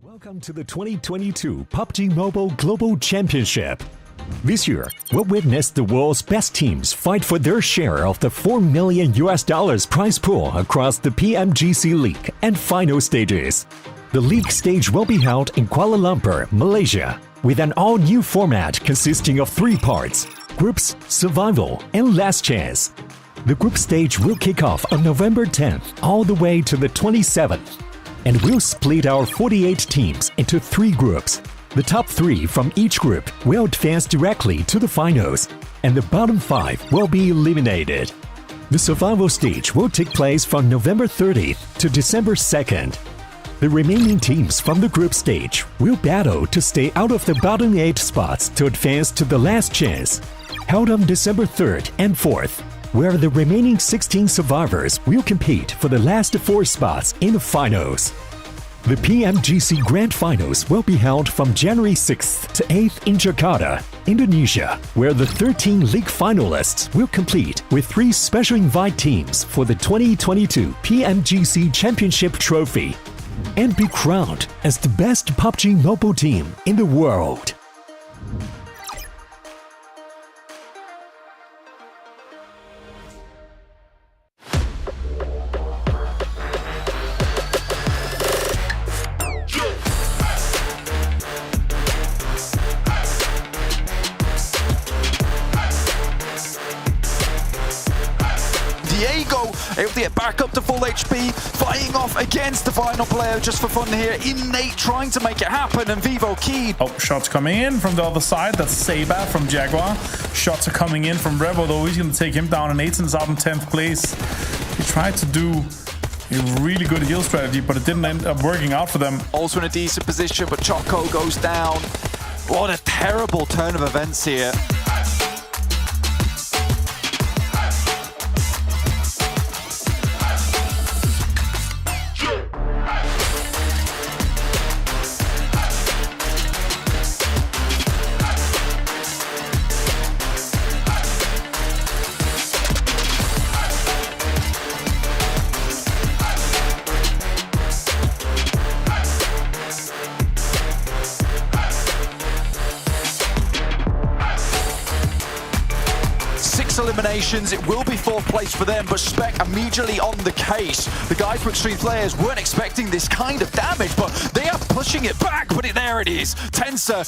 Welcome to the 2022 PUBG Mobile Global Championship. This year, we'll witness the world's best teams fight for their share of the $4 million prize pool across the PMGC League and final stages. The league stage will be held in Kuala Lumpur, Malaysia, with an all-new format consisting of 3 parts: groups, survival, and last chance. The group stage will kick off on November 10th all the way to the 27th. And we'll split our 48 teams into 3 groups. The top 3 from each group will advance directly to the finals, and the bottom 5 will be eliminated. The survival stage will take place from November 30th to December 2nd. The remaining teams from the group stage will battle to stay out of the bottom 8 spots to advance to the last chance, held on December 3rd and 4th, where the remaining 16 survivors will compete for the last 4 spots in the finals. The PMGC Grand Finals will be held from January 6th to 8th in Jakarta, Indonesia, where the 13 league finalists will compete with 3 special invite teams for the 2022 PMGC Championship Trophy and be crowned as the best PUBG Mobile team in the world. Able to get back up to full HP, fighting off against the final player just for fun here. Innate trying to make it happen, and Vivo keyed. Oh, shots coming in from the other side. That's Saber from Jaguar. Shots are coming in from Rebel, though. He's going to take him down, and Aiton's out in 10th place. He tried to do a really good heal strategy, but it didn't end up working out for them. Also in a decent position, but Choco goes down. What a terrible turn of events here. 6 eliminations. It will be 4th place for them, but Spec immediately on the case. The guys from Extreme Players weren't expecting this kind of damage, but they are pushing it back, but there it is. Tensor.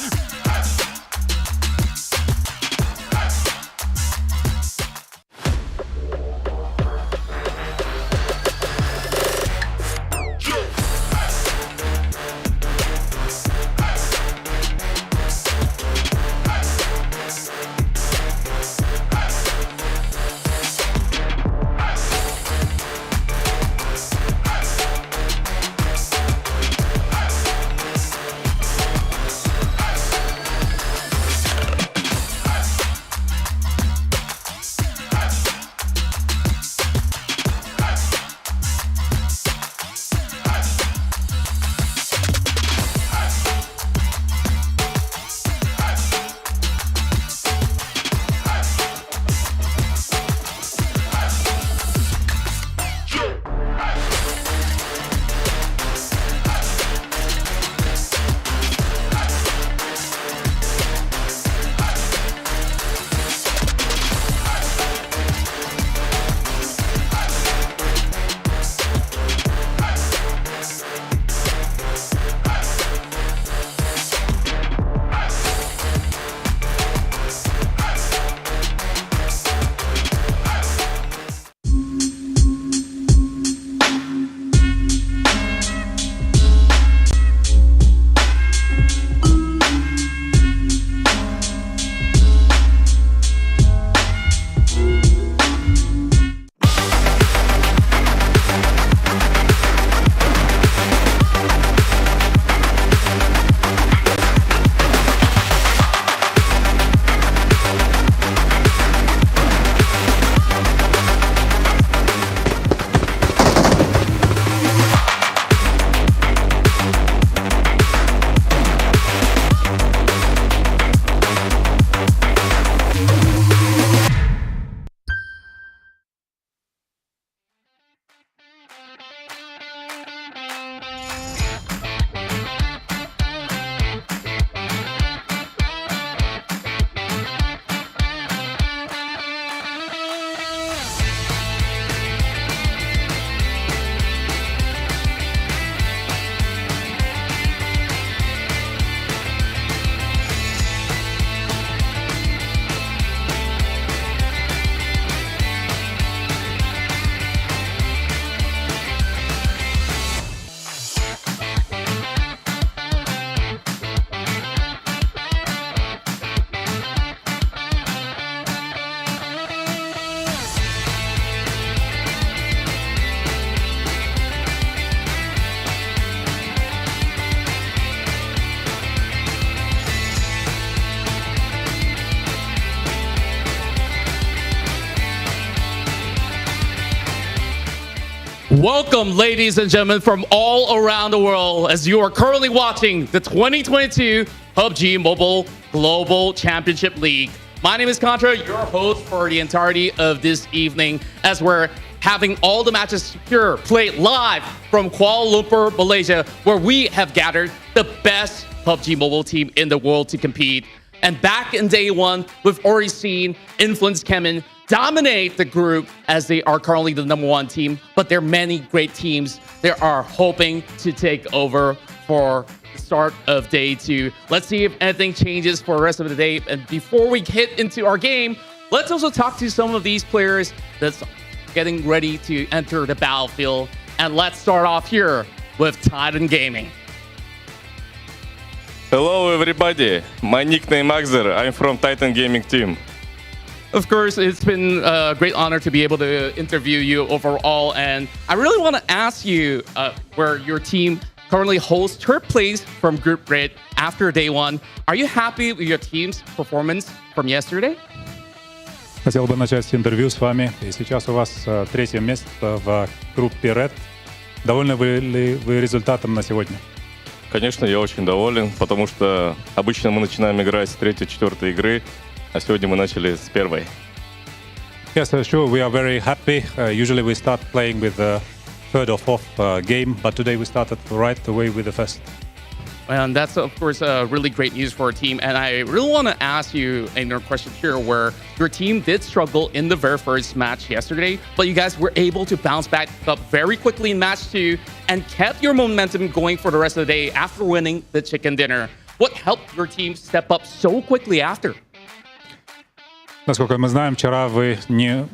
Welcome, ladies and gentlemen, from all around the world, as you are currently watching the 2022 PUBG Mobile Global Championship League. My name is Contra, your host for the entirety of this evening, as we're having all the matches here played live from Kuala Lumpur, Malaysia, where we have gathered the best PUBG Mobile team in the world to compete. And back in day one, we've already seen Influence Kemen dominate the group as they are currently the #1 team, but there are many great teams that are hoping to take over for the start of day 2. Let's see if anything changes for the rest of the day. And before we hit into our game, let's also talk to some of these players that's getting ready to enter the battlefield. And let's start off here with Titan Gaming. Hello everybody, my nickname Axer, I'm from Titan Gaming team. Of course, it's been a great honor to be able to interview you overall, and I really want to ask you where your team currently holds 3rd place from Group Red after day 1. Are you happy with your team's performance from yesterday? Хотел бы начать интервью с вами. И сейчас у вас 3-е место в группе Red. Довольны ли вы результатом на сегодня? Конечно, я очень доволен, потому что обычно мы начинаем играть с 3-4 игры, а сегодня мы начали с 1-й. Yes, sure. We are very happy. Usually we start playing with the 3rd or 4th game, but today we started right away with the 1st. And that's, of course, really great news for our team. And I really want to ask you another question here where your team did struggle in the very first match yesterday, but you guys were able to bounce back up very quickly in match 2 and kept your momentum going for the rest of the day after winning the chicken dinner. What helped your team step up so quickly after? Насколько мы знаем, вчера вы не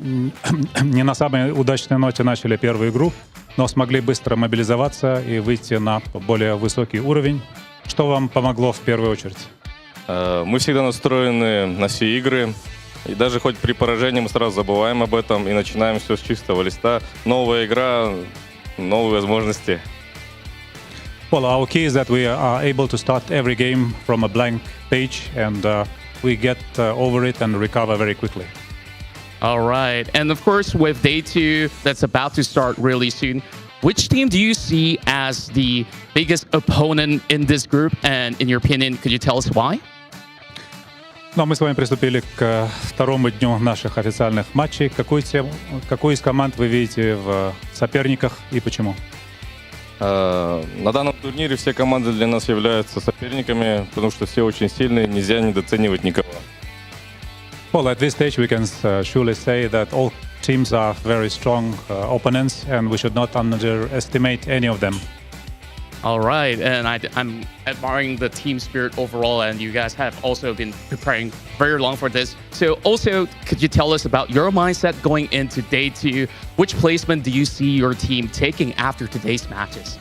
на самой удачной ноте начали первую игру, но смогли быстро мобилизоваться и выйти на более высокий уровень. Что вам помогло в первую очередь? Мы всегда настроены на все игры. И даже хоть при поражении мы сразу забываем об этом и начинаем все с чистого листа. Новая игра, новые возможности. Well, our key is that we are able to start every game from a blank page and we get over it and recover very quickly. All right. And of course, with day 2 that's about to start really soon, which team do you see as the biggest opponent in this group? And in your opinion, could you tell us why? Ну, мы с вами приступили к второму дню наших официальных матчей. Какую из команд вы видите в соперниках и почему? На данном турнире все команды для нас являются соперниками, потому что все очень сильные, нельзя недооценивать никого. Well, at this stage we can surely say that all teams are very strong opponents and we should not underestimate any of them. All right. And I'm admiring the team spirit overall, and you guys have also been preparing very long for this. So also, could you tell us about your mindset going into day 2? Which placement do you see your team taking after today's matches?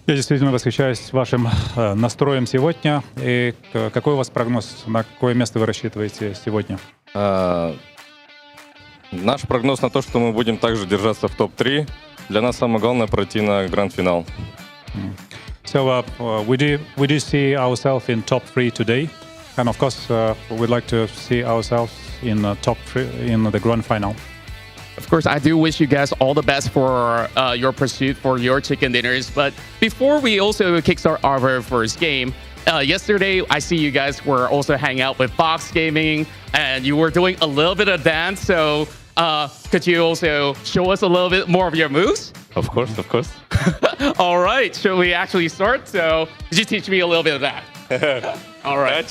Я действительно восхищаюсь вашим настроем сегодня. И какой у вас прогноз? На какое место вы рассчитываете сегодня? Наш прогноз на то, что мы будем также держаться в топ-3. Для нас самое главное пройти на гранд-финал. So we do see ourselves in top 3 today, and of course we'd like to see ourselves in top 3 in the grand final. Of course, I do wish you guys all the best for your pursuit for your chicken dinners. But before we also kickstart our very first game, yesterday I see you guys were also hanging out with Fox Gaming, and you were doing a little bit of dance. So could you also show us a little bit more of your moves? Of course, of course. All right, shall we actually start? So could you teach me a little bit of that? All right.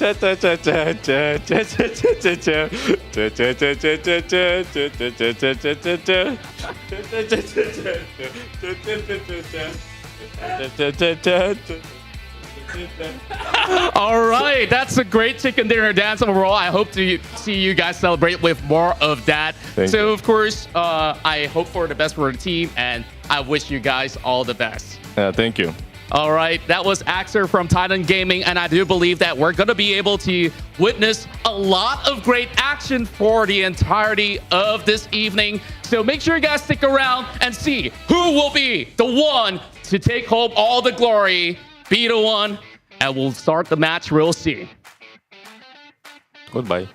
All right, that's a great chicken dinner dance overall. I hope to see you guys celebrate with more of that. So, of course, I hope for the best for the team, and I wish you guys all the best. Thank you. All right, that was Axer from Titan Gaming, and I do believe that we're going to be able to witness a lot of great action for the entirety of this evening. So make sure you guys stick around and see who will be the one to take home all the glory, be the one, and we'll start the match real soon. Goodbye.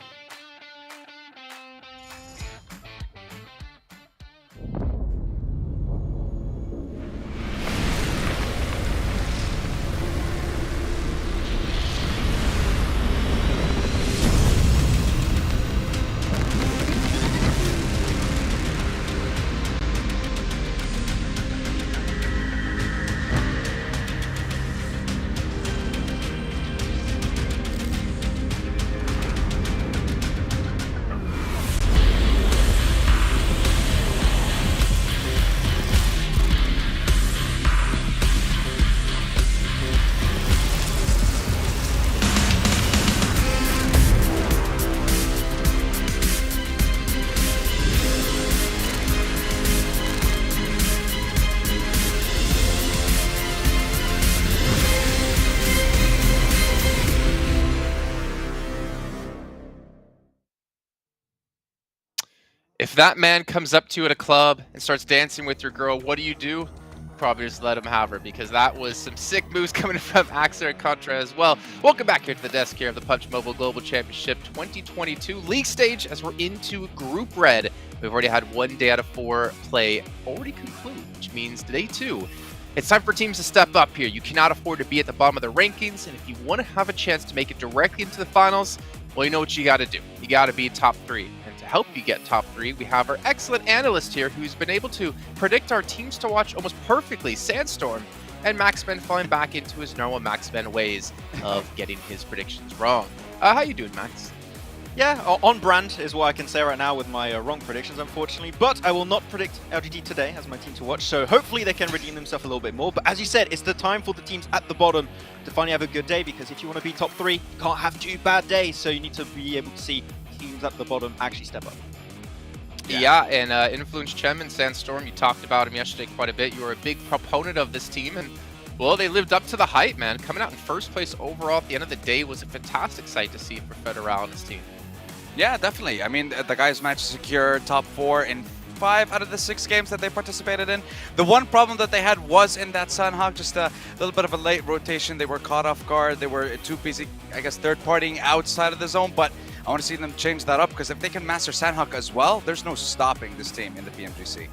If that man comes up to you at a club and starts dancing with your girl, what do? Probably just let him have her, because that was some sick moves coming from Axer and Contra as well. Welcome back here to the desk here of the PUBG Mobile Global Championship 2022 League Stage as we're into Group Red. We've already had 1 day out of 4 play already conclude, which means day 2. It's time for teams to step up here. You cannot afford to be at the bottom of the rankings, and if you want to have a chance to make it directly into the finals, well, you know what you got to do. You got to be top 3. To help you get top 3, we have our excellent analyst here who's been able to predict our teams to watch almost perfectly. Sandstorm, and Maxman falling back into his normal Maxman ways of getting his predictions wrong. How you doing, Max? Yeah, on brand is what I can say right now with my wrong predictions, unfortunately. But I will not predict LGD today as my team to watch, so hopefully they can redeem themselves a little bit more. But as you said, it's the time for the teams at the bottom to finally have a good day, because if you want to be top 3, you can't have 2 bad days. So you need to be able to see teams at the bottom actually step up. Yeah, and Influence Chem and Sandstorm, you talked about him yesterday quite a bit. You were a big proponent of this team, and well, they lived up to the hype, man. Coming out in first place overall at the end of the day was a fantastic sight to see for Federal and his team. Yeah, definitely. I mean, the guys managed to secure top 4 in 5 out of the 6 games that they participated in. The one problem that they had was in that Sanhok, just a little bit of a late rotation. They were caught off guard. They were too busy, I guess, third-partying outside of the zone, but I want to see them change that up, because if they can master Sanhok as well, there's no stopping this team in the PMGC.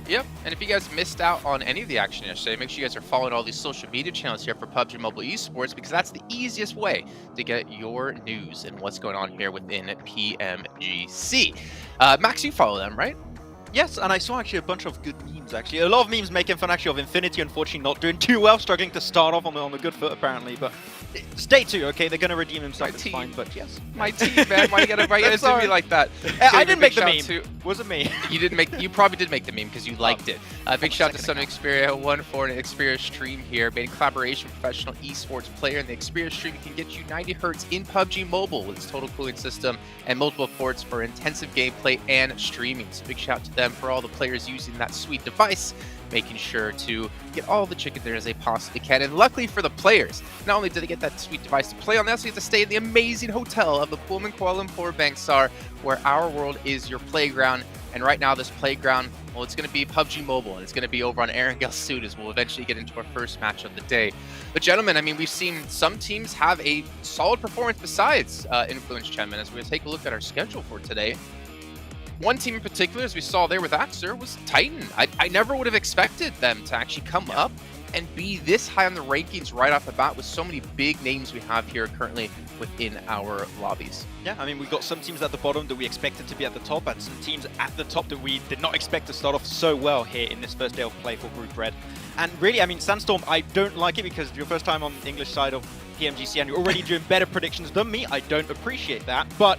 Yep, and if you guys missed out on any of the action yesterday, make sure you guys are following all these social media channels here for PUBG Mobile Esports, because that's the easiest way to get your news and what's going on here within PMGC. Max, you follow them, right? Yes, and I saw actually a bunch of good memes, actually. A lot of memes making fun actually of Infinity, unfortunately not doing too well, struggling to start off on the good foot apparently, but stay tuned, okay? They're going to redeem themselves, it's fine, but yes. My team, man, why you gotta do me like that? I didn't make the meme, wasn't me. You probably did make the meme because you liked it. Big shout out to Sun Xperia, 1 for an Xperia stream here, made a collaboration with professional esports player, and the Xperia stream can get you 90 Hz in PUBG Mobile with its total cooling system and multiple ports for intensive gameplay and streaming. So big shout out to them for all the players using that sweet device, making sure to get all the chicken dinners they possibly can. And luckily for the players, not only did they get that sweet device to play on, they also get to stay in the amazing hotel of the Pullman Kuala Lumpur Bangsar, where our world is your playground. And right now, this playground, well, it's going to be PUBG Mobile, and it's going to be over on Erangel Sud as we'll eventually get into our first match of the day. But gentlemen, I mean, we've seen some teams have a solid performance besides Influence Chem, and as we take a look at our schedule for today, one team in particular, as we saw there with Axer, was Titan. I never would have expected them to actually come up and be this high on the rankings right off the bat with so many big names we have here currently within our lobbies. Yeah, I mean, we've got some teams at the bottom that we expected to be at the top, and some teams at the top that we did not expect to start off so well here in this first day of play for Group Red. And really, I mean, Sandstorm, I don't like it because your first time on the English side of PMGC and you're already doing better predictions than me. I don't appreciate that, but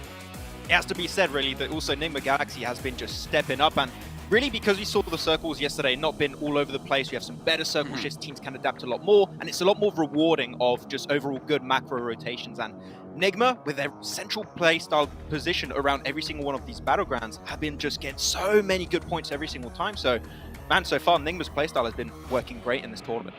it has to be said, really, that also Enigma Galaxy has been just stepping up, and really because we saw the circles yesterday not been all over the place, we have some better circle shifts, teams can adapt a lot more, and it's a lot more rewarding of just overall good macro rotations. And Enigma, with their central play style position around every single one of these battlegrounds, have been just getting so many good points every single time. So, man, so far Enigma's playstyle has been working great in this tournament.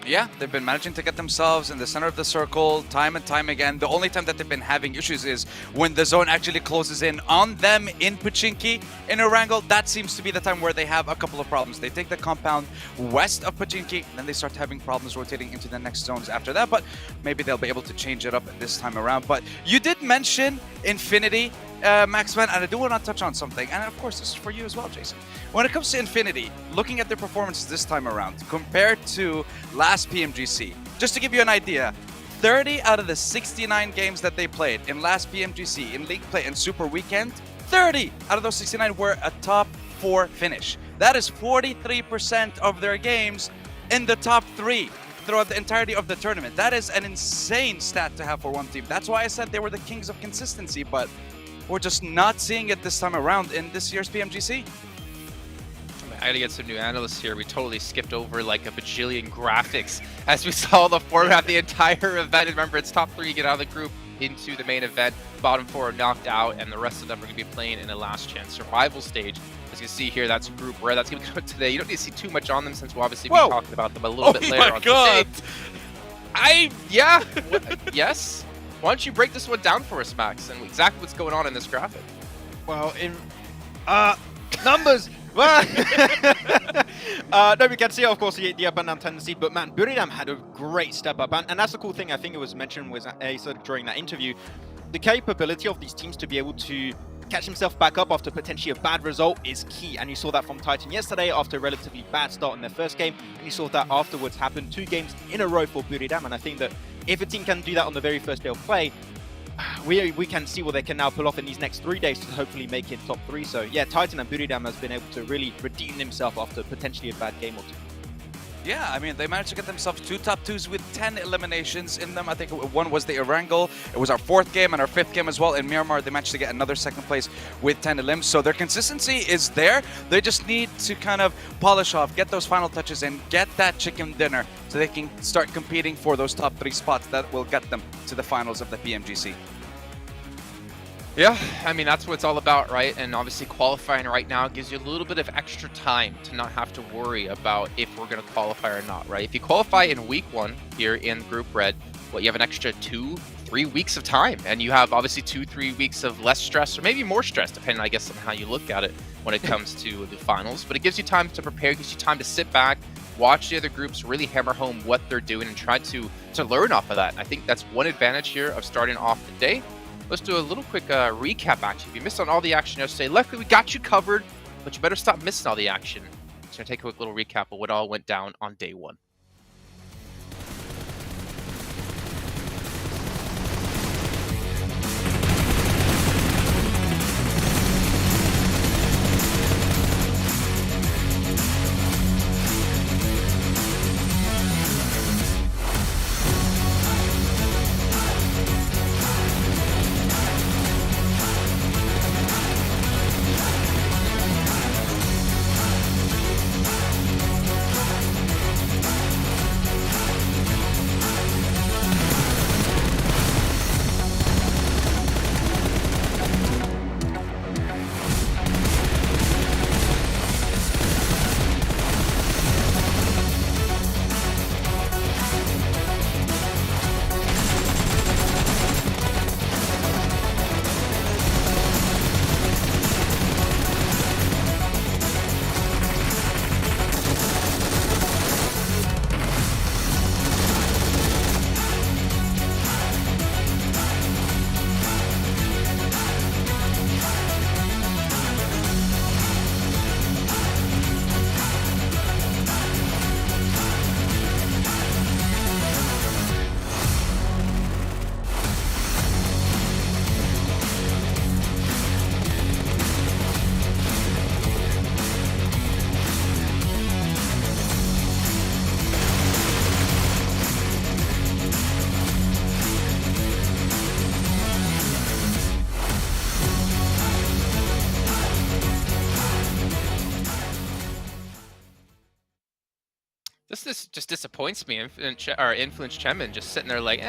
Yeah, they've been managing to get themselves in the center of the circle time and time again. The only time that they've been having issues is when the zone actually closes in on them in Pochinki, in Erangel. That seems to be the time where they have a couple of problems. They take the compound west of Pochinki, then they start having problems rotating into the next zones after that, but maybe they'll be able to change it up this time around. But you did mention Infinity, Maxman, and I do want to touch on something, and of course this is for you as well, Jason. When it comes to Infinity, looking at their performances this time around compared to last PMGC, just to give you an idea, 30 out of the 69 games that they played in last PMGC, in League Play and Super Weekend, 30 out of those 69 were a top 4 finish. That is 43% of their games in the top 3 throughout the entirety of the tournament. That is an insane stat to have for one team. That's why I said they were the kings of consistency, but we're just not seeing it this time around in this year's PMGC. I gotta get some new analysts here. We totally skipped over like a bajillion graphics as we saw the format the entire event. Remember, it's top 3 get out of the group into the main event. Bottom 4 are knocked out, and the rest of them are going to be playing in a last chance survival stage. As you can see here, that's Group Red. That's going to go today. You don't need to see too much on them since we'll obviously be talking about them a little bit later on today. Yes? Why don't you break this one down for us, Max, and exactly what's going on in this graphic? Well, in numbers. No, we can see, of course, the up and down tendency, but man, Buridam had a great step up, and that's the cool thing. I think it was mentioned with Acer during that interview, the capability of these teams to be able to catch himself back up after potentially a bad result is key, and you saw that from Titan yesterday after a relatively bad start in their first game, and you saw that afterwards happen 2 games in a row for Buridam, and I think that if a team can do that on the very first day of play, we can see what they can now pull off in these next 3 days to hopefully make it top 3. So yeah, Titan and Buridam has been able to really redeem himself after potentially a bad game or 2. Yeah, I mean, they managed to get themselves 2 top 2s with 10 eliminations in them. I think one was the Erangel. It was our 4th game and our 5th game as well. In Myanmar, they managed to get another 2nd place with 10 elims. So their consistency is there. They just need to kind of polish off, get those final touches and get that chicken dinner so they can start competing for those top 3 spots that will get them to the finals of the PMGC. Yeah, I mean, that's what it's all about, right? And obviously qualifying right now gives you a little bit of extra time to not have to worry about if we're going to qualify or not, right? If you qualify in week 1 here in Group Red, you have an extra 2-3 weeks of time. And you have obviously 2-3 weeks of less stress, or maybe more stress, depending, I guess, on how you look at it when it comes to the finals. But it gives you time to prepare, gives you time to sit back, watch the other groups, really hammer home what they're doing and try to learn off of that. And I think that's one advantage here of starting off the day. Let's do a little quick recap, actually. If you missed on all the action yesterday, luckily we got you covered, but you better stop missing all the action. Just gonna take a quick little recap of what all went down on day 1. This just disappoints me. Influence Chemin just sitting there like,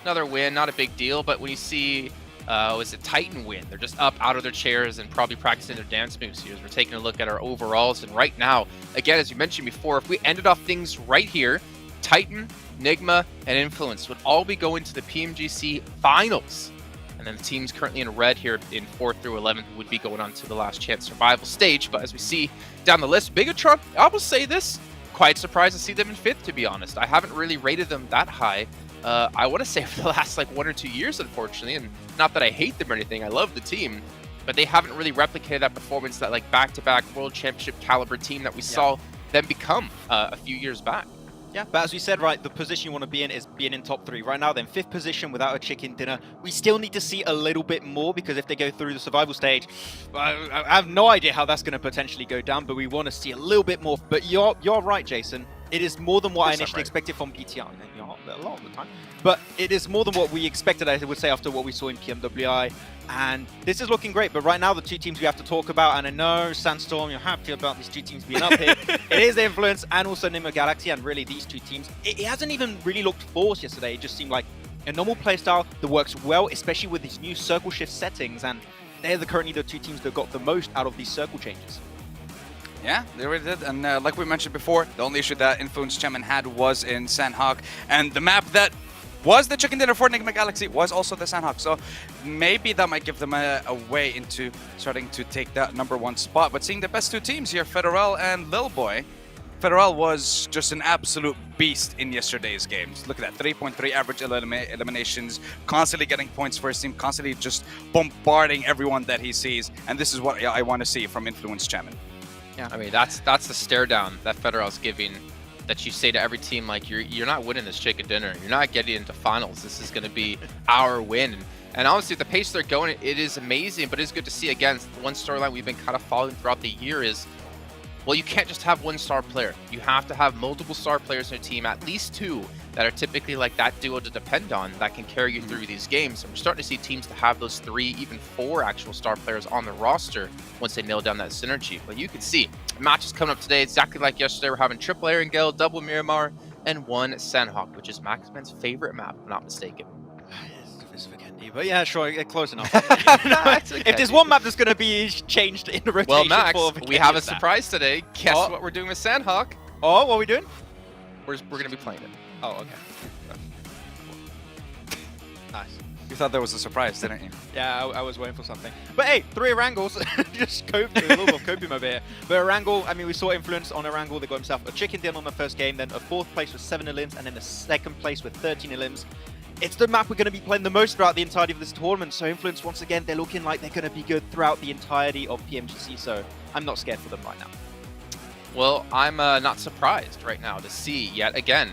another win, not a big deal. But when you see, was it Titan win? They're just up out of their chairs and probably practicing their dance moves here. As we're taking a look at our overalls, and right now, again, as you mentioned before, if we ended off things right here, Titan, Nigma, and Influence would all be going to the PMGC Finals. And then the teams currently in red here in 4th through 11th would be going on to the last chance survival stage. But as we see down the list, Bigatron, I will say this, quite surprised to see them in 5th, to be honest. I haven't really rated them that high. I want to say for the last like 1 or 2 years, unfortunately, and not that I hate them or anything, I love the team, but they haven't really replicated that performance, that like back-to-back World Championship caliber team that we saw them become a few years back. Yeah, but as we said, right, the position you want to be in is being in top 3. Right now, they're in 5th position without a chicken dinner. We still need to see a little bit more, because if they go through the survival stage, I have no idea how that's going to potentially go down, but we want to see a little bit more. But you're right, Jason. It is more than what I initially expected from PTR. You know, a lot of the time. But it is more than what we expected, I would say, after what we saw in PMWI. And this is looking great. But right now, the 2 teams we have to talk about, and I know, Sandstorm, you're happy about these 2 teams being up here. It is Influence and also Nima Galaxy, and really these 2 teams. It hasn't even really looked forced yesterday. It just seemed like a normal playstyle that works well, especially with these new circle shift settings. And they're currently the 2 teams that got the most out of these circle changes. Yeah, they really did. And like we mentioned before, the only issue that Influence Chairman had was in Sandhawk. And the map that was the chicken dinner for Nigma Galaxy was also the Sandhawk. So maybe that might give them a way into starting to take that #1 spot. But seeing the best 2 teams here, Federal and Lil Boy, Federal was just an absolute beast in yesterday's games. Look at that, 3.3 average eliminations, constantly getting points for his team, constantly just bombarding everyone that he sees. And this is what I want to see from Influence Chairman. Yeah, I mean, that's the stare down that Federal's giving, that you say to every team, like, you're not winning this chicken dinner. You're not getting into finals. This is going to be our win. And honestly, the pace they're going, it is amazing, but it's good to see. Again, one storyline we've been kind of following throughout the year is Well, you can't just have one star player. You have to have multiple star players in your team, at least 2 that are typically like that duo to depend on that can carry you through these games. And we're starting to see teams to have those 3, even 4 actual star players on the roster once they nail down that synergy. But you can see matches coming up today exactly like yesterday. We're having triple Erangel, double Miramar, and 1 Sandhawk, which is Maxman's favorite map, if I'm not mistaken. But yeah, sure, close enough. Okay. If there's one map that's going to be changed in the rotation, Well, Max, for we have a it's that. surprise today. Guess what we're doing with Sandhawk? Oh, what are we doing? We're going to be playing it. Oh, okay. Nice. You thought there was a surprise, didn't you? Yeah, I was waiting for something. But hey, 3 Erangels, just cope a little bit of coping over here. But Erangel, I mean, we saw influence on Erangel. They got himself a chicken din on the first game, then a 4th place with 7 elims, and then a 2nd place with 13 elims. It's the map we're going to be playing the most throughout the entirety of this tournament. So Influence, once again, they're looking like they're going to be good throughout the entirety of PMGC. So I'm not scared for them right now. Well, I'm not surprised right now to see yet again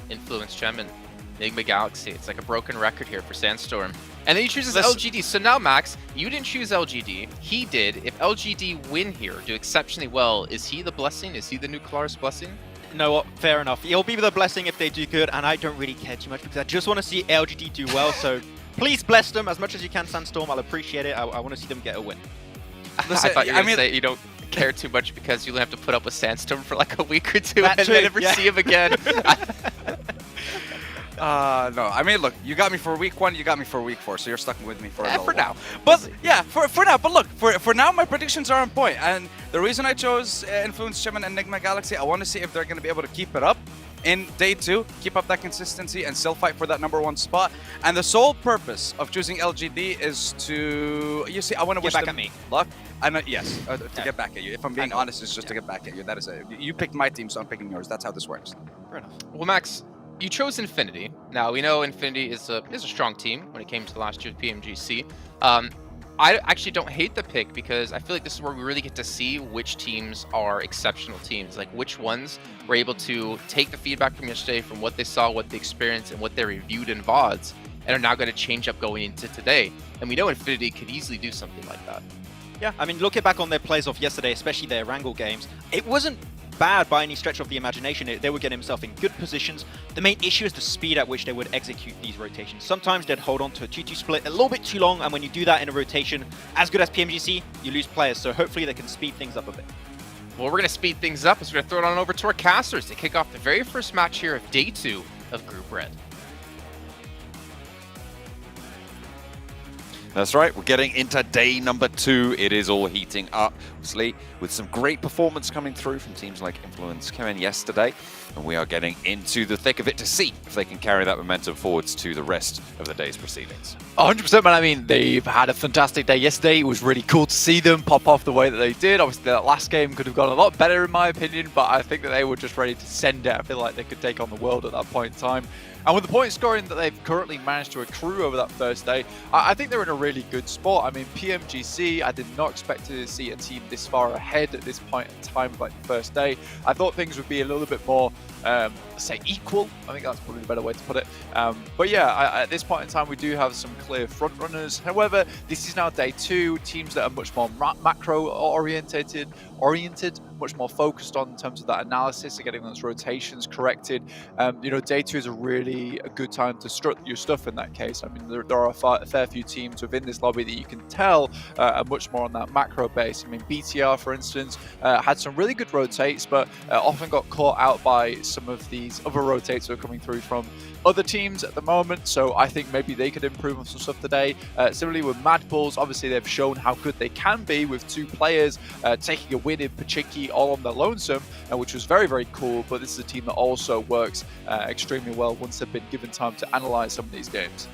Influence Gem and Enigma Galaxy. It's like a broken record here for Sandstorm. And then he chooses LGD. So now, Max, you didn't choose LGD. He did. If LGD win here, do exceptionally well, is he the blessing? Is he the new Kalaris blessing? No, what? Fair enough. It'll be the blessing if they do good, and I don't really care too much because I just want to see LGD do well. So please bless them as much as you can, Sandstorm. I'll appreciate it. I want to see them get a win. Listen, I thought you were going to say you don't care too much because you'll have to put up with Sandstorm for like a week or 2 and then never see him again. No, I mean, look, you got me for week 1, you got me for week 4, so you're stuck with me for a little for while. now. But yeah, for now. But look, for now, my predictions are on point, and the reason I chose Influence Gem and Enigma Galaxy, I want to see if they're going to be able to keep it up in day 2, keep up that consistency, and still fight for that #1 spot. And the sole purpose of choosing LGD is to, you see, I want to wish back them at me. luck. And yes, to get back at you. If I'm being honest, it's just to get back at you. That is it. You picked my team, so I'm picking yours. That's how this works. Fair enough. Well, Max, you chose Infinity. Now, we know Infinity is a strong team when it came to last year's PMGC. I actually don't hate the pick because I feel like this is where we really get to see which teams are exceptional teams, like which ones were able to take the feedback from yesterday, from what they saw, what they experienced, and what they reviewed in VODs, and are now going to change up going into today. And we know Infinity could easily do something like that. Yeah, I mean, looking back on their plays of yesterday, especially their Erangel games, it wasn't bad by any stretch of the imagination. They were getting themselves in good positions. The main issue is the speed at which they would execute these rotations. Sometimes they'd hold on to a 2-2 split a little bit too long, and when you do that in a rotation as good as PMGC, you lose players. So hopefully they can speed things up a bit. Well, we're going to speed things up as we're going to throw it on over to our casters to kick off the very first match here of day 2 of Group Red. That's right, we're getting into day number 2. It is all heating up, obviously, with some great performance coming through from teams like Influence came in yesterday. And we are getting into the thick of it to see if they can carry that momentum forwards to the rest of the day's proceedings. 100%, man. I mean, they've had a fantastic day yesterday. It was really cool to see them pop off the way that they did. Obviously, that last game could have gone a lot better, in my opinion, but I think that they were just ready to send it. I feel like they could take on the world at that point in time. And with the point scoring that they've currently managed to accrue over that first day, I think they're in a really good spot. I mean, PMGC, I did not expect to see a team this far ahead at this point in time, like the first day. I thought things would be a little bit more, say, equal. I think that's probably a better way to put it. But yeah, at this point in time, we do have some clear front runners. However, this is now day 2. Teams that are much more macro-oriented, much more focused on in terms of that analysis and getting those rotations corrected. You know, day 2 is a good time to strut your stuff in that case. I mean, there are a fair few teams within this lobby that you can tell are much more on that macro base. I mean, BTR, for instance, had some really good rotates, but often got caught out by some of these other rotates that are coming through from other teams at the moment. So I think maybe they could improve on some stuff today. Similarly with Mad Bulls, obviously they've shown how good they can be with 2 players taking a win in Pachinki all on their lonesome, which was very, very cool. But this is a team that also works extremely well once they've been given time to analyze some of these games.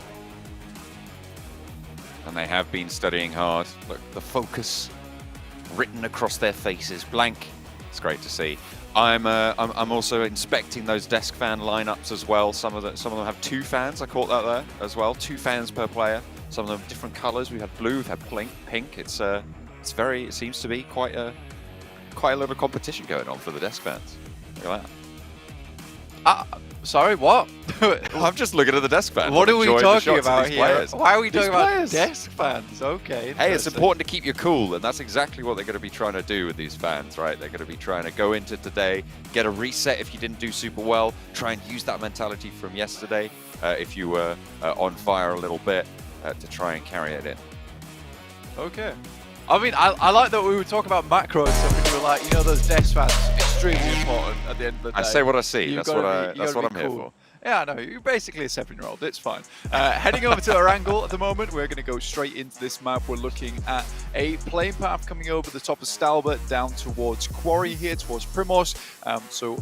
And they have been studying hard. Look, the focus written across their faces, blank. It's great to see. I'm also inspecting those desk fan lineups as well. Some of them have 2 fans. I caught that there as well. 2 fans per player. Some of them different colours. We've had blue, we've had pink. It seems to be quite a lot of competition going on for the desk fans. Look at that. Sorry, what? I'm just looking at the desk fans. What are we enjoying the talking shots of about these here? players. Why are we These talking about players. desk fans? Okay. Hey, it's interesting. important to keep you cool, and that's exactly what they're going to be trying to do with these fans, right? They're going to be trying to go into today, get a reset if you didn't do super well, try and use that mentality from yesterday if you were on fire a little bit to try and carry it in. Okay. I mean, I like that we were talking about macros, and we were like, you know, those desk fans, extremely important at the end of the day. I say what I see. You've That's gotta what be I'm here cool. for. Yeah, I know. You're basically a 7-year-old. It's fine. Heading over to Erangel at the moment, we're going to go straight into this map. We're looking at a plane path coming over the top of Stalbert down towards Quarry here, towards Primos. So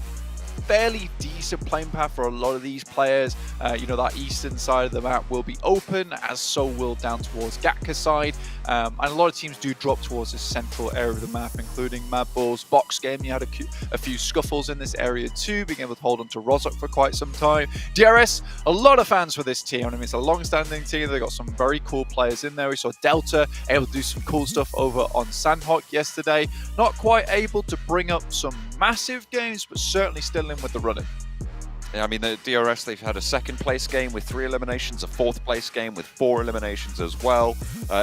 fairly decent plane path for a lot of these players. You know, that eastern side of the map will be open, as so will down towards Gatka side. And a lot of teams do drop towards this central area of the map, including Mad Bulls, Box Game. You had a few scuffles in this area too, being able to hold on to Rozok for quite some time. DRS, a lot of fans for this team. I mean, it's a long-standing team. They got some very cool players in there. We saw Delta able to do some cool stuff over on Sandhawk yesterday. Not quite able to bring up some massive games, but certainly still in with the running. Yeah, I mean, the DRS, they've had a second place game with 3 eliminations, a fourth place game with 4 eliminations as well.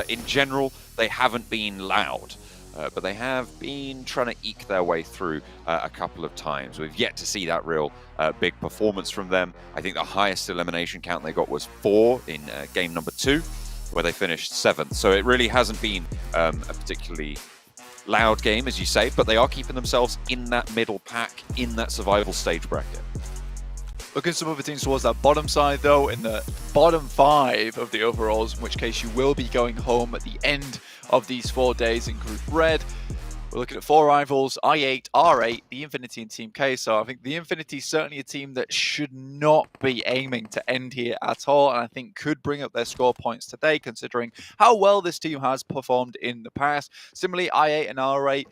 In general, they haven't been loud, but they have been trying to eke their way through a couple of times. We've yet to see that real big performance from them. I think the highest elimination count they got was 4 in game number 2, where they finished 7th. So it really hasn't been a particularly loud game, as you say, but they are keeping themselves in that middle pack, in that survival stage bracket. Looking at some other teams towards that bottom side, though, in the bottom 5 of the overalls, in which case you will be going home at the end of these 4 days in Group Red. We're looking at 4 rivals, I8, R8, the Infinity, and Team K. So I think the Infinity is certainly a team that should not be aiming to end here at all, and I think could bring up their score points today, considering how well this team has performed in the past. Similarly, I8 and R8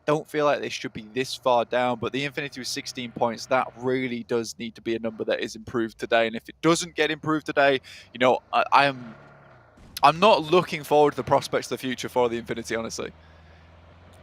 don't feel like they should be this far down, but the Infinity with 16 points, that really does need to be a number that is improved today. And if it doesn't get improved today, you know, I'm not looking forward to the prospects of the future for the Infinity, honestly.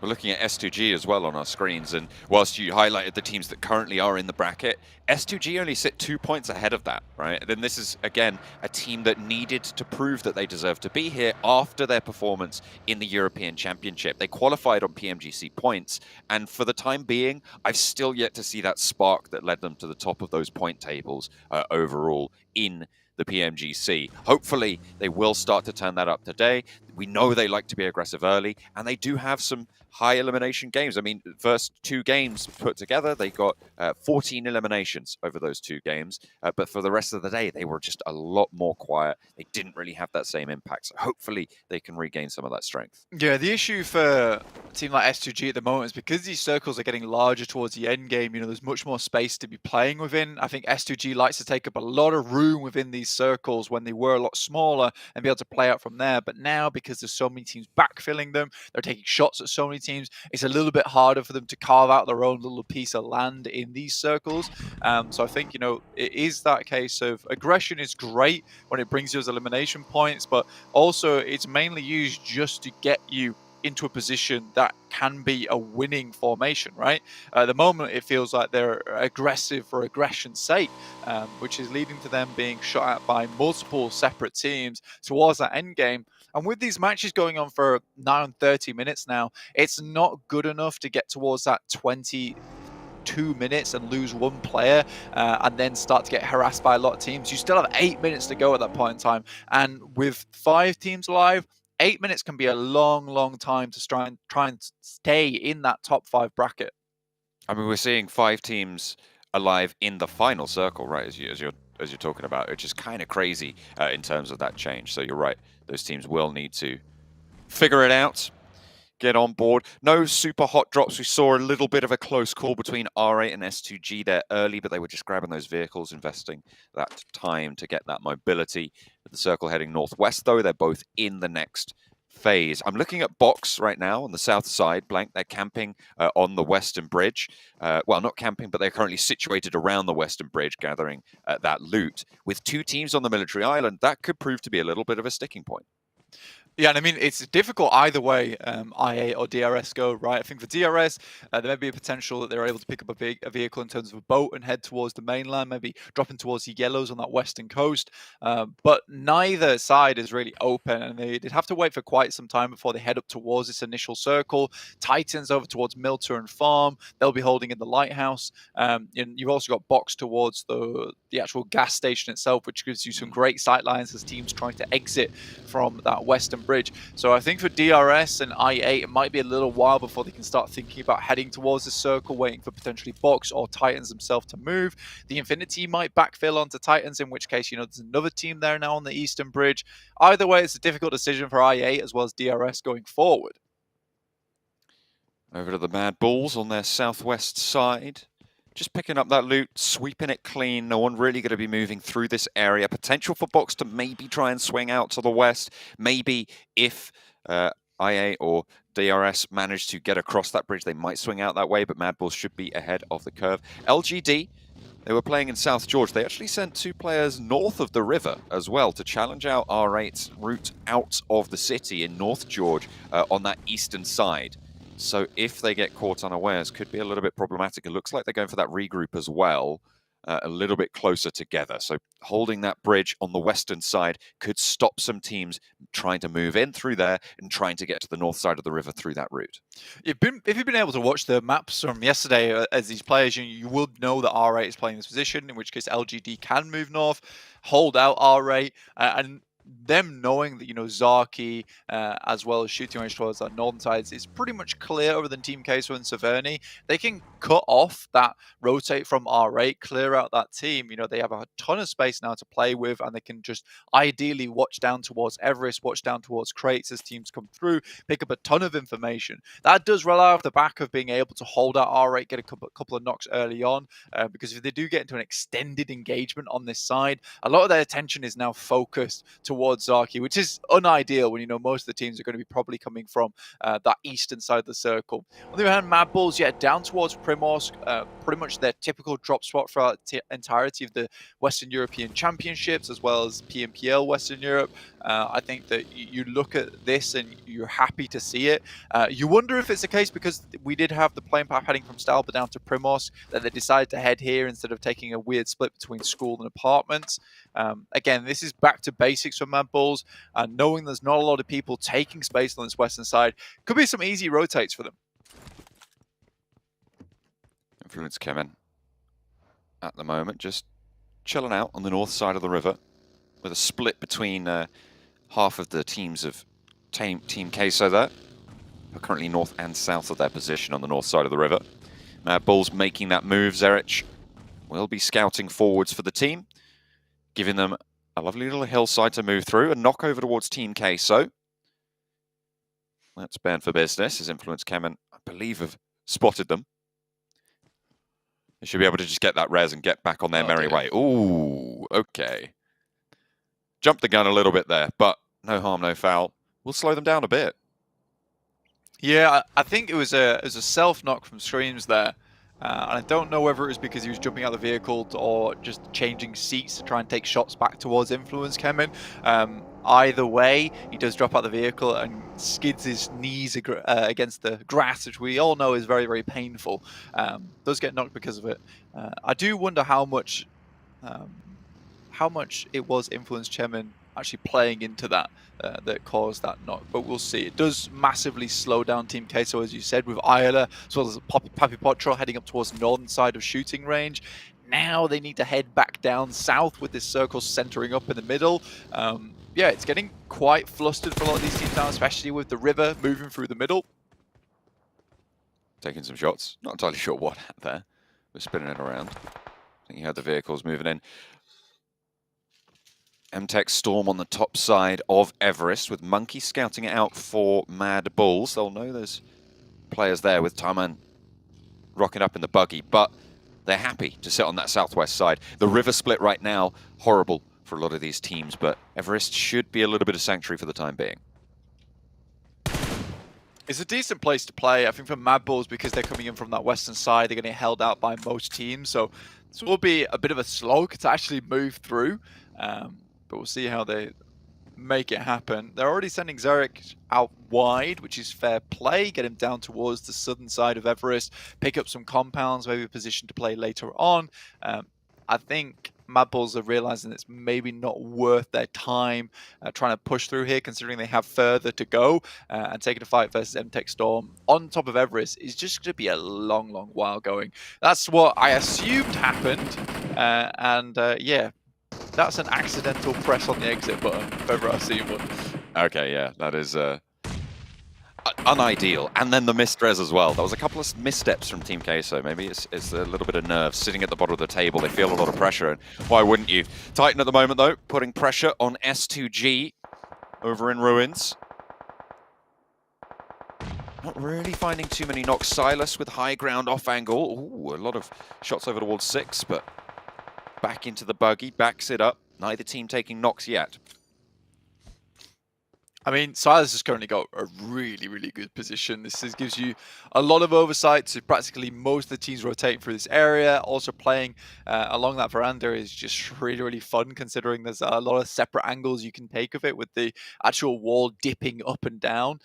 We're looking at S2G as well on our screens, and whilst you highlighted the teams that currently are in the bracket, S2G only sit 2 points ahead of that, right? Then this is, again, a team that needed to prove that they deserve to be here after their performance in the European Championship. They qualified on PMGC points, and for the time being, I've still yet to see that spark that led them to the top of those point tables overall in the PMGC. Hopefully, they will start to turn that up today. We know they like to be aggressive early, and they do have some high elimination games. I mean, first 2 games put together, they got 14 eliminations over those 2 games. But for the rest of the day, they were just a lot more quiet. They didn't really have that same impact. So hopefully, they can regain some of that strength. Yeah, the issue for a team like S2G at the moment is because these circles are getting larger towards the end game, you know, there's much more space to be playing within. I think S2G likes to take up a lot of room within these circles when they were a lot smaller and be able to play out from there. But now, because there's so many teams backfilling them, they're taking shots at so many teams, it's a little bit harder for them to carve out their own little piece of land in these circles. So I think, you know, it is that case of aggression is great when it brings you those elimination points, but also it's mainly used just to get you into a position that can be a winning formation, right? At the moment, it feels like they're aggressive for aggression's sake, which is leading to them being shot at by multiple separate teams towards that end game. And with these matches going on for 30 minutes now, it's not good enough to get towards that 22 minutes and lose 1 player and then start to get harassed by a lot of teams. You still have 8 minutes to go at that point in time. And with 5 teams alive, 8 minutes can be a long, long time to try and stay in that top 5 bracket. I mean, we're seeing 5 teams alive in the final circle, right? As you're talking about, which is kind of crazy in terms of that change. So you're right; those teams will need to figure it out, get on board. No super hot drops. We saw a little bit of a close call between R8 and S2G there early, but they were just grabbing those vehicles, investing that time to get that mobility. With the circle heading northwest, though, they're both in the next phase. I'm looking at Box right now on the south side, blank. They're camping on the Western Bridge. Well, not camping, but they're currently situated around the Western Bridge, gathering that loot. With 2 teams on the military island, that could prove to be a little bit of a sticking point. Yeah, and I mean, it's difficult either way, IA or DRS go, right? I think for DRS, there may be a potential that they're able to pick up a vehicle in terms of a boat and head towards the mainland, maybe dropping towards the yellows on that western coast. But neither side is really open, and they'd have to wait for quite some time before they head up towards this initial circle. Titans over towards Milter and Farm, they'll be holding in the lighthouse. And you've also got Box towards the actual gas station itself, which gives you some great sight lines as teams trying to exit from that western bridge. So I think for DRS and IA, it might be a little while before they can start thinking about heading towards the circle, waiting for potentially Box or Titans themselves to move. The Infinity might backfill onto Titans, in which case, there's another team there now on the eastern bridge. Either way, it's a difficult decision for IA as well as DRS going forward. Over to the Mad Bulls on their southwest side. Just picking up that loot, sweeping it clean. No one really going to be moving through this area. Potential for Box to maybe try and swing out to the west. Maybe if IA or DRS manage to get across that bridge, they might swing out that way, but Mad Bulls should be ahead of the curve. LGD, they were playing in South George. They actually sent 2 players north of the river as well to challenge out R8's route out of the city in North George on that eastern side. So if they get caught unawares, could be a little bit problematic. It looks like they're going for that regroup as well, a little bit closer together. So holding that bridge on the western side could stop some teams trying to move in through there and trying to get to the north side of the river through that route. If you've been able to watch the maps from yesterday as these players, you will know that R8 is playing this position, in which case LGD can move north, hold out R8, and them knowing that, Zaki, as well as shooting range towards that northern side is pretty much clear over than Team Queso and Severny. They can cut off that rotate from R8, clear out that team. They have a ton of space now to play with, and they can just ideally watch down towards Everest, watch down towards crates as teams come through, pick up a ton of information. That does rely off the back of being able to hold out R8, get a couple of knocks early on, because if they do get into an extended engagement on this side, a lot of their attention is now focused towards Zaki, which is unideal when most of the teams are going to be probably coming from that eastern side of the circle. On the other hand, Mad Bulls, down towards Primorsk, pretty much their typical drop spot for the entirety of the Western European Championships, as well as PMPL Western Europe. I think that you look at this and you're happy to see it. You wonder if it's the case because we did have the plane path heading from Stalba down to Primorsk, that they decided to head here instead of taking a weird split between school and apartments. Again, this is back to basics for Mad Bulls, and knowing there's not a lot of people taking space on this western side could be some easy rotates for them. Influence Kemen at the moment, just chilling out on the north side of the river with a split between half of the teams of Team Queso there, who are currently north and south of their position on the north side of the river. Mad Bulls making that move. Zerich will be scouting forwards for the team, giving them a lovely little hillside to move through. A knock over towards Team Queso. That's banned for business, as Influence Kemen, I believe, have spotted them. They should be able to just get that res and get back on their merry way. Ooh, okay. Jumped the gun a little bit there, but no harm, no foul. We'll slow them down a bit. Yeah, I think it was a self-knock from Streams there. And I don't know whether it was because he was jumping out of the vehicle or just changing seats to try and take shots back towards Influence Kemen. Either way, he does drop out the vehicle and skids his knees against the grass, which we all know is very, very painful. Does get knocked because of it. I do wonder how much it was Influence Kemen actually playing into that that caused that knock, but we'll see. It does massively slow down Team Queso, as you said, with Ayala, as well as Papi Potro heading up towards the northern side of shooting range. Now they need to head back down south with this circle centering up in the middle. Yeah, it's getting quite flustered for a lot of these teams now, especially with the river moving through the middle. Taking some shots. Not entirely sure what there. We're spinning it around. I think you had the vehicles moving in. MTech Storm on the top side of Everest, with Monkey scouting it out for Mad Bulls. They'll know there's players there with Taman rocking up in the buggy, but they're happy to sit on that southwest side. The river split right now, horrible for a lot of these teams, but Everest should be a little bit of sanctuary for the time being. It's a decent place to play, I think, for Mad Bulls, because they're coming in from that western side. They're getting held out by most teams, so this will be a bit of a slog to actually move through. But we'll see how they make it happen. They're already sending Zarek out wide, which is fair play. Get him down towards the southern side of Everest, pick up some compounds, maybe a position to play later on. I think Mad Bulls are realizing it's maybe not worth their time trying to push through here, considering they have further to go, and taking a fight versus MTech Storm on top of Everest is just going to be a long, long while going. That's what I assumed happened, yeah, that's an accidental press on the exit button, if ever I've seen one. Okay, yeah, that is unideal. And then the misres as well. There was a couple of missteps from Team Queso. Maybe it's a little bit of nerves sitting at the bottom of the table. They feel a lot of pressure, and why wouldn't you? Titan at the moment, though, putting pressure on S2G over in Ruins. Not really finding too many knocks. Silas with high ground off angle. Ooh, a lot of shots over towards 6, but back into the buggy, backs it up. Neither team taking knocks yet. I mean, Silas has currently got a really, really good position. This gives you a lot of oversight to practically most of the teams rotating through this area. Also playing along that veranda is just really, really fun, considering there's a lot of separate angles you can take of it with the actual wall dipping up and down.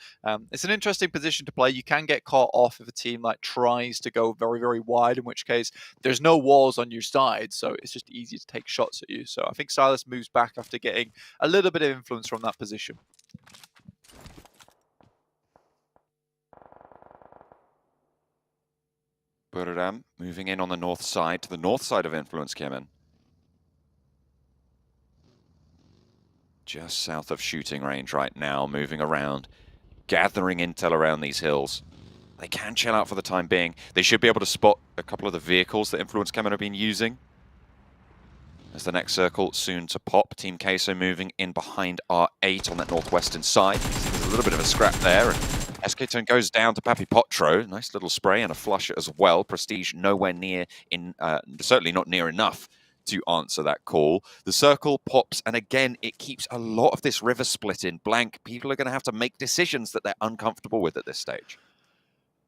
It's an interesting position to play. You can get caught off if a team like tries to go very, very wide, in which case there's no walls on your side, so it's just easy to take shots at you. So I think Silas moves back after getting a little bit of influence from that position. Buradam moving in on the north side, to the north side of influence, Kemen. Just south of shooting range right now, moving around, gathering intel around these hills. They can chill out for the time being. They should be able to spot a couple of the vehicles that Influence Kemen have been using. As the next circle soon to pop. Team Queso moving in behind R8 on that northwestern side. There's a little bit of a scrap there. And SK-Tone goes down to Papi Potro. Nice little spray and a flush as well. Prestige nowhere near, certainly not near enough to answer that call. The circle pops, and again, it keeps a lot of this river split in blank. People are going to have to make decisions that they're uncomfortable with at this stage.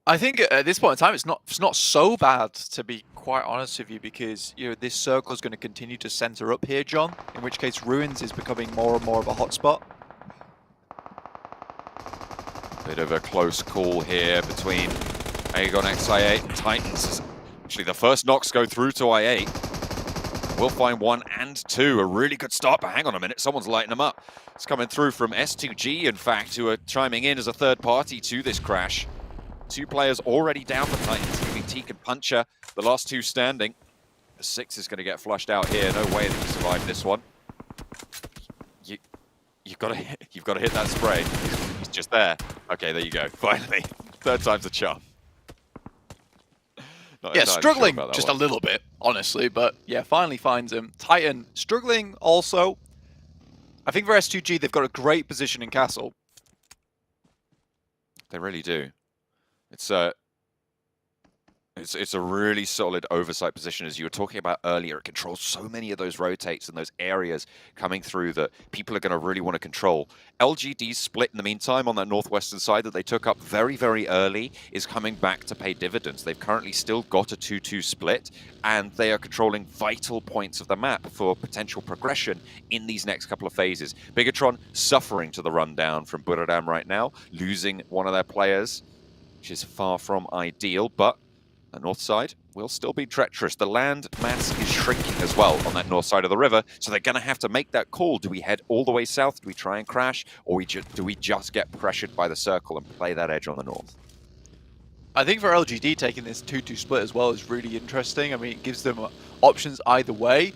I think at this point in time, it's not so bad, to be quite honest with you, because this circle is going to continue to center up here, John. In which case, Ruins is becoming more and more of a hotspot. Bit of a close call here between Aegon XI8 and Titans. Actually, the first knocks go through to I8. We'll find 1 and 2. A really good start, but hang on a minute, someone's lighting them up. It's coming through from S2G, in fact, who are chiming in as a third party to this crash. 2 players already down for Titans, leaving Teak and Puncher, the last 2 standing. The 6 is going to get flushed out here. No way that you survive this one. You've got to hit that spray. He's just there. Okay, there you go. Finally, third time's a charm. Yeah, struggling just a little bit, honestly, but yeah, finally finds him. Titan struggling also. I think for S2G, they've got a great position in Castle. They really do. It's a really solid oversight position, as you were talking about earlier. It controls so many of those rotates and those areas coming through that people are going to really want to control. LGD's split in the meantime on that northwestern side that they took up very, very early is coming back to pay dividends. They've currently still got a 2-2 split, and they are controlling vital points of the map for potential progression in these next couple of phases. Bigatron suffering to the rundown from Buradam right now, losing one of their players, which is far from ideal, but the north side will still be treacherous. The land mass is shrinking as well on that north side of the river, so they're going to have to make that call. Do we head all the way south? Do we try and crash? Or do we just get pressured by the circle and play that edge on the north? I think for LGD, taking this 2-2 split as well is really interesting. I mean, it gives them options either way.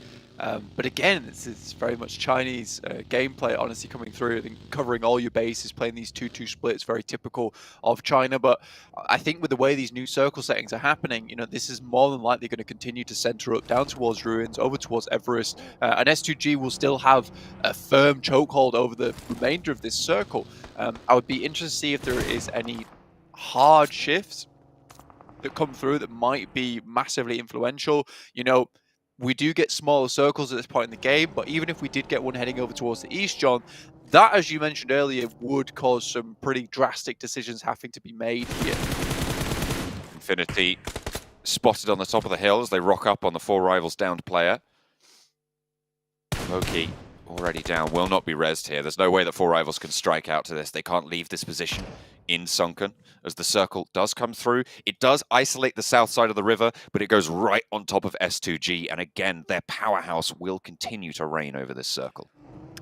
But again, it's very much Chinese gameplay, honestly, coming through. I think covering all your bases, playing these 2-2 splits, very typical of China. But I think with the way these new circle settings are happening, this is more than likely going to continue to center up down towards Ruins, over towards Everest. And S2G will still have a firm chokehold over the remainder of this circle. I would be interested to see if there is any hard shifts that come through that might be massively influential. We do get smaller circles at this point in the game, but even if we did get one heading over towards the east, John, that, as you mentioned earlier, would cause some pretty drastic decisions having to be made here. Infinity spotted on the top of the hill as they rock up on the 4 rivals downed player. Loki already down, will not be rezzed here. There's no way that 4 Rivals can strike out to this. They can't leave this position in Sunken. As the circle does come through, it does isolate the south side of the river, but it goes right on top of S2G. And again, their powerhouse will continue to reign over this circle.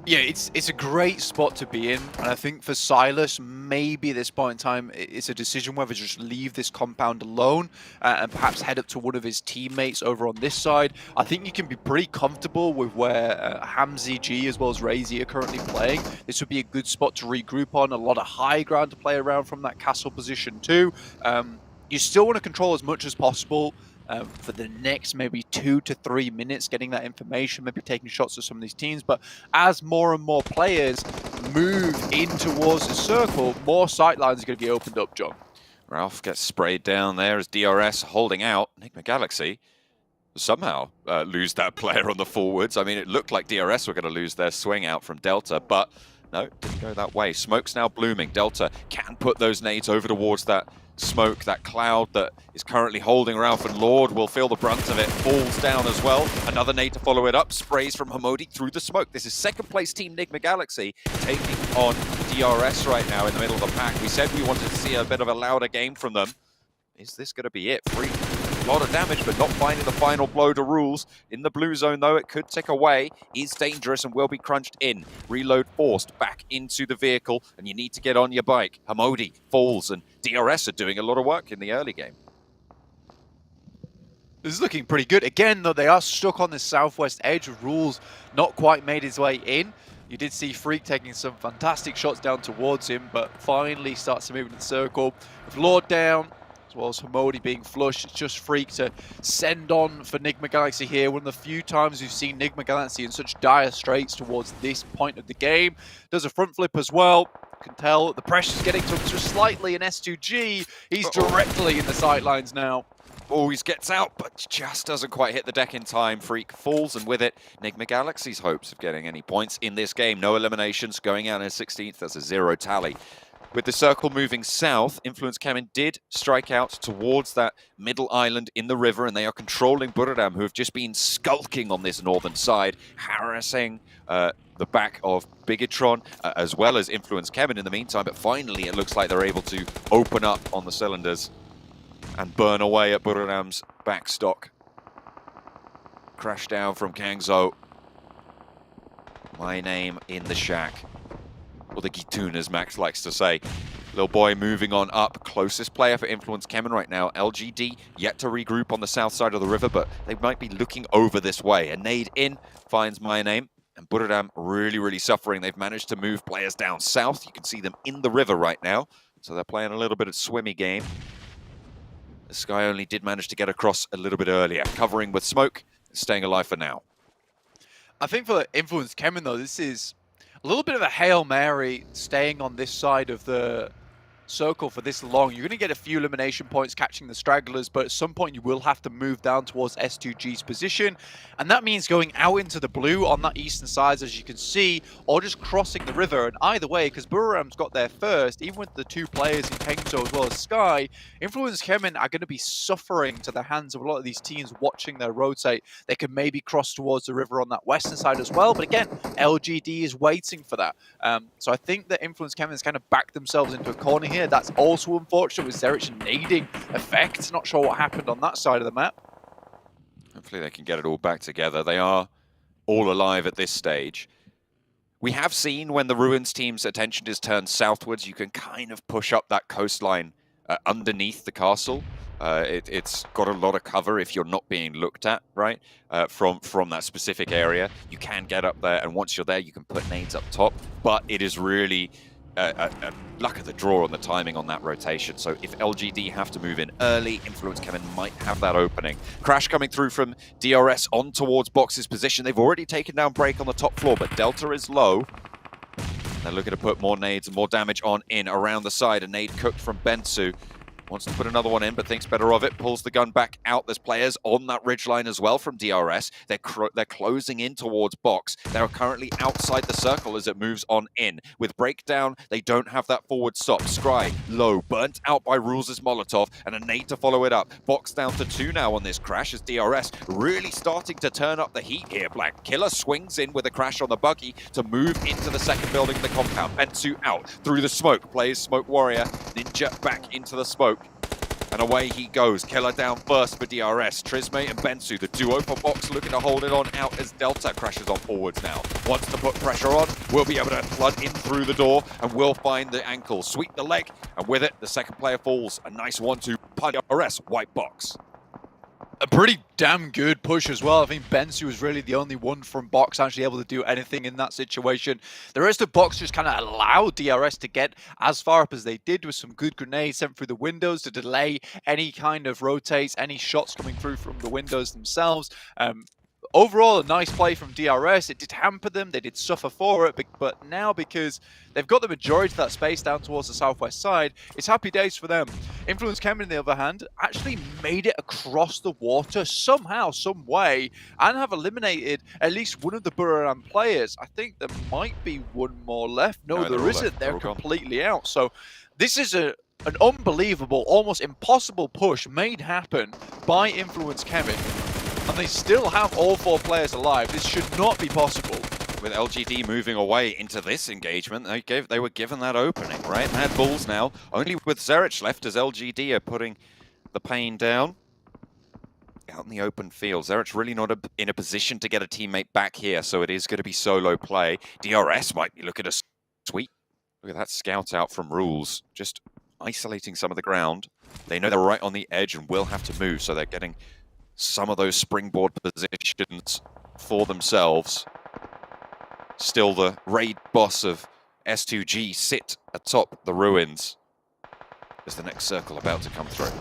Yeah, it's a great spot to be in, and I think for Silas, maybe at this point in time, it's a decision whether to just leave this compound alone and perhaps head up to one of his teammates over on this side. I think you can be pretty comfortable with where Hamzy G as well as Razy are currently playing. This would be a good spot to regroup on, a lot of high ground to play around from that castle position too. You still want to control as much as possible. For the next maybe 2 to 3 minutes, getting that information, maybe taking shots at some of these teams. But as more and more players move in towards the circle, more sightlines are going to be opened up, John. Ralph gets sprayed down there as DRS holding out. Enigma Galaxy somehow lose that player on the forwards. I mean, it looked like DRS were going to lose their swing out from Delta, but no, didn't go that way. Smoke's now blooming. Delta can put those nades over towards that smoke, that cloud that is currently holding Ralph, and Lord will feel the brunt of it, falls down as well. Another nade to follow it up, sprays from Hamodi through the smoke. This is second place team Enigma Galaxy taking on DRS right now in the middle of the pack. We said we wanted to see a bit of a louder game from them. Is this going to be it? Free. A lot of damage, but not finding the final blow to rules. In the blue zone, though, it could tick away. Is dangerous and will be crunched in. Reload forced back into the vehicle, and you need to get on your bike. Hamodi falls, and DRS are doing a lot of work in the early game. This is looking pretty good. Again, though, they are stuck on the southwest edge. Rules not quite made his way in. You did see Freak taking some fantastic shots down towards him, but finally starts to move into the circle. With Lord down, as well as Hamodi being flush, it's just Freak to send on for Enigma Galaxy here. One of the few times we've seen Enigma Galaxy in such dire straits towards this point of the game. Does a front flip as well. Can tell the pressure's getting to him just slightly in S2G. He's directly in the sidelines now. Always gets out, but just doesn't quite hit the deck in time. Freak falls, and with it, Enigma Galaxy's hopes of getting any points in this game. No eliminations, going out in 16th. That's a 0 tally. With the circle moving south, Influence Kemen did strike out towards that middle island in the river, and they are controlling Buradam, who have just been skulking on this northern side, harassing the back of Bigetron, as well as Influence Kemen in the meantime. But finally, it looks like they're able to open up on the cylinders and burn away at Buradam's backstock. Crash down from Kangzo. My name in the shack. Or the Gitoon, as Max likes to say. Little boy moving on up. Closest player for Influence Kemen right now. LGD yet to regroup on the south side of the river, but they might be looking over this way. A nade in finds My Name. And Buradam really, really suffering. They've managed to move players down south. You can see them in the river right now. So they're playing a little bit of swimmy game. The Sky only did manage to get across a little bit earlier. Covering with smoke, staying alive for now. I think for Influence Kemen, though, this is a little bit of a Hail Mary staying on this side of the circle for this long. You're going to get a few elimination points catching the stragglers, but at some point you will have to move down towards S2G's position, and that means going out into the blue on that eastern side, as you can see, or just crossing the river. And either way, because Buram's got there first, even with the two players in Kengso as well as Sky, Influence Kemen are going to be suffering to the hands of a lot of these teams watching their rotate. They could maybe cross towards the river on that western side as well, but again, LGD is waiting for that. So I think that Influence Kemen's kind of backed themselves into a corner here. That's also unfortunate with Zerich nading effect. Not sure what happened on that side of the map. Hopefully they can get it all back together. They are all alive at this stage. We have seen when the Ruins team's attention is turned southwards, you can kind of push up that coastline underneath the castle. It's got a lot of cover if you're not being looked at, right? From that specific area. You can get up there, and once you're there, you can put nades up top. But it is really luck of the draw on the timing on that rotation. So if LGD have to move in early, Influence Kemen might have that opening. Crash coming through from DRS on towards Box's position. They've already taken down Break on the top floor, but Delta is low. They're looking to put more nades and more damage on in around the side. A nade cooked from Bensu. Wants to put another one in, but thinks better of it. Pulls the gun back out. There's players on that ridgeline as well from DRS. They're closing in towards box. They're currently outside the circle as it moves on in. With breakdown, they don't have that forward stop. Scry, low, burnt out by Rules' Molotov, and a nade to follow it up. Box down to 2 now on this crash as DRS really starting to turn up the heat here. Black Killer swings in with a crash on the buggy to move into the second building of the compound. Bensu out through the smoke. Plays Smoke Warrior. Ninja back into the smoke. And away he goes. Killer down first for DRS. Trisme and Bensu, the duo for box, looking to hold it on out as Delta crashes on forwards now. Wants to put pressure on, will be able to flood in through the door and will find the ankle. Sweep the leg, and with it, the second player falls. A nice 1-2 DRS, white box. A pretty damn good push as well. I think Bensu was really the only one from box actually able to do anything in that situation. The rest of box just kind of allowed DRS to get as far up as they did with some good grenades sent through the windows to delay any kind of rotates, any shots coming through from the windows themselves. Overall, a nice play from DRS. It did hamper them. They did suffer for it. But now, because they've got the majority of that space down towards the southwest side, it's happy days for them. Influence Chem, on the other hand, actually made it across the water somehow, some way, and have eliminated at least one of the Buran players. I think there might be one more left. No, there isn't. They're completely out. So this is an unbelievable, almost impossible push made happen by Influence Chem. And they still have all 4 players alive. This should not be possible. With LGD moving away into this engagement, they were given that opening, right? Mad Bulls now, only with Zerich left as LGD are putting the pain down. Out in the open field, Zerich really not in a position to get a teammate back here, so it is going to be solo play. DRS might be looking to sweep. Look at that scout out from Rules, just isolating some of the ground. They know they're right on the edge and will have to move, so they're getting some of those springboard positions for themselves. Still, the raid boss of S2G sit atop the ruins. Is the next circle about to come through?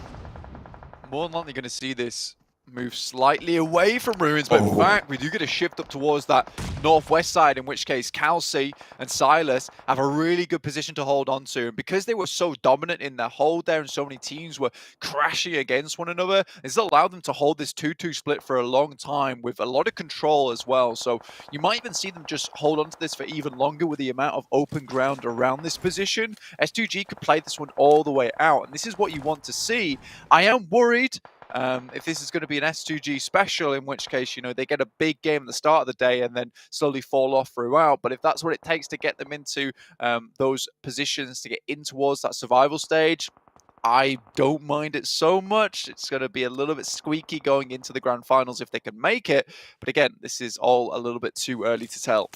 More than likely going to see this move slightly away from ruins, but in fact, we do get a shift up towards that northwest side, in which case Kelsey and Silas have a really good position to hold on to. And because they were so dominant in their hold there and so many teams were crashing against one another, it's allowed them to hold this 2-2 split for a long time with a lot of control as well. So you might even see them just hold on to this for even longer with the amount of open ground around this position. S2G could play this one all the way out, and this is what you want to see. I am worried if this is going to be an S2G special, in which case, you know, they get a big game at the start of the day and then slowly fall off throughout. But if that's what it takes to get them into those positions, to get in towards that survival stage, I don't mind it so much. It's going to be a little bit squeaky going into the grand finals if they can make it. But again, this is all a little bit too early to tell.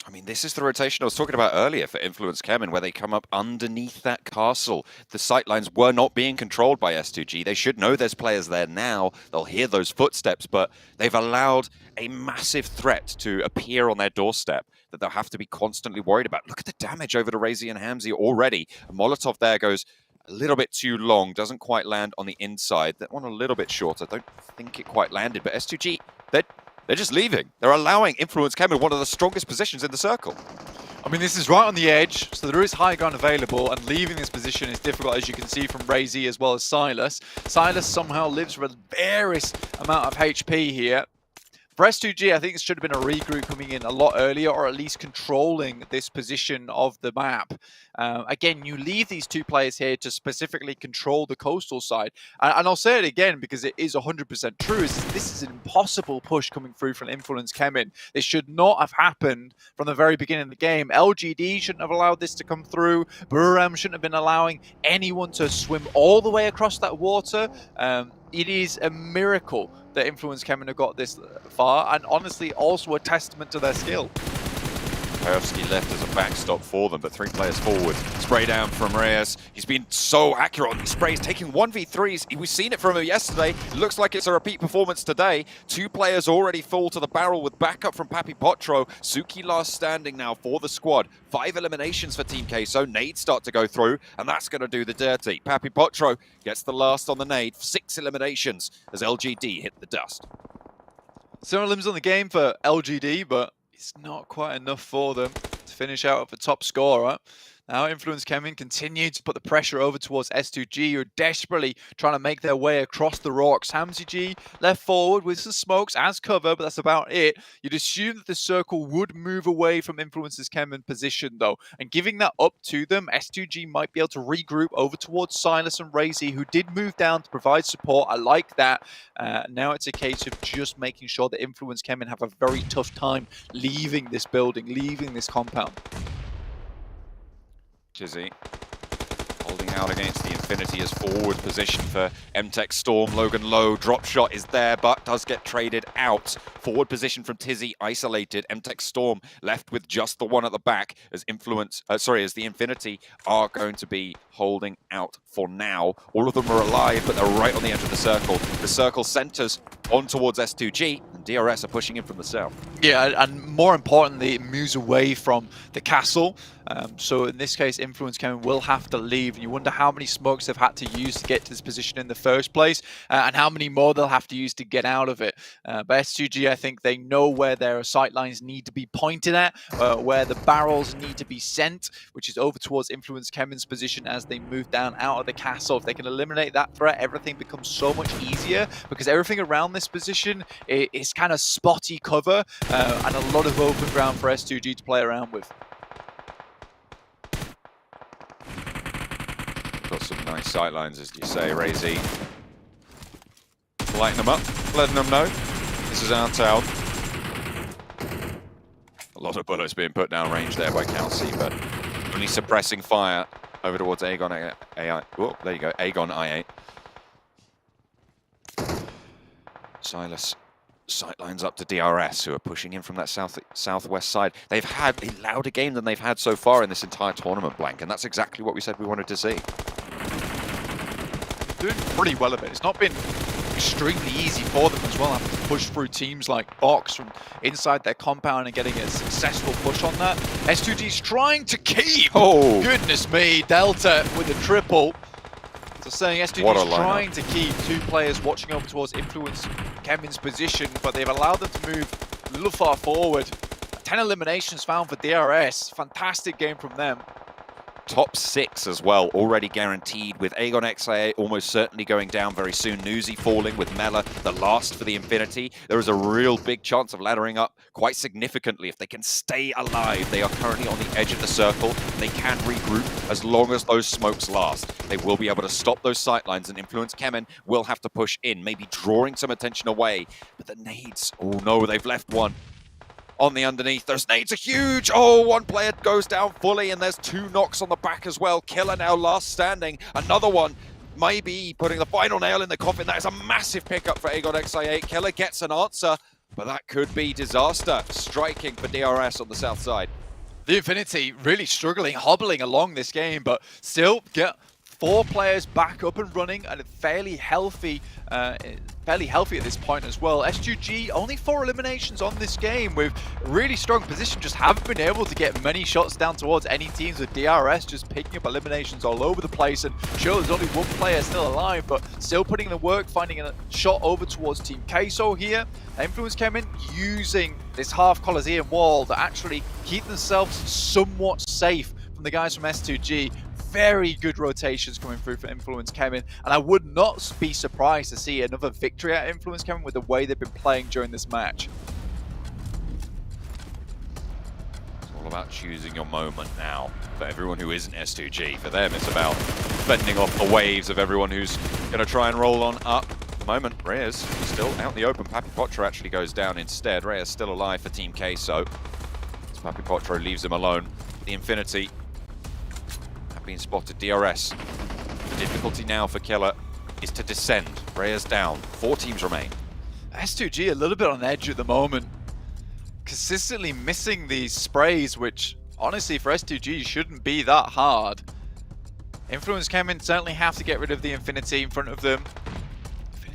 I mean, this is the rotation I was talking about earlier for Influence Chem, where they come up underneath that castle. The sightlines were not being controlled by S2G. They should know there's players there now. They'll hear those footsteps, but they've allowed a massive threat to appear on their doorstep that they'll have to be constantly worried about. Look at the damage over to Razy and Hamzy already. A Molotov there goes a little bit too long, doesn't quite land on the inside. That one a little bit short. I don't think it quite landed, but S2G, they're just leaving. They're allowing Influence Chem in one of the strongest positions in the circle. I mean, this is right on the edge, so there is high ground available, and leaving this position is difficult, as you can see from Razy as well as Silas. Silas somehow lives with a various amount of HP here. For S2G, I think it should have been a regroup coming in a lot earlier, or at least controlling this position of the map. Again, you leave these 2 players here to specifically control the coastal side. And I'll say it again because it is 100% true. This is an impossible push coming through from Influence Chemin. This should not have happened from the very beginning of the game. LGD shouldn't have allowed this to come through. Buram shouldn't have been allowing anyone to swim all the way across that water. It is a miracle that Influence Chemin have got this far, and honestly also a testament to their skill. Kajowski left as a backstop for them, but 3 players forward. Spray down from Reyes. He's been so accurate on these sprays, taking 1v3s. We've seen it from him yesterday. It looks like it's a repeat performance today. 2 players already fall to the barrel with backup from Papi Potro. Suki last standing now for the squad. 5 eliminations for Team K, so nades start to go through, and that's going to do the dirty. Papi Potro gets the last on the nade. 6 eliminations as LGD hit the dust. Several limbs on the game for LGD, but it's not quite enough for them to finish out at the top scorer. Now Influence Kemin continue to put the pressure over towards S2G, who are desperately trying to make their way across the rocks. Hamzy G left forward with some smokes as cover, but that's about it. You'd assume that the circle would move away from Influence's Kemin position though, and giving that up to them, S2G might be able to regroup over towards Silas and Razy, who did move down to provide support. I like that. Now it's a case of just making sure that Influence Kemin have a very tough time leaving this building, leaving this compound. Chizzy holding out against the Infinity as forward position for MTech Storm. Logan Low, drop shot is there, but does get traded out. Forward position from Tizzy, isolated. MTech Storm left with just the one at the back as as the Infinity are going to be holding out for now. All of them are alive, but they're right on the edge of the circle. The circle centers on towards S2G, and DRS are pushing in from the south. Yeah, and more importantly, it moves away from the castle. So in this case, Influence Kemin will have to leave. And you wonder how many smokes they've had to use to get to this position in the first place, and how many more they'll have to use to get out of it. But S2G, I think they know where their sight lines need to be pointed at, where the barrels need to be sent, which is over towards Influence Kemin's position as they move down out of the castle. If they can eliminate that threat, everything becomes so much easier, because everything around this position is kind of spotty cover, and a lot of open ground for S2G to play around with. Got some nice sightlines, as you say, Razy. Lighting them up, letting them know this is our town. A lot of bullets being put down range there by Kelsey, but only suppressing fire over towards Aegon AI. Oh, there you go, Aegon I8. Silas sightlines up to DRS, who are pushing in from that southwest side. They've had a louder game than they've had so far in this entire tournament, Blank, and that's exactly what we said we wanted to see. Doing pretty well of it. It's not been extremely easy for them as well, having to push through teams like Box from inside their compound and getting a successful push on that. S2G's trying to keep. Oh, goodness me, Delta with a triple. So saying S2G's trying to keep two players watching over towards Influence Kemin's position, but they've allowed them to move a little far forward. 10 eliminations found for DRS. Fantastic game from them. Top 6 as well, already guaranteed, with Aegon XIA almost certainly going down very soon. Newsy falling with Mela, the last for the Infinity. There is a real big chance of laddering up quite significantly if they can stay alive. They are currently on the edge of the circle. They can regroup as long as those smokes last. They will be able to stop those sightlines, and Influence Kemin will have to push in, maybe drawing some attention away. But the nades, oh no, they've left one on the underneath. Those nades are huge. Oh, one player goes down fully, and there's 2 knocks on the back as well. Killer now last standing. Another one maybe putting the final nail in the coffin. That is a massive pickup for Aegon XI8. Killer gets an answer, but that could be disaster. Striking for DRS on the south side. The Infinity really struggling, hobbling along this game, but still get 4 players back up and running and fairly healthy at this point as well. S2G only 4 eliminations on this game with really strong position, just haven't been able to get many shots down towards any teams, with DRS just picking up eliminations all over the place. And sure, there's only 1 player still alive, but still putting in the work, finding a shot over towards Team Queso here. Influence Kemin using this half Coliseum wall to actually keep themselves somewhat safe from the guys from S2G. Very good rotations coming through for Influence Kemin, and I would not be surprised to see another victory at Influence Kemin with the way they've been playing during this match. It's all about choosing your moment now for everyone who isn't S2G. For them, it's about fending off the waves of everyone who's going to try and roll on up. At the moment, Reyes still out in the open. Papi Potro actually goes down instead. Reyes still alive for Team Queso. So Papi Potro leaves him alone. The Infinity being spotted. DRS. The difficulty now for Killer is to descend. Reyes down. 4 teams remain. S2G a little bit on edge at the moment. Consistently missing these sprays, which honestly for S2G shouldn't be that hard. Influence Kemin certainly have to get rid of the Infinity in front of them.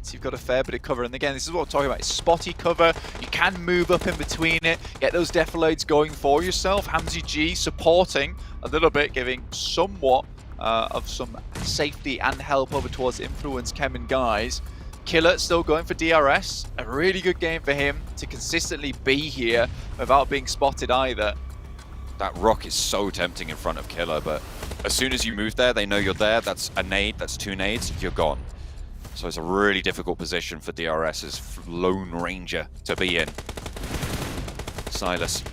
You've got a fair bit of cover, and again, this is what I'm talking about. It's spotty cover. You can move up in between it, get those defilades going for yourself. Hamzy G supporting a little bit, giving somewhat of some safety and help over towards Influence Kemin guys. Killer still going for DRS. A really good game for him to consistently be here without being spotted either. That rock is so tempting in front of Killer, but as soon as you move there, they know you're there. That's a nade, that's 2 nades, you're gone. So it's a really difficult position for DRS's Lone Ranger to be in. Silas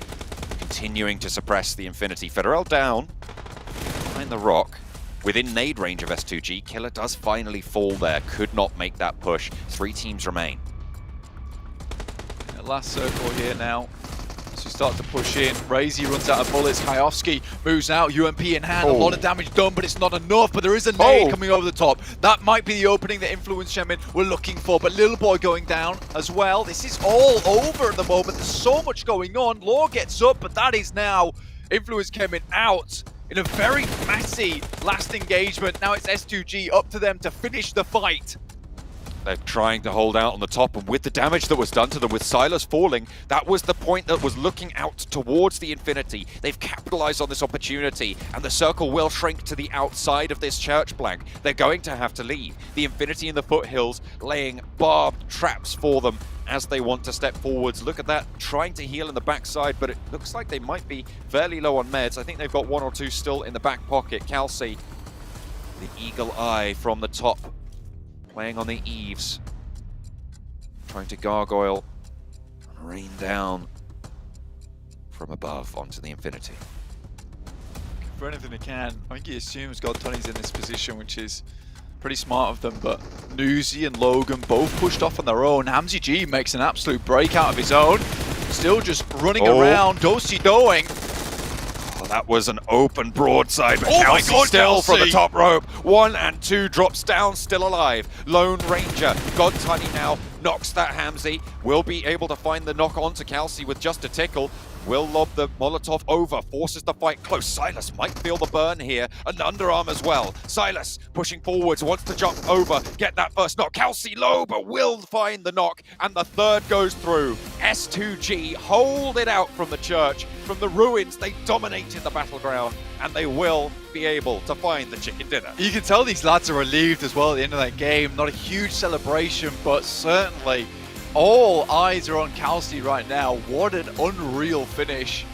continuing to suppress the Infinity. Federal down behind the rock. Within nade range of S2G, Killer does finally fall there. Could not make that push. 3 teams remain. Last circle here now. As we start to push in, Razy runs out of bullets. Kayovsky moves out, UMP in hand. A lot of damage done, but it's not enough. But there is a nade coming over the top. That might be the opening that Influence Chemin were looking for. But Little Boy going down as well. This is all over at the moment. There's so much going on. Law gets up, but that is now Influence Chemin out in a very messy last engagement. Now it's S2G up to them to finish the fight. They're trying to hold out on the top, and with the damage that was done to them, with Silas falling, that was the point that was looking out towards the Infinity. They've capitalized on this opportunity, and the circle will shrink to the outside of this church blank. They're going to have to leave. The Infinity in the foothills laying barbed traps for them as they want to step forwards. Look at that, trying to heal in the backside, but it looks like they might be fairly low on meds. I think they've got 1 or 2 still in the back pocket. Kelsey, the eagle eye from the top, playing on the eaves, trying to gargoyle and rain down from above onto the Infinity. For anything they can, I think he assumes God Tony's in this position, which is pretty smart of them, but Newsy and Logan both pushed off on their own. Hamzy G makes an absolute breakout of his own, still just running around, do-si-doing. That was an open broadside, but Kelsey still from the top rope. 1 and 2 drops down, still alive. Lone Ranger, God Tiny now knocks that Hamzy. Will be able to find the knock onto Kelsey with just a tickle. Will lob the Molotov over, forces the fight close. Silas might feel the burn here, and underarm as well. Silas pushing forwards, wants to jump over, get that first knock. Kelsey low, but will find the knock, and the third goes through. S2G hold it out from the church. From the ruins, they dominated the battleground, and they will be able to find the chicken dinner. You can tell these lads are relieved as well at the end of that game. Not a huge celebration, but certainly all eyes are on Kelsey right now. What an unreal finish.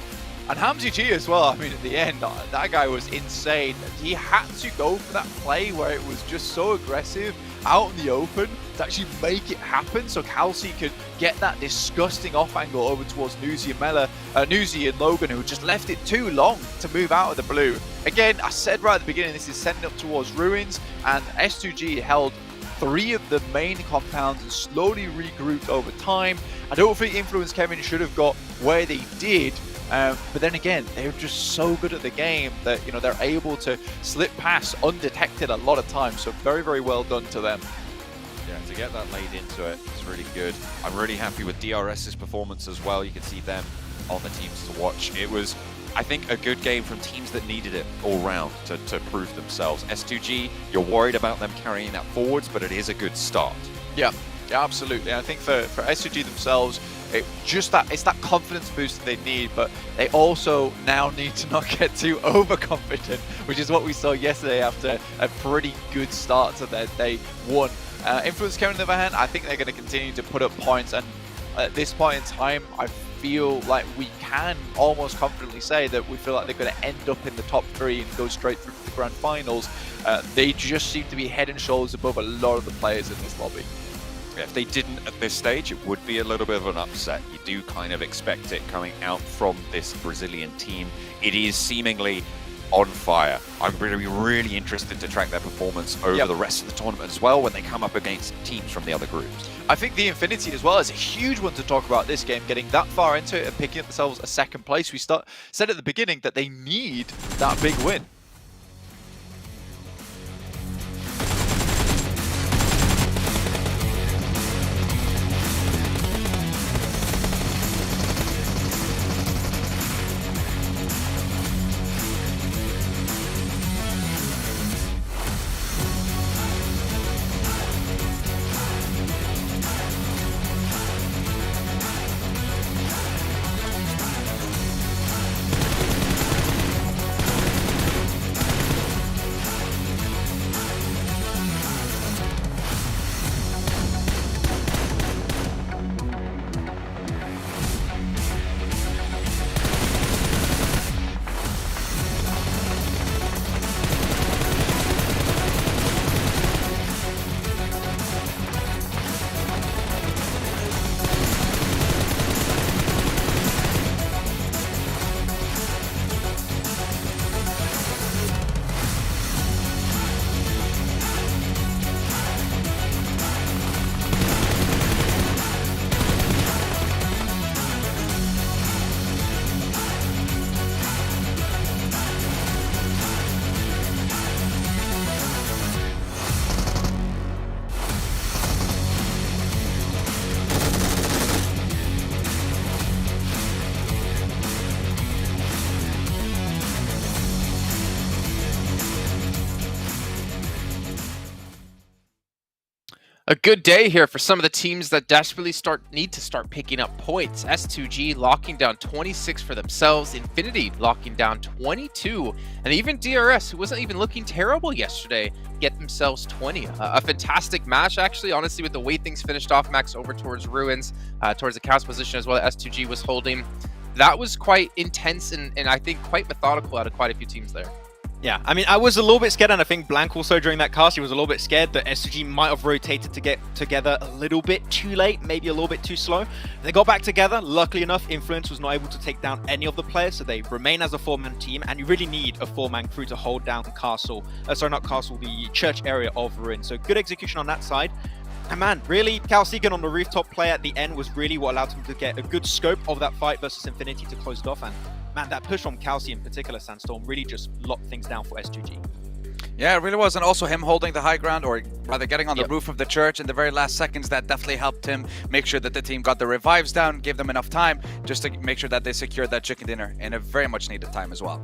And Hamzy G as well, I mean, at the end, that guy was insane. He had to go for that play where it was just so aggressive out in the open to actually make it happen so Kelsey could get that disgusting off angle over towards Newsy and Logan, who just left it too long to move out of the blue. Again, I said right at the beginning, this is sending up towards ruins, and S2G held 3 of the main compounds and slowly regrouped over time. I don't think Influence Kevin should have got where they did, but then again, they're just so good at the game that, you know, they're able to slip past undetected a lot of times. So very, very well done to them. Yeah, to get that laid into it, it's really good. I'm really happy with DRS's performance as well. You can see them on the teams to watch. It was, I think, a good game from teams that needed it all round to prove themselves. S2G, you're worried about them carrying that forwards, but it is a good start. Yeah, absolutely. I think for S2G themselves, it's that confidence boost that they need, but they also now need to not get too overconfident, which is what we saw yesterday after a pretty good start to their day 1. Influence Kevin, on the other hand, I think they're going to continue to put up points, and at this point in time, I feel like we can almost confidently say that we feel like they're going to end up in the top 3 and go straight through to the grand finals. They just seem to be head and shoulders above a lot of the players in this lobby. If they didn't at this stage, it would be a little bit of an upset. You do kind of expect it coming out from this Brazilian team. It is seemingly on fire. I'm really interested to track their performance over the rest of the tournament as well when they come up against teams from the other groups. I think the Infinity as well is a huge one to talk about this game, getting that far into it and picking up themselves a 2nd place. We said at the beginning that they need that big win. A good day here for some of the teams that desperately need to start picking up points. S2G locking down 26 for themselves, Infinity locking down 22, and even DRS, who wasn't even looking terrible yesterday, get themselves 20. A fantastic match, actually, honestly, with the way things finished off. Max over towards Ruins, towards the cast position as well that S2G was holding. That was quite intense and I think quite methodical out of quite a few teams there. Yeah, I mean, I was a little bit scared, and I think Blank also during that cast, he was a little bit scared that SG might have rotated to get together a little bit too late, maybe a little bit too slow. They got back together. Luckily enough, Influence was not able to take down any of the players, so they remain as a 4-man team, and you really need a 4-man crew to hold down the castle, the church area of Ruin. So good execution on that side. And man, really, Calcigan on the rooftop play at the end was really what allowed him to get a good scope of that fight versus Infinity to close it off. And man, that push from Calci in particular, Sandstorm, really just locked things down for S2G. Yeah, it really was. And also him holding the high ground, or rather getting on the roof of the church in the very last seconds, that definitely helped him make sure that the team got the revives down, gave them enough time just to make sure that they secured that chicken dinner in a very much needed time as well.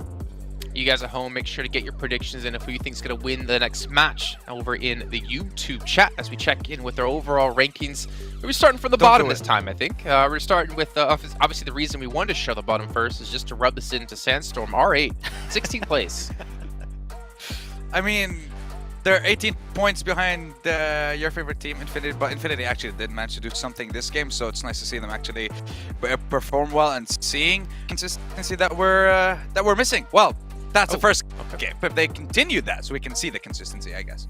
You guys at home, make sure to get your predictions in of who you think is going to win the next match over in the YouTube chat as we check in with our overall rankings. We're starting from the bottom this time, I think. We're starting with, obviously, the reason we wanted to show the bottom first is just to rub this into Sandstorm. R8, 16th place. I mean, they're 18 points behind your favorite team, Infinity, but Infinity actually did manage to do something this game, so it's nice to see them actually perform well and seeing consistency that we're missing. Well, that's the first game, but they continued that, so we can see the consistency, I guess.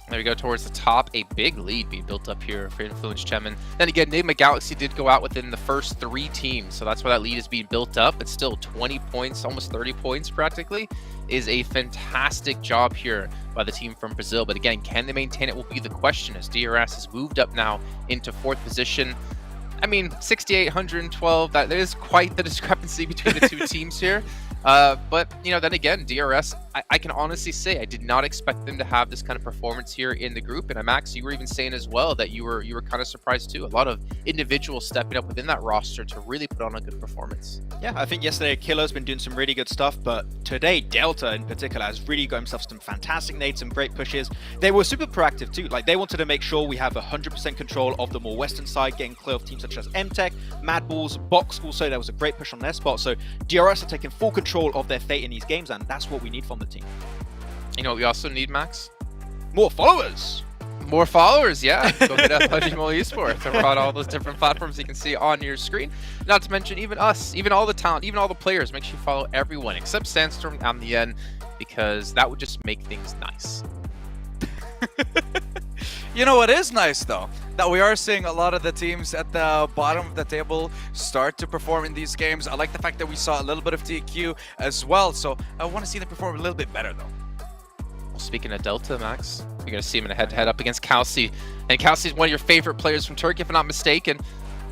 There we go, towards the top. A big lead being built up here for Influence Chemin. Then again, Nigma Galaxy did go out within the first 3 teams, so that's why that lead is being built up. It's still 20 points, almost 30 points practically. Is a fantastic job here by the team from Brazil. But again, can they maintain it will be the question, as DRS has moved up now into 4th position. I mean, 68, 112, that there is quite the discrepancy between the two teams here. But, you know, then again, DRS, I can honestly say I did not expect them to have this kind of performance here in the group. And Max, you were even saying as well that you were kind of surprised too. A lot of individuals stepping up within that roster to really put on a good performance. Yeah, I think yesterday Killer's been doing some really good stuff, but today Delta in particular has really got himself some fantastic nades, some great pushes. They were super proactive too. Like, they wanted to make sure we have 100% control of the more western side, getting clear of teams such as MTech, Mad Balls, Box also. There was a great push on their spot. So DRS are taking full control of their fate in these games, and that's what we need from the team. You know what we also need, Max? More followers! More followers, yeah. Go hit up PUBG Mobile Esports over on all those different platforms you can see on your screen. Not to mention even us, even all the talent, even all the players. Make sure you follow everyone except Sandstorm on the end, because that would just make things nice. You know what is nice, though? That we are seeing a lot of the teams at the bottom of the table start to perform in these games. I like the fact that we saw a little bit of TQ as well, so I want to see them perform a little bit better, though. Well, speaking of Delta, Max, you're going to see him in a head-to-head up against Calci. And Calci is one of your favorite players from Turkey, if I'm not mistaken.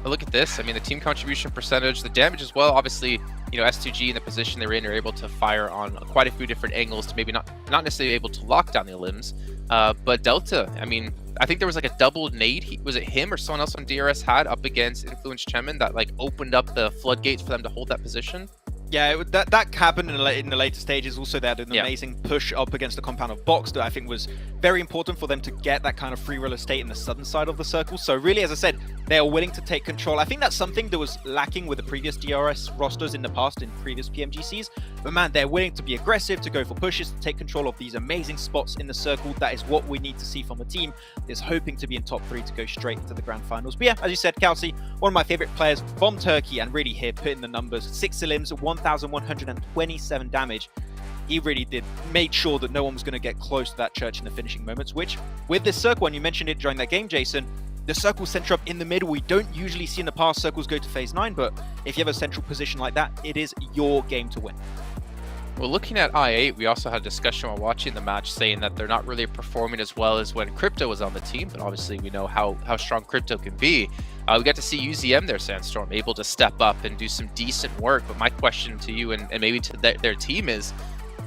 But look at this. I mean, the team contribution percentage, the damage as well. Obviously, you know, S2G in the position they're in are able to fire on quite a few different angles to maybe not necessarily able to lock down the limbs. But Delta, I mean, I think there was like a double nade. Was it him or someone else on DRS had up against Influence Chemin that like opened up the floodgates for them to hold that position? Yeah, that happened in the later stages. Also, they had an amazing push up against the compound of Box that I think was very important for them to get that kind of free real estate in the southern side of the circle. So really, as I said, they are willing to take control. I think that's something that was lacking with the previous DRS rosters in the past, in previous PMGCs. But man, they're willing to be aggressive, to go for pushes, to take control of these amazing spots in the circle. That is what we need to see from a team that's hoping to be in top 3 to go straight into the grand finals. But yeah, as you said, Calci, one of my favorite players from Turkey, and really here, putting the numbers, 6 limbs, 1,127 damage. He really did make sure that no one was going to get close to that church in the finishing moments, which with this circle, and you mentioned it during that game, Jason, the circle center up in the middle, we don't usually see in the past circles go to phase 9, but if you have a central position like that, it is your game to win. Well, looking at I8, we also had a discussion while watching the match saying that they're not really performing as well as when Crypto was on the team, but obviously we know how strong Crypto can be. We got to see UZM there, Sandstorm, able to step up and do some decent work, but my question to you and maybe to their team is,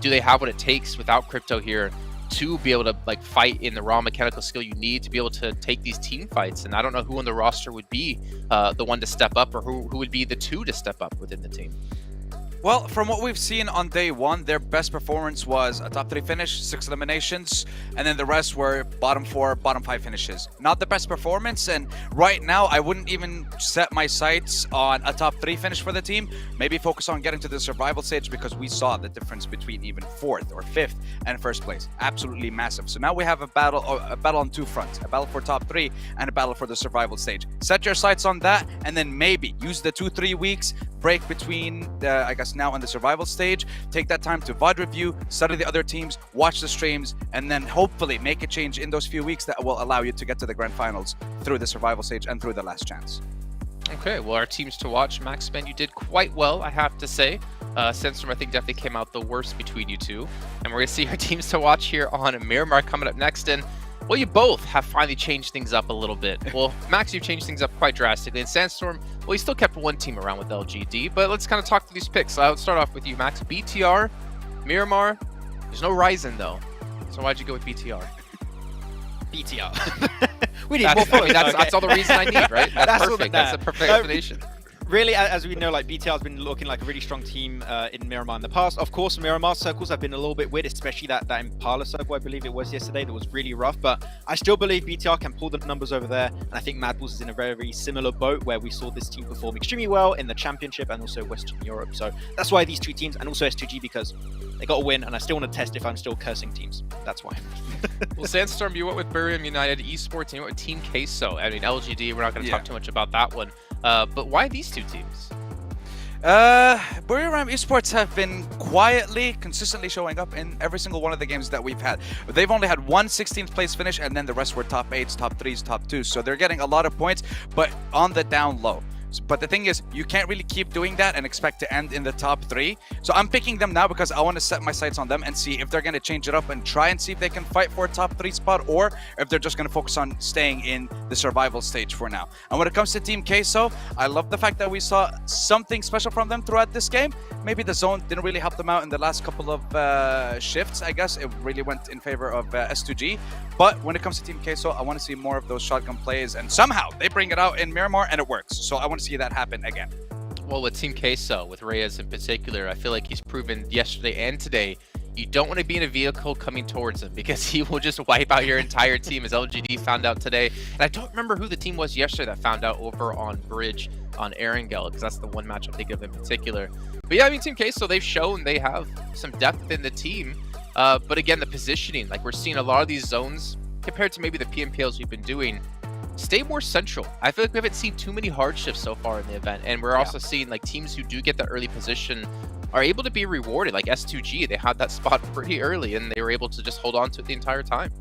do they have what it takes without Crypto here to be able to like fight in the raw mechanical skill you need to be able to take these team fights? And I don't know who on the roster would be the one to step up, or who would be the 2 to step up within the team. Well, from what we've seen on day one, their best performance was a top 3 finish, 6 eliminations, and then the rest were bottom 4, bottom 5 finishes. Not the best performance, and right now I wouldn't even set my sights on a top 3 finish for the team. Maybe focus on getting to the survival stage, because we saw the difference between even 4th or 5th and 1st place. Absolutely massive. So now we have a battle on 2 fronts, a battle for top 3 and a battle for the survival stage. Set your sights on that, and then maybe use the 2-3 weeks break between I guess now on the survival stage. Take that time to VOD review, study the other teams, watch the streams, and then hopefully make a change in those few weeks that will allow you to get to the grand finals through the survival stage and through the last chance. Okay, well, our teams to watch, Maxman, you did quite well, I have to say. Sandstorm, I think, definitely came out the worst between you two. And we're going to see our teams to watch here on Miramar coming up next. And, well, you both have finally changed things up a little bit. Well, Max, you've changed things up quite drastically. And Sandstorm, well, you still kept one team around with LGD. But let's kind of talk through these picks. So I'll start off with you, Max. BTR, Miramar. There's no Ryzen, though. So why'd you go with BTR? BTR. We need more followers. That's all the reason I need, right? That's perfect. That's the perfect explanation. Really, as we know, like BTR has been looking like a really strong team in Miramar in the past. Of course, Miramar circles have been a little bit weird, especially that Impala circle, I believe it was yesterday, that was really rough. But I still believe BTR can pull the numbers over there. And I think Mad Bulls is in a very similar boat where we saw this team perform extremely well in the Championship and also Western Europe. So that's why these two teams, and also S2G, because they got a win, and I still want to test if I'm still cursing teams. That's why. Well, Sandstorm, you went with Buriram United Esports, and you went with Team Queso. I mean, LGD, we're not going to talk too much about that one. But why these two teams? Buriram Esports have been quietly, consistently showing up in every single one of the games that we've had. They've only had one 16th place finish, and then the rest were top 8s, top 3s, top 2s. So they're getting a lot of points, but on the down low. But the thing is, you can't really keep doing that and expect to end in the top 3. So I'm picking them now because I want to set my sights on them and see if they're going to change it up and try and see if they can fight for a top 3 spot, or if they're just going to focus on staying in the survival stage for now. And when it comes to Team Queso, I love the fact that we saw something special from them throughout this game. Maybe the zone didn't really help them out in the last couple of shifts. I guess it really went in favor of S2G. But when it comes to Team Queso, I want to see more of those shotgun plays, and somehow they bring it out in Miramar and it works. So I want to see that happen again. Well, with Team Queso, with Reyes in particular, I feel like he's proven yesterday and today you don't want to be in a vehicle coming towards him, because he will just wipe out your entire team, as LGD found out today. And I don't remember who the team was yesterday that found out over on Bridge on Erangel, because that's the one match I'm thinking of in particular. But yeah, I mean, Team Queso, they've shown they have some depth in the team. But again, the positioning, like we're seeing a lot of these zones compared to maybe the PMPLs we've been doing, stay more central. I feel like we haven't seen too many hardships so far in the event. And we're also seeing like teams who do get the early position are able to be rewarded. Like S2G, they had that spot pretty early and they were able to just hold on to it the entire time.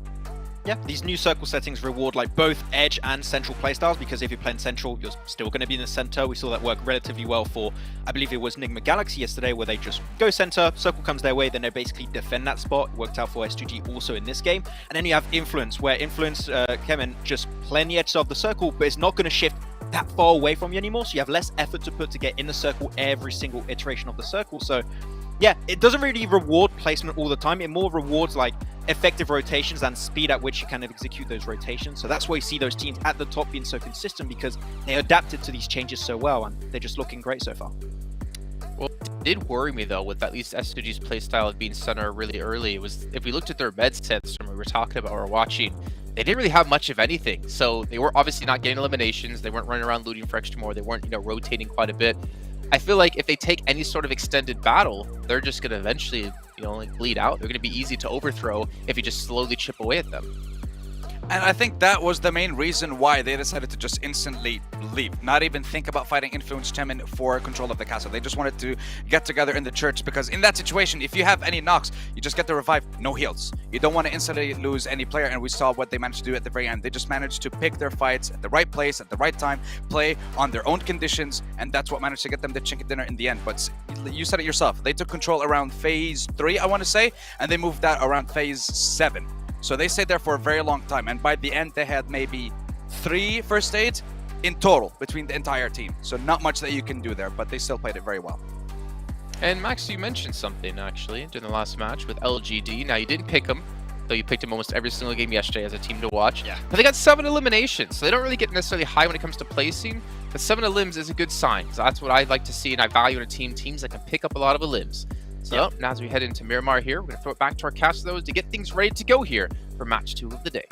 Yeah, these new circle settings reward like both edge and central playstyles, because if you're playing central, you're still going to be in the center. We saw that work relatively well for, I believe it was Nigma Galaxy yesterday, where they just go center, circle comes their way, then they basically defend that spot. Worked out for S2G also in this game. And then you have Influence, where Influence came in just playing the edges of the circle, but it's not going to shift that far away from you anymore, so you have less effort to put to get in the circle every single iteration of the circle. So yeah, it doesn't really reward placement all the time. It more rewards like effective rotations and speed at which you can execute those rotations. So that's why you see those teams at the top being so consistent, because they adapted to these changes so well, and they're just looking great so far. Well, it did worry me though with at least S2G's playstyle of being center really early. It was, if we looked at their med sets from we were talking about or watching, they didn't really have much of anything. So they were obviously not getting eliminations. They weren't running around looting for extra more. They weren't, rotating quite a bit. I feel like if they take any sort of extended battle, they're just going to eventually, bleed out. They're going to be easy to overthrow if you just slowly chip away at them. And I think that was the main reason why they decided to just instantly leave. Not even think about fighting Influence Chemin for control of the castle. They just wanted to get together in the church, because in that situation, if you have any knocks, you just get the revive, no heals. You don't want to instantly lose any player, and we saw what they managed to do at the very end. They just managed to pick their fights at the right place, at the right time, play on their own conditions, and that's what managed to get them the chicken dinner in the end. But you said it yourself. They took control around phase 3, I want to say, and they moved that around phase 7. So they stayed there for a very long time, and by the end they had maybe 3 first aids in total between the entire team. So not much that you can do there, but they still played it very well. And Max, you mentioned something actually during the last match with LGD. Now you didn't pick them, though you picked him almost every single game yesterday as a team to watch. Yeah. But they got 7 eliminations, so they don't really get necessarily high when it comes to placing, but 7 elims is a good sign, because that's what I like to see, and I value in a team, teams that can pick up a lot of elims. So now as we head into Miramar here, we're going to throw it back to our cast those to get things ready to go here for match 2 of the day.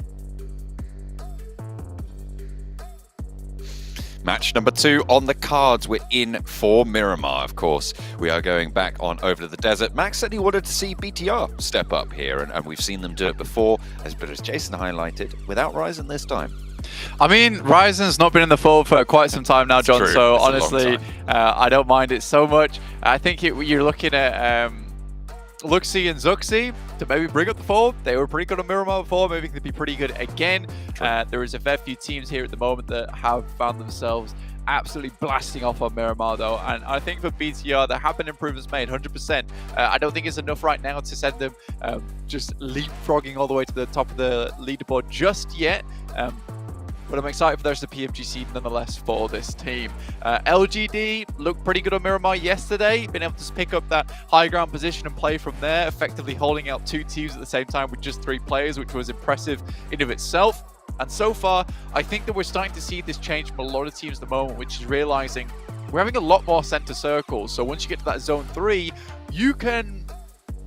Match number 2 on the cards. We're in for Miramar, of course. We are going back on over to the desert. Max said he wanted to see BTR step up here, and we've seen them do it before, but as Jason highlighted, without Ryzen this time. I mean, Ryzen's not been in the fold for quite some time now, John, so honestly, I don't mind it so much. I think you're looking at Luxie and Zuxi to maybe bring up the fold. They were pretty good on Miramar before, maybe could be pretty good again. There is a fair few teams here at the moment that have found themselves absolutely blasting off on Miramar though, and I think for BTR there have been improvements made 100%. I don't think it's enough right now to send them just leapfrogging all the way to the top of the leaderboard just yet. But I'm excited for there's the PMGC nonetheless for this team. LGD looked pretty good on Miramar yesterday, been able to pick up that high ground position and play from there, effectively holding out 2 teams at the same time with just 3 players, which was impressive in of itself. And so far, I think that we're starting to see this change from a lot of teams at the moment, which is realizing we're having a lot more center circles. So once you get to that zone 3, you can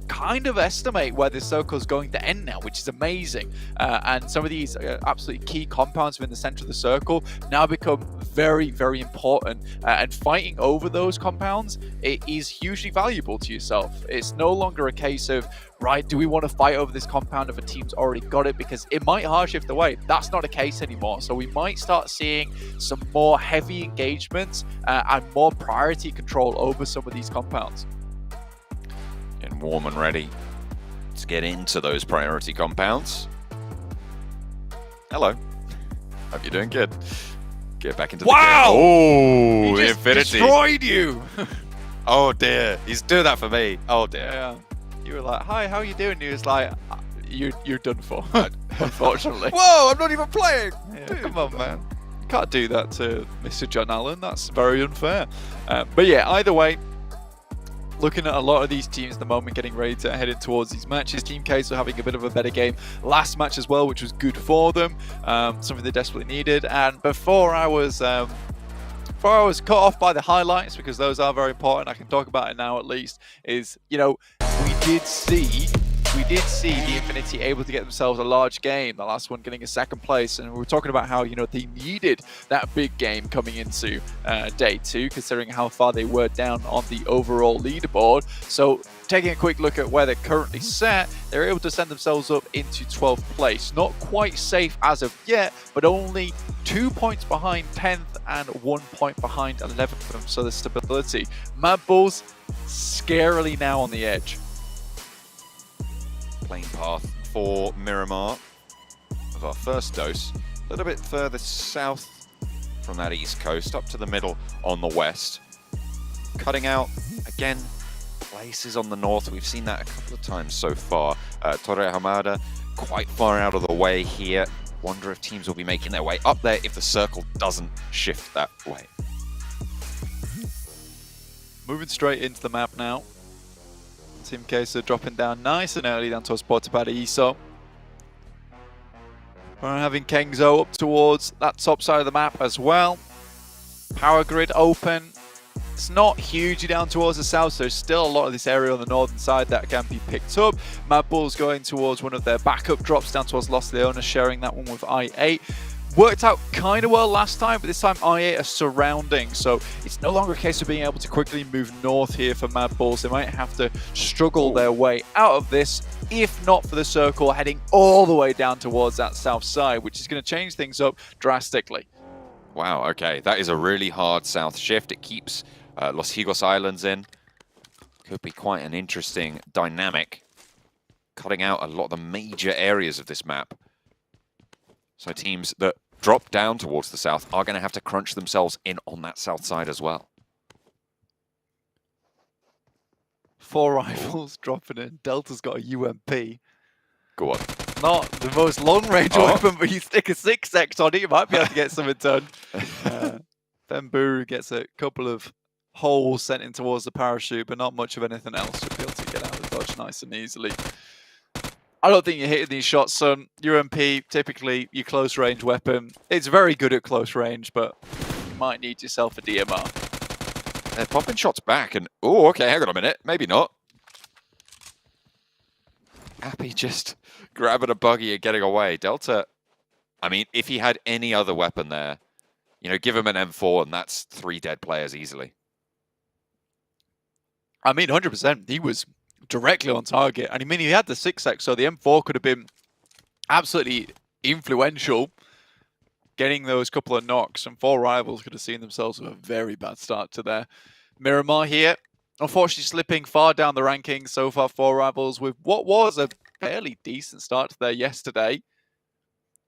kind of estimate where this circle is going to end now, which is amazing. And some of these absolutely key compounds within the center of the circle now become very, very important. And fighting over those compounds, it is hugely valuable to yourself. It's no longer a case of, right, do we want to fight over this compound if a team's already got it? Because it might hard shift away. That's not the case anymore. So we might start seeing some more heavy engagements and more priority control over some of these compounds. And warm and ready to get into those priority compounds. Hello. Hope you're doing good. Get back into the game. Oh, he just Infinity. destroyed you. Oh dear. He's doing that for me. Oh dear. Yeah. You were like, hi, how are you doing? He was like, you're done for, unfortunately. Whoa, I'm not even playing. Yeah, come on, man. You can't do that to Mr. John Allen. That's very unfair. But yeah, either way, looking at a lot of these teams at the moment getting ready to head in towards these matches. Team Case are having a bit of a better game last match as well, which was good for them. Something they desperately needed. And before I was cut off by the highlights, because those are very important, I can talk about it now at least, is, you know, we did see the Infinity able to get themselves a large game, the last one getting a 2nd place, and we were talking about how, you know, they needed that big game coming into day 2, considering how far they were down on the overall leaderboard. So taking a quick look at where they're currently set, they're able to send themselves up into 12th place. Not quite safe as of yet, but only 2 points behind 10th and 1 point behind 11th, so the stability. Mad Bulls scarily now on the edge. Plane path for Miramar of our first dose. A little bit further south from that east coast, up to the middle on the west. Cutting out, again, places on the north. We've seen that a couple of times so far. Torre Hamada quite far out of the way here. Wonder if teams will be making their way up there if the circle doesn't shift that way. Moving straight into the map now. Team Kesa dropping down nice and early down towards Portapadaiso. We're having Kengzo up towards that top side of the map as well. Power grid open. It's not hugely down towards the south, so there's still a lot of this area on the northern side that can be picked up. Mad Bulls going towards one of their backup drops down towards Los Leones, sharing that one with I8. Worked out kind of well last time, but this time I8 are surrounding, so it's no longer a case of being able to quickly move north here for Mad Bulls. They might have to struggle their way out of this, if not for the circle heading all the way down towards that south side, which is going to change things up drastically. Wow, okay, that is a really hard south shift. It keeps Los Higos Islands in. Could be quite an interesting dynamic, cutting out a lot of the major areas of this map. So teams that drop down towards the south are going to have to crunch themselves in on that south side as well. 4 rifles dropping in. Delta's got a UMP. Go on. Not the most long-range weapon, but you stick a 6x on it, you might be able to get something done. Bemburu gets a couple of holes sent in towards the parachute, but not much of anything else. Should be able to get out of the dodge nice and easily. I don't think you're hitting these shots, son. Your MP, typically your close range weapon. It's very good at close range, but you might need yourself a DMR. They're popping shots back and... Oh, okay, hang on a minute. Maybe not. Happy just grabbing a buggy and getting away. Delta, I mean, if he had any other weapon there, you know, give him an M4 and that's 3 dead players easily. I mean, 100%. He was directly on target. And I mean, he had the 6x, so the M4 could have been absolutely influential, getting those couple of knocks. And 4 rivals could have seen themselves with a very bad start to their Miramar here. Unfortunately, slipping far down the rankings so far. 4 rivals with what was a fairly decent start to there yesterday.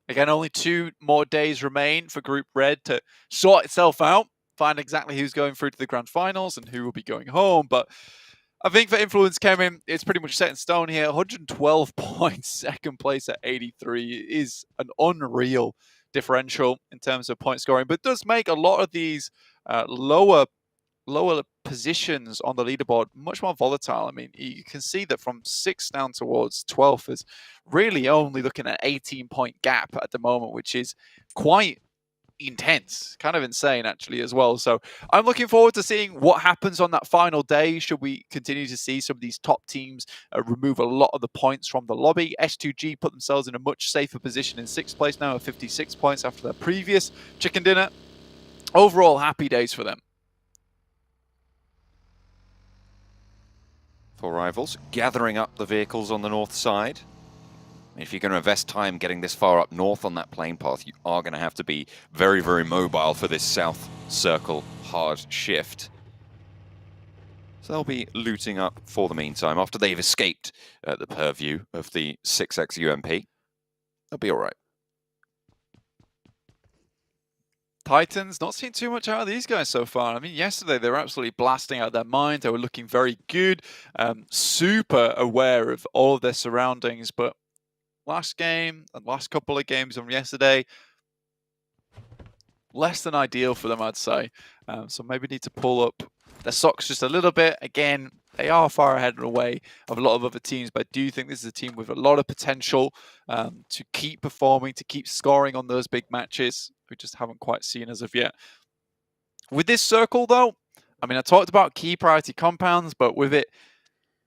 Again, only 2 more days remain for Group Red to sort itself out, find exactly who's going through to the grand finals and who will be going home. But I think for Influence Kevin, it's pretty much set in stone here. 112 points, second place at 83 is an unreal differential in terms of point scoring, but does make a lot of these lower positions on the leaderboard much more volatile. I mean, you can see that from 6th down towards 12th is really only looking at 18-point gap at the moment, which is quite intense, kind of insane actually as well. So I'm looking forward to seeing what happens on that final day. Should we continue to see some of these top teams remove a lot of the points from the lobby? S2G put themselves in a much safer position in 6th place now at 56 points after their previous chicken dinner. Overall, happy days for them. 4 rivals gathering up the vehicles on the north side. If you're going to invest time getting this far up north on that plane path, you are going to have to be very, very mobile for this south circle hard shift. So they'll be looting up for the meantime after they've escaped the purview of the 6x UMP. They'll be all right. Titans, not seeing too much out of these guys so far. I mean, yesterday they were absolutely blasting out their mind. They were looking very good, super aware of all of their surroundings. But last game and last couple of games from yesterday, less than ideal for them, I'd say. So maybe need to pull up their socks just a little bit. Again, they are far ahead and away of a lot of other teams, but I do think this is a team with a lot of potential to keep performing, to keep scoring on those big matches. We just haven't quite seen as of yet. With this circle, though, I mean, I talked about key priority compounds, but with it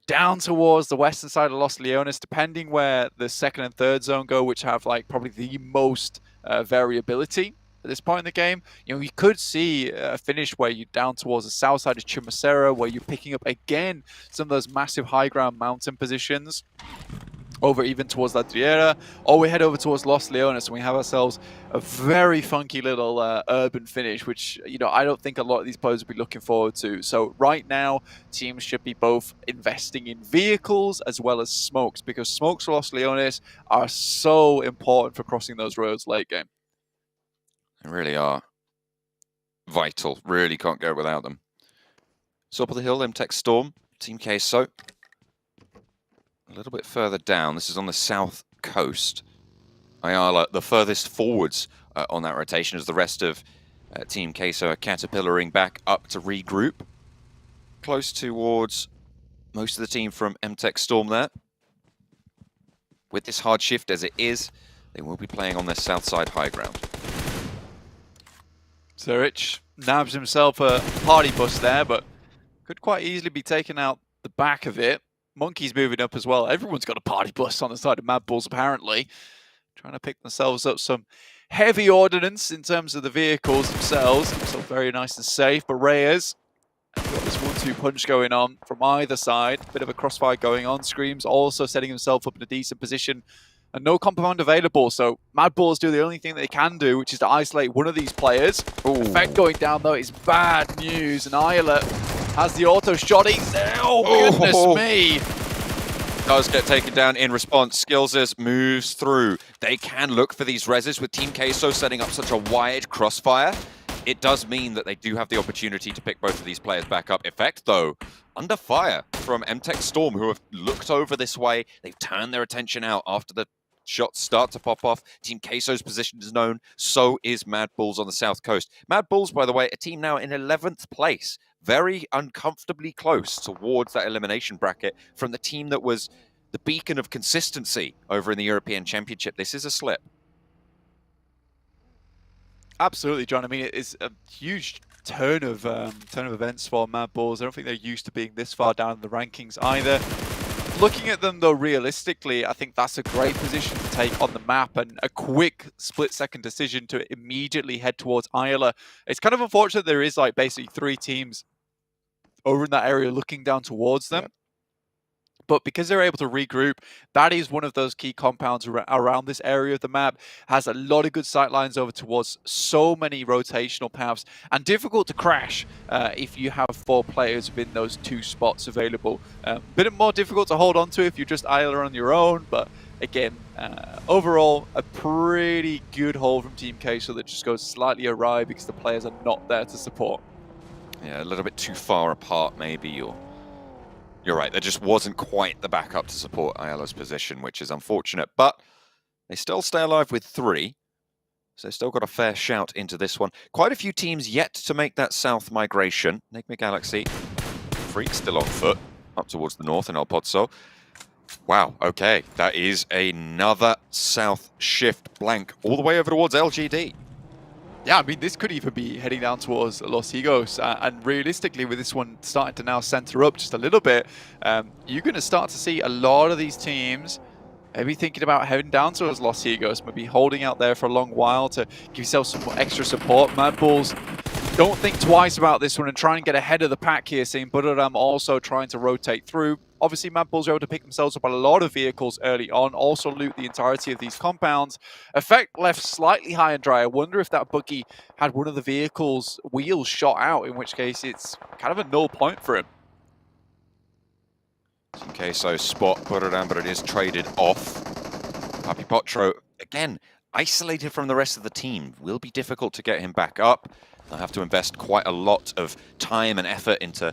down towards the western side of Los Leones, depending where the 2nd and 3rd zone go, which have like probably the most variability at this point in the game, you know, you could see a finish where you're down towards the south side of Chumacera, where you're picking up again some of those massive high ground mountain positions over even towards La Triera, or we head over towards Los Leones and we have ourselves a very funky little urban finish, which, you know, I don't think a lot of these players will be looking forward to. So right now, teams should be both investing in vehicles as well as smokes, because smokes for Los Leones are so important for crossing those roads late game. They really are vital. Really can't go without them. So up on the hill, MTech Storm, Team Queso. A little bit further down, this is on the south coast. Ayala, the furthest forwards on that rotation, as the rest of Team Queso are caterpillaring back up to regroup. Close towards most of the team from MTech Storm there. With this hard shift as it is, they will be playing on their south side high ground. Zurich nabs himself a party bus there, but could quite easily be taken out the back of it. Monkey's moving up as well. Everyone's got a party bus on the side of Mad Bulls, apparently. Trying to pick themselves up some heavy ordnance in terms of the vehicles themselves. So very nice and safe. But Reyes, got this 1-2 punch going on from either side. Bit of a crossfire going on. Screams also setting himself up in a decent position. And no compound available. So Mad Bulls do the only thing they can do, which is to isolate one of these players. Ooh. Effect going down, though, is bad news. And Ayala has the auto shotty. Oh, goodness me. Does get taken down in response. Skills's moves through. They can look for these reses with Team Queso setting up such a wide crossfire. It does mean that they do have the opportunity to pick both of these players back up. Effect, though, under fire from MTech Storm, who have looked over this way. They've turned their attention out after the shots start to pop off. Team Queso's position is known. So is Mad Bulls on the south coast. Mad Bulls, by the way, a team now in 11th place. Very uncomfortably close towards that elimination bracket from the team that was the beacon of consistency over in the European Championship. This is a slip. Absolutely, John. I mean, it's a huge turn of events for Mad Bulls. I don't think they're used to being this far down in the rankings either. Looking at them, though, realistically, I think that's a great position to take on the map, and a quick split-second decision to immediately head towards Isla. It's kind of unfortunate there is like basically 3 teams over in that area looking down towards them. Yep. But because they're able to regroup, that is one of those key compounds around this area of the map. Has a lot of good sight lines over towards so many rotational paths, and difficult to crash if you have 4 players within those 2 spots available. Bit more difficult to hold on to if you're just Isla on your own, but again, overall, a pretty good hold from Team K, so that just goes slightly awry because the players are not there to support. Yeah, a little bit too far apart maybe, or... You're right, there just wasn't quite the backup to support Ayala's position, which is unfortunate, but they still stay alive with 3, so they've still got a fair shout into this one. Quite a few teams yet to make that south migration. Enigma Galaxy, Freak still on foot, up towards the north in El Pozo. Wow, okay, that is another south shift blank, all the way over towards LGD. Yeah, I mean, this could even be heading down towards Los Higos, and realistically, with this one starting to now center up just a little bit, you're going to start to see a lot of these teams maybe thinking about heading down towards Los Higos, maybe holding out there for a long while to give yourself some extra support. Mad Bulls, don't think twice about this one and try and get ahead of the pack here, seeing Budoram also trying to rotate through. Obviously, Mad Bulls are able to pick themselves up a lot of vehicles early on, also loot the entirety of these compounds. Effect left slightly high and dry. I wonder if that buggy had one of the vehicle's wheels shot out, in which case it's kind of a null point for him. In case so spot Budoram, but it is traded off. Papi Potro, again, isolated from the rest of the team. Will be difficult to get him back up. They'll have to invest quite a lot of time and effort into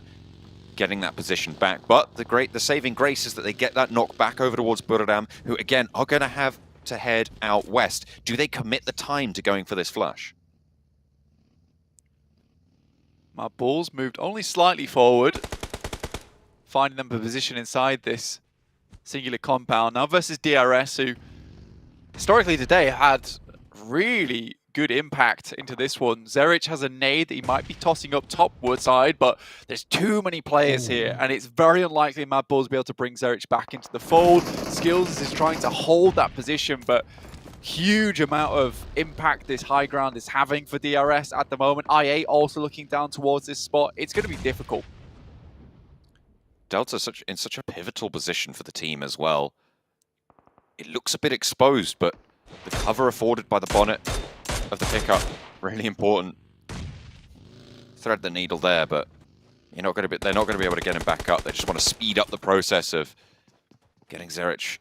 getting that position back. But the saving grace is that they get that knock back over towards Budoram, who again are going to have to head out west. Do they commit the time to going for this flush? My Bulls moved only slightly forward, finding them a position inside this singular compound. Now versus DRS, who historically today had really good impact into this one. Zerich has a nade that he might be tossing up topward side, but there's too many players here, and it's very unlikely Mad Bulls will be able to bring Zerich back into the fold. Skills is trying to hold that position, but huge amount of impact this high ground is having for DRS at the moment. IA also looking down towards this spot. It's going to be difficult. Delta in such a pivotal position for the team as well. It looks a bit exposed, but the cover afforded by the bonnet of the pickup, really important. Thread the needle there, but they're not going to be able to get him back up. They just want to speed up the process of getting Zerich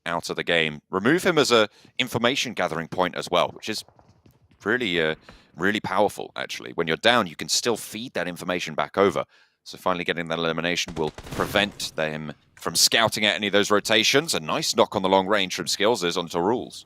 out of the game. Remove him as a information gathering point as well, which is really, really powerful, actually. When you're down, you can still feed that information back over. So finally getting that elimination will prevent them from scouting at any of those rotations. A nice knock on the long range from Skills onto Rules.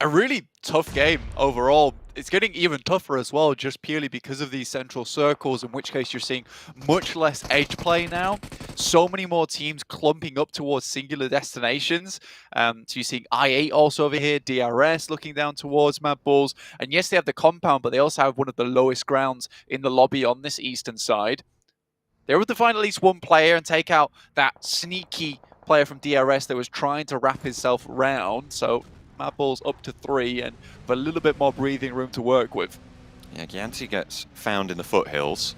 A really tough game overall. It's getting even tougher as well, just purely because of these central circles, in which case you're seeing much less edge play now. So many more teams clumping up towards singular destinations. So you're seeing I8 also over here, DRS looking down towards Mad Bulls. And yes, they have the compound, but they also have one of the lowest grounds in the lobby on this eastern side. They're able to find at least one player and take out that sneaky player from DRS that was trying to wrap himself round. So Mad Bulls up to 3 and with a little bit more breathing room to work with. Yeah, Gianti gets found in the foothills.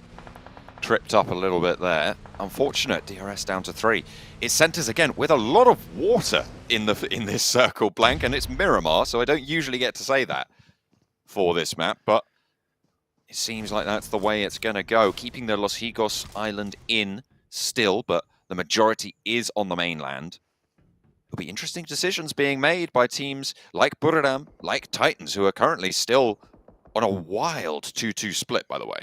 Tripped up a little bit there. Unfortunate, DRS down to 3. It centers again with a lot of water in this circle blank, and it's Miramar, so I don't usually get to say that for this map, but it seems like that's the way it's going to go. Keeping the Los Higos island in still, but the majority is on the mainland. There'll be interesting decisions being made by teams like Budoram, like Titans, who are currently still on a wild 2-2 split, by the way.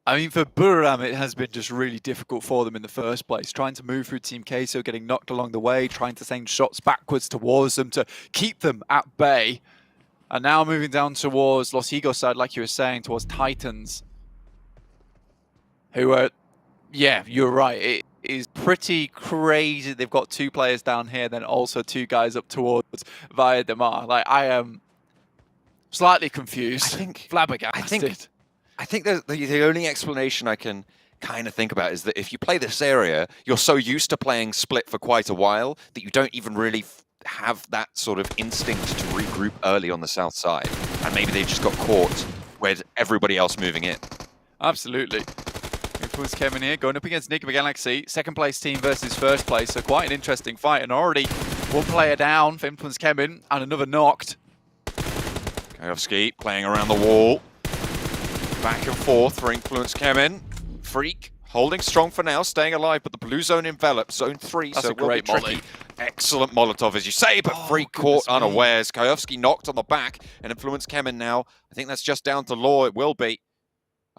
I mean, for Budoram, it has been just really difficult for them in the first place. Trying to move through Team Queso, getting knocked along the way, trying to send shots backwards towards them to keep them at bay. And now moving down towards Los Higos side, like you were saying, towards Titans. Who are, yeah, you're right. is pretty crazy. They've got 2 players down here, then also 2 guys up towards Via Demar. Like, I am slightly confused. Flabbergasted. I think the only explanation I can kind of think about is that if you play this area, you're so used to playing split for quite a while that you don't even really have that sort of instinct to regroup early on the south side. And maybe they just got caught with everybody else moving in. Absolutely. Influence came in here, going up against Enigma Galaxy. Second place team versus first place, so quite an interesting fight. And already 1 player down for Influence Kevin and another knocked. Kayovski playing around the wall. Back and forth for Influence Kemen. Freak holding strong for now, staying alive, but the blue zone envelops. Zone 3, That's so a great tricky. molly. Excellent Molotov, as you say, but Freak caught unawares. Kayovski knocked on the back, and Influence Kemen now. I think that's just down to Law. It will be.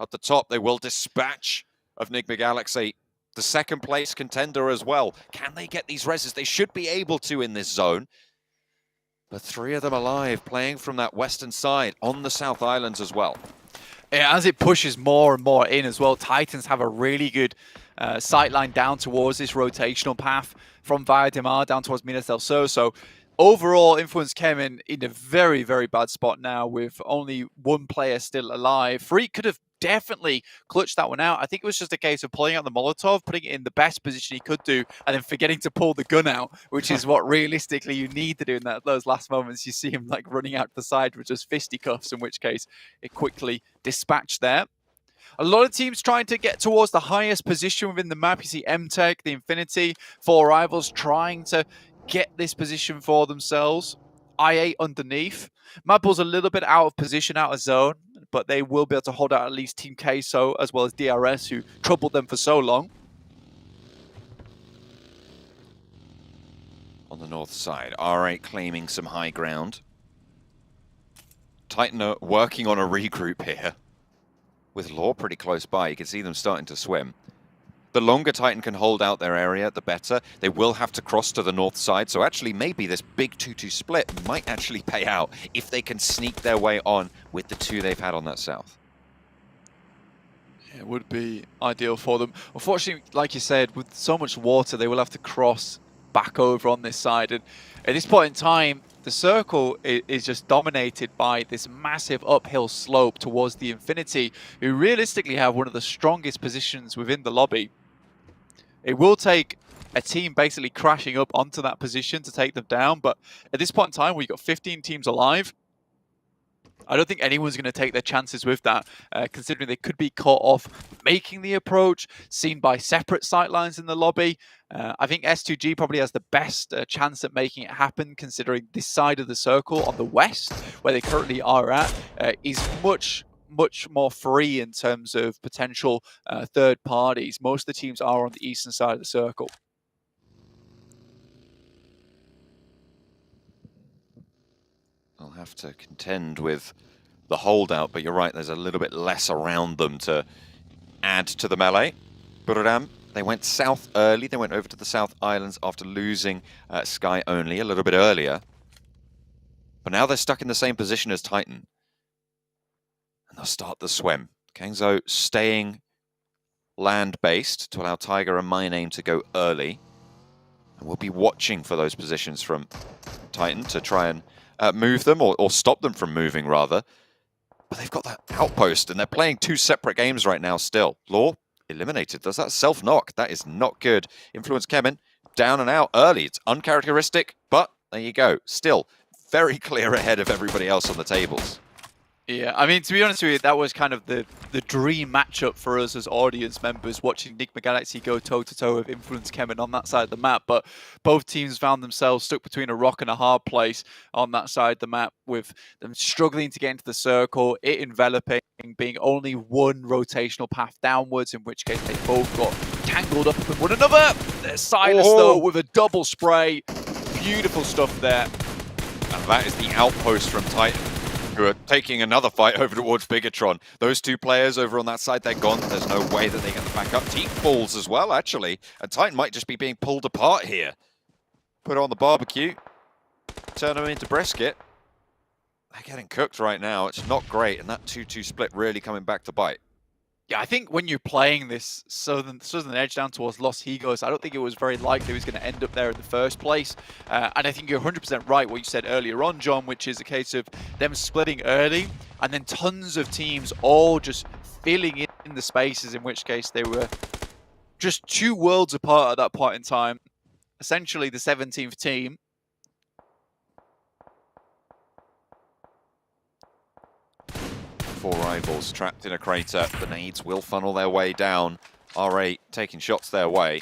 At the top, they will dispatch of Enigma Galaxy. The second place contender as well. Can they get these reses? They should be able to in this zone. But 3 of them alive, playing from that western side on the South Islands as well. Yeah, as it pushes more and more in as well, Titans have a really good sight line down towards this rotational path from Via Demar down towards Minas del Sur. So overall, Influence came in a very, very bad spot now with only 1 player still alive. Freak could have definitely clutched that one out. I think it was just a case of pulling out the Molotov, putting it in the best position he could do, and then forgetting to pull the gun out, which is what realistically you need to do in those last moments. You see him like running out to the side with just fisticuffs, in which case it quickly dispatched there. A lot of teams trying to get towards the highest position within the map. You see MTech, the Infinity, 4 Rivals trying to get this position for themselves. I8 underneath. Maple's a little bit out of position, out of zone, but they will be able to hold out at least Team Queso as well as DRS, who troubled them for so long. On the north side, R8 claiming some high ground. Titan are working on a regroup here. With Law pretty close by, you can see them starting to swim. The longer Titan can hold out their area, the better. They will have to cross to the north side, so actually maybe this big 2-2 split might actually pay out if they can sneak their way on with the 2 they've had on that south. It would be ideal for them. Unfortunately, like you said, with so much water, they will have to cross back over on this side. And at this point in time, the circle is just dominated by this massive uphill slope towards the Infinity, who realistically have one of the strongest positions within the lobby. It will take a team basically crashing up onto that position to take them down, but at this point in time, we've got 15 teams alive. I don't think anyone's going to take their chances with that, considering they could be caught off making the approach, seen by separate sightlines in the lobby. I think S2G probably has the best chance at making it happen, considering this side of the circle on the west, where they currently are at, is much more free in terms of potential third parties. Most of the teams are on the eastern side of the circle. They'll have to contend with the holdout, but you're right, there's a little bit less around them to add to the melee. Buradam, they went south early. They went over to the South Islands after losing Sky only a little bit earlier. But now they're stuck in the same position as Titan. And they'll start the swim. Kangzo staying land-based to allow Tiger and My Name to go early. And we'll be watching for those positions from Titan to try and move them, or stop them from moving, rather. But they've got that outpost, and they're playing 2 separate games right now still. Law eliminated. Does that self-knock? That is not good. Influence Kemen down and out early. It's uncharacteristic, but there you go. Still very clear ahead of everybody else on the tables. Yeah, I mean, to be honest with you, that was kind of the dream matchup for us as audience members watching Enigma Galaxy go toe-to-toe with Influence Kemen on that side of the map. But both teams found themselves stuck between a rock and a hard place on that side of the map, with them struggling to get into the circle, it enveloping, being only 1 rotational path downwards, in which case they both got tangled up with one another. There's Silas, though, with a double spray. Beautiful stuff there. And that is the outpost from Titan, who are taking another fight over towards Bigatron. Those 2 players over on that side, they're gone. There's no way that they get the back up. Team falls as well, actually. And Titan might just be being pulled apart here. Put on the barbecue. Turn them into brisket. They're getting cooked right now. It's not great. And that 2-2 split really coming back to bite. Yeah, I think when you're playing this southern edge down towards Los Higos, I don't think it was very likely he was going to end up there in the first place. And I think you're 100% right what you said earlier on, John, which is a case of them splitting early and then tons of teams all just filling in the spaces, in which case they were just 2 worlds apart at that point in time. Essentially the 17th team. Four rivals trapped in a crater. The nades will funnel their way down. R8 taking shots their way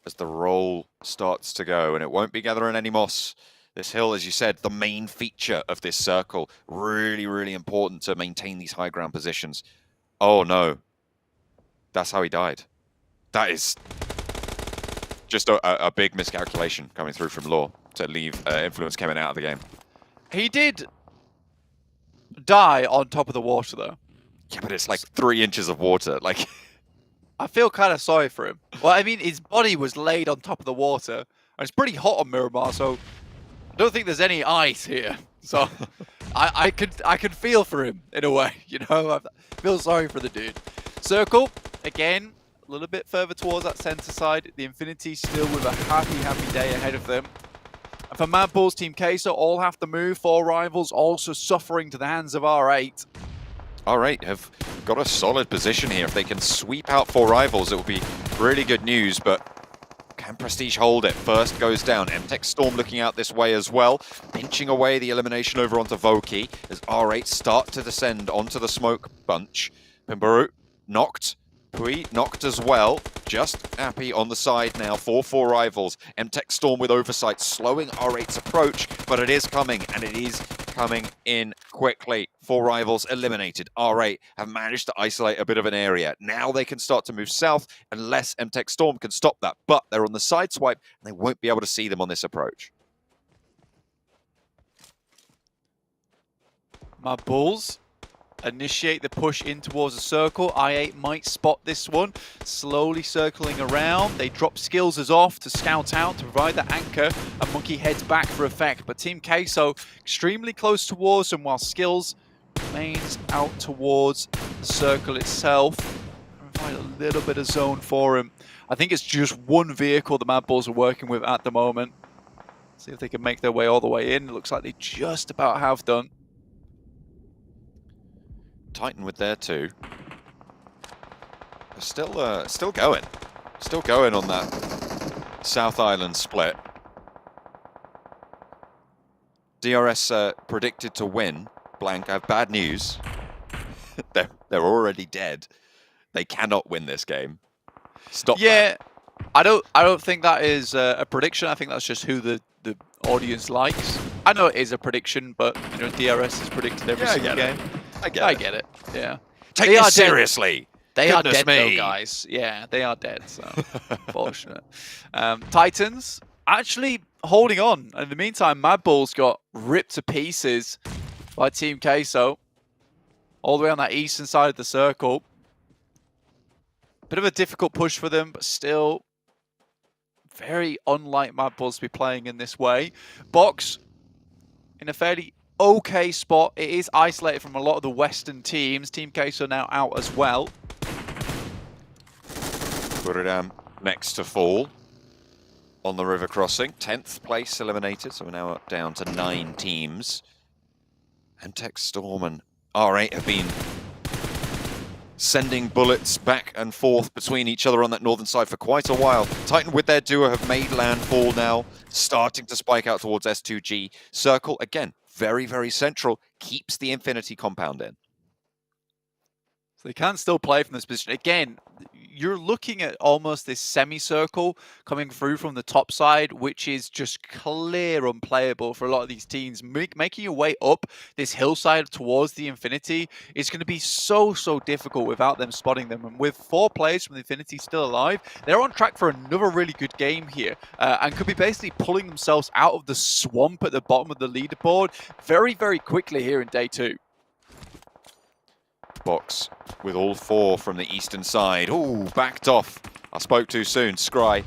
as the roll starts to go, and it won't be gathering any moss. This hill, as you said, the main feature of this circle. Really, really important to maintain these high ground positions. Oh no. That's how he died. That is just a big miscalculation coming through from Law to leave Influence coming out of the game. He did die on top of the water, though. Yeah, but it's like 3 inches of water. Like, I feel kind of sorry for him. Well, I mean, his body was laid on top of the water, and it's pretty hot on Miramar, so I don't think there's any ice here. So I could feel for him in a way, you know. I feel sorry for the dude. Circle again, a little bit further towards that center side. The Infinity still with a happy day ahead of them. And for Mad Bulls, Team Queso all have to move. 4 rivals also suffering to the hands of R8. R8 have got a solid position here. If they can sweep out 4 rivals, it will be really good news, but can Prestige hold it? First goes down. MTech Storm looking out this way as well, pinching away the elimination over onto Voki as R8 start to descend onto the smoke bunch. Pimbaru knocked. Pui knocked as well. Just happy on the side now for 4 rivals. MTech Storm with oversight, slowing R8's approach, but it is coming, and it is coming in quickly. 4 rivals eliminated. R8 have managed to isolate a bit of an area. Now they can start to move south, unless MTech Storm can stop that. But they're on the side swipe, and they won't be able to see them on this approach. My Bulls initiate the push in towards the circle. I8 might spot this one, slowly circling around. They drop skills as off to scout out, to provide the anchor, and Monkey heads back for effect. But Team Queso extremely close towards them, while skills remains out towards the circle itself. Provide a little bit of zone for him. I think it's just one vehicle the Mad Bulls are working with at the moment. See if they can make their way all the way in. It looks like they just about have done. Titan with their 2. They're still going. Still going on that South Island split. DRS predicted to win. Blank, I have bad news. They're already dead. They cannot win this game. Stop that. I don't think that is a prediction. I think that's just who the audience likes. I know it is a prediction, but you know, DRS is predicted every single game. I get it. Yeah. Take this seriously. They are dead, though, guys. Yeah, they are dead. So unfortunate. Titans actually holding on. In the meantime, Mad Bulls got ripped to pieces by Team Queso, all the way on that eastern side of the circle. Bit of a difficult push for them, but still very unlike Mad Bulls to be playing in this way. Box in a fairly okay spot. It is isolated from a lot of the Western teams. Team Queso now out as well. Buradam next to fall on the river crossing. 10th place eliminated, so we're now down to 9 teams. And Tech Storm and R8 have been sending bullets back and forth between each other on that northern side for quite a while. Titan with their duo have made landfall now, starting to spike out towards S2G. Circle, again, very, very central, keeps the Infinity compound in. So they can still play from this position. Again, you're looking at almost this semicircle coming through from the top side, which is just clear unplayable for a lot of these teams. Making your way up this hillside towards the Infinity is going to be so difficult without them spotting them. And with 4 players from the Infinity still alive, they're on track for another really good game here, and could be basically pulling themselves out of the swamp at the bottom of the leaderboard very, very quickly here in day 2. Box with all 4 from the eastern side. Ooh, backed off. I spoke too soon. Scry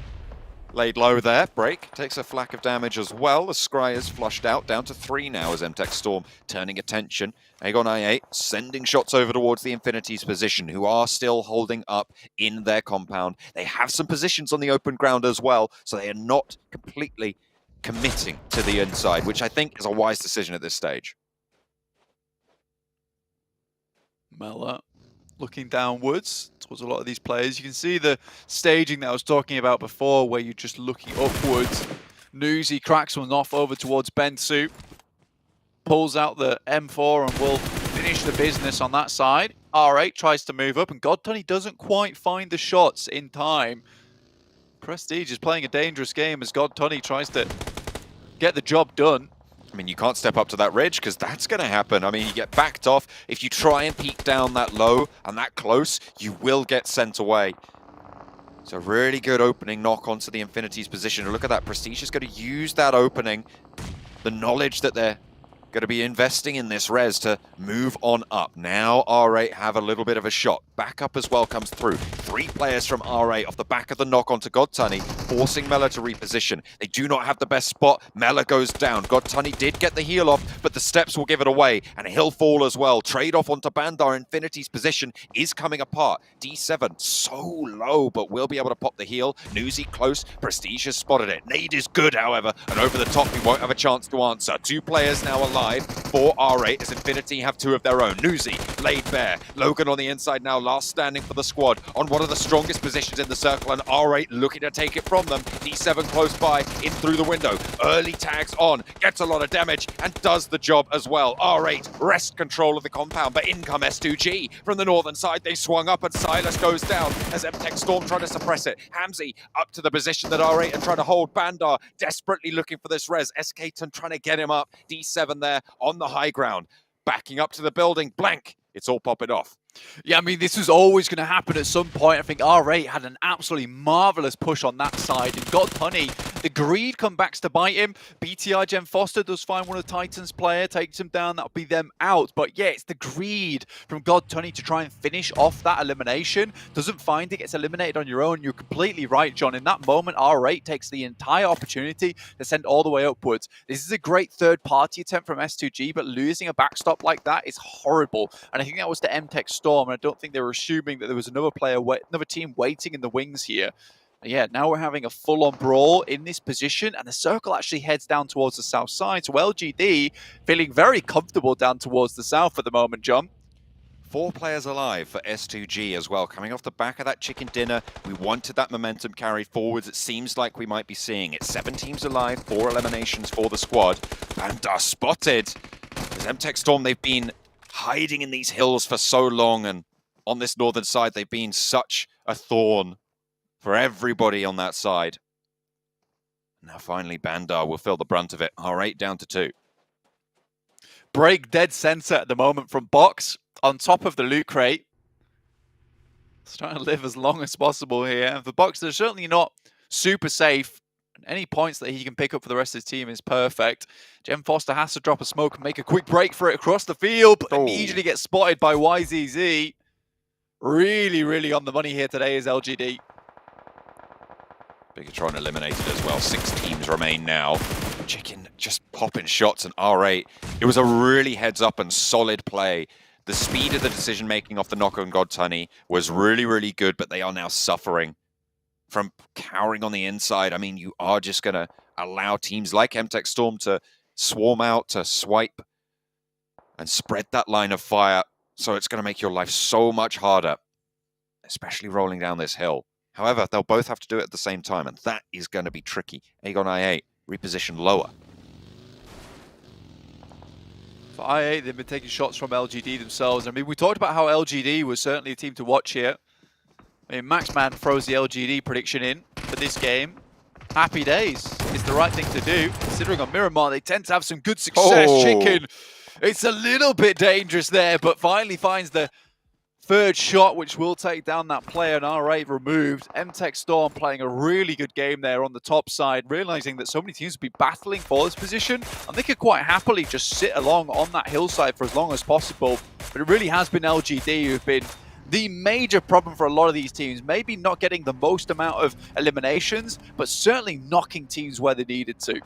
Laid low there. Break takes a flak of damage as well. The Scry is flushed out, down to 3 now as MTech Storm turning attention. Aegon I8 sending shots over towards the Infinity's position, who are still holding up in their compound. They have some positions on the open ground as well, so they are not completely committing to the inside, which I think is a wise decision at this stage. Mela looking downwards towards a lot of these players. You can see the staging that I was talking about before, where you're just looking upwards. Newsy cracks one off over towards Bensu. Pulls out the M4 and will finish the business on that side. R8 tries to move up, and Godtunny doesn't quite find the shots in time. Prestige is playing a dangerous game as Godtunny tries to get the job done. I mean, you can't step up to that ridge because that's going to happen. I mean, you get backed off. If you try and peek down that low and that close, you will get sent away. So really good opening knock onto the Infinity's position. Look at that. Prestige is going to use that opening, the knowledge that they're going to be investing in this res to move on up. Now R8 have a little bit of a shot. Backup as well comes through. 3 players from R8 off the back of the knock onto Godtunny, forcing Mela to reposition. They do not have the best spot. Mela goes down. Godtunny did get the heal off, but the steps will give it away, and he'll fall as well. Trade off onto Bandar. Infinity's position is coming apart. D7 so low, but will be able to pop the heal. Newsy close. Prestige has spotted it. Nade is good, however, and over the top he won't have a chance to answer. 2 players now alive for R8 as Infinity have 2 of their own. Newsy laid bare. Logan on the inside now, last standing for the squad on one of the strongest positions in the circle, and R8 looking to take it from them. D7 close by, in through the window. Early tags on, gets a lot of damage and does the job as well. R8 wrest control of the compound, but in come S2G from the northern side. They swung up and Silas goes down as MTech Storm trying to suppress it. Hamzy up to the position that R8 are trying to hold. Bandar desperately looking for this res. SK-Ton trying to get him up. D7 there on the high ground. Backing up to the building. Blank. It's all popping off. Yeah, I mean, this was always going to happen at some point. I think R8 had an absolutely marvellous push on that side. And Godtunny, the greed comes back to bite him. BTI Jen Foster does find one of the Titans player, takes him down. That'll be them out. But yeah, it's the greed from Godtunny to try and finish off that elimination. Doesn't find it, gets eliminated on your own. You're completely right, John. In that moment, R8 takes the entire opportunity to send all the way upwards. This is a great third-party attempt from S2G, but losing a backstop like that is horrible. And I think that was to MTech Storm, and I don't think they were assuming that there was another team waiting in the wings here. Yeah, now we're having a full-on brawl in this position, and the circle actually heads down towards the south side. So LGD feeling very comfortable down towards the south at the moment, John. 4 players alive for S2G as well. Coming off the back of that chicken dinner, we wanted that momentum carried forwards. It seems like we might be seeing it. 7 teams alive, 4 eliminations for the squad. Bandar spotted. As MTech Storm, they've been hiding in these hills for so long, and on this northern side, they've been such a thorn for everybody on that side. Now finally, Bandar will feel the brunt of it. R8 down to 2. Break dead center at the moment from Box on top of the loot crate. He's trying to live as long as possible here. The Box, they're certainly not super safe. Any points that he can pick up for the rest of his team is perfect. Jem Foster has to drop a smoke and make a quick break for it across the field, but immediately gets spotted by YZZ. Really, really on the money here today is LGD. Bigatron eliminated as well. 6 teams remain now. Chicken just popping shots, and R8. It was a really heads up and solid play. The speed of the decision making off the knock on Godtunny was really, really good, but they are now suffering from cowering on the inside. I mean, you are just going to allow teams like MTech Storm to swarm out, to swipe, and spread that line of fire. So it's going to make your life so much harder, especially rolling down this hill. However, they'll both have to do it at the same time, and that is going to be tricky. Aegon I8, reposition lower. For I8, they've been taking shots from LGD themselves. I mean, we talked about how LGD was certainly a team to watch here. I mean, Maxman throws the LGD prediction in for this game. Happy days. It's the right thing to do. Considering on Miramar, they tend to have some good success. Chicken, it's a little bit dangerous there, but finally finds the third shot, which will take down that player, and R8 removed. MTech Storm playing a really good game there on the top side, realizing that so many teams would be battling for this position, and they could quite happily just sit along on that hillside for as long as possible. But it really has been LGD who've been the major problem for a lot of these teams. Maybe not getting the most amount of eliminations, but certainly knocking teams where they needed to.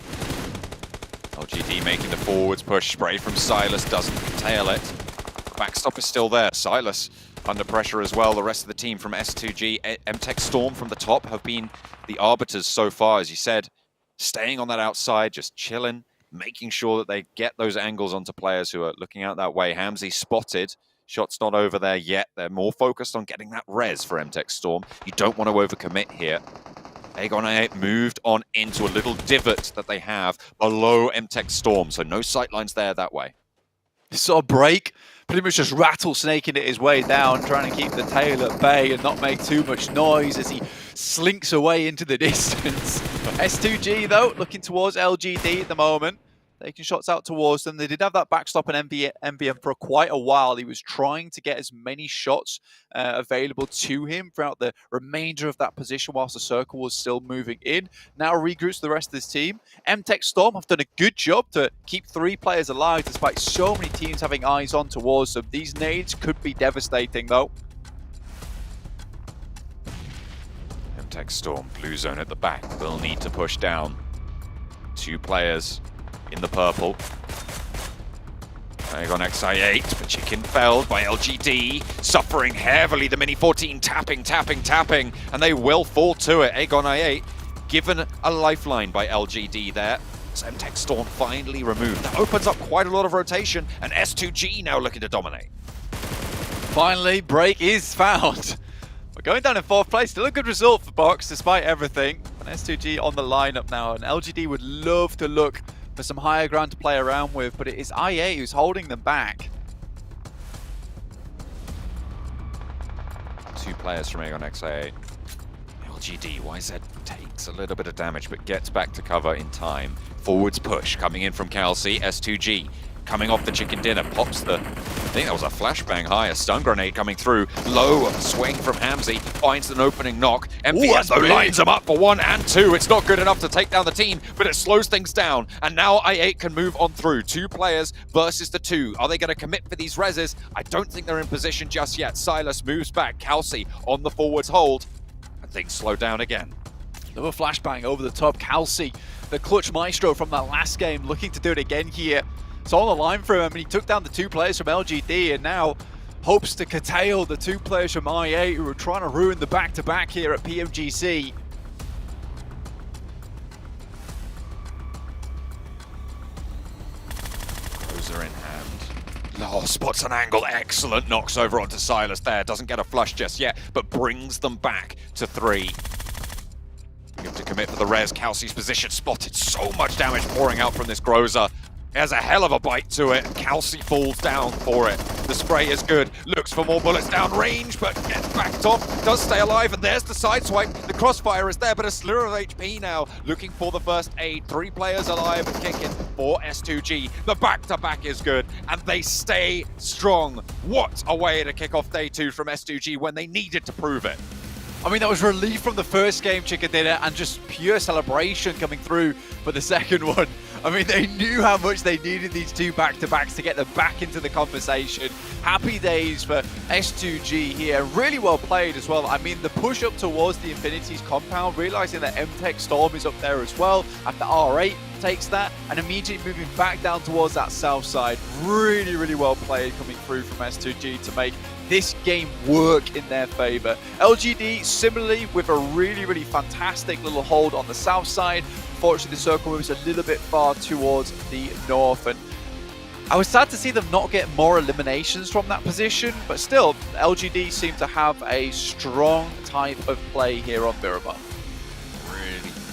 LGD making the forwards push. Spray from Silas doesn't tail it. Backstop is still there. Silas under pressure as well. The rest of the team from S2G, MTech Storm from the top have been the arbiters so far, as you said, staying on that outside, just chilling, making sure that they get those angles onto players who are looking out that way. Hamzy spotted. Shot's not over there yet. They're more focused on getting that res for MTech Storm. You don't want to overcommit here. Aegon moved on into a little divot that they have below MTech Storm, so no sightlines there that way. Saw break, pretty much just rattlesnaking it his way down, trying to keep the tail at bay and not make too much noise as he slinks away into the distance. S2G though, looking towards LGD at the moment, taking shots out towards them. They did have that backstop on MVM for quite a while. He was trying to get as many shots available to him throughout the remainder of that position whilst the circle was still moving in. Now regroups the rest of this team. MTech Storm have done a good job to keep 3 players alive despite so many teams having eyes on towards them. These nades could be devastating though. MTech Storm, blue zone at the back, will need to push down. 2 players in the purple. Aegon XI8, but Chicken felled by LGD, suffering heavily. The Mini 14 tapping, and they will fall to it. Aegon I8 given a lifeline by LGD there. So MTech Storm finally removed. That opens up quite a lot of rotation, and S2G now looking to dominate. Finally, break is found. We're going down in 4th place. Still a good result for Box despite everything. And S2G on the lineup now, and LGD would love to look for some higher ground to play around with, but it is IA who's holding them back. 2 players from Aegon XI8. LGD, YZ takes a little bit of damage, but gets back to cover in time. Forwards push coming in from Kelsey. S2G coming off the chicken dinner, pops the, I think that was a flashbang high, a stun grenade coming through. Low swing from Hamzy, finds an opening knock. MVM though lines them up for 1 and 2. It's not good enough to take down the team, but it slows things down. And now I8 can move on through. 2 players versus the 2. Are they going to commit for these reses? I don't think they're in position just yet. Silas moves back. Kelsey on the forwards hold. And things slow down again. Another flashbang over the top. Kelsey, the clutch maestro from that last game, looking to do it again here. It's on the line for him. I mean, he took down the 2 players from LGD and now hopes to curtail the 2 players from IA who are trying to ruin the back-to-back here at PMGC. Those are in hand. Oh, spots an angle. Excellent. Knocks over onto Silas there. Doesn't get a flush just yet, but brings them back to 3. Give to commit for the res. Kelsey's position spotted. So much damage pouring out from this Groza. Has a hell of a bite to it. Kelsey falls down for it. The spray is good. Looks for more bullets down range, but gets backed off. Does stay alive, and there's the sideswipe. The crossfire is there, but a slur of HP now. Looking for the first aid. 3 players alive and kicking for S2G. The back-to-back is good, and they stay strong. What a way to kick off day 2 from S2G when they needed to prove it. I mean, that was relief from the first game, Chicken Dinner, and just pure celebration coming through for the second one. I mean, they knew how much they needed these 2 back-to-backs to get them back into the conversation. Happy days for S2G here. Really well played as well. I mean, the push up towards the Infinities compound, realizing that MTech Storm is up there as well after R8 takes that, and immediately moving back down towards that south side. Really, really well played coming through from S2G to make this game work in their favor. LGD similarly with a really, really fantastic little hold on the south side. Unfortunately, the circle moves a little bit far towards the north, and I was sad to see them not get more eliminations from that position, but still, LGD seem to have a strong type of play here on Miramar.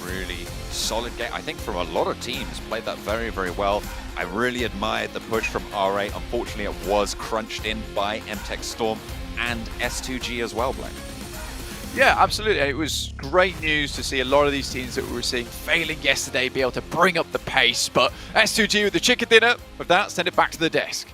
Really solid game. I think from a lot of teams, played that very, very well. I really admired the push from R8. Unfortunately, it was crunched in by MTech Storm and S2G as well, Blaine. Yeah, absolutely. It was great news to see a lot of these teams that we were seeing failing yesterday be able to bring up the pace, but S2G with the chicken dinner. With that, send it back to the desk.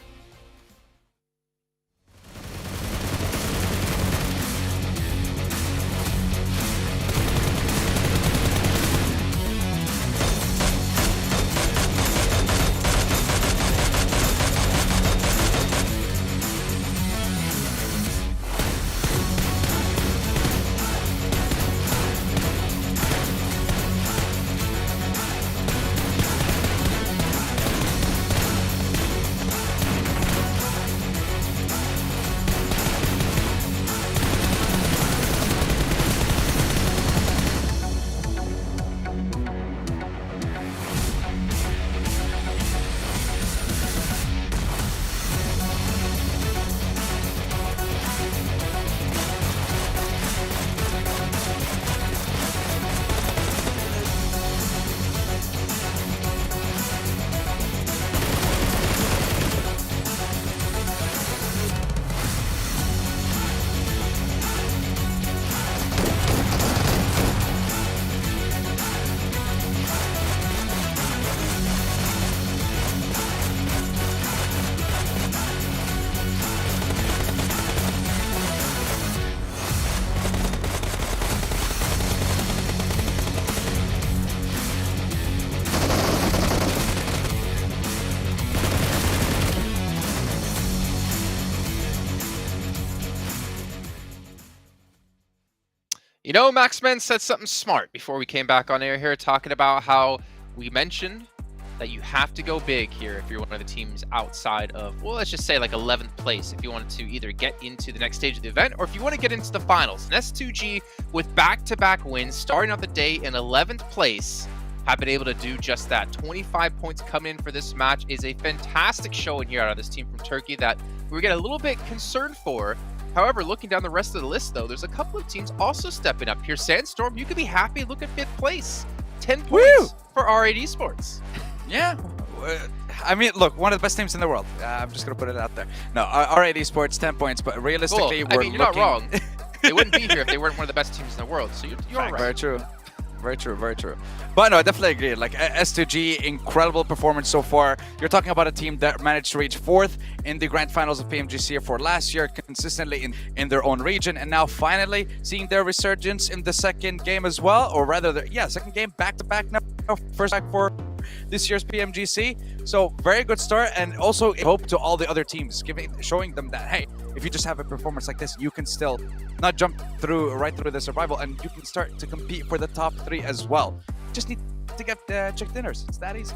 You know, Maxman said something smart before we came back on air here, talking about how we mentioned that you have to go big here if you're one of the teams outside of, well, let's just say like 11th place if you wanted to either get into the next stage of the event or if you want to get into the finals. And S2G, with back-to-back wins, starting out the day in 11th place, have been able to do just that. 25 points coming in for this match is a fantastic showing here out of this team from Turkey that we get a little bit concerned for. However, looking down the rest of the list, though, there's a couple of teams also stepping up here. Sandstorm, you could be happy. Look at 5th place. 10 points for R8 Esports. Yeah. I mean, look, one of the best teams in the world. I'm just going to put it out there. No, R8 Esports, 10 points, but realistically, Well, I we're mean, you're not looking... wrong. They wouldn't be here if they weren't one of the best teams in the world, so you're all right. Very true. Very true, very true. But no, I definitely agree. Like S2G, incredible performance so far. You're talking about a team that managed to reach 4th in the grand finals of PMGC for last year, consistently in their own region, and now finally seeing their resurgence in the second game as well, or rather, second game back-to-back now, first back for this year's PMGC. So very good start, and also hope to all the other teams, showing them that, hey, if you just have a performance like this, you can still not jump right through the survival, and you can start to compete for the top 3 as well. Just need to get check dinners. It's that easy.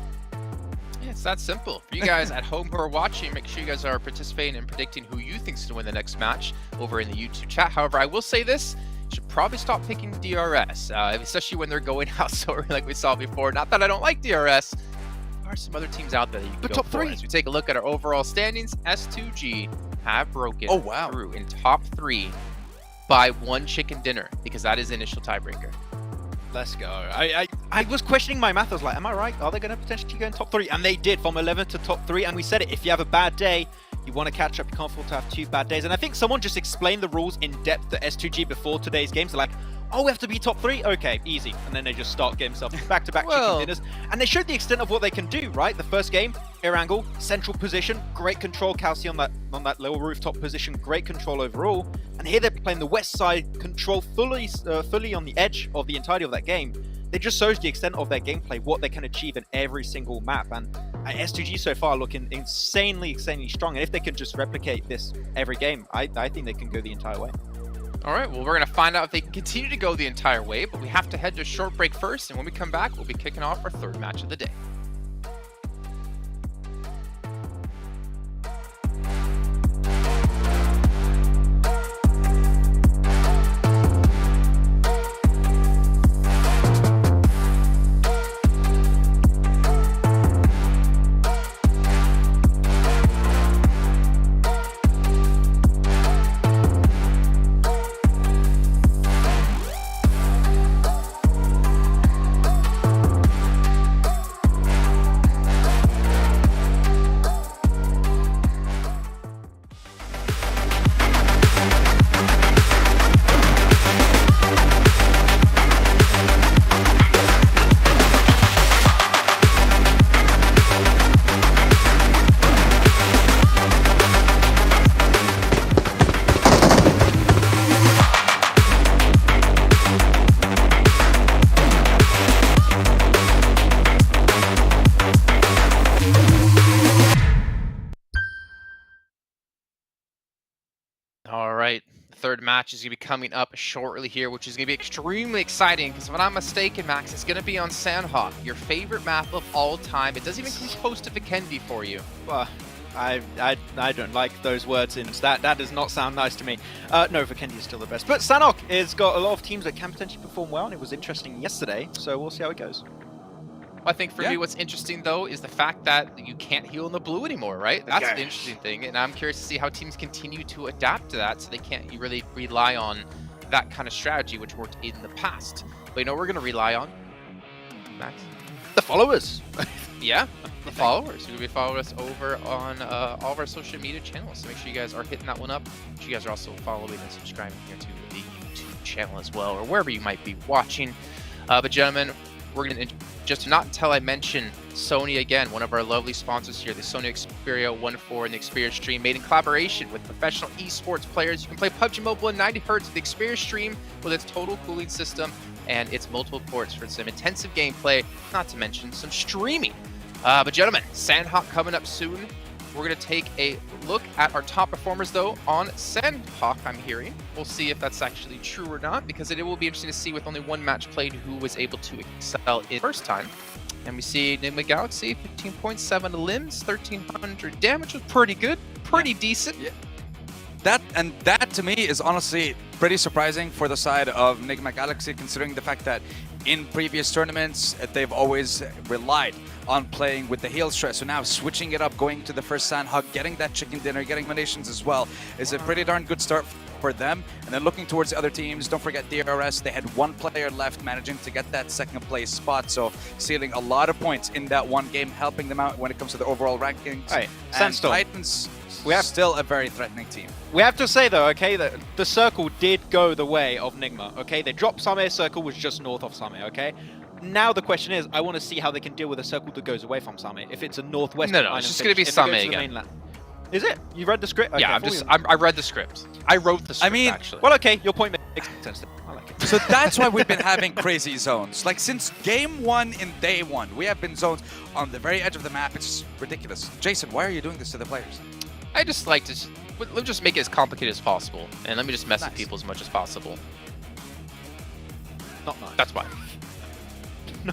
Yeah, it's that simple. For you guys at home who are watching, make sure you guys are participating and predicting who you think is going to win the next match over in the YouTube chat. However, I will say this. You should probably stop picking DRS, especially when they're going out so early like we saw before. Not that I don't like DRS. There are some other teams out there that you can go top for. 3. As we take a look at our overall standings, S2G have broken through in top 3 by 1 chicken dinner, because that is the initial tiebreaker. Let's go. I was questioning my math. I was like, am I right? Are they going to potentially go in top 3? And they did, from 11th to top 3. And we said it, if you have a bad day, you want to catch up, you can't afford to have 2 bad days. And I think someone just explained the rules in depth to S2G before today's games. They're like, oh, we have to be top 3? Okay, easy. And then they just start getting themselves back-to-back chicken dinners. And they showed the extent of what they can do, right? The first game, air angle, central position, great control. Kelsey on that little rooftop position, great control overall. And here they're playing the west side, control fully on the edge of the entirety of that game. They just shows the extent of their gameplay, what they can achieve in every single map. And S2G so far looking insanely strong. And if they can just replicate this every game, I think they can go the entire way. All right, well, we're going to find out if they can continue to go the entire way, but we have to head to a short break first. And when we come back, we'll be kicking off our 3rd match of the day. All right, the 3rd match is going to be coming up shortly here, which is going to be extremely exciting because if I'm not mistaken, Max, it's going to be on Sandhawk, your favorite map of all time. It doesn't even come close to Vikendi for you. Well, I don't like those words in that does not sound nice to me. No, Vikendi is still the best. But Sanhok has got a lot of teams that can potentially perform well, and it was interesting yesterday, so we'll see how it goes. I think for me, what's interesting, though, is the fact that you can't heal in the blue anymore, right? That's the interesting thing, and I'm curious to see how teams continue to adapt to that so they can't really rely on that kind of strategy, which worked in the past. But you know what we're going to rely on, Max? The followers. Yeah, the followers. You're going to be following us over on all of our social media channels, so make sure you guys are hitting that one up. Make sure you guys are also following and subscribing here to the YouTube channel as well, or wherever you might be watching. But gentlemen, we're going to just not until I mention Sony again, one of our lovely sponsors here, the Sony Xperia 1.4 and the Xperia Stream, made in collaboration with professional esports players. You can play PUBG Mobile in 90 Hz with the Xperia Stream with its total cooling system and its multiple ports for some intensive gameplay, not to mention some streaming. But gentlemen, Sandhawk coming up soon. We're going to take a look at our top performers, though, on Sandhawk, I'm hearing. We'll see if that's actually true or not, because it will be interesting to see with only one match played who was able to excel in first time. And we see Enigma Galaxy, 15.7 limbs, 1300 damage, was pretty good, pretty decent. Yeah. That to me is honestly pretty surprising for the side of Enigma Galaxy, considering the fact that in previous tournaments they've always relied on playing with the heal stress. So now switching it up, going to the first Sandhawk, getting that chicken dinner, getting donations as well, is a pretty darn good start for them. And then looking towards the other teams, don't forget DRS, they had one player left, managing to get that second place spot, so sealing a lot of points in that one game, helping them out when it comes to the overall rankings. Right, and Sandstorm. Titans, we have still a very threatening team. We have to say, though, okay, that the circle did go the way of Nigma, okay? They dropped Same, circle was just north of Same, okay? Now the question is, I want to see how they can deal with a circle that goes away from Same. If it's a northwest No, it's just going to be Same again. Is it? You read the script? Okay, yeah, I read the script. I wrote the script, actually. Well, okay, your point makes sense. I like it. So that's why we've been having crazy zones. Like, since game one in day one, we have been zones on the very edge of the map. It's ridiculous. Jason, why are you doing this to the players? I just like to, let's just make it as complicated as possible, and let me just mess with people as much as possible. Not nice. That's why. No,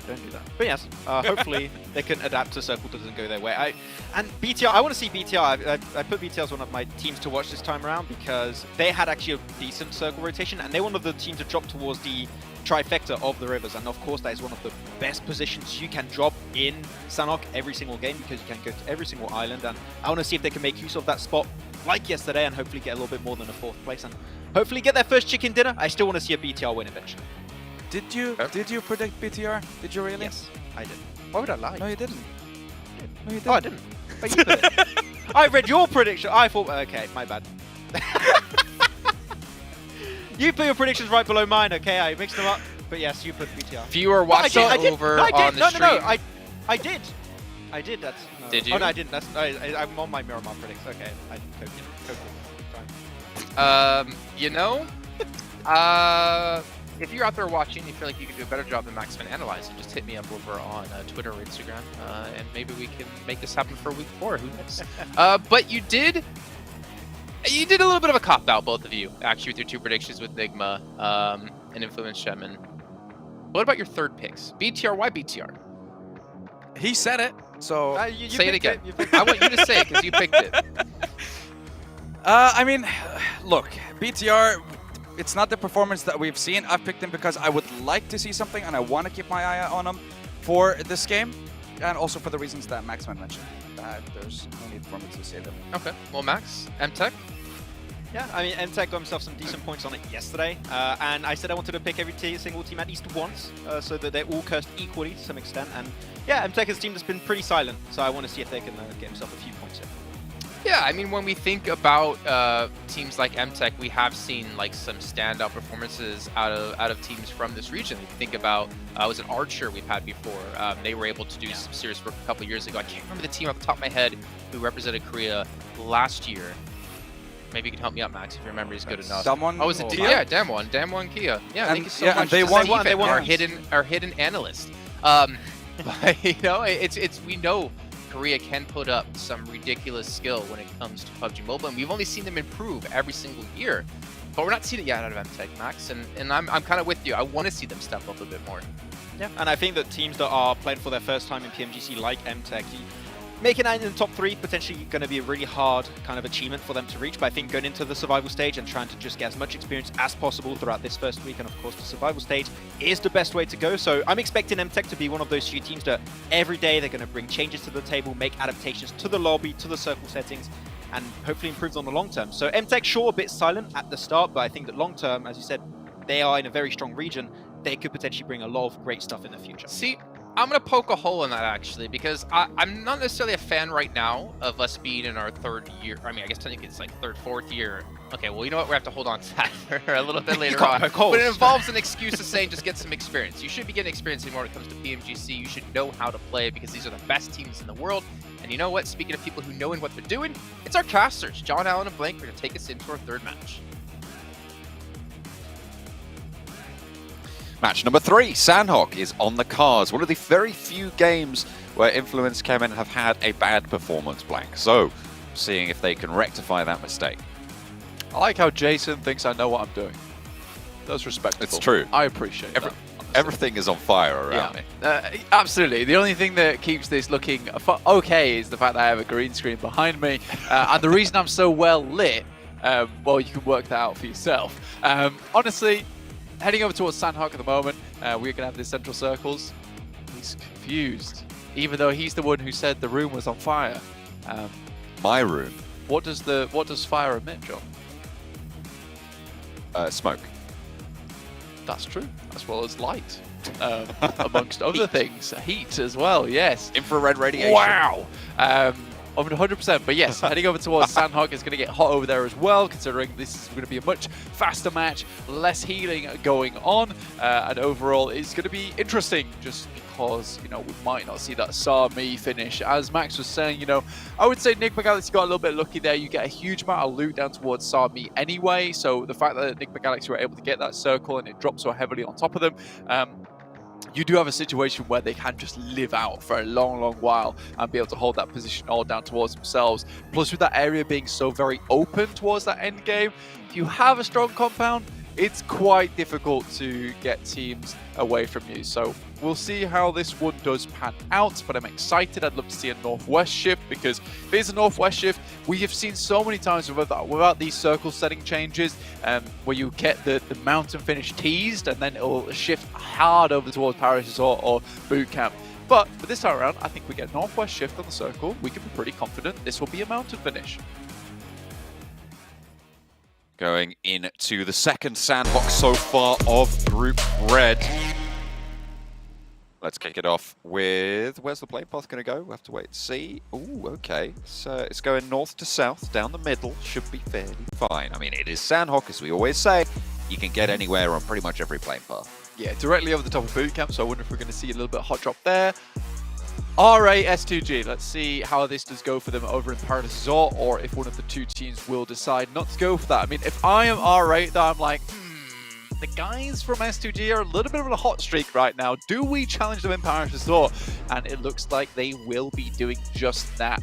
don't do that. But yes, hopefully they can adapt to circle that doesn't go their way. And BTR, I want to see BTR. I put BTR as one of my teams to watch this time around because they had actually a decent circle rotation, and they're one of the teams to drop towards the trifecta of the rivers, and of course that is one of the best positions you can drop in Sanhok every single game because you can go to every single island, and I want to see if they can make use of that spot like yesterday and hopefully get a little bit more than a 4th place and hopefully get their first chicken dinner. I still want to see a BTR win eventually. Did you predict BTR? Did you really? Yes, I did. Why would I lie? No, you didn't. No, you didn't. Oh, I didn't. But you put it. I read your prediction. I thought, okay, my bad. You put your predictions right below mine, okay? I mixed them up. But yes, you put BTR. If you were watching over on the stream. No, I did. I did. That's. No. Did you? Oh no, I didn't. That's. I'm on my Miramar predicts. Okay, I didn't Fine. You know, if you're out there watching, you feel like you could do a better job than Maxman analyzing, just hit me up over on Twitter or Instagram, and maybe we can make this happen for week 4. Who knows? But you did a little bit of a cop-out, both of you, actually, with your 2 predictions with Nigma and Influence Shemin. What about your 3rd picks? BTR, why BTR? He said it, so you say it again. I want you to say it because you picked it. I mean, look, BTR, it's not the performance that we've seen. I've picked him because I would like to see something and I want to keep my eye on him for this game, and also for the reasons that Maxman mentioned. There's no need for me to say them. Okay, well, Max, MTech? Yeah, I mean, MTech got himself some decent points on it yesterday, and I said I wanted to pick every single team at least once, so that they're all cursed equally to some extent, and yeah, MTech is a team that's been pretty silent, so I want to see if they can get himself a few points here. Yeah, I mean, when we think about teams like MTech, we have seen like some standout performances out of teams from this region. If you think about, was it Archer we've had before? They were able to do some serious work a couple of years ago. I can't remember the team off the top of my head who represented Korea last year. Maybe you can help me out, Max, if your memory is good enough. Someone? Oh, was it Kia? Yeah, Damwon Kia. Yeah, thank you so much. And they won. Our hidden analyst. But you know, we know Korea can put up some ridiculous skill when it comes to PUBG Mobile, and we've only seen them improve every single year. But we're not seeing it yet out of MTech, Max, and I'm kind of with you. I want to see them step up a bit more. Yeah, and I think that teams that are playing for their first time in PMGC, like MTech, making it in the top 3 potentially going to be a really hard kind of achievement for them to reach, but I think going into the survival stage and trying to just get as much experience as possible throughout this first week, and of course the survival stage is the best way to go. So I'm expecting MTech to be one of those few teams that every day they're going to bring changes to the table, make adaptations to the lobby, to the circle settings, and hopefully improve on the long term. So MTech, sure, a bit silent at the start, but I think that long term, as you said, they are in a very strong region. They could potentially bring a lot of great stuff in the future. See, I'm going to poke a hole in that, actually, because I'm not necessarily a fan right now of us being in our 3rd year. I mean, I guess technically it's like 3rd, 4th year. Okay, well, you know what? We have to hold on to that for a little bit later on. But it involves an excuse of saying just get some experience. You should be getting experience when it comes to PMGC. You should know how to play because these are the best teams in the world. And you know what? Speaking of people who know what they're doing, it's our casters, John Allen and Blank, are going to take us into our 3rd match. Match number 3, Sandhawk is on the cards. One of the very few games where Influence came in and have had a bad performance, Blank. So, seeing if they can rectify that mistake. I like how Jason thinks I know what I'm doing. That's respectful. It's true. I appreciate that. Everything is on fire around me. Absolutely. The only thing that keeps this looking okay is the fact that I have a green screen behind me. And the reason I'm so well lit, well, you can work that out for yourself. Honestly, heading over towards Sandhawk at the moment, we're going to have the central circles. He's confused, even though he's the one who said the room was on fire. My room. What does fire emit, John? Smoke. That's true, as well as light, amongst other things. Heat as well, yes. Infrared radiation. Wow. 100%. But yes, heading over towards Sandhawk is going to get hot over there as well, considering this is going to be a much faster match, less healing going on, and overall it's going to be interesting just because, you know, we might not see that Sami finish. As Max was saying, you know, I would say Nick McGalaxy got a little bit lucky there. You get a huge amount of loot down towards Sami anyway, so the fact that Nick McGalaxy were able to get that circle and it dropped so heavily on top of them, you do have a situation where they can just live out for a long, long while and be able to hold that position all down towards themselves. Plus, with that area being so very open towards that end game, if you have a strong compound, it's quite difficult to get teams away from you. So we'll see how this one does pan out, but I'm excited. I'd love to see a northwest shift, because if it's a northwest shift, we have seen so many times without these circle setting changes, where you get the mountain finish teased and then it'll shift hard over towards Paris Resort or Boot Camp. But for this time around, I think we get northwest shift on the circle. We can be pretty confident this will be a mountain finish. Going into the second sandbox so far of Group Red. Let's kick it off with, where's the plane path going to go? We'll have to wait and see. Ooh, okay. So it's going north to south, down the middle. Should be fairly fine. I mean, it is Sandhawk, as we always say. You can get anywhere on pretty much every plane path. Yeah, directly over the top of Boot Camp, so I wonder if we're going to see a little bit of hot drop there. R8, S2G, let's see how this does go for them over in Paradise Resort, or if one of the two teams will decide not to go for that. I mean, if I am R8, then I'm like, the guys from S2G are a little bit of a hot streak right now. Do we challenge them in Paradise Resort? And it looks like they will be doing just that.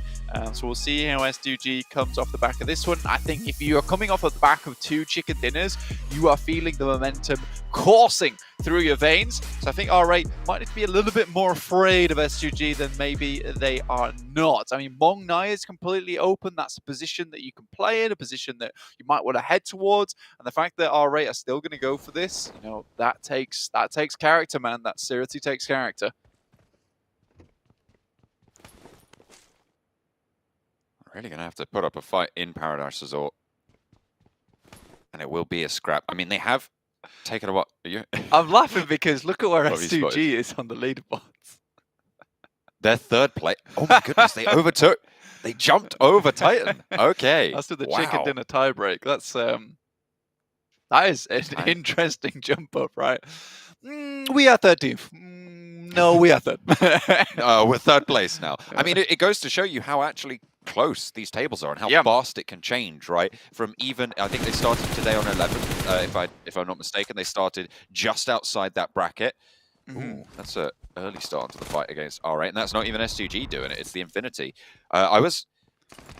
So we'll see how S2G comes off the back of this one. I think if you are coming off of the back of 2 chicken dinners, you are feeling the momentum coursing through your veins. So I think R8 might need to be a little bit more afraid of S2G than maybe they are not. I mean, Mong Nai is completely open. That's a position that you can play in, a position that you might want to head towards. And the fact that R8 are still going to go for this, you know, that takes character, man. That seriously takes character. Really going to have to put up a fight in Paradise Resort. And it will be a scrap. I mean, they have taken a what? I'm laughing because look at where S2G is on the leaderboards. Their third place. Oh my goodness, they overtook. They jumped over Titan. Okay. That's with the chicken dinner tiebreak. That's that is an interesting jump up, right? We are 13th. No, we are third. We're third place now. I mean, it goes to show you how actually close these tables are and how fast it can change, right? From even, I think they started today on 11, if I'm not mistaken. They started just outside that bracket. Ooh, that's an early start to the fight against R8, and that's not even S2G doing it. It's the Infinity. I was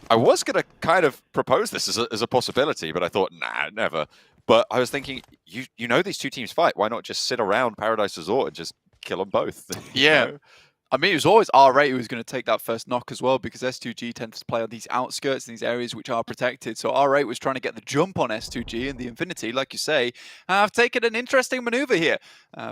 going to kind of propose this as a possibility, but I thought, nah, never. But I was thinking, you know these two teams fight. Why not just sit around Paradise Resort and just kill them both? Yeah. know? I mean, it was always R8 who was going to take that first knock as well, because S2G tends to play on these outskirts, these areas which are protected. So R8 was trying to get the jump on S2G, and the Infinity, like you say, have taken an interesting maneuver here.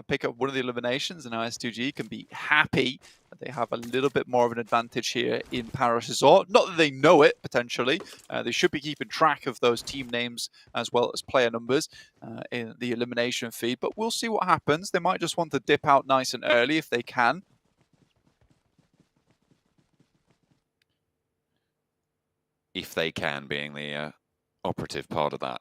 Pick up one of the eliminations, and now S2G can be happy that they have a little bit more of an advantage here in Paris Resort. Not that they know it, potentially. They should be keeping track of those team names as well as player numbers in the elimination feed, but we'll see what happens. They might just want to dip out nice and early if they can. If they can, being the operative part of that.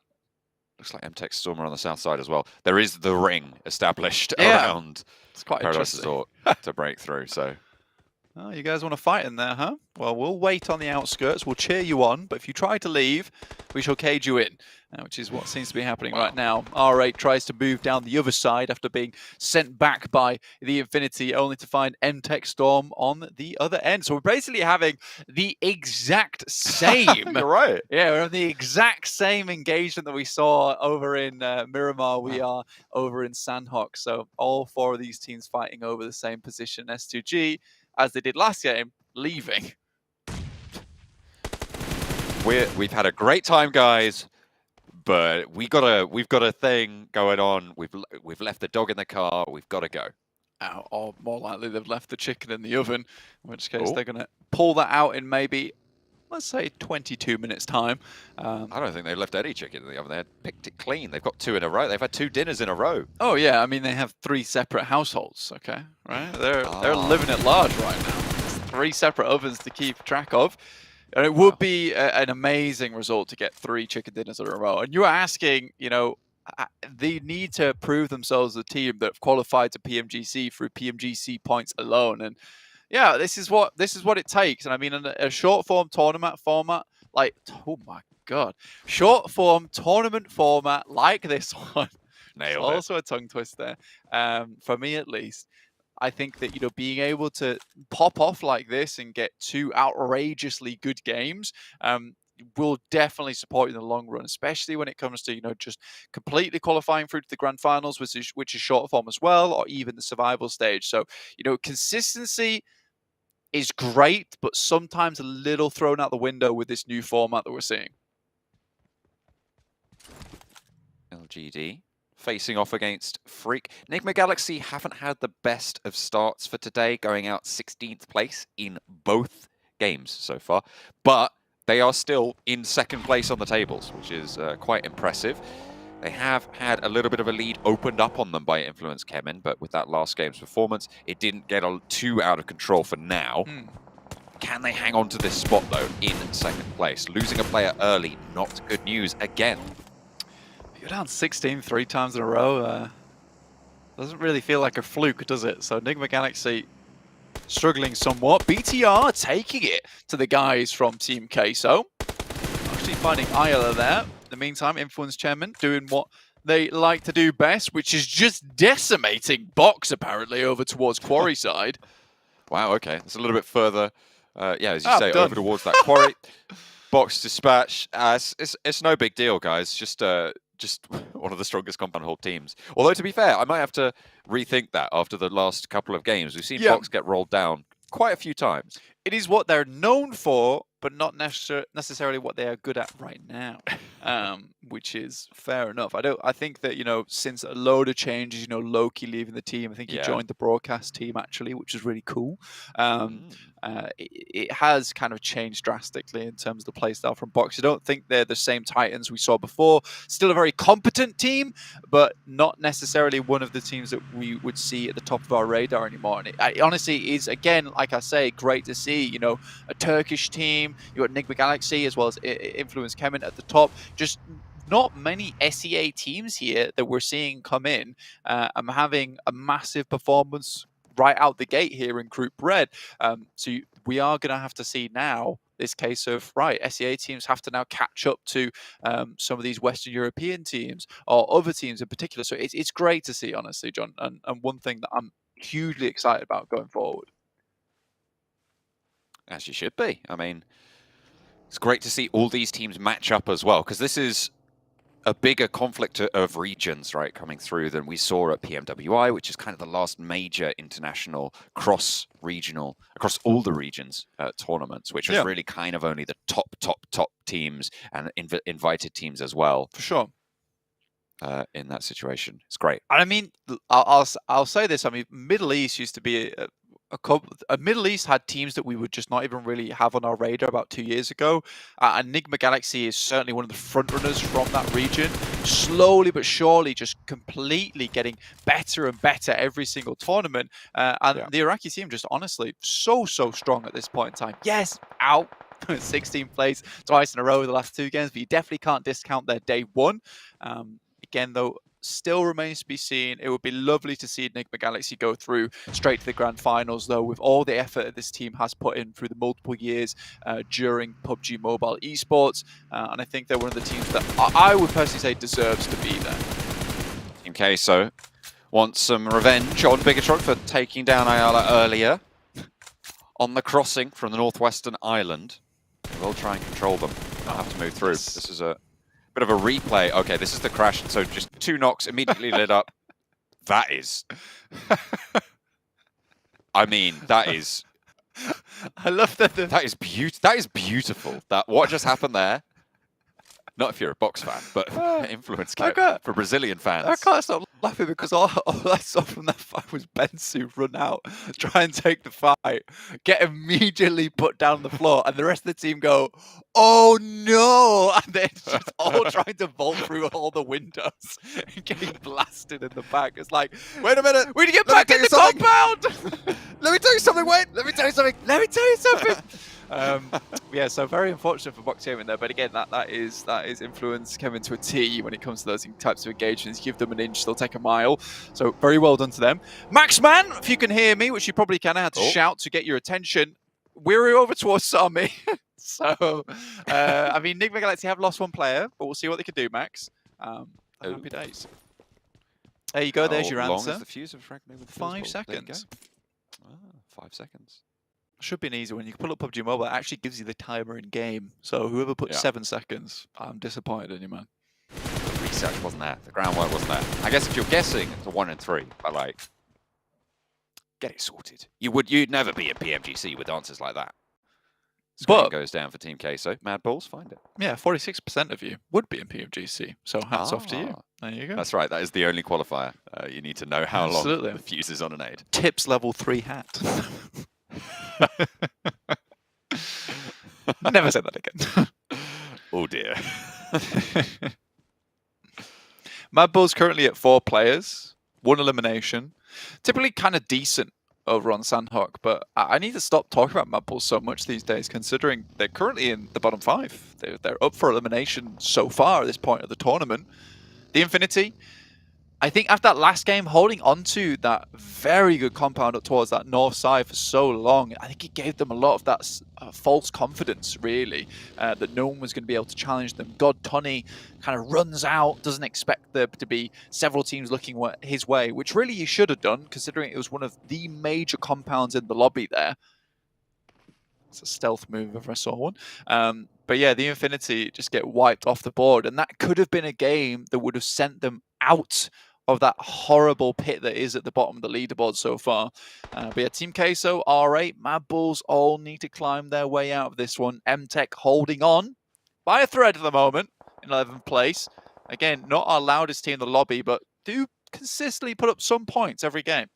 Looks like MTech Stormer on the south side as well. There is the ring established around it's quite Paradise Resort to break through. So Oh, you guys want to fight in there, huh? Well, we'll wait on the outskirts. We'll cheer you on. But if you try to leave, we shall cage you in, which is what seems to be happening right now. R8 tries to move down the other side after being sent back by the Infinity, only to find MTech Storm on the other end. So we're basically having the exact same. You're right. Yeah, we're on the exact same engagement that we saw over in Miramar. We are over in Sandhawk. So all four of these teams fighting over the same position. S2G, as they did last game, leaving. We've had a great time, guys, but we've got a thing going on. We've left the dog in the car. We've got to go. Or more likely, they've left the chicken in the oven, in which case they're going to pull that out in maybe, let's say, 22 minutes time. I don't think they've left any chicken in the oven. They had picked it clean. They've got 2 in a row. They've had 2 dinners in a row. Oh yeah, I mean they have 3 separate households. Okay, right? They're living at large right now. It's 3 separate ovens to keep track of. And it would be an amazing result to get 3 chicken dinners in a row. And you are asking, you know, they need to prove themselves as a team that have qualified to PMGC through PMGC points alone. And yeah, this is what it takes. And I mean, in a short form tournament format, like, oh my god, short form tournament format like this one. Nailed it. Also a tongue twister, for me at least. I think that, you know, being able to pop off like this and get 2 outrageously good games will definitely support you in the long run, especially when it comes to, you know, just completely qualifying through to the grand finals, which is short form as well, or even the survival stage. So, you know, consistency is great, but sometimes a little thrown out the window with this new format that we're seeing. LGD facing off against Freak. Enigma Galaxy haven't had the best of starts for today, going out 16th place in both games so far, but they are still in 2nd place on the tables, which is quite impressive. They have had a little bit of a lead opened up on them by Influence Kemen, but with that last game's performance, it didn't get too out of control for now. Can they hang on to this spot, though, in 2nd place? Losing a player early, not good news again. You're down 16 3 times in a row. Doesn't really feel like a fluke, does it? So Enigma Galaxy struggling somewhat. BTR taking it to the guys from Team Queso. Actually finding Ayala there. In the meantime, Influence Chairman doing what they like to do best, which is just decimating Box, apparently, over towards Quarry side. Wow, okay. It's a little bit further, yeah, as you say, over towards that Quarry. Box dispatch. It's no big deal, guys. Just one of the strongest compound hold teams. Although, to be fair, I might have to rethink that after the last couple of games. We've seen Box get rolled down quite a few times. It is what they're known for, but not necessarily what they are good at right now, which is fair enough. I think that, you know, since a load of changes, you know, Loki leaving the team, I think he joined the broadcast team actually, which is really cool. It has kind of changed drastically in terms of the playstyle from Box. I don't think they're the same Titans we saw before. Still a very competent team, but not necessarily one of the teams that we would see at the top of our radar anymore. And it honestly is, again, like I say, great to see, you know, a Turkish team. You got Enigma Galaxy as well as Influence Kemen at the top. Just not many SEA teams here that we're seeing come in. I'm having a massive performance right out the gate here in Group Red. So we are going to have to see now this case of, right, SEA teams have to now catch up to some of these Western European teams or other teams in particular. So it's great to see, honestly, John, and one thing that I'm hugely excited about going forward. As you should be. I mean, it's great to see all these teams match up as well, because this is a bigger conflict of regions, right, coming through than we saw at PMWI, which is kind of the last major international cross-regional, across all the regions tournaments, which was really kind of only the top teams and invited teams as well. For sure. In that situation. It's great. And I mean, I'll say this. I mean, Middle East used to be a Middle East had teams that we would just not even really have on our radar about 2 years ago. Enigma Galaxy is certainly one of the front runners from that region. Slowly but surely, just completely getting better and better every single tournament. And the Iraqi team just honestly so strong at this point in time. Yes, out 16th place twice in a row the last 2 games, but you definitely can't discount their day one. Again, though, still remains to be seen. It would be lovely to see Enigma Galaxy go through straight to the grand finals, though, with all the effort that this team has put in through the multiple years during PUBG Mobile esports. And I think they're one of the teams that I would personally say deserves to be there. Team Queso wants some revenge on Bigatron for taking down Ayala earlier on the crossing from the northwestern island. We'll try and control them. They'll have to move through. This is a bit of a replay. Okay, this is the crash. So just 2 knocks immediately lit up. That is... I mean, that is... I love that. That is beautiful. That what just happened there. Not if you're a box fan, but influence clip for Brazilian fans. I can't stop laughing because all I saw from that fight was Bensu run out, try and take the fight, get immediately put down on the floor, and the rest of the team go, "Oh no!" And they're just all trying to vault through all the windows and getting blasted in the back. It's like, wait a minute, we need to get back in the compound. Let me tell you something, Wayne. Let me tell you something. Yeah, so very unfortunate for Box Gaming there, but again, that is influence Kevin to a T when it comes to those types of engagements. Give them an inch, they'll take a mile. So very well done to them. Maxman, if you can hear me, which you probably can, I had to shout to get your attention. We're over towards Sami. So, I mean, Enigma Galaxy have lost 1 player, but we'll see what they can do, Max. Happy days. There you go, there's your answer. Long as the fuse of fragment with 5 seconds. 5 seconds. Should be an easy one. You can pull up PUBG Mobile. It actually gives you the timer in game. So whoever put 7 seconds, I'm disappointed in you, man. The research wasn't there. The groundwork wasn't there. I guess if you're guessing, it's a 1 in 3. But like, get it sorted. You'd never be at PMGC with answers like that. Screen goes down for Team Queso. Mad Balls, find it. Yeah, 46% of you would be in PMGC. So hats off to you. There you go. That's right. That is the only qualifier. You need to know how long the fuse is on an aid. Tips level 3 hat. Never said that again. Oh dear. Mad Bull's currently at 4 players, 1 elimination. Typically kind of decent over on Sandhawk, but I need to stop talking about Mad Bull so much these days, considering they're currently in the bottom 5. They're up for elimination so far at this point of the tournament. The Infinity, I think after that last game, holding on to that very good compound up towards that north side for so long, I think it gave them a lot of that false confidence, really, that no one was going to be able to challenge them. God Tony kind of runs out, doesn't expect there to be several teams looking his way, which really he should have done, considering it was one of the major compounds in the lobby there. It's a stealth move if I saw one. But yeah, the Infinity just get wiped off the board, and that could have been a game that would have sent them out of that horrible pit that is at the bottom of the leaderboard so far. But yeah, Team Queso, R8, Mad Bulls all need to climb their way out of this one. M-Tech holding on by a thread at the moment in 11th place. Again, not our loudest team in the lobby, but do consistently put up some points every game.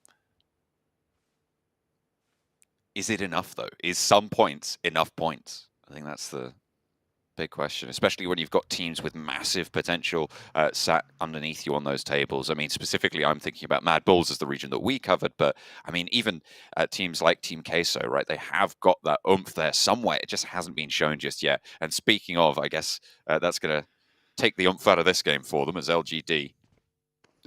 Is it enough, though? Is some points enough points? I think that's the big question, especially when you've got teams with massive potential sat underneath you on those tables. I mean, specifically, I'm thinking about Mad Bulls as the region that we covered, but I mean, even teams like Team Queso, right? They have got that oomph there somewhere. It just hasn't been shown just yet. And speaking of, I guess that's going to take the oomph out of this game for them as LGD,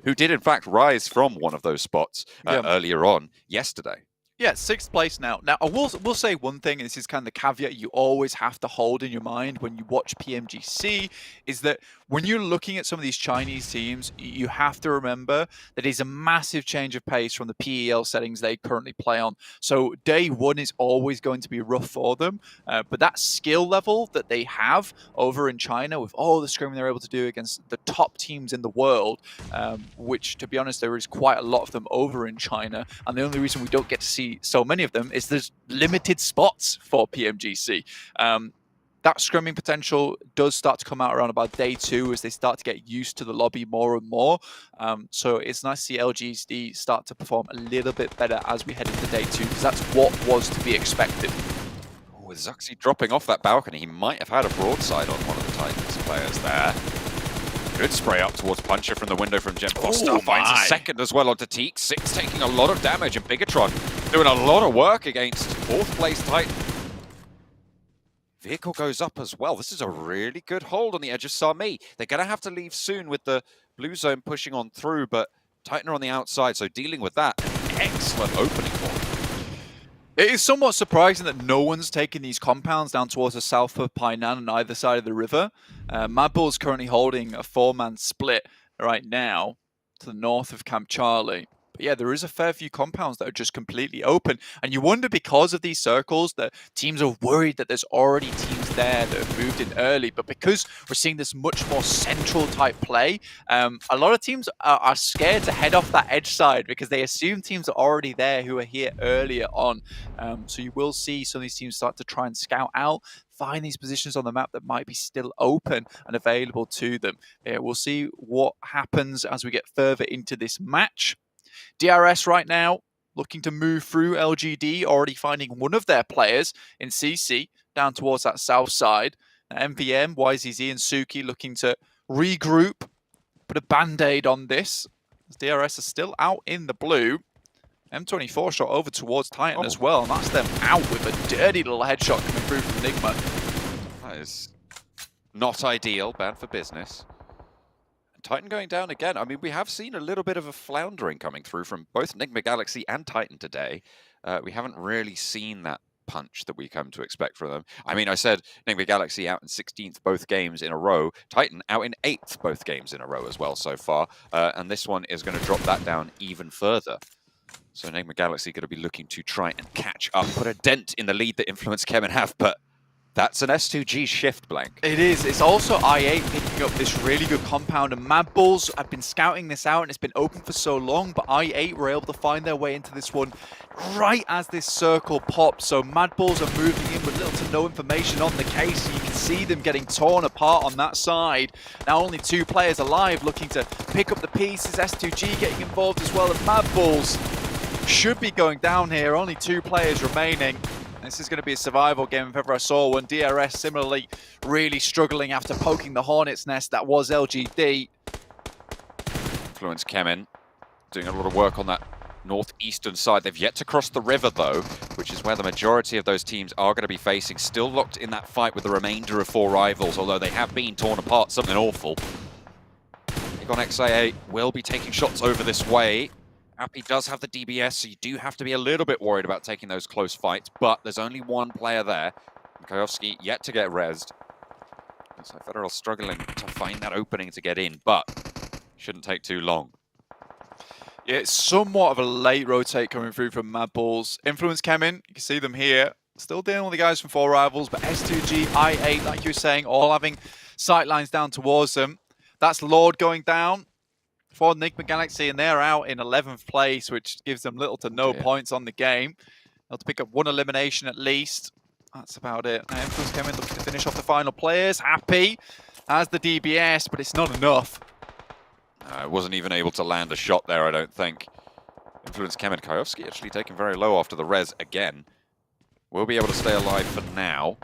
who did in fact rise from one of those spots earlier on yesterday. Yeah, 6th place now. Now, I will say one thing, and this is kind of the caveat you always have to hold in your mind when you watch PMGC, is that when you're looking at some of these Chinese teams, you have to remember that it's a massive change of pace from the PEL settings they currently play on. So day 1 is always going to be rough for them, but that skill level that they have over in China with all the scrimming they're able to do against the top teams in the world, which, to be honest, there is quite a lot of them over in China, and the only reason we don't get to see so many of them is there's limited spots for PMGC. That scrimming potential does start to come out around about day 2 as they start to get used to the lobby more and more. So it's nice to see LGD start to perform a little bit better as we head into day 2, because that's what was to be expected. With Zuxi dropping off that balcony, he might have had a broadside on one of the Titans players there. Good spray up towards Puncher from the window from Gem Foster. Finds a second as well onto Teak. 6 taking a lot of damage, and Bigatron doing a lot of work against 4th place Titan. Vehicle goes up as well. This is a really good hold on the edge of Sami. They're going to have to leave soon with the blue zone pushing on through, but Titan are on the outside, so dealing with that, an excellent opening for them. It is somewhat surprising that no one's taking these compounds down towards the south of Painan on either side of the river. Mad Bull's currently holding a 4-man split right now to the north of Camp Charlie. But yeah, there is a fair few compounds that are just completely open. And you wonder, because of these circles, that teams are worried that there's already teams there that have moved in early. But because we're seeing this much more central type play, a lot of teams are scared to head off that edge side because they assume teams are already there who are here earlier on. So you will see some of these teams start to try and scout out, find these positions on the map that might be still open and available to them. We'll see what happens as we get further into this match. DRS right now looking to move through LGD, already finding one of their players in CC down towards that south side. MVM, YZZ and Suki looking to regroup, put a band-aid on this. DRS are still out in the blue. M24 shot over towards Titan as well, and that's them out with a dirty little headshot coming through from Enigma. That is not ideal, bad for business. Titan going down again. I mean, we have seen a little bit of a floundering coming through from both Enigma Galaxy and Titan today. We haven't really seen that punch that we come to expect from them. I mean, I said Enigma Galaxy out in 16th both games in a row. Titan out in 8th both games in a row as well so far. And this one is going to drop that down even further. So Enigma Galaxy going to be looking to try and catch up, put a dent in the lead that Influence Kemen have, but that's an S2G shift, Blank. It is. It's also I8 picking up this really good compound, and Mad Bulls have been scouting this out, and it's been open for so long, but I8 were able to find their way into this one right as this circle pops. So Mad Bulls are moving in with little to no information on the case, so you can see them getting torn apart on that side. Now only 2 players alive looking to pick up the pieces. S2G getting involved as well, and Mad Bulls should be going down here. Only 2 players remaining. This is going to be a survival game if ever I saw one. DRS similarly really struggling after poking the hornet's nest that was LGD. Influence Kemen doing a lot of work on that northeastern side. They've yet to cross the river though, which is where the majority of those teams are going to be facing. Still locked in that fight with the remainder of 4 rivals, although they have been torn apart. Something awful. Igon XIA will be taking shots over this way. Appy does have the DBS, so you do have to be a little bit worried about taking those close fights, but there's only 1 player there. Kajowski yet to get rezzed. So Federal struggling to find that opening to get in, but shouldn't take too long. Yeah, it's somewhat of a late rotate coming through from Mad Bulls. Influence Kemen, you can see them here. Still dealing with the guys from 4 rivals, but S2G, I8, like you were saying, all having sight lines down towards them. That's Lord going down for Enigma Galaxy, and they're out in 11th place, which gives them little to no points on the game. They'll pick up 1 elimination at least. That's about it. Now Influence Kemen looking to finish off the final players. Happy as the DBS, but it's not enough. Wasn't even able to land a shot there, I don't think. Influence Kemen. Kajowski actually taken very low after the res again. Will be able to stay alive for now.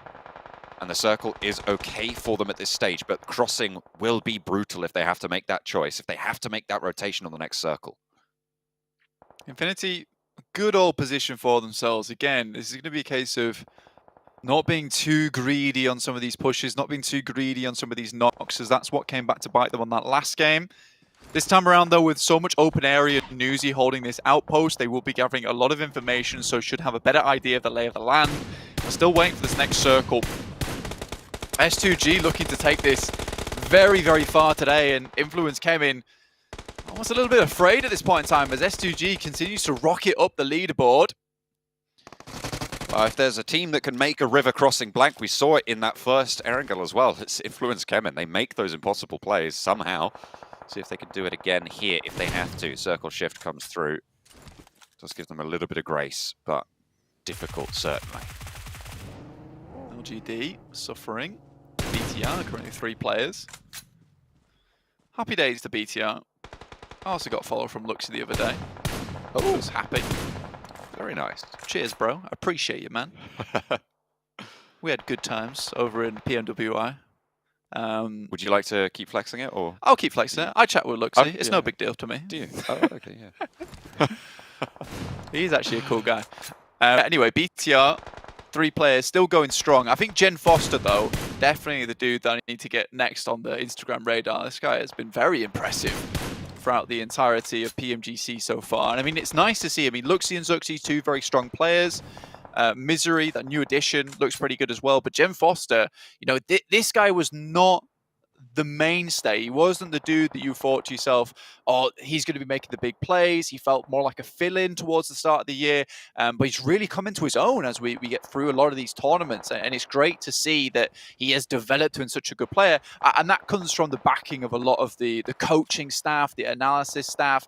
And the circle is okay for them at this stage, but crossing will be brutal if they have to make that choice, if they have to make that rotation on the next circle. Infinity, good old position for themselves. Again, this is going to be a case of not being too greedy on some of these pushes, not being too greedy on some of these knocks, as that's what came back to bite them on that last game. This time around, though, with so much open area, Newsy holding this outpost, they will be gathering a lot of information, so should have a better idea of the lay of the land. We're still waiting for this next circle. S2G looking to take this very, very far today, and Influence Kemen almost a little bit afraid at this point in time as S2G continues to rocket up the leaderboard. If there's a team that can make a river crossing blank, we saw it in that first Erangel as well. It's Influence Kemen. They make those impossible plays somehow. See if they can do it again here if they have to. Circle shift comes through. Does give them a little bit of grace, but difficult certainly. LGD suffering. BTR currently 3 players. Happy days to BTR. I also got a follow from Luxy the other day. Oh, was happy. Very nice. Cheers, bro. I appreciate you, man. We had good times over in PMWI. Would you like to keep flexing it, or? I'll keep flexing it. I chat with Luxy. It's no big deal to me. Do you? Oh, okay, yeah. He's actually a cool guy. Anyway, BTR 3 players still going strong. I think Jen Foster, though, definitely the dude that I need to get next on the Instagram radar. This guy has been very impressive throughout the entirety of PMGC so far. And I mean, it's nice to see. I mean, Luxie and Zuxi, 2 very strong players. Misery, that new addition, looks pretty good as well. But Jen Foster, you know, this guy was not the mainstay. He wasn't the dude that you thought to yourself, oh, he's going to be making the big plays. He felt more like a fill-in towards the start of the year, but he's really come into his own as we get through a lot of these tournaments, and it's great to see that he has developed into such a good player, and that comes from the backing of a lot of the coaching staff, the analysis staff,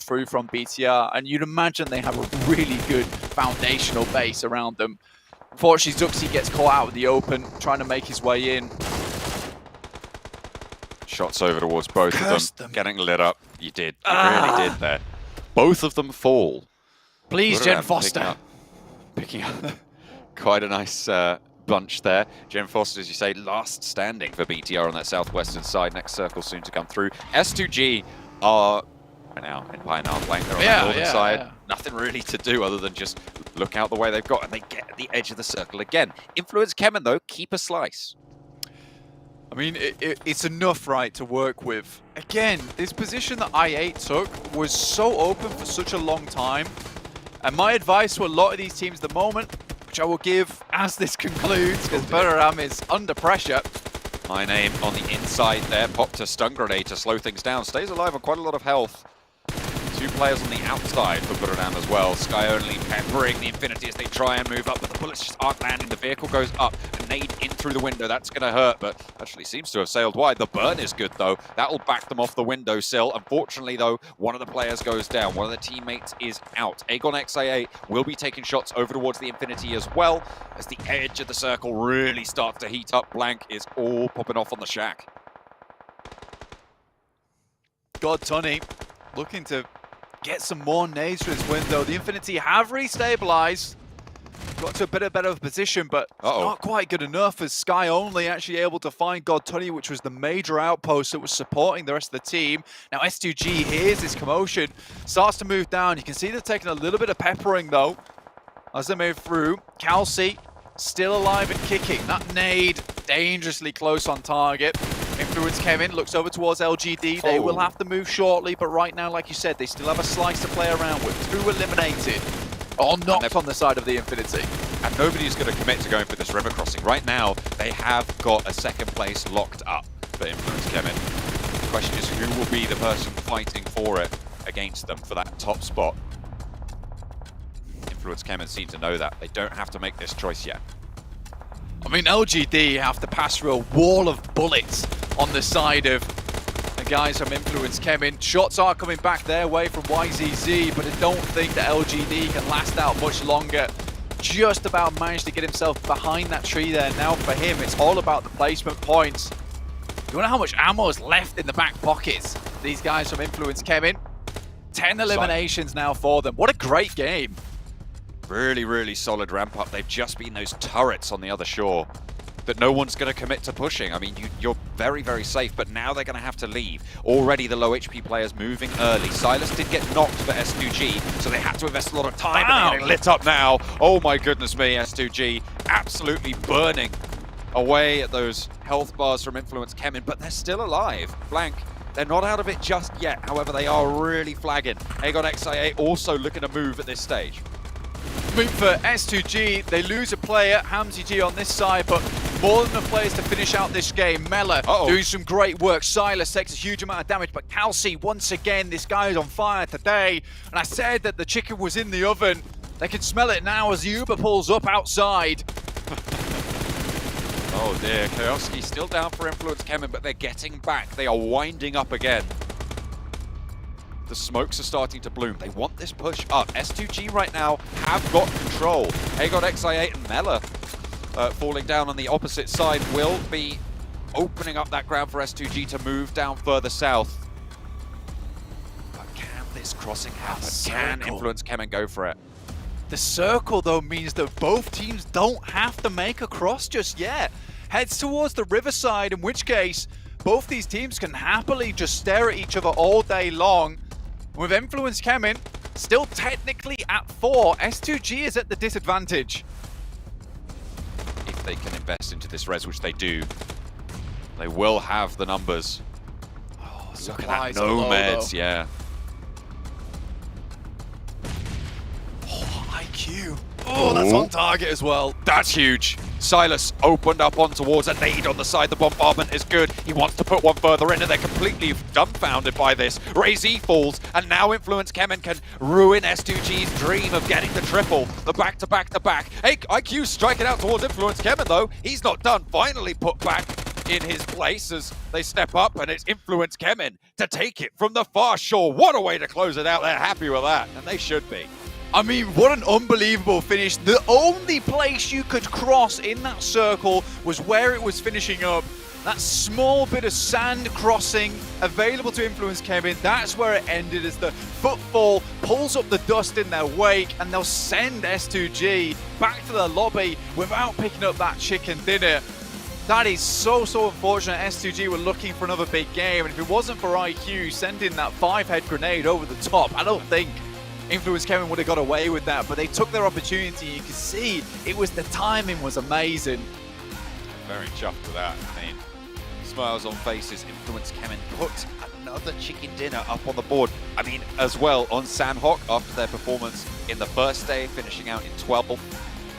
through from BTR, and you'd imagine they have a really good foundational base around them. Unfortunately, Zuxi gets caught out in the open, trying to make his way in. Shots over towards both of them, getting lit up. You did. You really did there. Both of them fall. Please, Jen Foster. Picking up quite a nice bunch there. Jen Foster, as you say, last standing for BTR on that southwestern side. Next circle soon to come through. S2G are now in Pioneer Blank. They're on the northern side. Yeah. Nothing really to do other than just look out the way they've got, and they get at the edge of the circle again. Influence Kemen, though, keep a slice. I mean, it's enough, right, to work with. Again, this position that I8 took was so open for such a long time. And my advice to a lot of these teams at the moment, which I will give as this concludes, because Buriram is under pressure. My name on the inside there, popped a stun grenade to slow things down. Stays alive on quite a lot of health. 2 players on the outside for Buriram as well. Sky only peppering the Infinity as they try and move up, but the bullets just aren't landing. The vehicle goes up, a nade in through the window. That's going to hurt, but actually seems to have sailed wide. The burn is good, though. That'll back them off the windowsill. Unfortunately, though, one of the players goes down. One of the teammates is out. Aegon XIA will be taking shots over towards the Infinity as well, as the edge of the circle really starts to heat up. Blank is all popping off on the shack. God, Tony looking to get some more nades for this window. The Infinity have restabilized. Got to a bit better of a position, but not quite good enough, as Sky only actually able to find God Tunny, which was the major outpost that was supporting the rest of the team. Now S2G hears this commotion, starts to move down. You can see they're taking a little bit of peppering, though, as they move through. Calci still alive and kicking. That nade dangerously close on target. Influence Kevin looks over towards LGD. They will have to move shortly, but right now, like you said, they still have a slice to play around with. 2 eliminated. Or not on the side of the Infinity. And nobody's going to commit to going for this river crossing. Right now, they have got a second place locked up for Influence Kevin. The question is, who will be the person fighting for it against them for that top spot? Influence Kevin seem to know that. They don't have to make this choice yet. I mean, LGD have to pass through a wall of bullets on the side of the guys from Influence Kemen. Shots are coming back their way from YZZ, but I don't think that LGD can last out much longer. Just about managed to get himself behind that tree there. Now for him, it's all about the placement points. You wonder how much ammo is left in the back pockets. These guys from Influence Kemen. 10 eliminations now for them. What a great game. Really, really solid ramp up. They've just been those turrets on the other shore that no one's going to commit to pushing. I mean, you're very, very safe, but now they're going to have to leave. Already the low HP players moving early. Silas did get knocked for S2G, so they had to invest a lot of time. Wow. They're getting lit up now. Oh my goodness me, S2G absolutely burning away at those health bars from Influence Kemen, but they're still alive. Blank, they're not out of it just yet. However, they are really flagging. Aegon XIA also looking to move at this stage. Move for S2G, they lose a player, Hamzy G on this side, but more than enough players to finish out this game. Mela doing some great work. Silas takes a huge amount of damage, but Calci, once again, this guy is on fire today. And I said that the chicken was in the oven. They can smell it now as the Uber pulls up outside. Oh dear, Koyoski still down for Influence Kemen, but they're getting back. They are winding up again. The smokes are starting to bloom. They want this push up. S2G right now have got control. Aegon XI8 and Mela falling down on the opposite side will be opening up that ground for S2G to move down further south. But can this crossing happen? Can Influence Kemen go for it? The circle, though, means that both teams don't have to make a cross just yet. Heads towards the riverside, in which case, both these teams can happily just stare at each other all day long. With Influence Kemen still technically at 4, S2G is at the disadvantage. they can invest into this res, which they do. They will have the numbers. Oh, Look at supplies that are low, Nomads, though. yeah. Oh, IQ. Oh, that's on target as well. That's huge. Silas opened up on towards a nade on the side. The bombardment is good. He wants to put one further in, and they're completely dumbfounded by this. Ray-Z falls, and now Influence Kemen can ruin S2G's dream of getting the triple. The back-to-back-to-back. Hey, IQ striking out towards Influence Kemen, though. He's not done. Finally put back in his place as they step up, and it's Influence Kemen to take it from the far shore. What a way to close it out. They're happy with that, and they should be. I mean, what an unbelievable finish. The only place you could cross in that circle was where it was finishing up. That small bit of sand crossing available to Influence Kevin, that's where it ended as the footfall pulls up the dust in their wake, and they'll send S2G back to the lobby without picking up that chicken dinner. That is so unfortunate. S2G were looking for another big game, and if it wasn't for IQ sending that 5-head grenade over the top, I don't think Influence Kevin would have got away with that, but they took their opportunity. You can see the timing was amazing. Very chuffed with that. I mean, smiles on faces. Influence Kemen put another chicken dinner up on the board. I mean, as well on Sandhawk after their performance in the first day, finishing out in 12th.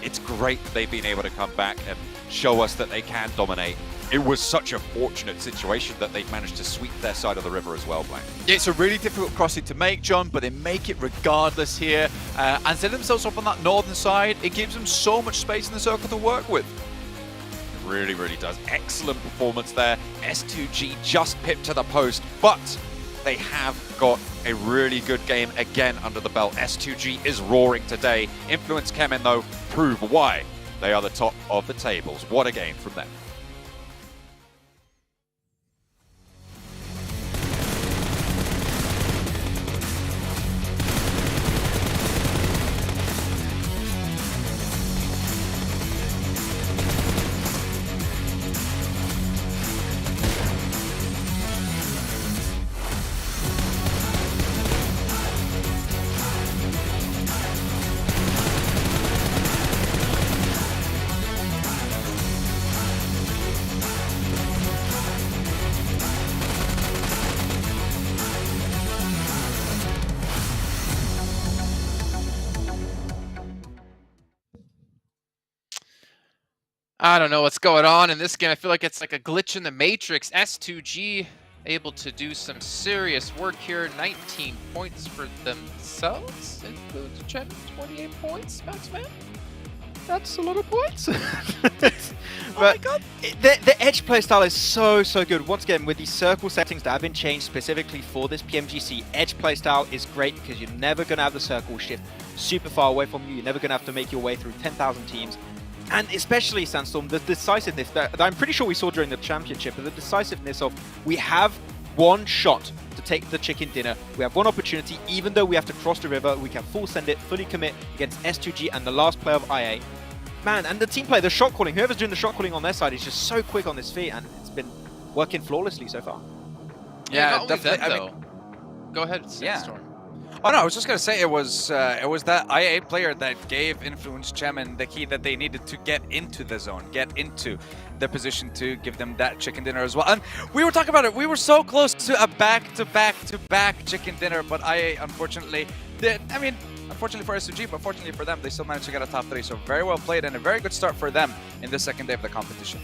It's great that they've been able to come back and show us that they can dominate. It was such a fortunate situation that they've managed to sweep their side of the river as well, Blank. Yeah, it's a really difficult crossing to make, John, but they make it regardless here. And set themselves up on that northern side. It gives them so much space in the circle to work with. It really, really does. Excellent performance there. S2G just pipped to the post, but they have got a really good game again under the belt. S2G is roaring today. Influence Kemen, though, prove why they are the top of the tables. What a game from them. I don't know what's going on in this game. I feel like it's like a glitch in the matrix. S2G able to do some serious work here. 19 points for themselves. Includes Chen, 28 points. Max Man. That's a lot of points. Oh my god. The edge playstyle is so good. Once again, with these circle settings that have been changed specifically for this PMGC, edge playstyle is great because you're never going to have the circle shift super far away from you. You're never going to have to make your way through 10,000 teams. And especially, Sandstorm, the decisiveness that I'm pretty sure we saw during the championship, the decisiveness of we have one shot to take the chicken dinner. We have one opportunity, even though we have to cross the river, we can full send it, fully commit against S2G and the last player of IA. Man, and the team play, the shot calling, whoever's doing the shot calling on their side is just so quick on his feet, and it's been working flawlessly so far. Yeah, definitely. That, though. Go ahead, Sandstorm. Oh no, I was just gonna say it was that IA player that gave Influence Chairman the key that they needed to get into the zone, get into the position to give them that chicken dinner as well. And we were talking about it. We were so close to a back-to-back-to-back chicken dinner, but IA unfortunately did. I mean, unfortunately for SUG, but fortunately for them, they still managed to get a top 3. So very well played and a very good start for them in the second day of the competition.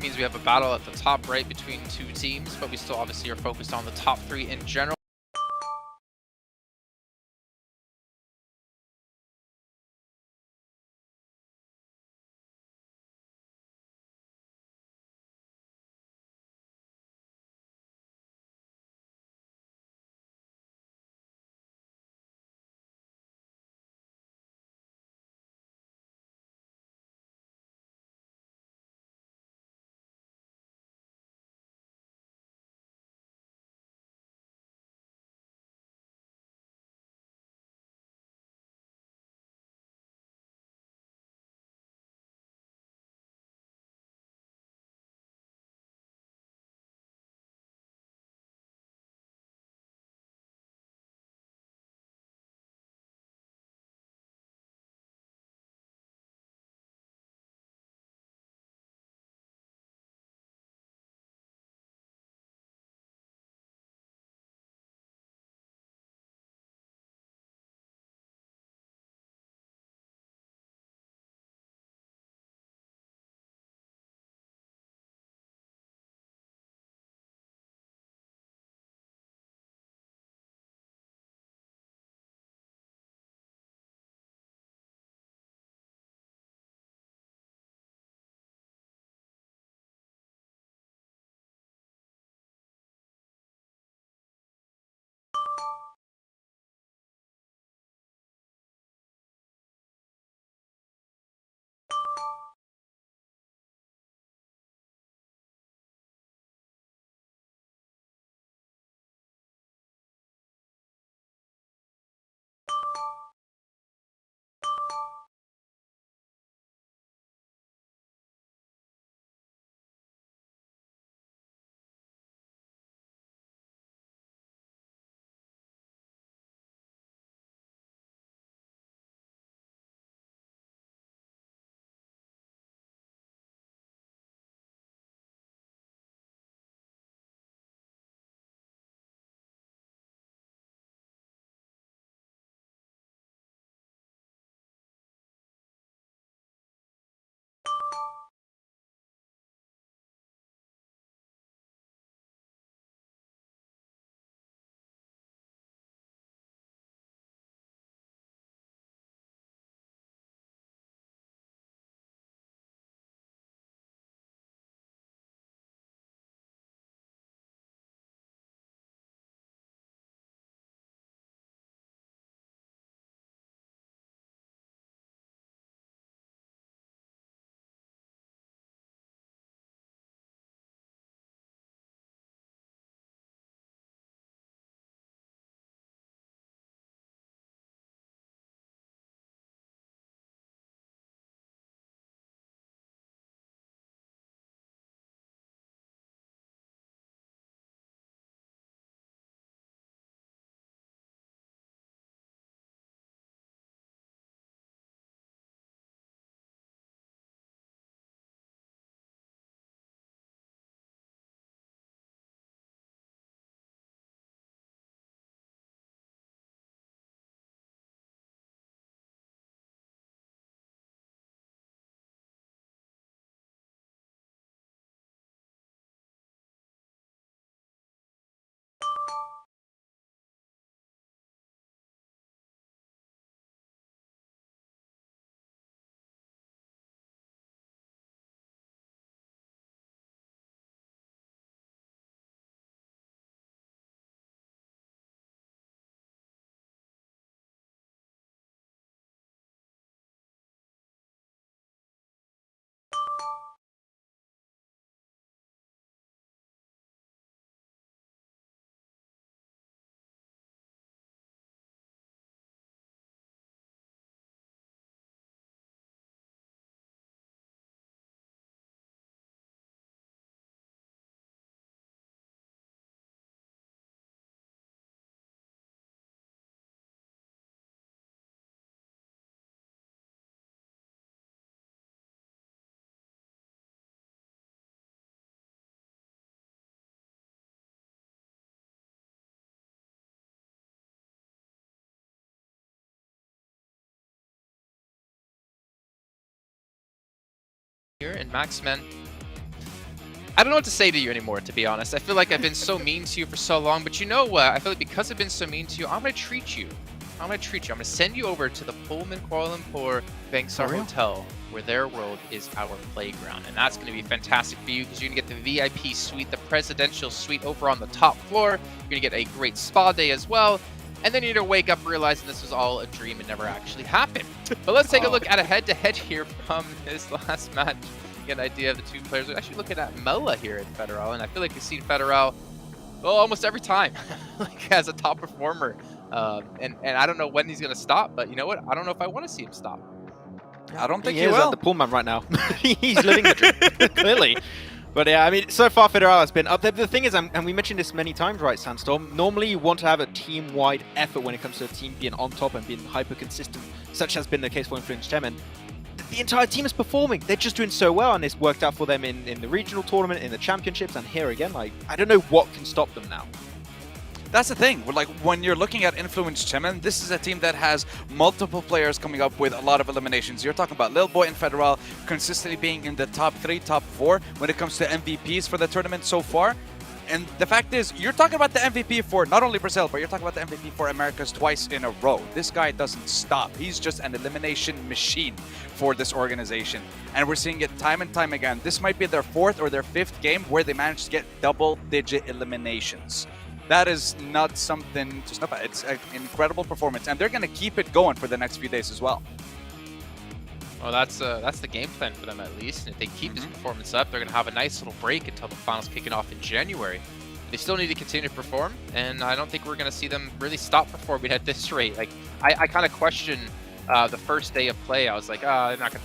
Means we have a battle at the top right between two teams, but we still obviously are focused on the top 3 in general. here. And Maxman, I don't know what to say to you anymore, to be honest. I feel like I've been so mean to you for so long, but you know what? I feel like because I've been so mean to you, I'm going to treat you. I'm going to send you over to the Pullman Kuala Lumpur Bangsar Hotel, where their world is our playground. And that's going to be fantastic for you because you're going to get the VIP suite, the presidential suite over on the top floor. You're going to get a great spa day as well. And then you're going to wake up realizing this was all a dream and never actually happened. But let's take a look at a head-to-head here from this last match. Get an idea of the two players. We're actually looking at Moa here at Federal, and I feel like we've seen Federal almost every time like as a top performer. And I don't know when he's going to stop, but you know what? I don't know if I want to see him stop. I don't think he is at the Pullman right now. He's living the dream, clearly. But yeah, I mean, so far Federal has been up there. The thing is, and we mentioned this many times, right, Sandstorm, normally you want to have a team-wide effort when it comes to a team being on top and being hyper-consistent, such has been the case for Influence Chairman. The entire team is performing. They're just doing so well, and it's worked out for them in the regional tournament, in the championships, and here again. Like, I don't know what can stop them now. That's the thing. Like, when you're looking at Influence Chemen, this is a team that has multiple players coming up with a lot of eliminations. You're talking about Lil Boy and Federal consistently being in the top 3, top 4 when it comes to MVPs for the tournament so far. And the fact is, you're talking about the MVP for not only Brazil, but you're talking about the MVP for Americas twice in a row. This guy doesn't stop. He's just an elimination machine for this organization. And we're seeing it time and time again. This might be their 4th or their 5th game where they managed to get double-digit eliminations. That is not something to snuff at. It's an incredible performance, and they're going to keep it going for the next few days as well. Well, that's the game plan for them at least. And if they keep this performance up, they're going to have a nice little break until the finals kicking off in January. They still need to continue to perform, and I don't think we're going to see them really stop performing at this rate. Like, I kind of question the first day of play. I was like,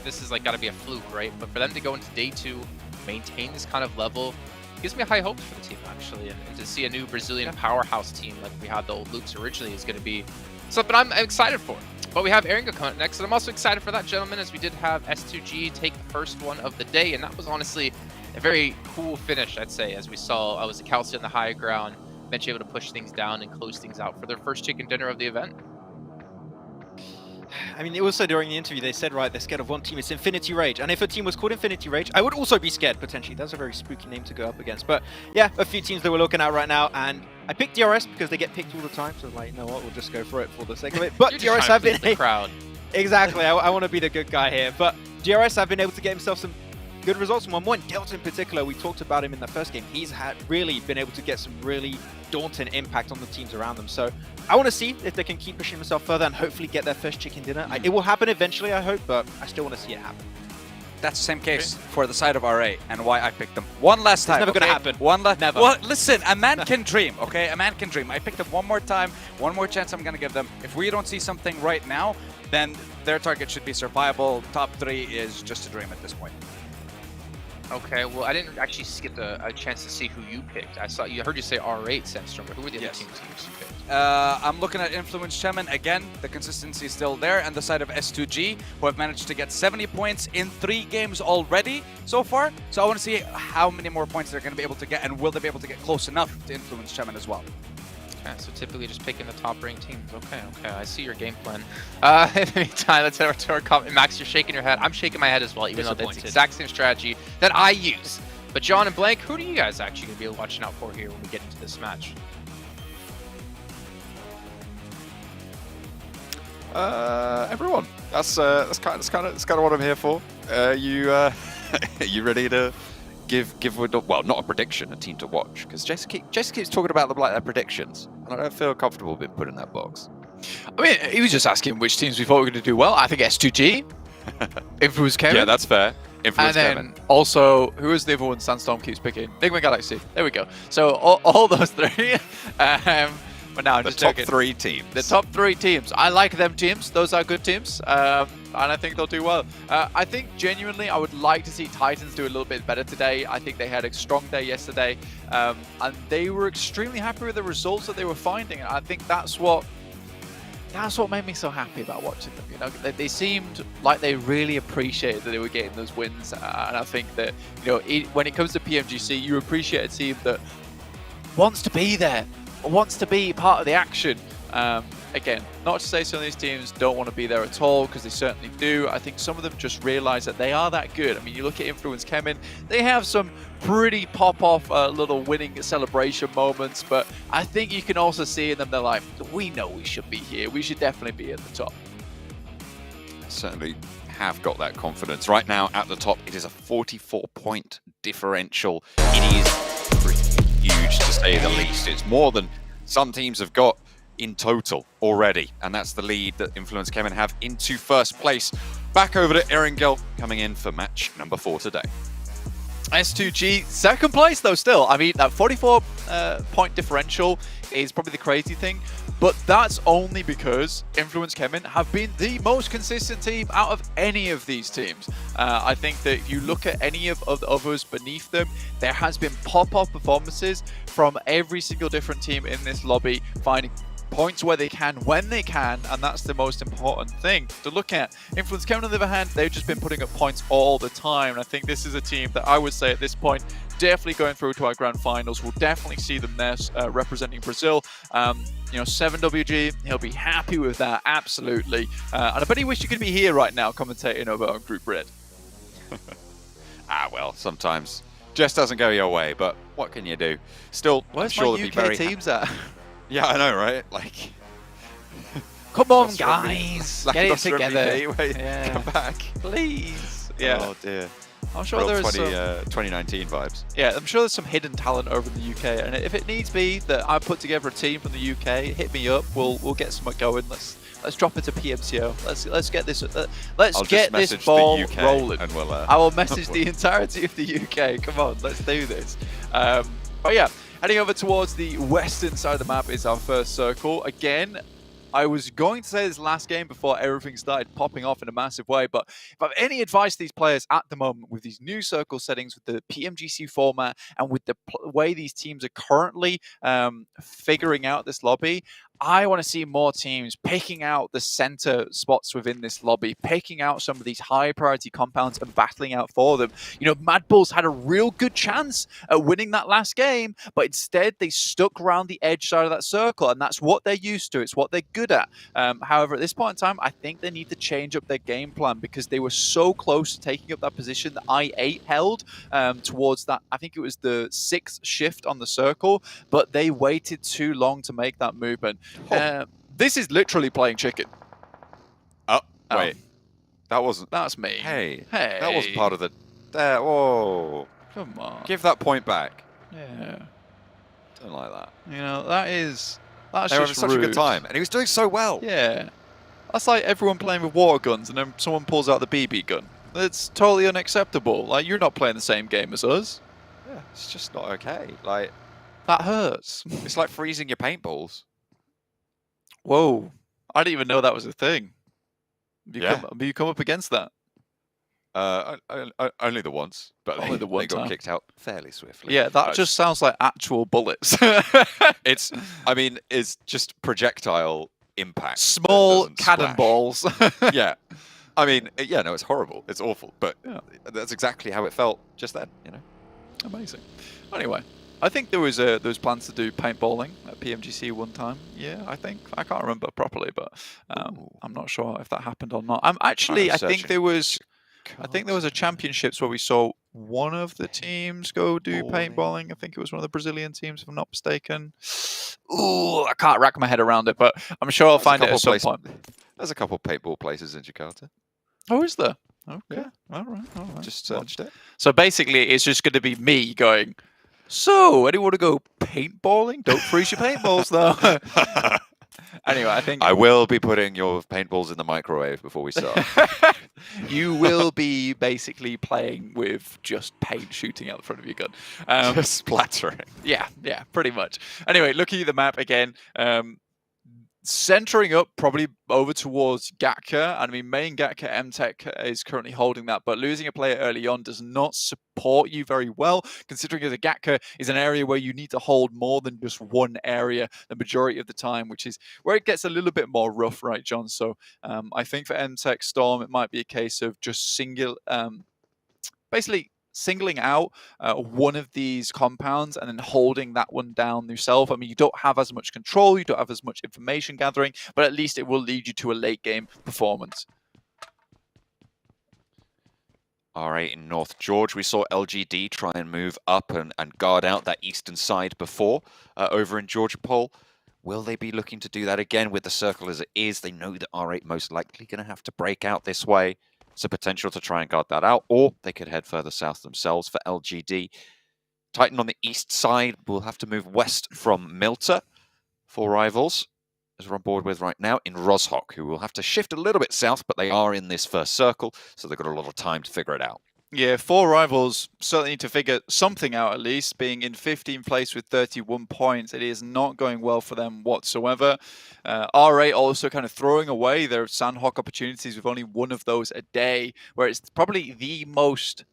this is like got to be a fluke, right? But for them to go into day 2, maintain this kind of level, gives me high hopes for the team, actually. And to see a new Brazilian powerhouse team like we had the old Lukes originally is going to be something I'm excited for. But we have Eringa coming next, and I'm also excited for that, gentleman, as we did have S2G take the first one of the day, and that was honestly a very cool finish, I'd say, as we saw. I was Calci on the high ground, eventually able to push things down and close things out for their first chicken dinner of the event. I mean, also during the interview, they said, right, they're scared of one team. It's Infinity Rage. And if a team was called Infinity Rage, I would also be scared, potentially. That's a very spooky name to go up against. But yeah, a few teams that we're looking at right now. And I picked DRS because they get picked all the time. So like, you know what, we'll just go for it for the sake of it. But DRS have been... the crowd. Exactly. I want to be the good guy here. But DRS have been able to get himself some good results in 1-1. Delta in particular, we talked about him in the first game. He's really been able to get some really daunting impact on the teams around them. So I want to see if they can keep pushing themselves further and hopefully get their first chicken dinner. It will happen eventually, I hope, but I still want to see it happen. That's the same case for the side of RA and why I picked them. One last time. It's never going to happen. One last. Never. Well, listen, a man can dream, okay? A man can dream. I picked them one more time. One more chance I'm going to give them. If we don't see something right now, then their target should be survival. Top 3 is just a dream at this point. Okay, well, I didn't actually get a chance to see who you picked. I heard you say R8, Sandstorm, but who were the other teams you picked? I'm looking at Influence Chemen. Again, the consistency is still there. And the side of S2G, who have managed to get 70 points in 3 games already so far. So I want to see how many more points they're going to be able to get, and will they be able to get close enough to Influence Chemen as well. Okay, so typically just picking the top-ranked teams. Okay, I see your game plan. In the meantime, let's head over to our comment. Max, you're shaking your head. I'm shaking my head as well, even though that's the exact same strategy that I use. But John and Blank, who do you guys actually going to be watching out for here when we get into this match? Everyone. That's kind of what I'm here for. You ready to give well, not a prediction, a team to watch, because Jason keeps talking about them like they're predictions, and I don't feel comfortable being put in that box. I mean, he was just asking which teams we thought were going to do well. I think S2G, Influence Kevin. Yeah, that's fair. Influence and then Kevin. Also, who is the other one Sandstorm keeps picking? Enigma Galaxy. There we go. So all those 3. But now I'm just top joking. 3 teams. The top 3 teams. I like them teams. Those are good teams. And I think they'll do well. I think genuinely I would like to see Titans do a little bit better today. I think they had a strong day yesterday. And they were extremely happy with the results that they were finding. And I think that's what made me so happy about watching them. You know, they seemed like they really appreciated that they were getting those wins. And I think that, you know, when it comes to PMGC, you appreciate a team that wants to be there, wants to be part of the action. again, not to say some of these teams don't want to be there at all, because they certainly do. I think some of them just realize that they are that good. I mean, you look at Influence Kemin, they have some pretty pop-off little winning celebration moments, but I think you can also see in them, they're like, we know we should be here. We should definitely be at the top. Certainly have got that confidence. Right now at the top, it is a 44-point differential. It is pretty huge, to say the least. It's more than some teams have got in total already, and that's the lead that Influence Kemin have into first place. Back over to Erangel coming in for match number 4 today. S2G, second place though still. I mean, that 44 point differential is probably the crazy thing, but that's only because Influence Kemin have been the most consistent team out of any of these teams. I think that if you look at any of the others beneath them, there has been pop-off performances from every single different team in this lobby, finding points where they can, when they can, and that's the most important thing to look at. Influence Kemin, on the other hand, they've just been putting up points all the time, and I think this is a team that I would say at this point, definitely going through to our grand finals. We'll definitely see them there representing Brazil. You know, 7WG, he'll be happy with that, absolutely. And I bet he wish he could be here right now commentating over on Group Red. Well, sometimes just doesn't go your way, but what can you do? Still, where's I'm sure my they'll UK be very teams at? Yeah, I know, right? Like, come on, guys, like get it together. Yeah. Come back, please. Yeah. Oh dear. I'm sure there is 2019 vibes. Yeah, I'm sure there's some hidden talent over in the UK, and if it needs be that I put together a team from the UK, hit me up. We'll get something going. Let's drop it to PMCO. Let's get this. Let's get this ball rolling. And we'll, I will message the entirety of the UK. Come on, let's do this. But yeah, heading over towards the western side of the map is our first circle. Again, I was going to say this last game before everything started popping off in a massive way, but if I have any advice to these players at the moment with these new circle settings, with the PMGC format, and with the way these teams are currently figuring out this lobby, I want to see more teams picking out the center spots within this lobby, picking out some of these high priority compounds and battling out for them. You know, Mad Bulls had a real good chance at winning that last game, but instead they stuck around the edge side of that circle, and that's what they're used to. It's what they're good at. However, at this point in time, I think they need to change up their game plan, because they were so close to taking up that position that I8 held towards that. I think it was the 6th shift on the circle, but they waited too long to make that movement. This is literally playing chicken. Oh, wait. That wasn't... That's me. Hey. That wasn't part of the... Whoa. Come on. Give that point back. Yeah. Don't like that. You know, that's they were having such rude. a good time, and he was doing so well. Yeah. That's like everyone playing with water guns, and then someone pulls out the BB gun. It's totally unacceptable. Like, you're not playing the same game as us. Yeah, it's just not okay. Like, that hurts. It's like freezing your paintballs. Whoa. I didn't even know that was a thing. Have you come up against that? Only the once, but only the one they got time. kicked out fairly swiftly. Yeah, that just sounds like actual bullets. It's just projectile impact. Small cannonballs. Yeah. I mean, yeah, no, it's horrible. It's awful, but that's exactly how it felt just then, you know? Amazing. Anyway, I think there was plans to do paintballing at PMGC one time. Yeah, I think. I can't remember properly, but I'm not sure if that happened or not. I think there was a championships where we saw one of the teams go do paintballing. I think it was one of the Brazilian teams, if I'm not mistaken. Ooh, I can't rack my head around it, but I'm sure I'll find it at some point. There's a couple of paintball places in Jakarta. Oh, is there? Okay. Yeah. All right. Just searched it. So basically, it's just going to be me going, so, anyone want to go paintballing? Don't freeze your paintballs, though. Anyway, I think... I will be putting your paintballs in the microwave before we start. You will be basically playing with just paint shooting out the front of your gun. Just splattering. Yeah, pretty much. Anyway, looking at the map again, centering up probably over towards Gatka. I mean, main Gatka MTech is currently holding that, but losing a player early on does not support you very well, considering that the Gatka is an area where you need to hold more than just one area the majority of the time, which is where it gets a little bit more rough, right, John? So singling out one of these compounds and then holding that one down yourself. I mean, you don't have as much control, you don't have as much information gathering, but at least it will lead you to a late game performance. All right, in North George, we saw LGD try and move up and guard out that eastern side before over in Georgia Pole. Will they be looking to do that again with the circle as it is? They know that R8 most likely going to have to break out this way. It's a potential to try and guard that out, or they could head further south themselves for LGD. Titan on the east side will have to move west from Milta for rivals, as we're on board with right now, in Roshok, who will have to shift a little bit south, but they are in this first circle, so they've got a lot of time to figure it out. Yeah, 4 rivals certainly need to figure something out at least. Being in 15th place with 31 points, it is not going well for them whatsoever. R8 also kind of throwing away their Sandhawk opportunities with only one of those a day, where it's probably the most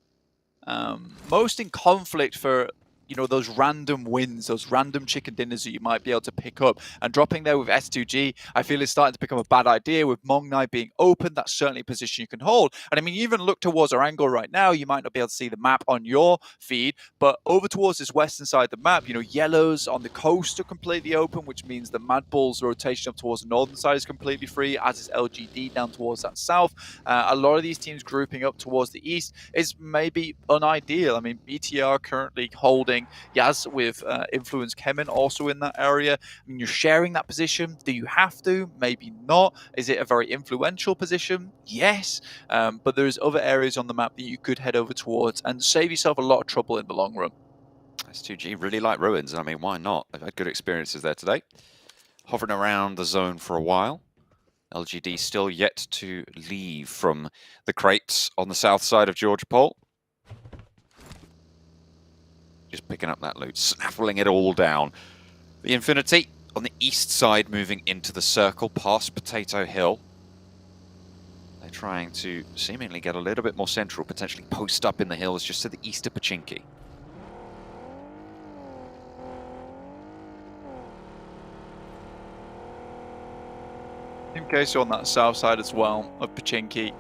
in conflict for, you know, those random wins, those random chicken dinners that you might be able to pick up. And dropping there with S2G, I feel is starting to become a bad idea. With Mongnai being open, that's certainly a position you can hold. And I mean, you even look towards our angle right now, you might not be able to see the map on your feed, but over towards this western side of the map, you know, yellows on the coast are completely open, which means the Mad Bull's rotation up towards the northern side is completely free, as is LGD down towards that south. A lot of these teams grouping up towards the east is maybe unideal. I mean, BTR currently holding Yaz with Influence Kemen also in that area. I mean, you're sharing that position. Do you have to? Maybe not. Is it a very influential position? Yes. But there's other areas on the map that you could head over towards and save yourself a lot of trouble in the long run. S2G really like Ruins. I mean, why not? I've had good experiences there today. Hovering around the zone for a while. LGD still yet to leave from the crates on the south side of George Pole. Just picking up that loot, snaffling it all down. The Infinity on the east side moving into the circle past Potato Hill. They're trying to seemingly get a little bit more central, potentially post up in the hills just to the east of Pachinki. In case you're on that south side as well of Pachinki.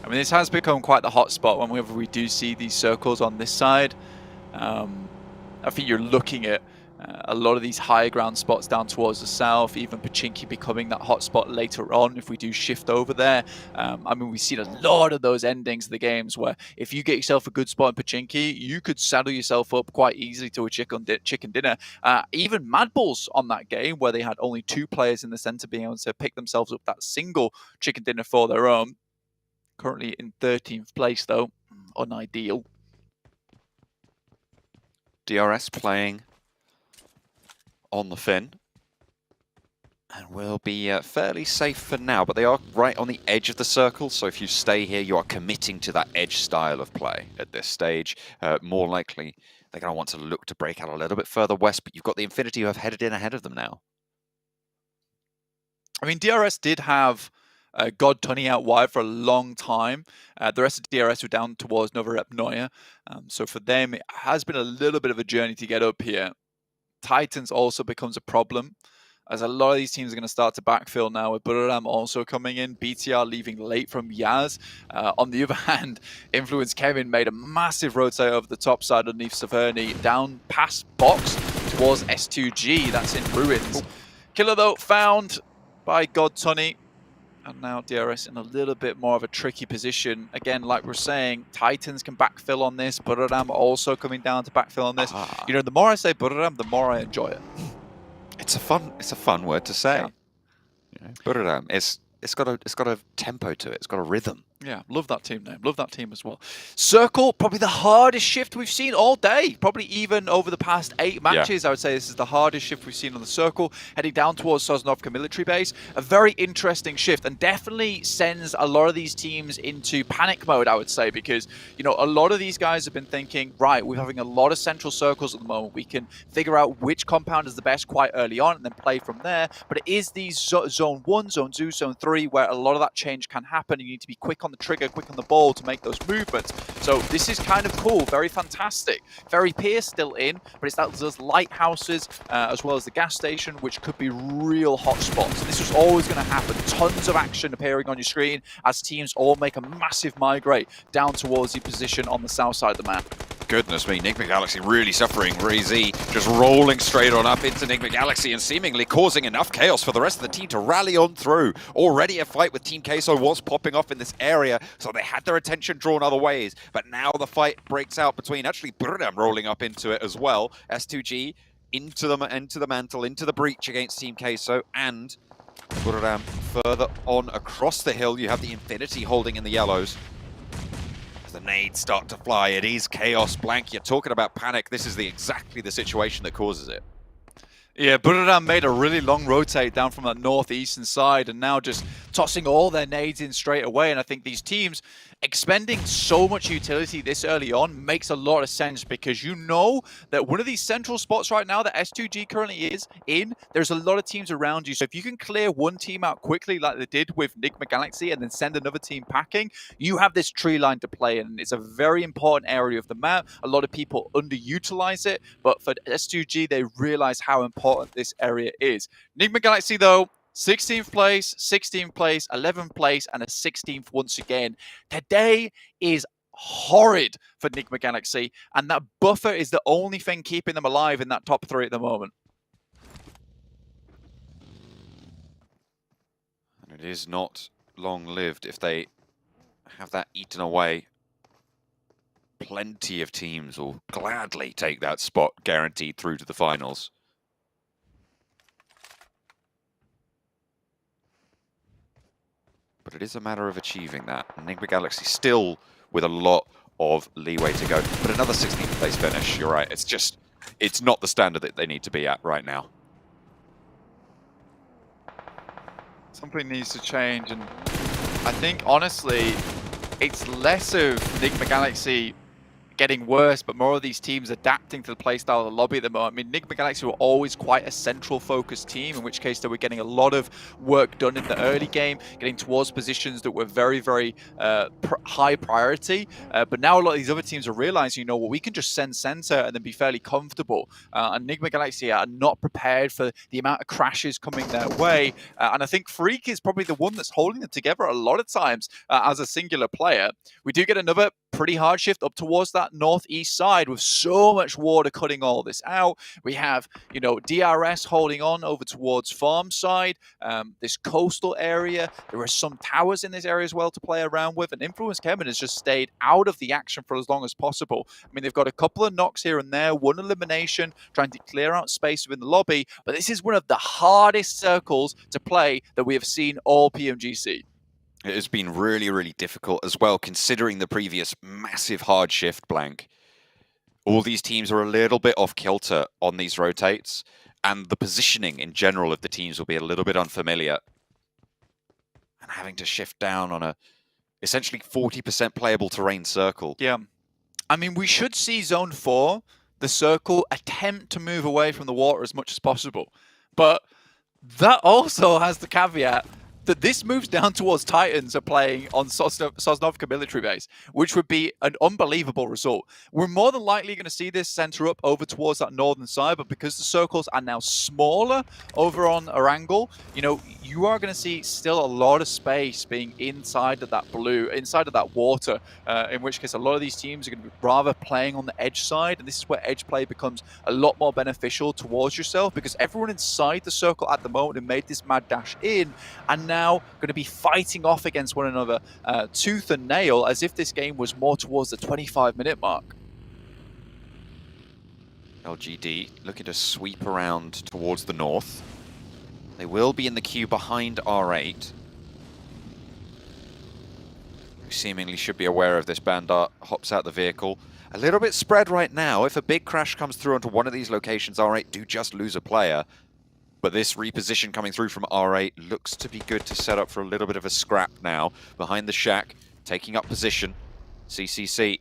I mean, this has become quite the hot spot whenever we do see these circles on this side. I think you're looking at a lot of these higher ground spots down towards the south, even Pachinki becoming that hot spot later on if we do shift over there. I mean, we've seen a lot of those endings of the games where if you get yourself a good spot in Pachinki, you could saddle yourself up quite easily to a chicken dinner. Even Mad Bulls on that game where they had only 2 players in the center being able to pick themselves up that single chicken dinner for their own. Currently in 13th place though, unideal. DRS playing on the fin. And will be fairly safe for now, but they are right on the edge of the circle, so if you stay here, you are committing to that edge style of play at this stage. More likely, they're going to want to look to break out a little bit further west, but you've got the Infinity who have headed in ahead of them now. I mean, DRS did have God Tunny out wide for a long time. The rest of DRS were down towards Novorep Noya. So for them, it has been a little bit of a journey to get up here. Titans also becomes a problem, as a lot of these teams are going to start to backfill now with Buriram also coming in, BTR leaving late from Yaz. On the other hand, Influence Kevin made a massive rotate over the top side underneath Saverni, down past box towards S2G. That's in Ruins. Killer though found by God Tunny. And now DRS in a little bit more of a tricky position. Again, like we're saying, Titans can backfill on this. Buriram also coming down to backfill on this. You know, the more I say Buriram, the more I enjoy it. It's a fun word to say. Yeah. You know, Buriram, it's got a tempo to it. It's got a rhythm. Yeah, love that team name. Love that team as well. Circle, probably the hardest shift we've seen all day. Probably even over the past 8 matches, I would say this is the hardest shift we've seen on the Circle. Heading down towards Sosnovka military base. A very interesting shift and definitely sends a lot of these teams into panic mode, I would say, because, you know, a lot of these guys have been thinking, right, we're having a lot of central circles at the moment. We can figure out which compound is the best quite early on and then play from there. But it is these zone 1, zone 2, zone 3 where a lot of that change can happen. You need to be quick on the trigger, quick on the ball to make those movements. So this is kind of cool, very fantastic. Very Pierce still in, but it's those lighthouses as well as the gas station, which could be real hotspots. And this was always going to happen. Tons of action appearing on your screen as teams all make a massive migrate down towards the position on the south side of the map. Goodness me, Enigma Galaxy really suffering. Breezy just rolling straight on up into Enigma Galaxy and seemingly causing enough chaos for the rest of the team to rally on through. Already a fight with Team Queso was popping off in this area, so they had their attention drawn other ways. But now the fight breaks out between actually Burdam rolling up into it as well. S2G into the mantle, into the breach against Team Queso, and Burdam further on across the hill. You have the Infinity holding in the yellows. The nades start to fly. It is chaos. Blank, you're talking about panic. This is exactly the situation that causes it. Yeah, Burdam made a really long rotate down from that northeastern side and now just tossing all their nades in straight away. And I think these teams expending so much utility this early on makes a lot of sense, because you know that one of these central spots right now that S2G currently is in, there's a lot of teams around you. So if you can clear one team out quickly like they did with Enigma Galaxy and then send another team packing, you have this tree line to play in. It's a very important area of the map. A lot of people underutilize it, but for S2G, they realize how important this area is. Enigma Galaxy, though, 16th place, 16th place, 11th place, and a 16th once again. Today is horrid for Enigma Galaxy, and that buffer is the only thing keeping them alive in that top 3 at the moment. And it is not long-lived if they have that eaten away. Plenty of teams will gladly take that spot guaranteed through to the finals. But it is a matter of achieving that. Enigma Galaxy still with a lot of leeway to go. But another 16th place finish, you're right. It's not the standard that they need to be at right now. Something needs to change, and I think, honestly, it's less of Enigma Galaxy getting worse, but more of these teams adapting to the playstyle of the lobby at the moment. I mean, Enigma Galaxy were always quite a central focused team, in which case they were getting a lot of work done in the early game, getting towards positions that were very, very high priority. But now a lot of these other teams are realizing, you know what, we can just send center and then be fairly comfortable. Enigma Galaxy are not prepared for the amount of crashes coming their way. And I think Freak is probably the one that's holding them together a lot of times as a singular player. We do get another pretty hard shift up towards that northeast side with so much water cutting all this out. We have, you know, DRS holding on over towards farm side, this coastal area. There are some towers in this area as well to play around with, and Influence Kevin has just stayed out of the action for as long as possible. I mean, they've got a couple of knocks here and there, one elimination, trying to clear out space within the lobby, but this is one of the hardest circles to play that we have seen all PMGC. It has been really, really difficult as well, considering the previous massive hard shift, Blank. All these teams are a little bit off kilter on these rotates, and the positioning in general of the teams will be a little bit unfamiliar. And having to shift down on a essentially 40% playable terrain circle. Yeah. I mean, we should see Zone 4, the circle, attempt to move away from the water as much as possible. But that also has the caveat that this moves down towards Titans are playing on Sosnovka military base, which would be an unbelievable result. We're more than likely going to see this center up over towards that northern side, but because the circles are now smaller over on Erangel, you know, you are going to see still a lot of space being inside of that blue, inside of that water, in which case a lot of these teams are going to be rather playing on the edge side, and this is where edge play becomes a lot more beneficial towards yourself, because everyone inside the circle at the moment who made this mad dash in and now going to be fighting off against one another tooth and nail, as if this game was more towards the 25-minute mark. LGD looking to sweep around towards the north. They will be in the queue behind R8. Who seemingly should be aware of this. Bandar hops out the vehicle. A little bit spread right now. If a big crash comes through onto one of these locations, R8 do just lose a player. But this reposition coming through from R8 looks to be good to set up for a little bit of a scrap now. Behind the shack, taking up position. CCC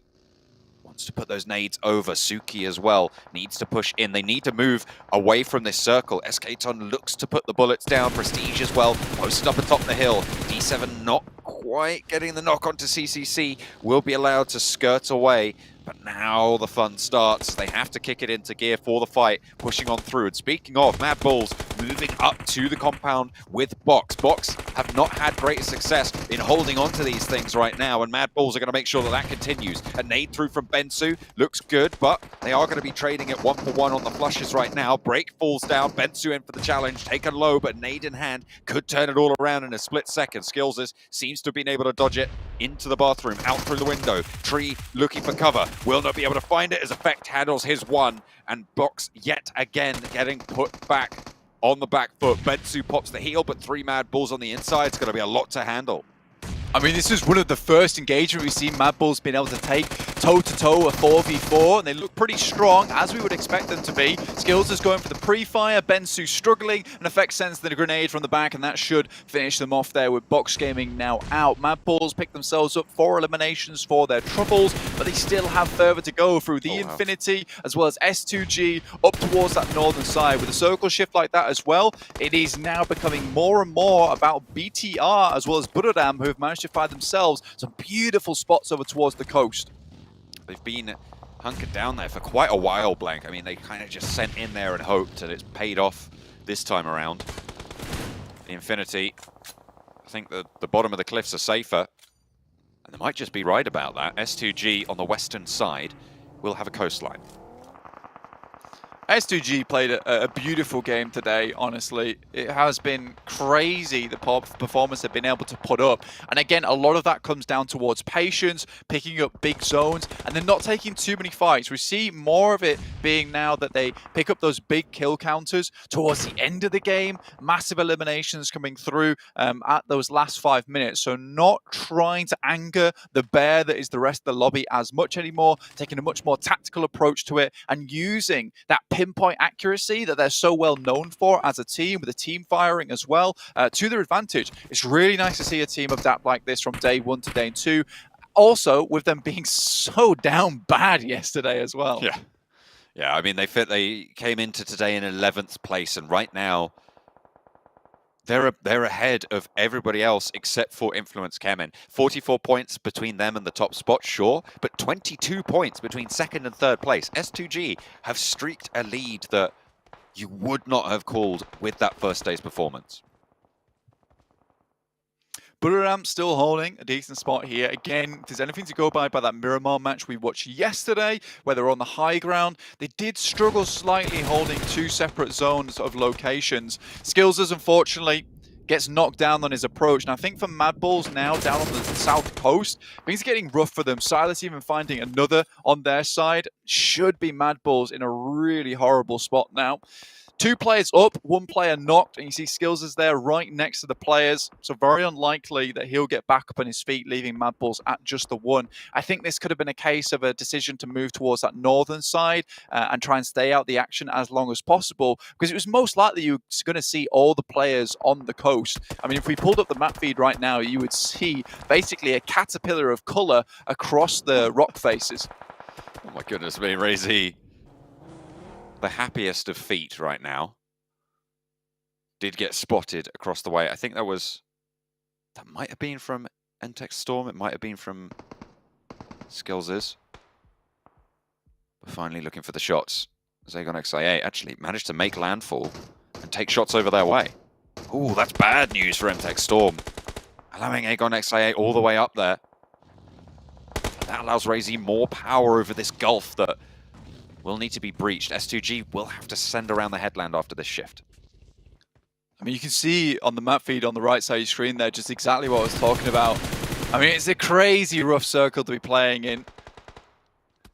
wants to put those nades over. Suki as well needs to push in. They need to move away from this circle. SK-Ton looks to put the bullets down. Prestige as well, posted up atop the hill. D7 not quite getting the knock onto CCC. Will be allowed to skirt away. But now the fun starts. They have to kick it into gear for the fight, pushing on through. And speaking of, Mad Bulls moving up to the compound with Box. Box have not had greater success in holding on to these things right now, and Mad Bulls are going to make sure that that continues. A nade through from Bensu looks good, but they are going to be trading it 1-for-1 on the flushes right now. Break falls down. Bensu in for the challenge. Taken low, but nade in hand. Could turn it all around in a split second. Skillses seems to have been able to dodge it into the bathroom, out through the window. Tree looking for cover. Will not be able to find it as Effect handles his one, and Box yet again getting put back on the back foot. Bensu pops the heel, but 3 Mad Bulls on the inside. It's going to be a lot to handle. I mean, this is one of the first engagements we've seen Mad Bulls being able to take toe-to-toe a 4v4, and they look pretty strong, as we would expect them to be. Skills is going for the pre-fire, Bensu struggling, and Effect sends the grenade from the back, and that should finish them off there with Box Gaming now out. Mad Bulls pick themselves up 4 eliminations for their troubles, but they still have further to go through the Infinity, as well as S2G, up towards that northern side. With a circle shift like that as well, it is now becoming more and more about BTR, as well as Buradam, who have managed to find themselves some beautiful spots over towards the coast. They've been hunkered down there for quite a while, Blank. I mean, they kind of just sent in there and hoped, and it's paid off this time around. The Infinity, I think the bottom of the cliffs are safer, and they might just be right about that. S2G on the western side will have a coastline. S2G played a beautiful game today, honestly. It has been crazy, the performance they've been able to put up. And again, a lot of that comes down towards patience, picking up big zones, and then not taking too many fights. We see more of it being now that they pick up those big kill counters towards the end of the game, massive eliminations coming through at those last 5 minutes. So not trying to anger the bear that is the rest of the lobby as much anymore, taking a much more tactical approach to it, and using that pinpoint accuracy that they're so well known for as a team, with the team firing as well, to their advantage. It's really nice to see a team adapt like this from day 1 to day 2. Also, with them being so down bad yesterday as well. Yeah. I mean, they came into today in 11th place, and right now they're ahead of everybody else except for Influence Kemen. 44 points between them and the top spot, sure, but 22 points between second and third place. S2G have streaked a lead that you would not have called with that first day's performance. Buradam still holding a decent spot here. Again, if there's anything to go by that Miramar match we watched yesterday, where they're on the high ground, they did struggle slightly holding 2 separate zones of locations. Skillses, unfortunately, gets knocked down on his approach. And I think for Mad Bulls now down on the south coast, things are getting rough for them. Silas even finding another on their side. Should be Mad Bulls in a really horrible spot now. 2 players up, 1 player knocked, and you see Skills is there right next to the players. So very unlikely that he'll get back up on his feet, leaving Mad Bulls at just the 1. I think this could have been a case of a decision to move towards that northern side and try and stay out the action as long as possible, because it was most likely you're going to see all the players on the coast. I mean, if we pulled up the map feed right now, you would see basically a caterpillar of color across the rock faces. Oh my goodness me, Razy. The happiest of feet right now did get spotted across the way. I think that might have been from Entex Storm. It might have been from Skillses. We're finally looking for the shots. Zagon XIA actually managed to make landfall and take shots over their way. Ooh, that's bad news for Entex Storm. Allowing Aegon XIA all the way up there. That allows Razy more power over this gulf that will need to be breached. S2G will have to send around the headland after this shift. I mean, you can see on the map feed on the right side of your screen there just exactly what I was talking about. I mean, it's a crazy rough circle to be playing in.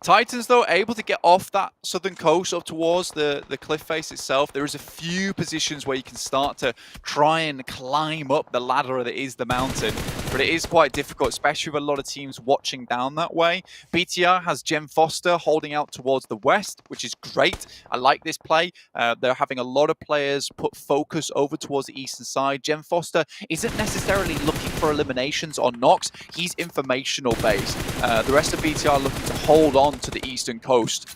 Titans, though, able to get off that southern coast up towards the cliff face itself. There is a few positions where you can start to try and climb up the ladder that is the mountain, but it is quite difficult, especially with a lot of teams watching down that way. BTR has Jem Foster holding out towards the west, which is great. I like this play. They're having a lot of players put focus over towards the eastern side. Jem Foster isn't necessarily looking for eliminations or knocks. He's informational based. The rest of BTR looking to hold on to the eastern coast.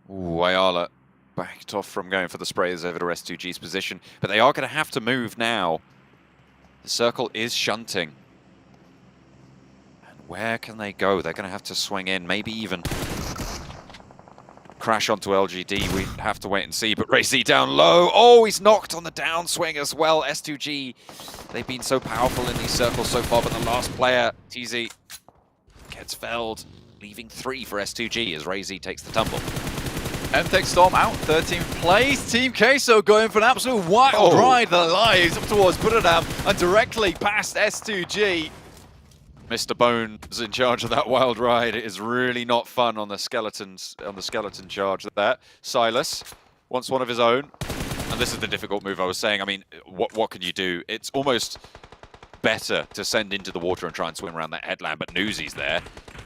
Ooh, Ayala backed off from going for the sprays over to S2G's position, but they are going to have to move now. The circle is shunting. And where can they go? They're going to have to swing in, maybe even crash onto LGD. We have to wait and see, but Ray-Z down low. Oh, he's knocked on the downswing as well. S2G, they've been so powerful in these circles so far, but the last player, TZ, gets felled, leaving 3 for S2G as Ray-Z takes the tumble. MTech Storm out, 13th place. Team Queso going for an absolute wild ride their lives up towards Buradam and directly past S2G. Mr. Bones in charge of that wild ride. It is really not fun on the skeleton charge there. Silas wants one of his own, and this is the difficult move I was saying. I mean, what can you do? It's almost better to send into the water and try and swim around that headland, but Newsy's there,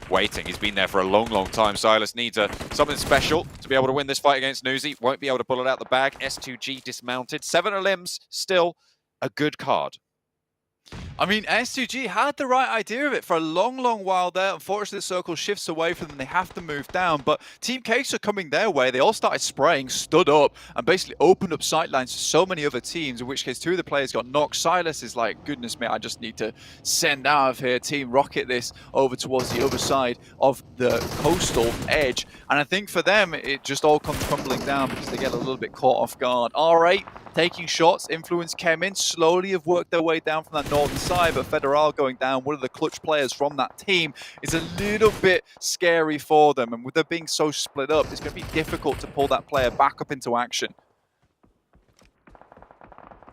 waiting. He's been there for a long, long time. Silas needs something special to be able to win this fight against Newsy. Won't be able to pull it out the bag. S2G dismounted. 7 limbs, still a good card. I mean, S2G had the right idea of it for a long, long while there. Unfortunately, the circle shifts away from them. They have to move down. But Team Case are coming their way. They all started spraying, stood up, and basically opened up sightlines to so many other teams, in which case 2 of the players got knocked. Silas is like, goodness me, I just need to send out of here. Team Rocket this over towards the other side of the coastal edge. And I think for them, it just all comes crumbling down because they get a little bit caught off guard. R8 taking shots, Influence came in, slowly have worked their way down from that northern side, but Federal going down, one of the clutch players from that team, is a little bit scary for them, and with them being so split up, it's going to be difficult to pull that player back up into action.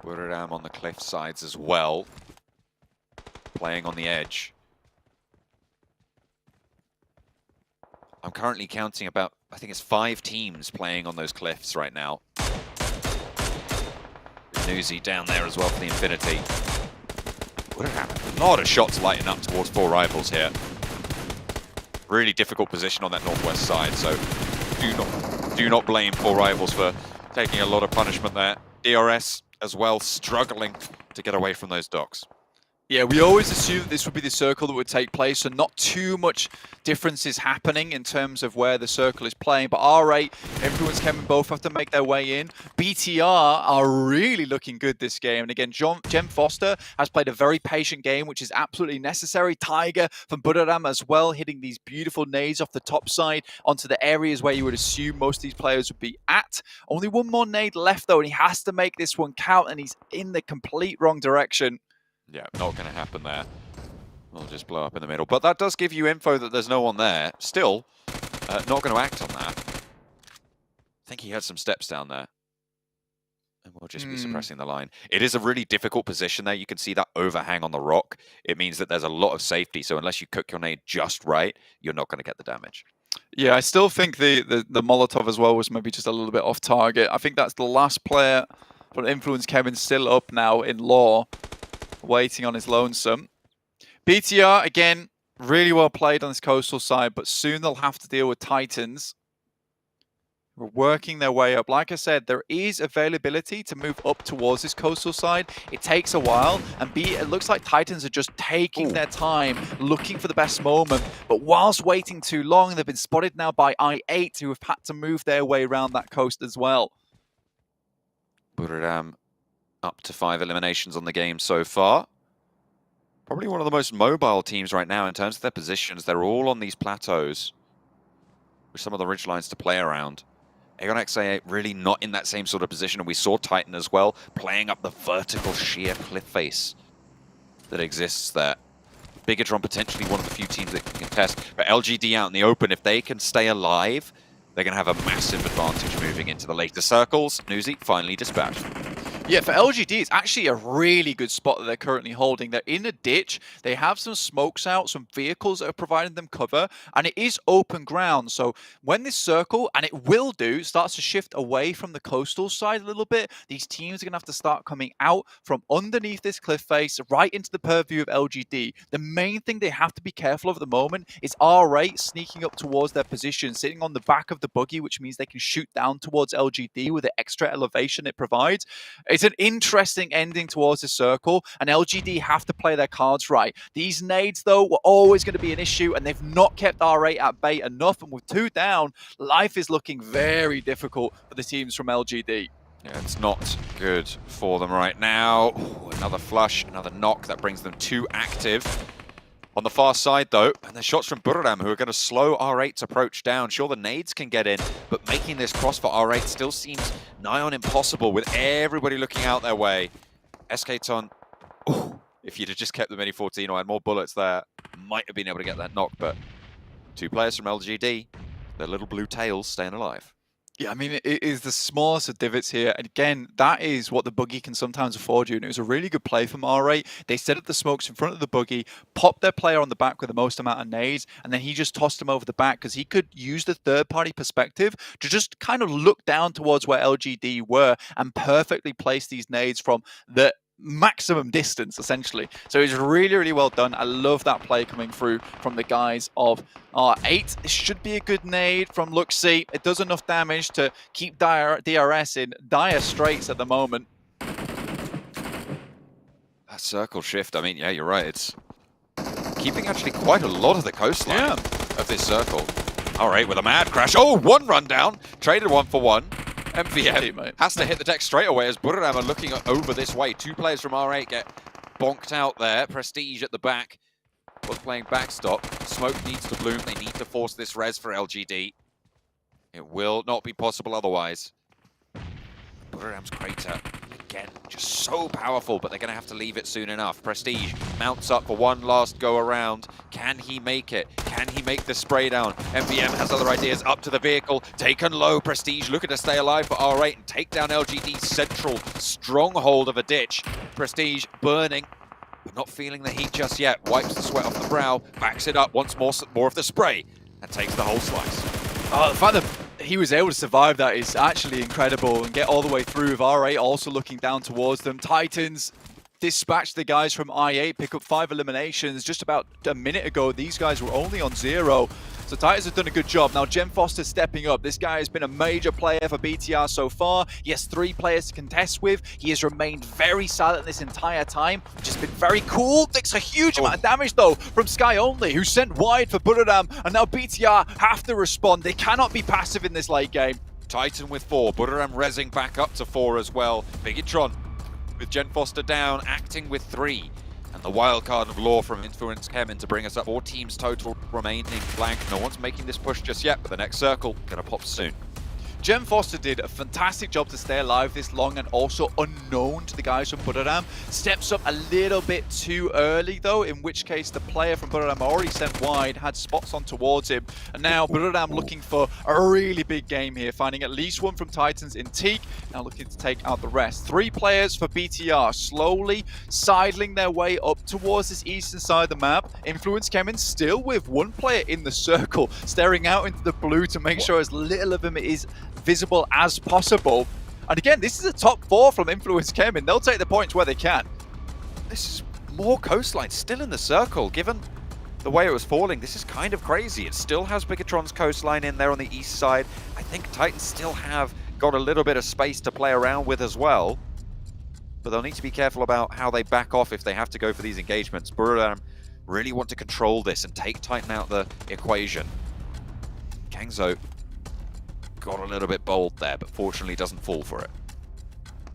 Buradam on the cliff sides as well, playing on the edge. I'm currently counting about, I think it's 5 teams playing on those cliffs right now. Newsy down there as well for the Infinity. What happened? A lot of shots lighting up towards 4 rivals here. Really difficult position on that northwest side, so do not blame 4 rivals for taking a lot of punishment there. DRS as well struggling to get away from those docks. Yeah, we always assumed this would be the circle that would take place, so not too much differences happening in terms of where the circle is playing. But R8, Influence Kevin both have to make their way in. BTR are really looking good this game. And again, Jem Foster has played a very patient game, which is absolutely necessary. Tiger from Buradam as well, hitting these beautiful nades off the top side onto the areas where you would assume most of these players would be at. Only one more nade left, though, and he has to make this one count, and he's in the complete wrong direction. Yeah, not going to happen there. We'll just blow up in the middle. But that does give you info that there's no one there. Still, not going to act on that. I think he had some steps down there. And we'll just be suppressing the line. It is a really difficult position there. You can see that overhang on the rock. It means that there's a lot of safety. So unless you cook your nade just right, you're not going to get the damage. Yeah, I still think the Molotov as well was maybe just a little bit off target. I think that's the last player for Influence. Kevin's still up now in law, waiting on his lonesome. BTR, again, really well played on this coastal side, but soon they'll have to deal with Titans. We're working their way up. Like I said, there is availability to move up towards this coastal side. It takes a while, and it looks like Titans are just taking their time, looking for the best moment. But whilst waiting too long, they've been spotted now by I8, who have had to move their way around that coast as well. Buradam up to 5 eliminations on the game so far. Probably one of the most mobile teams right now in terms of their positions. They're all on these plateaus with some of the ridgelines to play around. Aegon XA8 really not in that same sort of position, and we saw Titan as well playing up the vertical sheer cliff face that exists there. Bigatron potentially one of the few teams that can contest, but LGD out in the open, if they can stay alive, they're going to have a massive advantage moving into the later circles. Newsy finally dispatched. Yeah, for LGD, it's actually a really good spot that they're currently holding. They're in a ditch. They have some smokes out, some vehicles that are providing them cover, and it is open ground. So when this circle, and it will do, starts to shift away from the coastal side a little bit, these teams are going to have to start coming out from underneath this cliff face right into the purview of LGD. The main thing they have to be careful of at the moment is R8 sneaking up towards their position, sitting on the back of the buggy, which means they can shoot down towards LGD with the extra elevation it provides. it's an interesting ending towards the circle, and LGD have to play their cards right. These nades, though, were always going to be an issue, and they've not kept R8 at bay enough, and with 2 down, life is looking very difficult for the teams from LGD. Yeah, it's not good for them right now. Ooh, another flush, another knock. That brings them 2 active. On the far side, though, and the shots from Buradam, who are going to slow R8's approach down. Sure, the nades can get in, but making this cross for R8 still seems nigh on impossible with everybody looking out their way. SKTon, if you'd have just kept the Mini 14 or had more bullets there, might have been able to get that knock, but 2 players from LGD, their little blue tails staying alive. Yeah, I mean, it is the smallest of divots here. And again, that is what the buggy can sometimes afford you. And it was a really good play from R8. They set up the smokes in front of the buggy, popped their player on the back with the most amount of nades, and then he just tossed him over the back because he could use the third-party perspective to just kind of look down towards where LGD were and perfectly place these nades from the maximum distance, essentially. So it's really, really well done. I love that play coming through from the guys of R8. This should be a good nade from Luxy. It does enough damage to keep DRS in dire straits at the moment. That circle shift, I mean, yeah, you're right. It's keeping actually quite a lot of the coastline of this circle. All right, with a mad crash. Oh, 1 run down. Traded 1 for 1. MVM has to hit the deck straight away as Buradam are looking over this way. 2 players from R8 get bonked out there. Prestige at the back was playing backstop. Smoke needs to bloom. They need to force this res for LGD. It will not be possible otherwise. Buradam's crater, again, just so powerful, but they're going to have to leave it soon enough. Prestige mounts up for one last go around. Can he make it? Can he make the spray down? MVM has other ideas. Up to the vehicle, taken low. Prestige looking to stay alive for R8 and take down LGD's central stronghold of a ditch. Prestige burning, but not feeling the heat just yet. Wipes the sweat off the brow, backs it up once more of the spray, and takes the whole slice. Oh, the fact that he was able to survive that is actually incredible and get all the way through with R8 also looking down towards them. Titans dispatch the guys from I8, pick up 5 eliminations. Just about a minute ago, these guys were only on 0. So Titans have done a good job. Now, Jem Foster stepping up. This guy has been a major player for BTR so far. He has 3 players to contest with. He has remained very silent this entire time, which has been very cool. Takes a huge amount of damage, though, from Sky Only, who sent wide for Buradam. And now BTR have to respond. They cannot be passive in this late game. Titan with 4. Buradam rezzing back up to 4 as well. Bigitron with Jen Foster down, acting with 3. And the wild card of Law from Influence came in to bring us up. 4 teams total remaining blank. No one's making this push just yet, but the next circle gonna pop soon. Jem Foster did a fantastic job to stay alive this long and also unknown to the guys from Buradam. Steps up a little bit too early though, in which case the player from Buradam already sent wide, had spots on towards him. And now Buradam looking for a really big game here, finding at least 1 from Titans in Teak, now looking to take out the rest. 3 players for BTR, slowly sidling their way up towards this eastern side of the map. Influence came in still with 1 player in the circle, staring out into the blue to make sure as little of him is visible as possible. And again, this is a top 4 from Influence Kemin. They'll take the points where they can. This is more coastline still in the circle. Given the way it was falling, this is kind of crazy. It still has Bigitron's coastline in there on the east side. I think Titans still have got a little bit of space to play around with as well. But they'll need to be careful about how they back off if they have to go for these engagements. Buradam really want to control this and take Titan out the equation. Kangzo got a little bit bold there, but fortunately doesn't fall for it.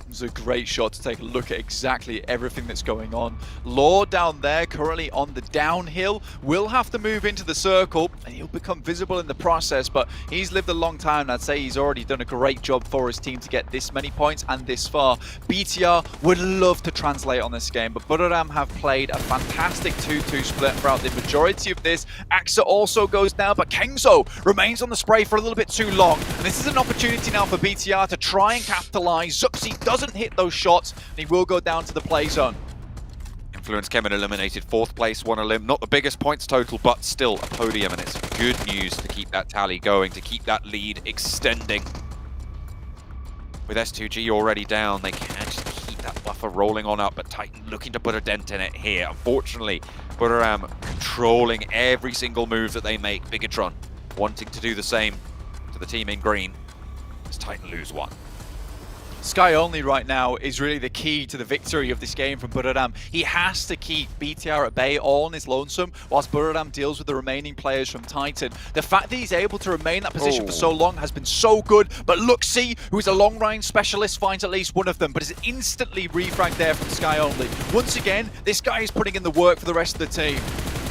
It was a great shot to take a look at exactly everything that's going on. Law down there, currently on the downhill, will have to move into the circle, and he'll become visible in the process, but he's lived a long time, and I'd say he's already done a great job for his team to get this many points and this far. BTR would love to translate on this game, but Buradam have played a fantastic 2-2 split throughout the majority of this. Axa also goes down, but Kengzo remains on the spray for a little bit too long, and this is an opportunity now for BTR to try and capitalize. Zuxi doesn't hit those shots, and he will go down to the play zone. Influence Kemin eliminated, 4th place, 1 elim. Not the biggest points total, but still a podium, and it's good news to keep that tally going, to keep that lead extending. With S2G already down, they can just keep that buffer rolling on up, but Titan looking to put a dent in it here. Unfortunately, Buradam controlling every single move that they make. Bigitron wanting to do the same to the team in green as Titan lose 1. Sky Only right now is really the key to the victory of this game from Buradam. He has to keep BTR at bay all on his lonesome whilst Buradam deals with the remaining players from Titan. The fact that he's able to remain in that position for so long has been so good, but Luxi, who is a long-range specialist, finds at least one of them, but is instantly refragged there from Sky Only. Once again, this guy is putting in the work for the rest of the team.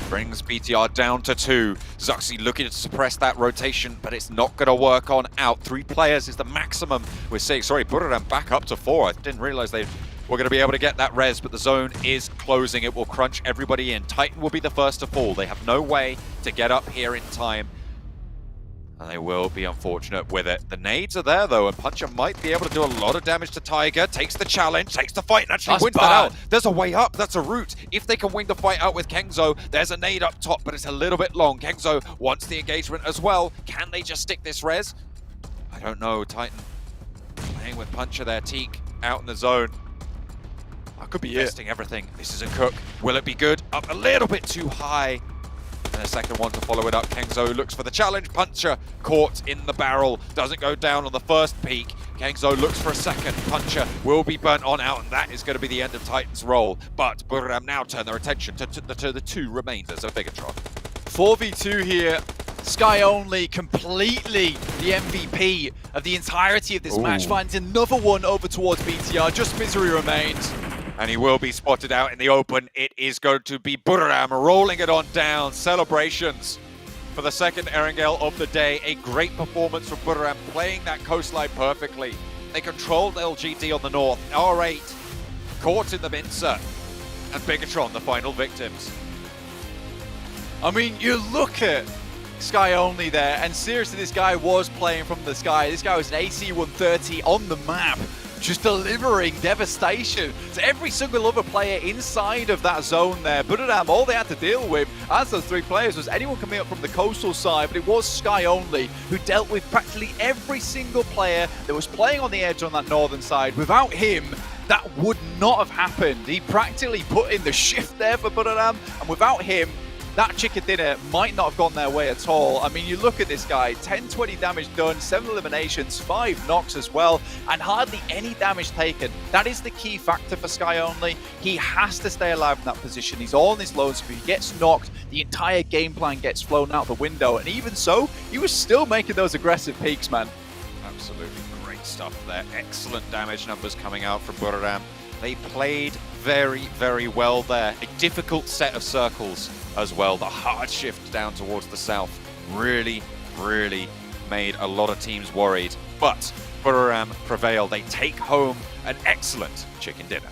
Brings BTR down to 2. Zuxi looking to suppress that rotation, but it's not going to work on out. 3 players is the maximum we're seeing. Sorry, Buradam back up to 4. I didn't realize they were going to be able to get that res, but the zone is closing. It will crunch everybody in. Titan will be the first to fall. They have no way to get up here in time. And they will be unfortunate with it. The nades are there, though, and Puncher might be able to do a lot of damage to Tiger. Takes the challenge, takes the fight, and actually wins that out. There's a way up. That's a route. If they can win the fight out with Kengzo, there's a nade up top, but it's a little bit long. Kengzo wants the engagement as well. Can they just stick this res? I don't know. Titan playing with Puncher there. Teak out in the zone. I could be testing everything. This is a cook. Will it be good? Up a little bit too high. And a second one to follow it up. Kengzo looks for the challenge. Puncher caught in the barrel. Doesn't go down on the first peak. Kengzo looks for a second. Puncher will be burnt on out, and that is going to be the end of Titan's role. But Buradam now turn their attention to the 2 remainders of Bigatron. 4v2 here. Sky Only completely the MVP of the entirety of this match. Finds another one over towards BTR. Just misery remains. And he will be spotted out in the open. It is going to be Buradam rolling it on down. Celebrations for the second Erangel of the day. A great performance from Buradam, playing that coastline perfectly. They controlled LGD on the north. R8 caught in the mincer. And Bigatron, the final victims. I mean, you look at Sky Only there, and seriously, this guy was playing from the sky. This guy was an AC-130 on the map, just delivering devastation to every single other player inside of that zone there. Buradam, all they had to deal with as those 3 players was anyone coming up from the coastal side, but it was Sky Only who dealt with practically every single player that was playing on the edge on that northern side. Without him, that would not have happened. He practically put in the shift there for Buradam, and without him, that chicken dinner might not have gone their way at all. I mean, you look at this guy, 10, 20 damage done, 7 eliminations, 5 knocks as well, and hardly any damage taken. That is the key factor for Sky Only. He has to stay alive in that position. He's all on his low, so if he gets knocked, the entire game plan gets flown out the window. And even so, he was still making those aggressive peaks, man. Absolutely great stuff there. Excellent damage numbers coming out from Buradam. They played very, very well there. A difficult set of circles as well. The hard shift down towards the south really, really made a lot of teams worried. But Buradam prevailed. They take home an excellent chicken dinner.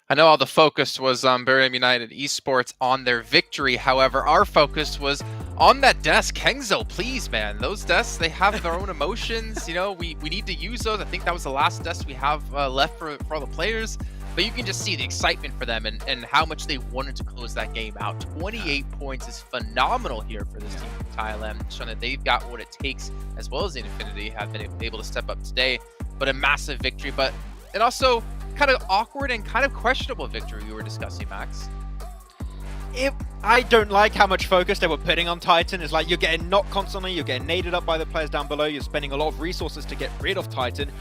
I know all the focus was on Barium United Esports on their victory. However, our focus was on that desk. Kengzo, please, man. Those desks, they have their own emotions. You know, we need to use those. I think that was the last desk we have left for all the players. But you can just see the excitement for them and how much they wanted to close that game out. 28 points is phenomenal here for this team from Thailand, showing that they've got what it takes, as well as Infinity have been able to step up today. But a massive victory. But it also kind of awkward and kind of questionable victory we were discussing, Max. I don't like how much focus they were putting on Titan. It's like you're getting knocked constantly, you're getting naded up by the players down below, you're spending a lot of resources to get rid of Titan.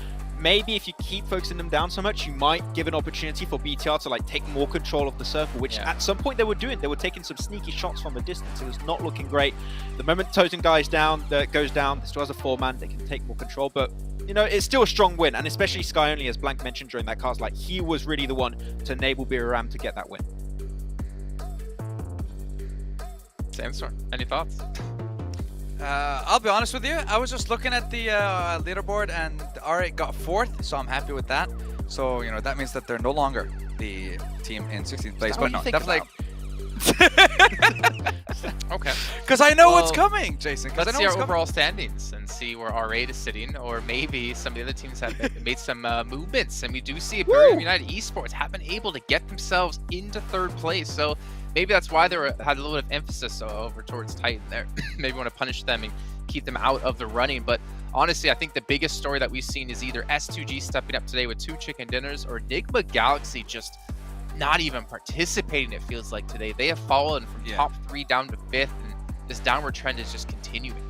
maybe if you keep focusing them down so much, you might give an opportunity for BTR to like take more control of the circle, which at some point they were doing. They were taking some sneaky shots from the distance. It was not looking great. The moment Totem goes down, they still has a 4-man. They can take more control, but you know, it's still a strong win, and especially Sky Only, as Blank mentioned during that cast, like he was really the one to enable Buriram to get that win. Sandstorm, any thoughts? I'll be honest with you. I was just looking at the leaderboard, and R8 got 4th, so I'm happy with that. So you know that means that they're no longer the team in 16th place. But no, definitely. Okay. Because I know what's coming, Jason. Let's see our overall standings and see where R8 is sitting, or maybe some of the other teams have made some movements. And we do see Buriram United Esports have been able to get themselves into 3rd place. So maybe that's why they had a little bit of emphasis over towards Titan there. Maybe want to punish them and keep them out of the running. But honestly, I think the biggest story that we've seen is either S2G stepping up today with 2 chicken dinners, or Enigma Galaxy just not even participating, it feels like, today. They have fallen from top 3 down to 5th, and this downward trend is just continuing.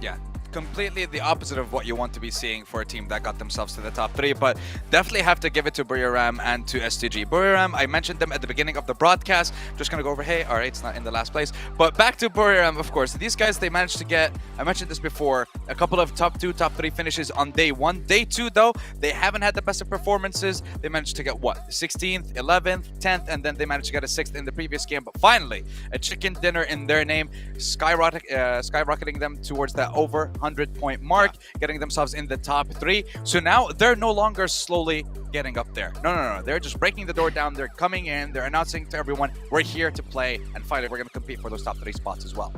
Yeah, completely the opposite of what you want to be seeing for a team that got themselves to the top 3, but definitely have to give it to Buriram and to STG. Buriram, I mentioned them at the beginning of the broadcast. I'm just gonna go over, hey, all right, it's not in the last place, but back to Buriram, of course. These guys, they managed to get, I mentioned this before, a couple of top 2, top 3 finishes on day 1. Day 2, though, they haven't had the best of performances. They managed to get, what, 16th, 11th, 10th, and then they managed to get a 6th in the previous game, but finally, a chicken dinner in their name, skyrocketing them towards that over 100-point mark, getting themselves in the top 3. So now they're no longer slowly getting up there. No. They're just breaking the door down. They're coming in. They're announcing to everyone, we're here to play, and finally we're going to compete for those top 3 spots as well.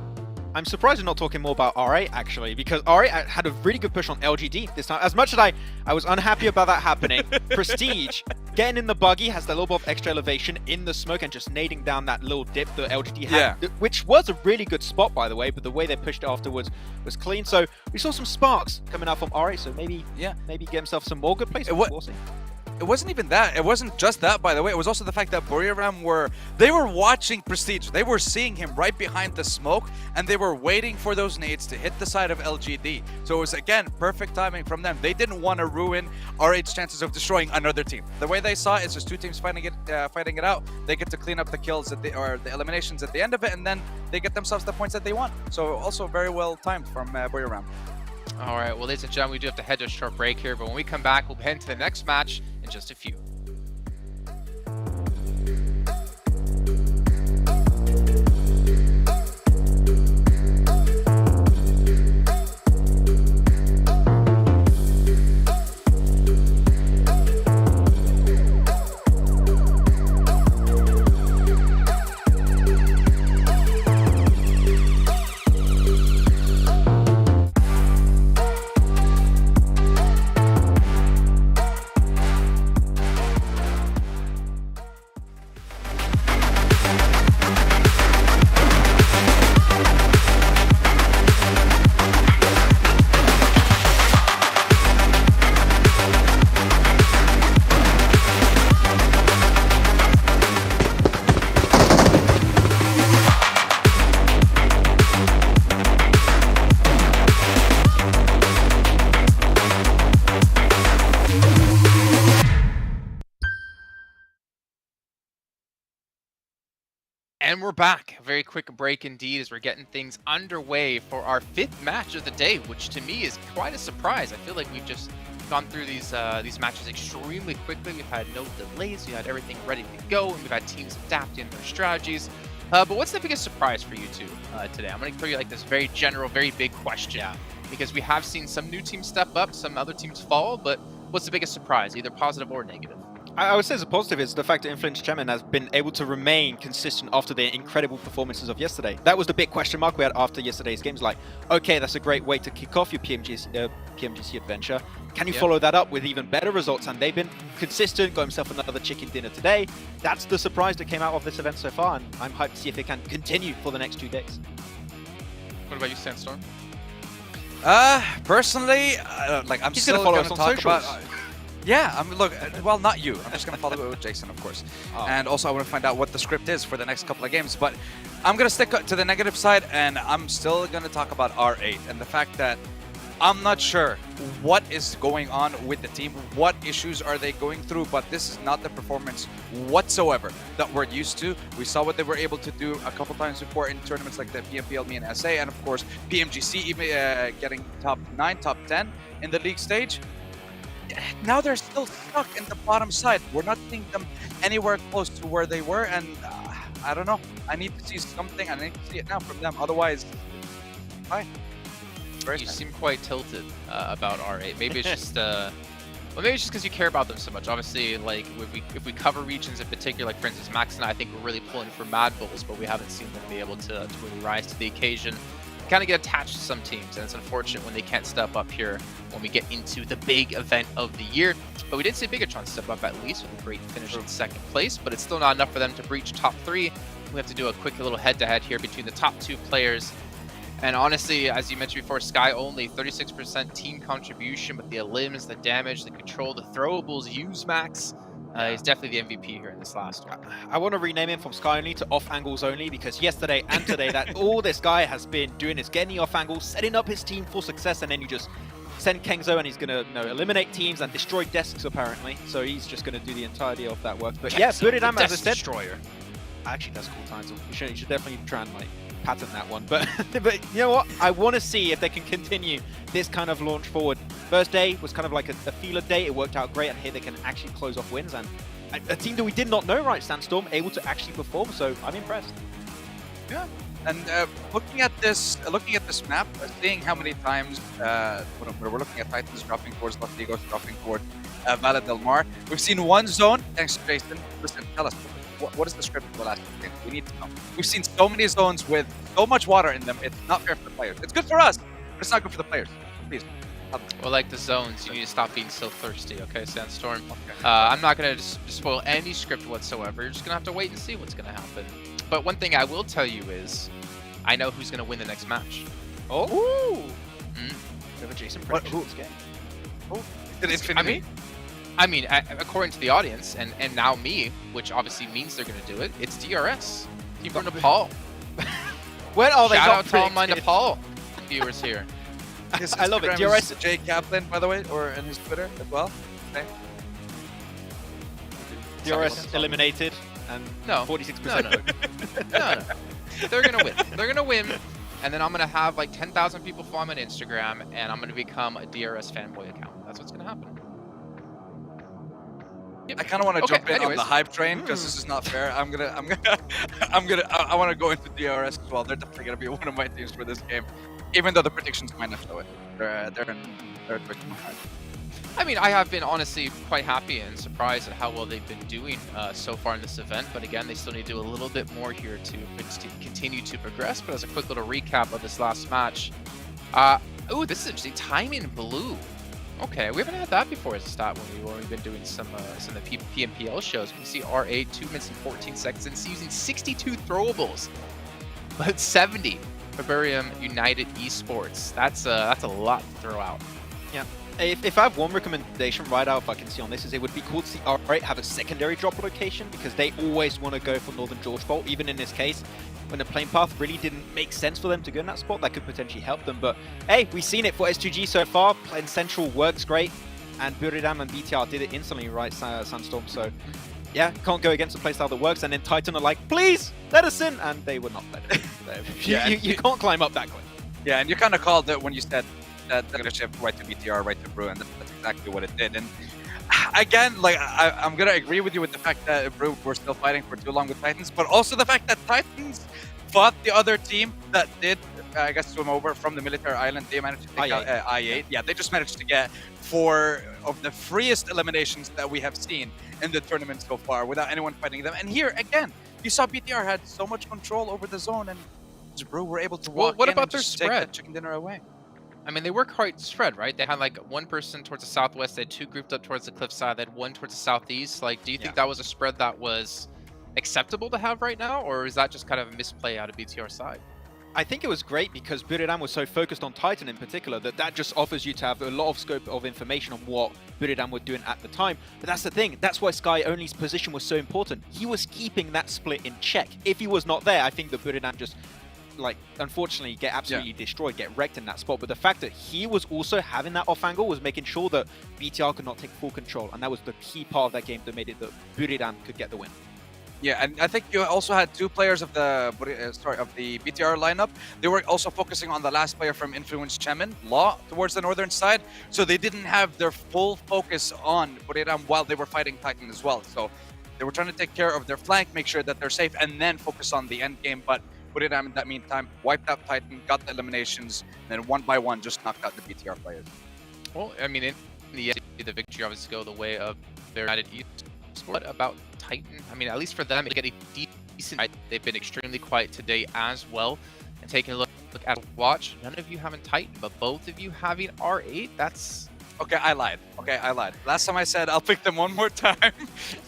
I'm surprised we're not talking more about R8, actually, because R8 had a really good push on LGD this time. As much as I was unhappy about that happening, Prestige, getting in the buggy, has that little bit of extra elevation in the smoke and just nading down that little dip that LGD had, which was a really good spot, by the way, but the way they pushed it afterwards was clean. So we saw some sparks coming out from R8, so maybe get himself some more good places. We'll see. It wasn't even that. It wasn't just that, by the way. It was also the fact that Buriram were watching Prestige. They were seeing him right behind the smoke, and they were waiting for those nades to hit the side of LGD. So it was, again, perfect timing from them. They didn't want to ruin R8's chances of destroying another team. The way they saw it is just 2 teams fighting it out. They get to clean up the kills or the eliminations at the end of it, and then they get themselves the points that they want. So also very well timed from Buriram. All right, well, ladies and gentlemen, we do have to head to a short break here, but when we come back, we'll head to the next match in just a few. And we're back. A very quick break indeed as we're getting things underway for our 5th match of the day, which to me is quite a surprise. I feel like we've just gone through these matches extremely quickly. We've had no delays. We had everything ready to go, and we've had teams adapting their strategies. But what's the biggest surprise for you two today? I'm going to throw you like this very general, very big question, because we have seen some new teams step up, some other teams fall, but what's the biggest surprise, either positive or negative? I would say as a positive is the fact that Influence Chairman has been able to remain consistent after their incredible performances of yesterday. That was the big question mark we had after yesterday's games. Like, okay, that's a great way to kick off your PMGC adventure. Can you follow that up with even better results? And they've been consistent, got himself another chicken dinner today. That's the surprise that came out of this event so far, and I'm hyped to see if they can continue for the next 2 days. What about you, Sandstorm? Personally, like I'm still going to to talk about. Yeah, look, well, not you. I'm just going to follow it with Jason, of course. And also I want to find out what the script is for the next couple of games. But I'm going to stick to the negative side, and I'm still going to talk about R8 and the fact that I'm not sure what is going on with the team, what issues are they going through, but this is not the performance whatsoever that we're used to. We saw what they were able to do a couple times before in tournaments like the PMPLME and SA, and of course PMGC even getting top 9, top 10 in the league stage. Now they're still stuck in the bottom side. We're not seeing them anywhere close to where they were, and I don't know. I need to see something. I need to see it now from them. Otherwise, bye. You seem quite tilted about R8. Maybe it's just, well, maybe it's just because you care about them so much. Obviously, like if we cover regions in particular, like for instance, Max and I think we're really pulling for Mad Bulls, but we haven't seen them be able to really rise to the occasion. Kind of get attached to some teams, and it's unfortunate when they can't step up here when we get into the big event of the year. But we did see Bigatron step up at least with a great finish in second place, but it's still not enough for them to breach top 3. We have to do a quick little head-to-head here between the top 2 players. And honestly, as you mentioned before, Sky only 36% team contribution, but the elims, the damage, the control, the throwables, use Max. He's definitely the MVP here in this last one. I want to rename him from Sky only to off angles only, because yesterday and today, that all this guy has been doing is getting the off angles, setting up his team for success, and then you just send Kengzo and he's going to eliminate teams and destroy desks apparently. So he's just going to do the entirety of that work. But yeah, Buridam, as I said, Destroyer. Actually, that's a cool title. You should definitely try and patent that one. But you know what? I want to see if they can continue this kind of launch forward. First day was kind of like a feeler day. It worked out great, and here they can actually close off wins. And a team that we did not know, right, Sandstorm, able to actually perform. So I'm impressed. Yeah. And looking at this map, seeing how many times when we're looking at Titans dropping towards Los Ligos, dropping toward Valle del Mar, we've seen one zone. Thanks, Jason. Listen, tell us. What is the script for the last game? We need to know. We've seen so many zones with so much water in them. It's not fair for the players. It's good for us, but it's not good for the players. Please. Well, like the zones, you need to stop being so thirsty, okay, Sandstorm? Okay. I'm not going to spoil any script whatsoever. You're just going to have to wait and see what's going to happen. But one thing I will tell you is, I know who's going to win the next match. Oh! Mm. We have a Jason prediction in this game. Oh, it's Infinity. I mean, according to the audience, and now me, which obviously means they're going to do it, it's DRS. Team from Nepal. When are they Shout not out to all my predicted? Nepal viewers here. I love it. Instagram DRS is Jay Kaplan, by the way, or in his Twitter as well. Okay. DRS eliminated and No. 46%. No. They're going to win. They're going to win, and then I'm going to have like 10,000 people follow me on Instagram, and I'm going to become a DRS fanboy account. That's what's going to happen. I kind of want to jump in on the hype train because this is not fair. I want to go into DRS as well. They're definitely gonna be one of my teams for this game, even though the predictions might not show it. They're my hype. I mean, I have been honestly quite happy and surprised at how well they've been doing so far in this event. But again, they still need to do a little bit more here to continue to progress. But as a quick little recap of this last match, oh, this is interesting. Timing blue. Okay, we haven't had that before as a stat when we've been doing some of the PMPL shows. We can see R8 2 minutes and 14 seconds and it's using 62 throwables, but 70 Barbarian United Esports. That's a lot to throw out. Yeah. If I have one recommendation right out, if I can see on this, is it would be cool to see R8 have a secondary drop location, because they always want to go for Northern George Bowl. Even in this case, when the plane path really didn't make sense for them to go in that spot, that could potentially help them. But hey, we've seen it for S2G so far. Playing Central works great, and Buridam and BTR did it instantly, right, Sandstorm? So yeah, can't go against a playstyle that works. And then Titan are like, please let us in, and they would not let it. You can't climb up that quick. Yeah, and you kind of called it when you said that they're going to shift right to BTR, right to Brew, and that's exactly what it did. And again, like I'm going to agree with you with the fact that Brew were still fighting for too long with Titans, but also the fact that Titans fought the other team that did, I guess, swim over from the military island. They managed to take out I8. Yeah, they just managed to get 4 of the freest eliminations that we have seen in the tournament so far without anyone fighting them. And here, again, you saw BTR had so much control over the zone, and Brew were able to walk what in about and their just take spread? that chicken dinner away. I mean, they were quite spread, right? They had like one person towards the southwest, they had 2 grouped up towards the cliffside, they had 1 towards the southeast. Like, do you think that was a spread that was acceptable to have right now, or is that just kind of a misplay out of BTR side? I think it was great because Buridam was so focused on Titan in particular that just offers you to have a lot of scope of information on what Buridam were doing at the time. But that's the thing, that's why Sky Only's position was so important. He was keeping that split in check. If he was not there, I think that Buridam just like, unfortunately get absolutely destroyed, get wrecked in that spot. But the fact that he was also having that off angle was making sure that BTR could not take full control. And that was the key part of that game that made it that Buriram could get the win. Yeah, and I think you also had two players of the BTR lineup. They were also focusing on the last player from Influence Chemin, Law, towards the northern side. So they didn't have their full focus on Buriram while they were fighting Titan as well. So they were trying to take care of their flank, make sure that they're safe, and then focus on the end game. But Buriram, in that meantime, wiped out Titan, got the eliminations, and then one by one just knocked out the BTR players. Well, I mean, in the end, the victory obviously go the way of their United East. What about Titan? I mean, at least for them, they get a decent. They've been extremely quiet today as well. And taking a look at watch, none of you having Titan, but both of you having R8. That's okay. I lied. Last time I said I'll pick them one more time,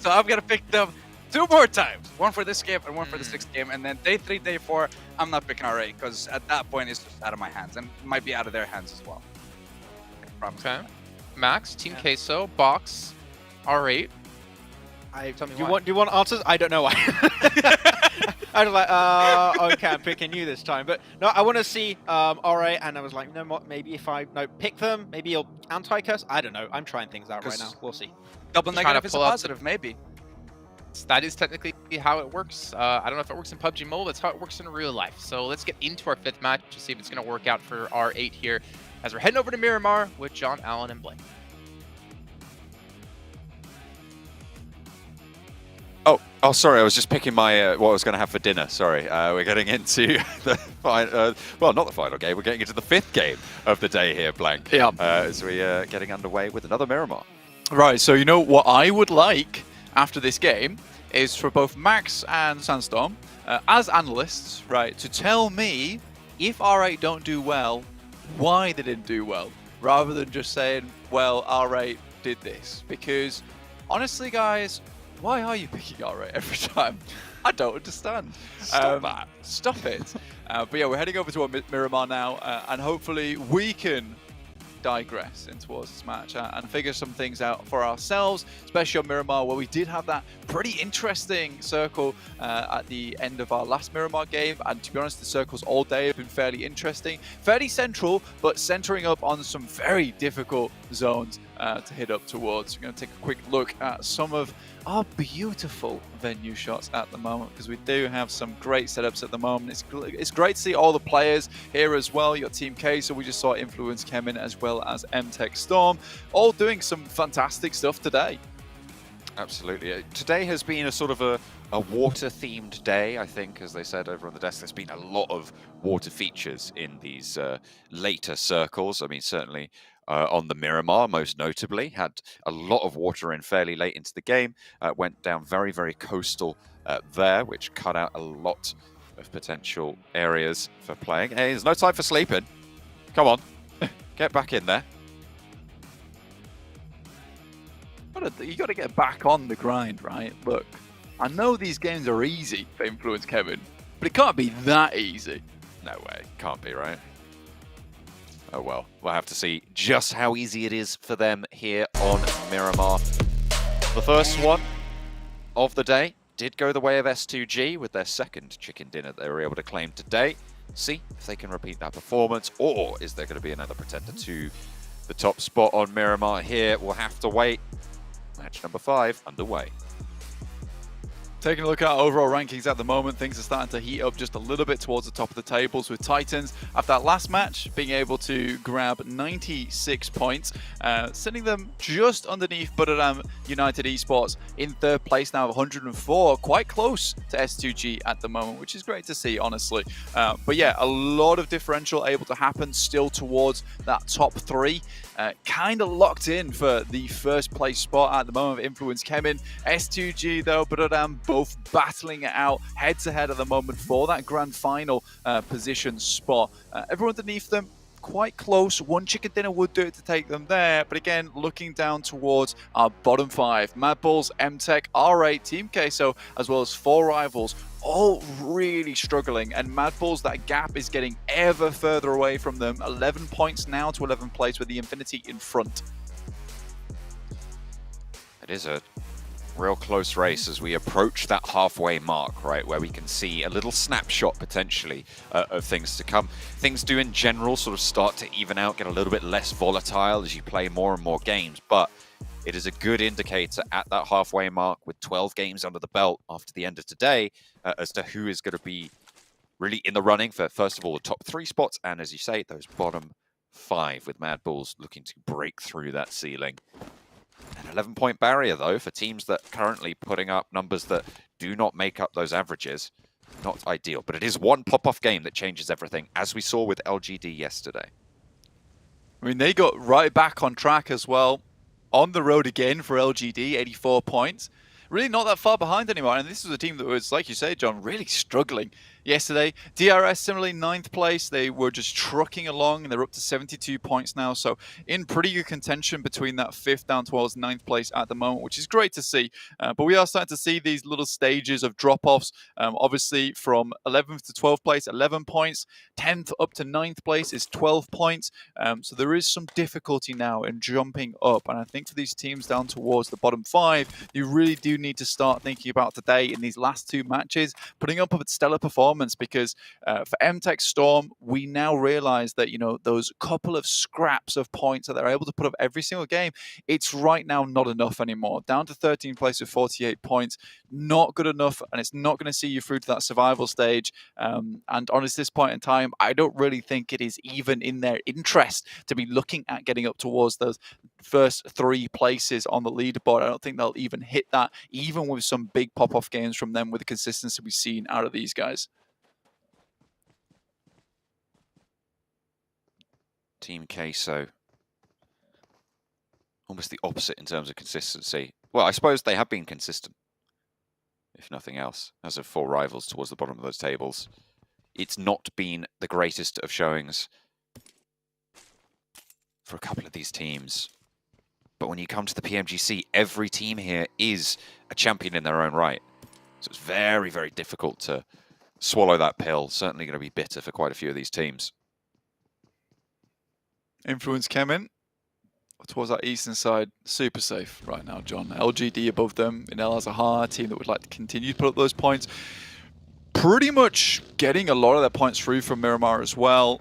so I'm gonna pick them 2 more times. One for this game and one for the 6th game, and then day 3, day 4, I'm not picking R8 because at that point it's just out of my hands and it might be out of their hands as well. Okay. Max, Team Queso, Box, R8. Do you want answers? I don't know why. I was like, okay, I'm picking you this time. But no, I want to see RA, and I was like, you know what, maybe if I pick them, maybe you'll anti-curse. I don't know. I'm trying things out right now. We'll see. Double negative is a positive, maybe. That is technically how it works. I don't know if it works in PUBG Mobile. That's how it works in real life. So let's get into our 5th match to see if it's going to work out for R8 here as we're heading over to Miramar with John, Allen, and Blake. Oh, sorry. I was just picking my what I was going to have for dinner. Sorry. We're getting into the well, not the final game. We're getting into the 5th game of the day here, Blank. Yeah. As we are getting underway with another Miramar. Right. So you know what I would like after this game is for both Max and Sandstorm, as analysts, right, to tell me if R8 don't do well, why they didn't do well, rather than just saying, well, R8 did this. Because honestly, guys, why are you picking R8 every time? I don't understand. Stop that. Stop it. But yeah, we're heading over to our Miramar now, and hopefully we can digress in towards this match and figure some things out for ourselves, especially on Miramar, where we did have that pretty interesting circle at the end of our last Miramar game. And to be honest, the circles all day have been fairly interesting, fairly central, but centering up on some very difficult zones to hit up towards. We're going to take a quick look at some of our beautiful venue shots at the moment, because we do have some great setups at the moment. It's great to see all the players here as well. Your Team K, so we just saw Influence Kemin as well as MTech Storm, all doing some fantastic stuff today. Absolutely. Today has been a sort of a water-themed day, I think, as they said over on the desk. There's been a lot of water features in these later circles. I mean, certainly on the Miramar, most notably, had a lot of water in fairly late into the game. Went down very, very coastal there, which cut out a lot of potential areas for playing. Hey, there's no time for sleeping. Come on, get back in there. You got to get back on the grind, right? Look, I know these games are easy for Influence Kevin, but it can't be that easy. No way, can't be, right? Oh well, we'll have to see just how easy it is for them here on Miramar. The first one of the day did go the way of S2G with their 2nd chicken dinner they were able to claim today. See if they can repeat that performance, or is there going to be another pretender to the top spot on Miramar here? We'll have to wait. Match number 5 underway. Taking a look at our overall rankings at the moment, things are starting to heat up just a little bit towards the top of the tables, with Titans, after that last match, being able to grab 96 points, sending them just underneath Buriram United Esports in 3rd place now, 104, quite close to S2G at the moment, which is great to see, honestly. But yeah, a lot of differential able to happen still towards that top 3. Kind of locked in for the 1st place spot at the moment of Influence Kemin. S2G though, Buriram both battling it out head to head at the moment for that grand final position spot. Everyone underneath them quite close. One chicken dinner would do it to take them there, but again, looking down towards our bottom 5, Mad Bulls, MTech, R8, Team Queso, as well as 4 rivals, all really struggling, and Mad Bulls, that gap is getting ever further away from them. 11 points now to 11th place with the Infinity in front. It is a real close race as we approach that halfway mark, right, where we can see a little snapshot potentially of things to come. Things do in general sort of start to even out, get a little bit less volatile as you play more and more games, but it is a good indicator at that halfway mark with 12 games under the belt after the end of today as to who is going to be really in the running for, first of all, the top 3 spots, and as you say, those bottom 5 with Mad Bulls looking to break through that ceiling. An 11-point barrier, though, for teams that are currently putting up numbers that do not make up those averages. Not ideal, but it is one pop-off game that changes everything, as we saw with LGD yesterday. I mean, they got right back on track as well. On the road again for LGD, 84 points. Really not that far behind anymore. And this was a team that was, like you say, John, really struggling yesterday. DRS similarly 9th place. They were just trucking along and they're up to 72 points now. So in pretty good contention between that 5th down towards 9th place at the moment, which is great to see. But we are starting to see these little stages of drop-offs. Obviously from 11th to 12th place, 11 points. 10th up to 9th place is 12 points. So there is some difficulty now in jumping up. And I think for these teams down towards the bottom 5, you really do need to start thinking about today in these last 2 matches, putting up a stellar performance, because for MTech Storm, we now realize that, you know, those couple of scraps of points that they're able to put up every single game, it's right now not enough anymore. Down to 13th place with 48 points, not good enough, and it's not going to see you through to that survival stage. And honestly, this point in time, I don't really think it is even in their interest to be looking at getting up towards those first 3 places on the leaderboard. I don't think they'll even hit that, even with some big pop-off games from them with the consistency we've seen out of these guys. Team Queso, almost the opposite in terms of consistency. Well, I suppose they have been consistent, if nothing else, as of 4 rivals towards the bottom of those tables. It's not been the greatest of showings for a couple of these teams. But when you come to the PMGC, every team here is a champion in their own right. So it's very, very difficult to swallow that pill. Certainly going to be bitter for quite a few of these teams. Influence Kemin towards that eastern side, super safe right now, John. LGD above them in El Azahar, a team that would like to continue to put up those points. Pretty much getting a lot of their points through from Miramar as well.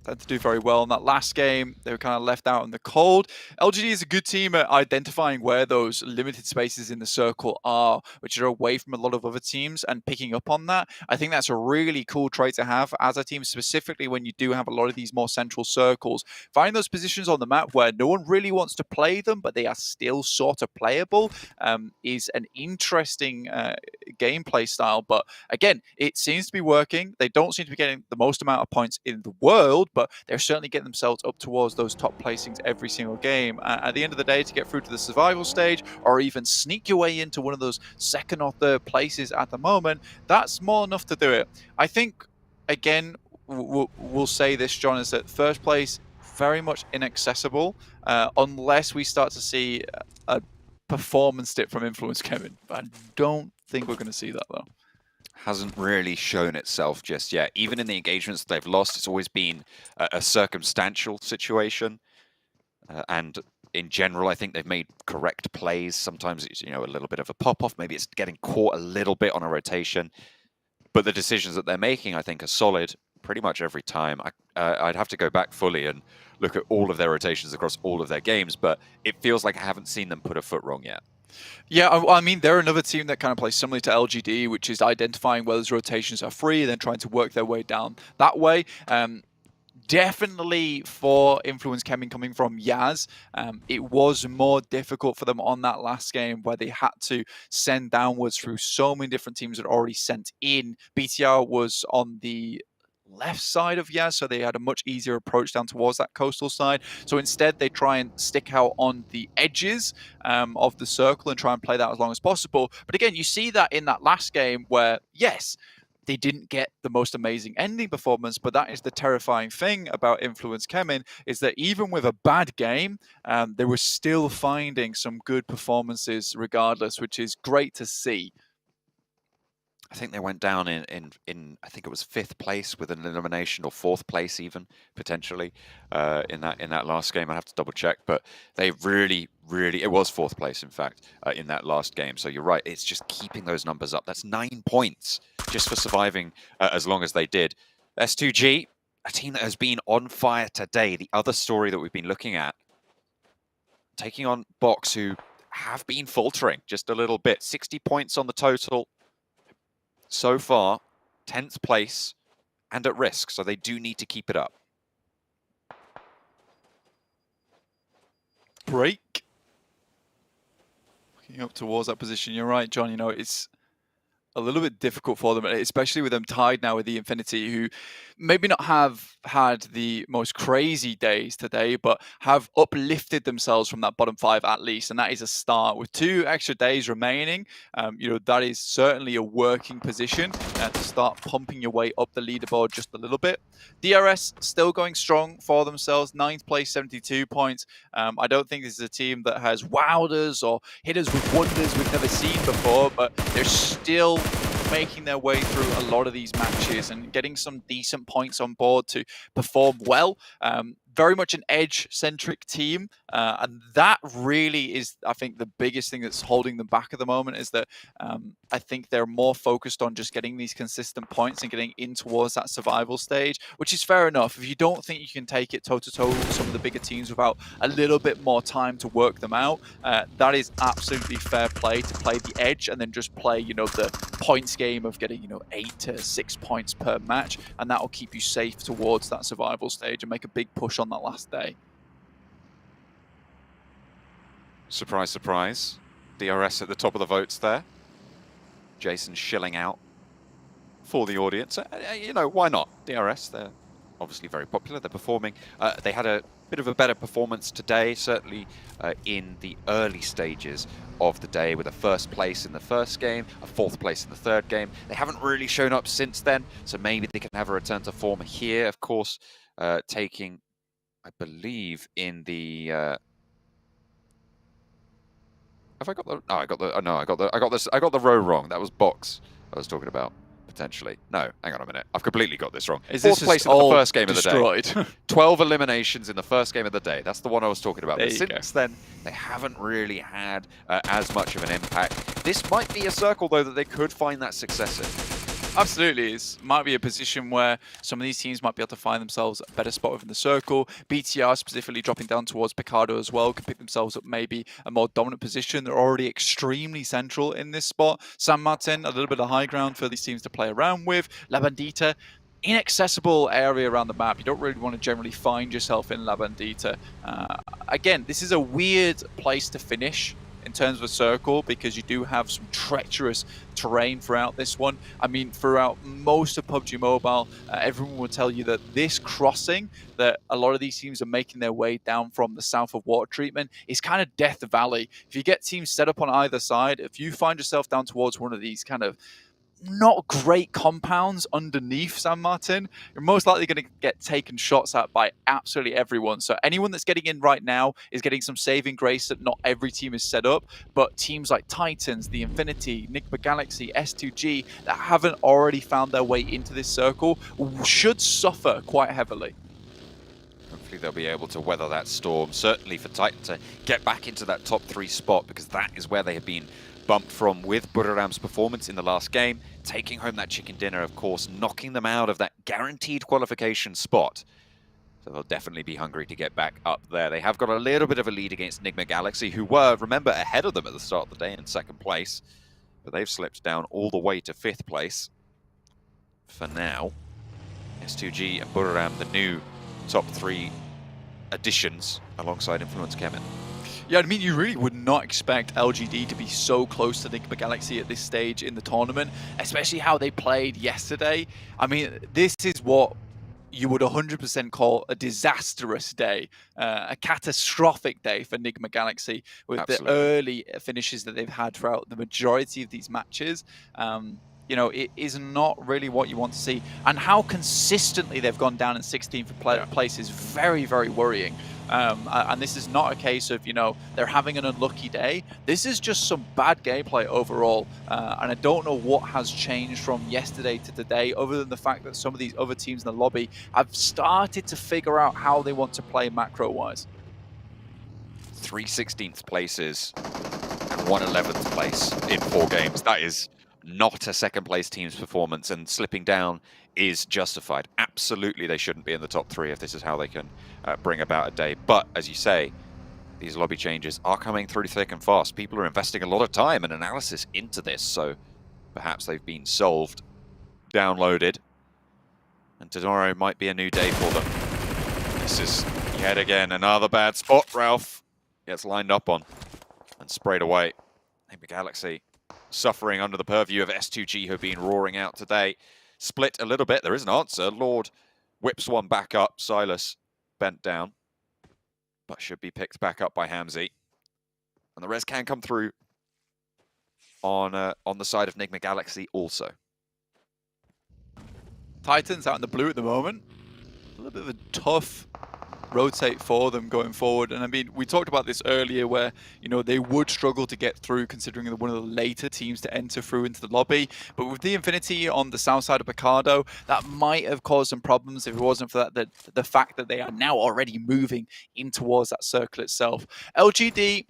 Had to do very well in that last game. They were kind of left out in the cold. LGD is a good team at identifying where those limited spaces in the circle are, which are away from a lot of other teams, and picking up on that. I think that's a really cool trait to have as a team, specifically when you do have a lot of these more central circles. Find those positions on the map where no one really wants to play them, but they are still sort of playable, is an interesting gameplay style. But again, it seems to be working. They don't seem to be getting the most amount of points in the world, but they're certainly getting themselves up towards those top placings every single game. At the end of the day, to get through to the survival stage, or even sneak your way into one of those 2nd or 3rd places at the moment, that's more enough to do it. I think, again, we'll say this, John, is that 1st place, very much inaccessible, unless we start to see a performance dip from Influence Kevin. I don't think we're going to see that, though. Hasn't really shown itself just yet. Even in the engagements that they've lost, it's always been a circumstantial situation. And in general, I think they've made correct plays. Sometimes it's, you know, a little bit of a pop-off. Maybe it's getting caught a little bit on a rotation. But the decisions that they're making, I think, are solid pretty much every time. I'd have to go back fully and look at all of their rotations across all of their games, but it feels like I haven't seen them put a foot wrong yet. Yeah, I mean, they're another team that kind of plays similarly to LGD, which is identifying where those rotations are free and then trying to work their way down that way. Definitely for Influence coming from Yaz, it was more difficult for them on that last game where they had to send downwards through so many different teams that already sent in. BTR was on the left side of Yaz, so they had a much easier approach down towards that coastal side. So instead, they try and stick out on the edges of the circle and try and play that as long as possible. But again, you see that in that last game where, yes, they didn't get the most amazing ending performance, but that is the terrifying thing about Influence Kemin, is that even with a bad game, they were still finding some good performances regardless, which is great to see. I think they went down in I think it was 5th place with an elimination, or 4th place even potentially in that last game. I have to double check, but they really it was 4th place in fact in that last game. So you're right, it's just keeping those numbers up. That's 9 points just for surviving as long as they did. S2G, a team that has been on fire today. The other story that we've been looking at, taking on Box, who have been faltering just a little bit. 60 points on the total so far, 10th place and at risk, so they do need to keep it up. Break. Looking up towards that position, you're right, John. You know, it's a little bit difficult for them, especially with them tied now with the Infinity, who maybe not have had the most crazy days today, but have uplifted themselves from that bottom 5 at least, and that is a start. With 2 extra days remaining, you know, that is certainly a working position to start pumping your way up the leaderboard just a little bit. DRS still going strong for themselves, 9th place, 72 points. I don't think this is a team that has wowed us or hit us with wonders we've never seen before, but they're still making their way through a lot of these matches and getting some decent points on board to perform well. Very much an edge-centric team, and that really is, I think, the biggest thing that's holding them back at the moment, is that I think they're more focused on just getting these consistent points and getting in towards that survival stage, which is fair enough. If you don't think you can take it toe-to-toe with some of the bigger teams without a little bit more time to work them out, that is absolutely fair play, to play the edge and then just play, you know, the points game of getting, you know, 8 to 6 points per match, and that will keep you safe towards that survival stage and make a big push on that last day. Surprise, surprise. DRS at the top of the votes there. Jason shilling out for the audience. You know, why not? DRS, they're obviously very popular. They're performing. They had a bit of a better performance today, certainly in the early stages of the day, with a 1st place in the first game, a 4th place in the 3rd game. They haven't really shown up since then, so maybe they can have a return to form here. Of course, taking, I believe, in the have I got the? No, I got the. Oh, no, I got the row wrong. That was Box I was talking about potentially. No, hang on a minute. I've completely got this wrong. Is 4th this place in all the first game destroyed? of the day. 12 eliminations in the first game of the day. That's the one I was talking about. There But you since then, they haven't really had as much of an impact. This might be a circle, though, that they could find that success in. Absolutely, it might be a position where some of these teams might be able to find themselves a better spot within the circle. BTR specifically dropping down towards Picardo as well can pick themselves up maybe a more dominant position. They're already extremely central in this spot. San Martin, a little bit of high ground for these teams to play around with. La Bandita, inaccessible area around the map. You don't really want to generally find yourself in La Bandita. Again, this is a weird place to finish in terms of a circle, because you do have some treacherous terrain throughout this one. I mean, throughout most of PUBG Mobile, everyone will tell you that this crossing that a lot of these teams are making their way down from the south of water treatment is kind of Death Valley. If you get teams set up on either side, if you find yourself down towards one of these kind of not great compounds underneath San Martin, you're most likely going to get taken shots at by absolutely everyone. So anyone that's getting in right now is getting some saving grace that not every team is set up, but teams like Titans, the Infinity, Nigma Galaxy, S2G that haven't already found their way into this circle should suffer quite heavily. Hopefully they'll be able to weather that storm, certainly for Titan to get back into that top 3 spot, because that is where they have been bumped from with Buriram's performance in the last game, taking home that chicken dinner, of course, knocking them out of that guaranteed qualification spot. So they'll definitely be hungry to get back up there. They have got a little bit of a lead against Nigma Galaxy, who were, remember, ahead of them at the start of the day in 2nd place. But they've slipped down all the way to 5th place for now. S2G and Buriram, the new top 3 additions alongside Influence Kemen. Yeah, I mean, you really would not expect LGD to be so close to Nigma Galaxy at this stage in the tournament, especially how they played yesterday. I mean, this is what you would 100% call a disastrous day, a catastrophic day for Nigma Galaxy with Absolutely. the early finishes that they've had throughout the majority of these matches. you know, it is not really what you want to see. And how consistently they've gone down in 16th place is very, very worrying. And this is not a case of, you know, they're having an unlucky day. This is just some bad gameplay overall. And I don't know what has changed from yesterday to today, other than the fact that some of these other teams in the lobby have started to figure out how they want to play macro-wise. 3 16th places and 1 11th place in 4 games. That is not a second place team's performance, and slipping down is justified. Absolutely, they shouldn't be in the top 3 if this is how they can bring about a day. But as you say, these lobby changes are coming through thick and fast. People are investing a lot of time and analysis into this, so perhaps they've been solved, downloaded, and tomorrow might be a new day for them. This is yet again another bad spot. Ralph gets lined up on and sprayed away. Maybe Galaxy suffering under the purview of S2G, who have been roaring out today. Split a little bit. There is an answer. Lord whips one back up. Silas bent down, but should be picked back up by Hamzy. And the res can come through on the side of Nigma Galaxy also. Titans out in the blue at the moment. A little bit of a tough rotate for them going forward. And I mean, we talked about this earlier where, you know, they would struggle to get through considering they're one of the later teams to enter through into the lobby. But with the Infinity on the south side of Picardo, that might have caused some problems if it wasn't for that, the fact that they are now already moving in towards that circle itself. LGD,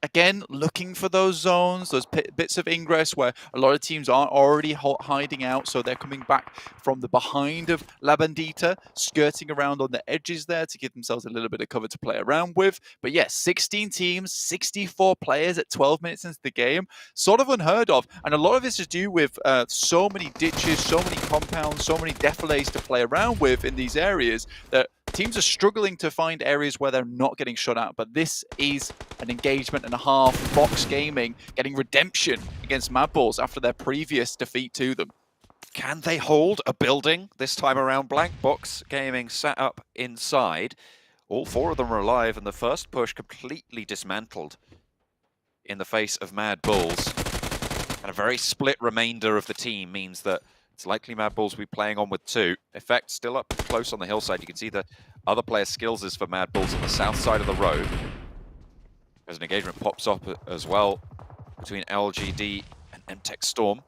again, looking for those zones, those bits of ingress where a lot of teams are already hiding out, so they're coming back from the behind of La Bandita, skirting around on the edges there to give themselves a little bit of cover to play around with. But yes, 16 teams, 64 players at 12 minutes into the game, sort of unheard of. And a lot of this is due with so many ditches, so many compounds, so many defilés to play around with in these areas that teams are struggling to find areas where they're not getting shut out. But this is an engagement and a half. Box Gaming getting redemption against Mad Balls after their previous defeat to them. Can they hold a building this time around? Blank Box Gaming sat up inside. All 4 of them are alive, and the first push completely dismantled in the face of Mad Bulls. And a very split remainder of the team means that it's likely Mad Bulls will be playing on with 2. Effect still up close on the hillside. You can see the other player's skills is for Mad Bulls on the south side of the road. As an engagement pops up as well between LGD and MTech Storm.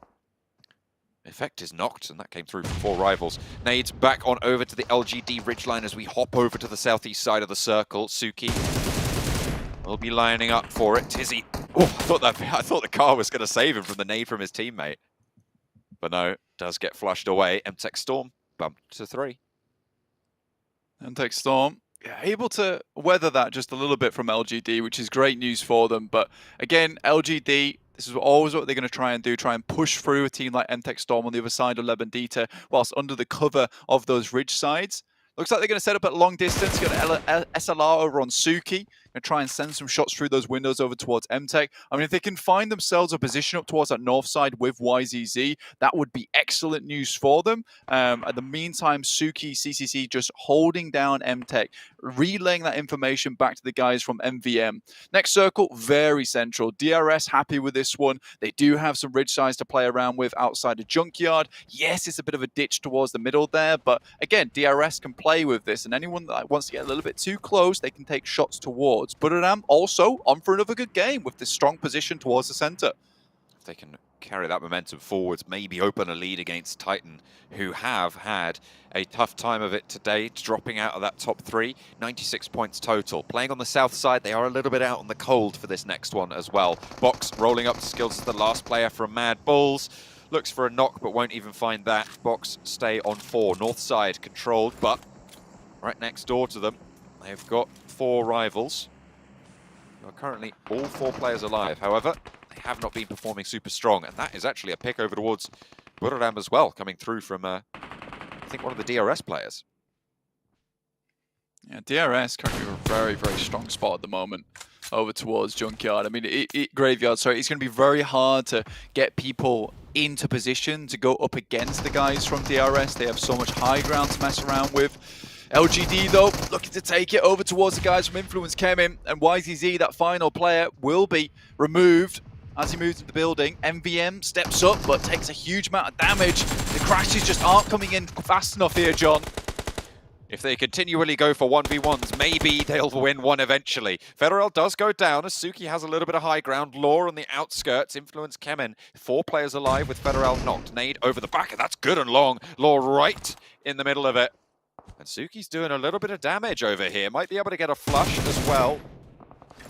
Effect is knocked, and that came through from 4 rivals. Nades back on over to the LGD ridgeline as we hop over to the southeast side of the circle. Suki will be lining up for it. Tizzy, oh, I thought the car was going to save him from the nade from his teammate. But no, does get flushed away. MTech Storm bumped to 3. MTech Storm, yeah, able to weather that just a little bit from LGD, which is great news for them. But again, LGD, this is always what they're going to try and do, try and push through a team like MTech Storm on the other side of La Bandita, whilst under the cover of those ridge sides. Looks like they're going to set up at long distance. Got an SLR over on Suki. Going to try and send some shots through those windows over towards MTech. I mean, if they can find themselves a position up towards that north side with YZZ, that would be excellent news for them. At the meantime, Suki, CCC just holding down MTech, relaying that information back to the guys from MVM. Next circle, very central. DRS happy with this one. They do have some ridge sides to play around with outside the junkyard. Yes, it's a bit of a ditch towards the middle there, but again, DRS can play with this, and anyone that wants to get a little bit too close, they can take shots towards. Buradam also on for another good game with this strong position towards the center. If they can carry that momentum forwards, maybe open a lead against Titan, who have had a tough time of it today, dropping out of that top 3, 96 points total. Playing on the south side, they are a little bit out on the cold for this next one as well. Box rolling up to skills as the last player from Mad Bulls. Looks for a knock, but won't even find that. Box stay on 4. North side controlled, but right next door to them, they've got 4 rivals. There are currently all 4 players alive. However, they have not been performing super strong, and that is actually a pick over towards Buradam as well, coming through from, I think, one of the DRS players. Yeah, DRS currently a very, very strong spot at the moment over towards Junkyard. I mean, Graveyard, sorry. It's going to be very hard to get people into position to go up against the guys from DRS. They have so much high ground to mess around with. LGD, though, looking to take it over towards the guys from Influence came in, and YZZ, that final player, will be removed as he moves to the building. MVM steps up, but takes a huge amount of damage. The crashes just aren't coming in fast enough here, John. If they continually go for 1v1s, maybe they'll win one eventually. Federal does go down as Suki has a little bit of high ground. Law on the outskirts, Influence Kemen. 4 players alive with Federal knocked. Nade over the back, and that's good and long. Law right in the middle of it. And Suki's doing a little bit of damage over here. Might be able to get a flush as well.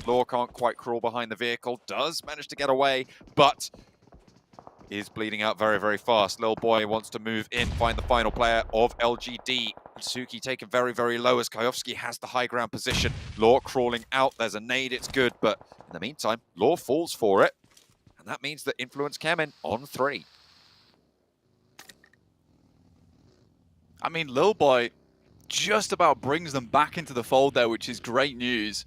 Law can't quite crawl behind the vehicle. Does manage to get away, but is bleeding out very, very fast. Little boy wants to move in, find the final player of LGD. Suki taken very, very low as Kayovsky has the high ground position. Law crawling out. There's a nade. It's good. But in the meantime, Law falls for it. And that means that Influence Kemen on 3. I mean, Lil Boy just about brings them back into the fold there, which is great news.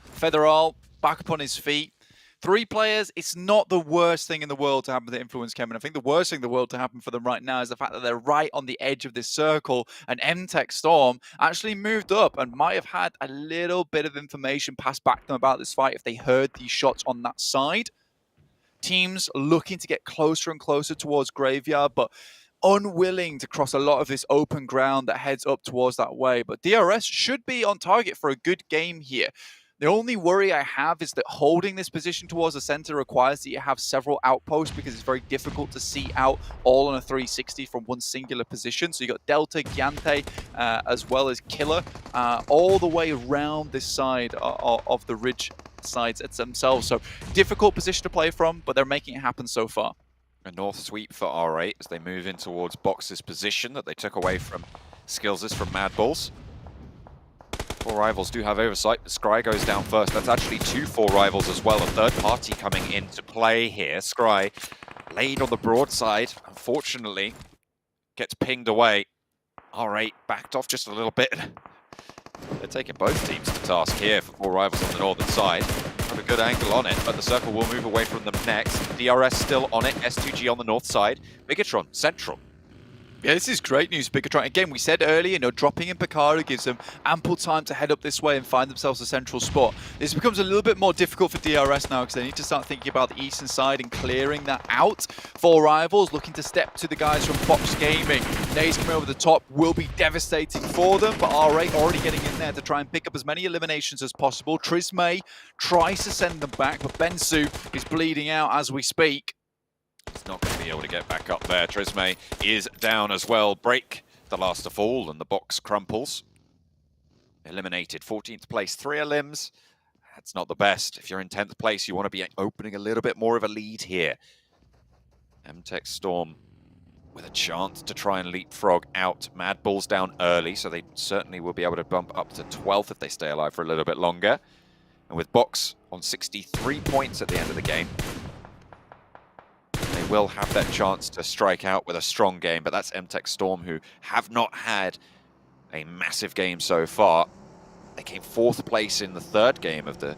Federal back up on his feet. 3 players, it's not the worst thing in the world to happen to Influence Kemen. I think the worst thing in the world to happen for them right now is the fact that they're right on the edge of this circle, and MTech Storm actually moved up and might have had a little bit of information passed back to them about this fight if they heard these shots on that side. Teams looking to get closer and closer towards Graveyard, but unwilling to cross a lot of this open ground that heads up towards that way. But DRS should be on target for a good game here. The only worry I have is that holding this position towards the center requires that you have several outposts because it's very difficult to see out all on a 360 from one singular position. So you got Delta, Gyante, as well as Killer, all the way around this side of the ridge sides themselves. So difficult position to play from, but they're making it happen so far. A north sweep for R8 as they move in towards Box's position that they took away from Skillses from Mad Bulls. 4 rivals do have oversight. Scry goes down first. That's actually 2 4 rivals as well. A third party coming into play here. Scry laid on the broadside. Unfortunately, gets pinged away. R8 backed off just a little bit. They're taking both teams to task here for 4 rivals on the northern side. Have a good angle on it, but the circle will move away from them next. DRS still on it. S2G on the north side. Bigatron central. Yeah, this is great news, Bigatron. Again, we said earlier, dropping in Picaro gives them ample time to head up this way and find themselves a central spot. This becomes a little bit more difficult for DRS now because they need to start thinking about the eastern side and clearing that out. 4 rivals looking to step to the guys from Fox Gaming. Nays coming over the top will be devastating for them, but R8 already getting in there to try and pick up as many eliminations as possible. Trismay tries to send them back, but Bensu is bleeding out as we speak. He's not going to be able to get back up there. Trismay is down as well. Break, the last to fall, and the box crumples. Eliminated, 14th place, 3 elims. That's not the best. If you're in 10th place, you want to be opening a little bit more of a lead here. MTech Storm with a chance to try and leapfrog out. Mad Bulls down early, so they certainly will be able to bump up to 12th if they stay alive for a little bit longer. And with Box on 63 points at the end of the game, they will have that chance to strike out with a strong game, but that's MTech Storm, who have not had a massive game so far. They came 4th place in the 3rd game of the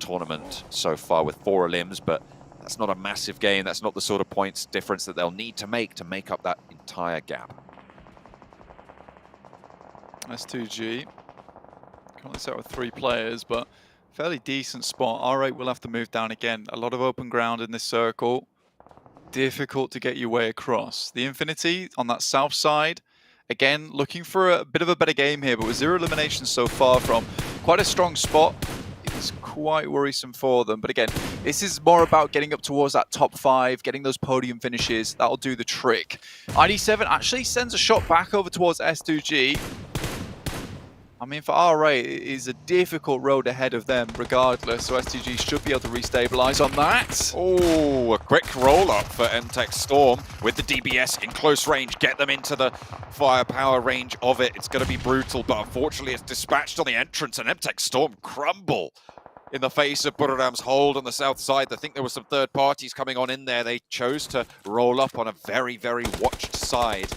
tournament so far with 4 elims, but that's not a massive game. That's not the sort of points difference that they'll need to make up that entire gap. S2G currently set with 3 players, but fairly decent spot. R8 will have to move down again. A lot of open ground in this circle. Difficult to get your way across. The Infinity on that south side, again, looking for a bit of a better game here, but with 0 eliminations so far from quite a strong spot, it's quite worrisome for them. But again, this is more about getting up towards that top 5, getting those podium finishes. That'll do the trick. ID7 actually sends a shot back over towards S2G. I mean, for R8, it is a difficult road ahead of them regardless, so STG should be able to restabilize on that. Oh, a quick roll-up for MTech Storm with the DBS in close range. Get them into the firepower range of it. It's going to be brutal, but unfortunately it's dispatched on the entrance, and MTech Storm crumble in the face of Buradam's hold on the south side. I think there were some third parties coming on in there. They chose to roll up on a very, very watched side,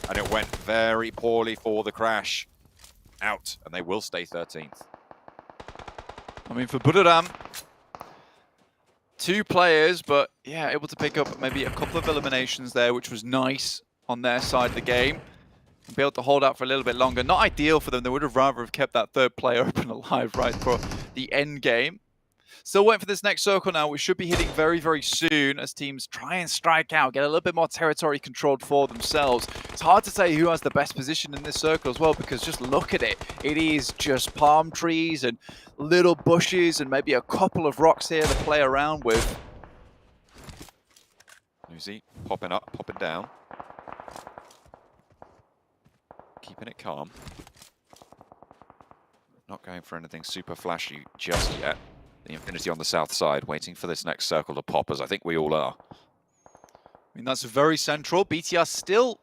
and it went very poorly for the Crash. Out, and they will stay 13th. I mean, for Buradam, 2 players, but yeah, able to pick up maybe a couple of eliminations there, which was nice on their side of the game. And be able to hold out for a little bit longer. Not ideal for them. They would have rather have kept that 3rd player open alive right for the end game. Still waiting for this next circle now, which should be hitting very, very soon as teams try and strike out, get a little bit more territory controlled for themselves. It's hard to say who has the best position in this circle as well, because just look at it. It is just palm trees and little bushes and maybe a couple of rocks here to play around with. Nuzi popping up, popping down. Keeping it calm. Not going for anything super flashy just yet. The Infinity on the south side, waiting for this next circle to pop, as I think we all are. I mean, that's very central. BTR still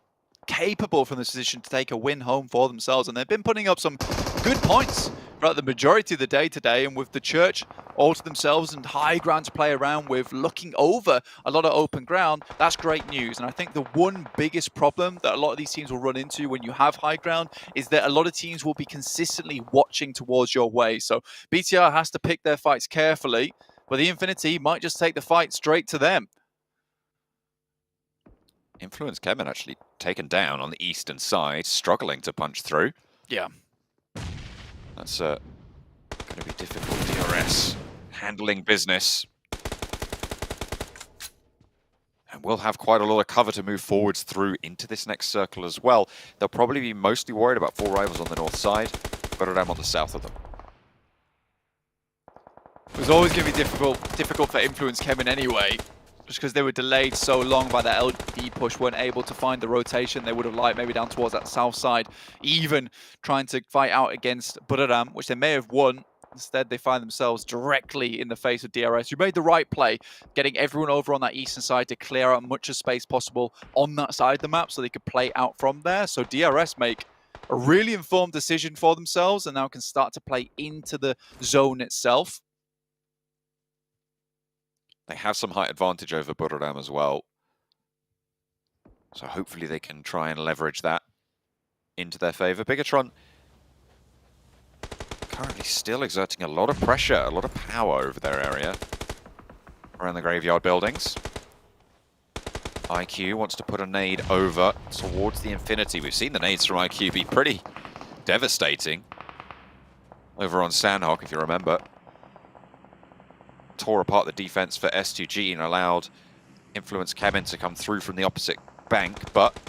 capable from this position to take a win home for themselves, and they've been putting up some good points throughout the majority of the day today, and with the church all to themselves and high ground to play around with, looking over a lot of open ground, that's great news. And I think the one biggest problem that a lot of these teams will run into when you have high ground is that a lot of teams will be consistently watching towards your way. So BTR has to pick their fights carefully, but the Infinity might just take the fight straight to them. Influence Kevin actually taken down on the eastern side, struggling to punch through. Yeah. That's going to be difficult. DRS handling business. And we'll have quite a lot of cover to move forwards through into this next circle as well. They'll probably be mostly worried about 4 rivals on the north side, but I'm on the south of them. It was always going to be difficult for Influence Kevin anyway, just because they were delayed so long by that LD push, weren't able to find the rotation they would have liked, maybe down towards that south side, even trying to fight out against Buriram, which they may have won. Instead, they find themselves directly in the face of DRS, who made the right play, getting everyone over on that eastern side to clear out much of space possible on that side of the map so they could play out from there. So DRS make a really informed decision for themselves and now can start to play into the zone itself. They have some height advantage over Buriram as well. So hopefully they can try and leverage that into their favor. Bigatron currently still exerting a lot of pressure, a lot of power over their area around the graveyard buildings. IQ wants to put a nade over towards the Infinity. We've seen the nades from IQ be pretty devastating over on Sandhawk, if you remember. Tore apart the defense for S2G and allowed Influence Kevin to come through from the opposite bank, but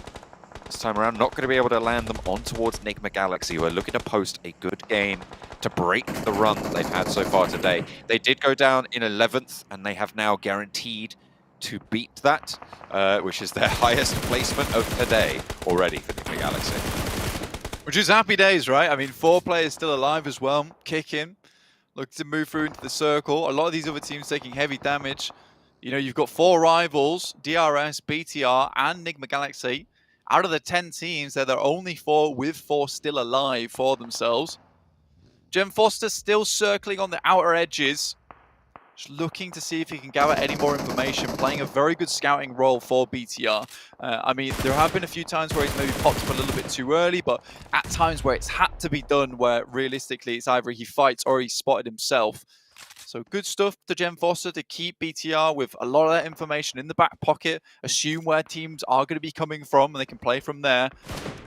this time around not going to be able to land them on towards Enigma Galaxy, who are looking to post a good game to break the run that they've had so far today. They did go down in 11th, and they have now guaranteed to beat that, which is their highest placement of the day already for Enigma Galaxy. Which is happy days, right? I mean, 4 players still alive as well, kicking. Looking to move through into the circle. A lot of these other teams taking heavy damage. You know, you've got 4 rivals, DRS, BTR, and Enigma Galaxy. Out of the 10 teams, they're the only 4 with 4 still alive for themselves. Jem Foster still circling on the outer edges. Just looking to see if he can gather any more information, playing a very good scouting role for BTR. I mean, there have been a few times where he's maybe popped up a little bit too early, but at times where it's had to be done, where realistically it's either he fights or he's spotted himself. So good stuff to Jem Foster to keep BTR with a lot of that information in the back pocket, assume where teams are going to be coming from, and they can play from there.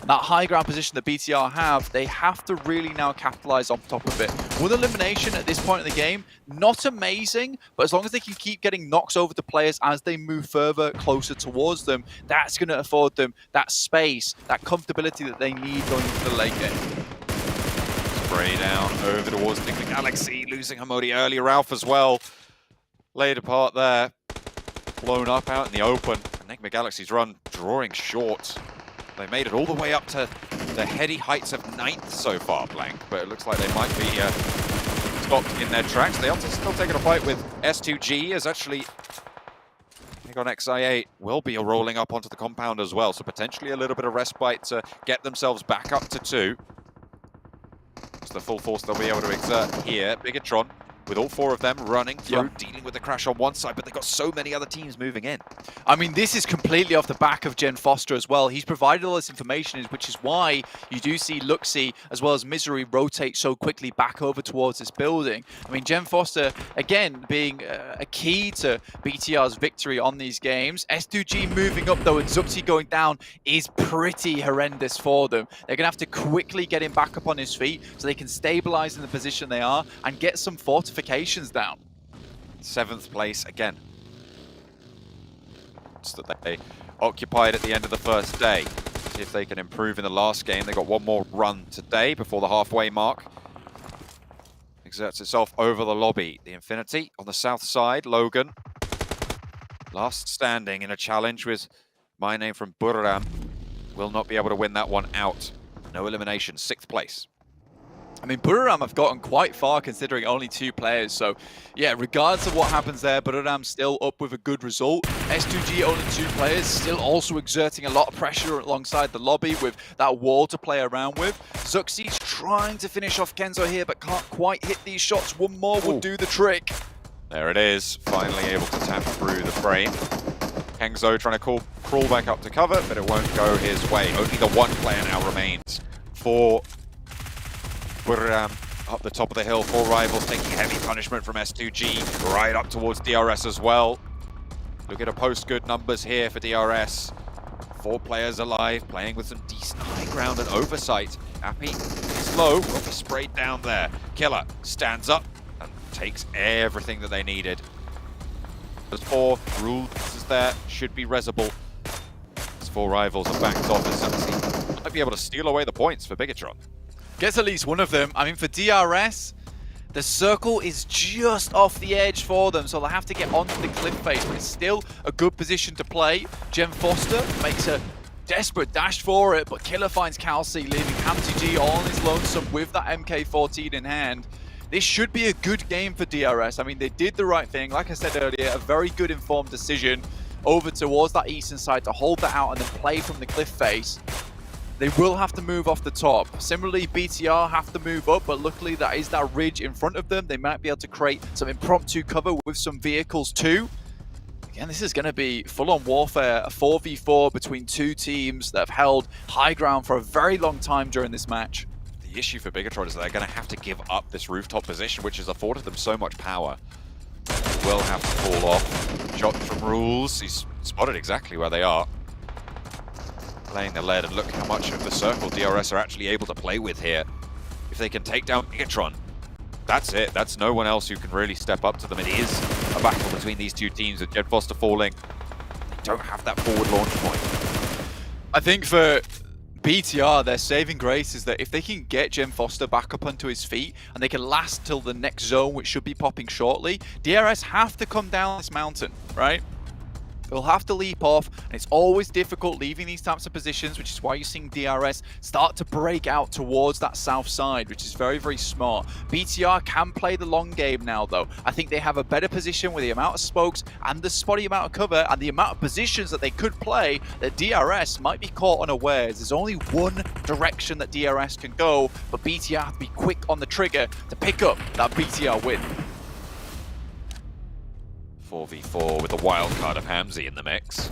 And that high ground position that BTR have, they have to really now capitalize on top of it. One elimination at this point in the game, not amazing, but as long as they can keep getting knocks over to players as they move further, closer towards them, that's going to afford them that space, that comfortability that they need going into the late game. Spray down over towards Enigma Galaxy, losing Hamodi early. Ralph as well, laid apart there, blown up out in the open. Enigma Galaxy's run drawing short. They made it all the way up to the heady heights of 9th so far, Blank, but it looks like they might be stopped in their tracks. They are still taking a fight with S2G, as actually Nigon XI8 will be rolling up onto the compound as well, so potentially a little bit of respite to get themselves back up to 2. It's the full force they'll be able to exert here. Bigatron, with all 4 of them running through, dealing with the crash on one side, but they've got so many other teams moving in. I mean, this is completely off the back of Jen Foster as well. He's provided all this information, which is why you do see Luxy as well as Misery rotate so quickly back over towards this building. I mean, Jen Foster, again, being a key to BTR's victory on these games. S2G moving up, though, and Zuxi going down is pretty horrendous for them. They're going to have to quickly get him back up on his feet so they can stabilize in the position they are and get some fortifications down. 7th place again. It's that they occupied at the end of the first day. See if they can improve in the last game. They got one more run today before the halfway mark. Exerts itself over the lobby. The Infinity on the south side. Logan, last standing in a challenge with my name from Buriram. Will not be able to win that one out. No elimination, 6th place. I mean, Buriram have gotten quite far considering only 2 players. So, yeah, regardless of what happens there, Buriram still up with a good result. S2G only 2 players, still also exerting a lot of pressure alongside the lobby with that wall to play around with. Zuxi's trying to finish off Kenzo here, but can't quite hit these shots. One more will do the trick. There it is, finally able to tap through the frame. Kenzo trying to crawl back up to cover, but it won't go his way. Only the 1 player now remains for Buriram up the top of the hill. 4 rivals taking heavy punishment from S2G, right up towards DRS as well. Look at a post good numbers here for DRS. 4 players alive, playing with some decent high ground and oversight. Happy is low, will be sprayed down there. Killer stands up and takes everything that they needed. There's 4 rules is there, should be resable. As 4 rivals are backed off as Zuxi might be able to steal away the points for Bigatron. Gets at least one of them. I mean, for DRS, the circle is just off the edge for them, so they'll have to get onto the cliff face, but it's still a good position to play. Jem Foster makes a desperate dash for it, but Killer finds Calci, leaving Hamzy G all on his lonesome with that MK14 in hand. This should be a good game for DRS. I mean, they did the right thing. Like I said earlier, a very good informed decision over towards that eastern side to hold that out and then play from the cliff face. They will have to move off the top. Similarly, BTR have to move up, but luckily that is that ridge in front of them. They might be able to create some impromptu cover with some vehicles too. Again, this is going to be full-on warfare, a 4v4 between 2 teams that have held high ground for a very long time during this match. The issue for Bigatron is that they're going to have to give up this rooftop position, which has afforded them so much power. They will have to fall off. Shot from Rules. He's spotted exactly where they are. Playing the lead, and look how much of the circle DRS are actually able to play with here. If they can take down Bigatron, that's it. That's no one else who can really step up to them. It is a battle between these 2 teams, with Jem Foster falling. They don't have that forward launch point. I think for BTR, their saving grace is that if they can get Jem Foster back up onto his feet and they can last till the next zone, which should be popping shortly, DRS have to come down this mountain, right? They'll have to leap off, and it's always difficult leaving these types of positions, which is why you're seeing DRS start to break out towards that south side, which is very, very smart. BTR can play the long game now, though. I think they have a better position with the amount of smokes and the spotty amount of cover and the amount of positions that they could play that DRS might be caught unawares. There's only one direction that DRS can go, but BTR have to be quick on the trigger to pick up that BTR win. 4v4 with the wildcard of Hamzy in the mix.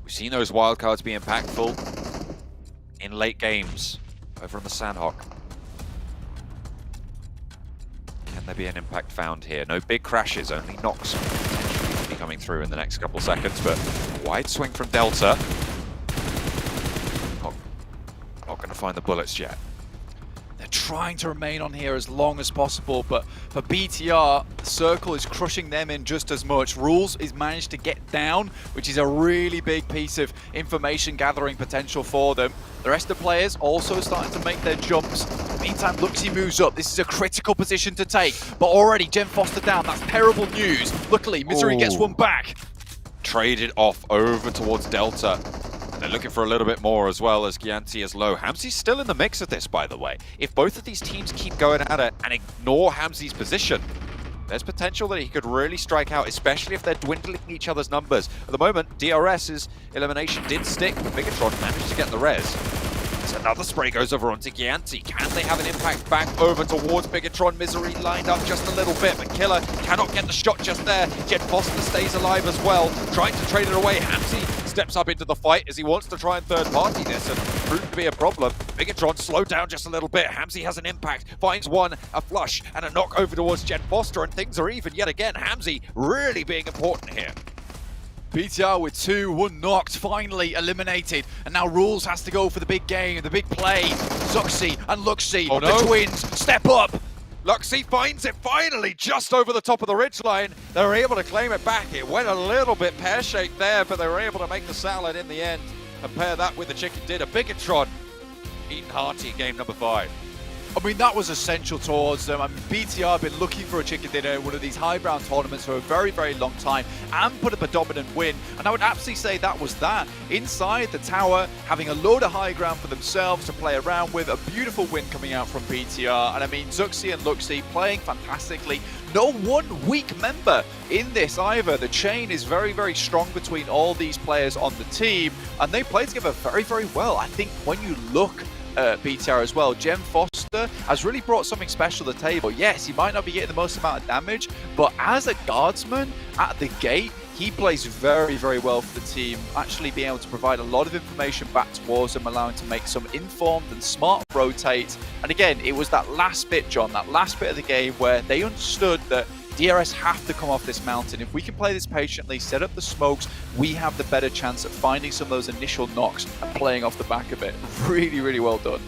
We've seen those wildcards be impactful in late games over on the Sandhawk. Can there be an impact found here? No big crashes, only knocks potentially be coming through in the next couple seconds, but wide swing from Delta. Not going to find the bullets yet. They're trying to remain on here as long as possible, but for BTR, the circle is crushing them in just as much. Rules is managed to get down, which is a really big piece of information gathering potential for them. The rest of the players also starting to make their jumps. Meantime, Luxy moves up. This is a critical position to take, but already Jem Foster down. That's terrible news. Luckily, Misery gets one back. Traded off over towards Delta. They're looking for a little bit more as well, as Gianti is low. Hamzy's still in the mix of this, by the way. If both of these teams keep going at it and ignore Hamzy's position, there's potential that he could really strike out, especially if they're dwindling each other's numbers. At the moment, DRS's elimination did stick, but Bigatron managed to get the res. So another spray goes over onto Gianti. Can they have an impact back over towards Bigatron? Misery lined up just a little bit, but Killer cannot get the shot just there. Jem Foster stays alive as well, trying to trade it away. Hamzy steps up into the fight as he wants to try and third-party this and prove to be a problem. Bigatron slowed down just a little bit. Hamzy has an impact, finds one, a flush, and a knock over towards Jem Foster, and things are even yet again. Hamzy really being important here. BTR with 2, 1 knocked, finally eliminated, and now Rules has to go for the big game, the big play. Zuxi and Luxy, the twins, step up. Luxie finds it finally just over the top of the ridgeline. They were able to claim it back. It went a little bit pear-shaped there, but they were able to make the salad in the end and pair that with the chicken dinner. Bigatron eating hearty game number 5. I mean, that was essential towards them. I mean, BTR have been looking for a chicken dinner in one of these high-ground tournaments for a very, very long time and put up a dominant win. And I would absolutely say that was that. Inside the tower, having a load of high ground for themselves to play around with, a beautiful win coming out from BTR. And I mean, Zuxi and Luxie playing fantastically. No one weak member in this either. The chain is very, very strong between all these players on the team, and they play together very, very well. I think when you look BTR as well, Jem Foster has really brought something special to the table. Yes, he might not be getting the most amount of damage, but as a guardsman at the gate, he plays very, very well for the team, actually being able to provide a lot of information back towards them, allowing to make some informed and smart rotates. And again, it was that last bit, John, that last bit of the game where they understood that DRS have to come off this mountain. If we can play this patiently, set up the smokes, we have the better chance at finding some of those initial knocks and playing off the back of it. Really, really well done.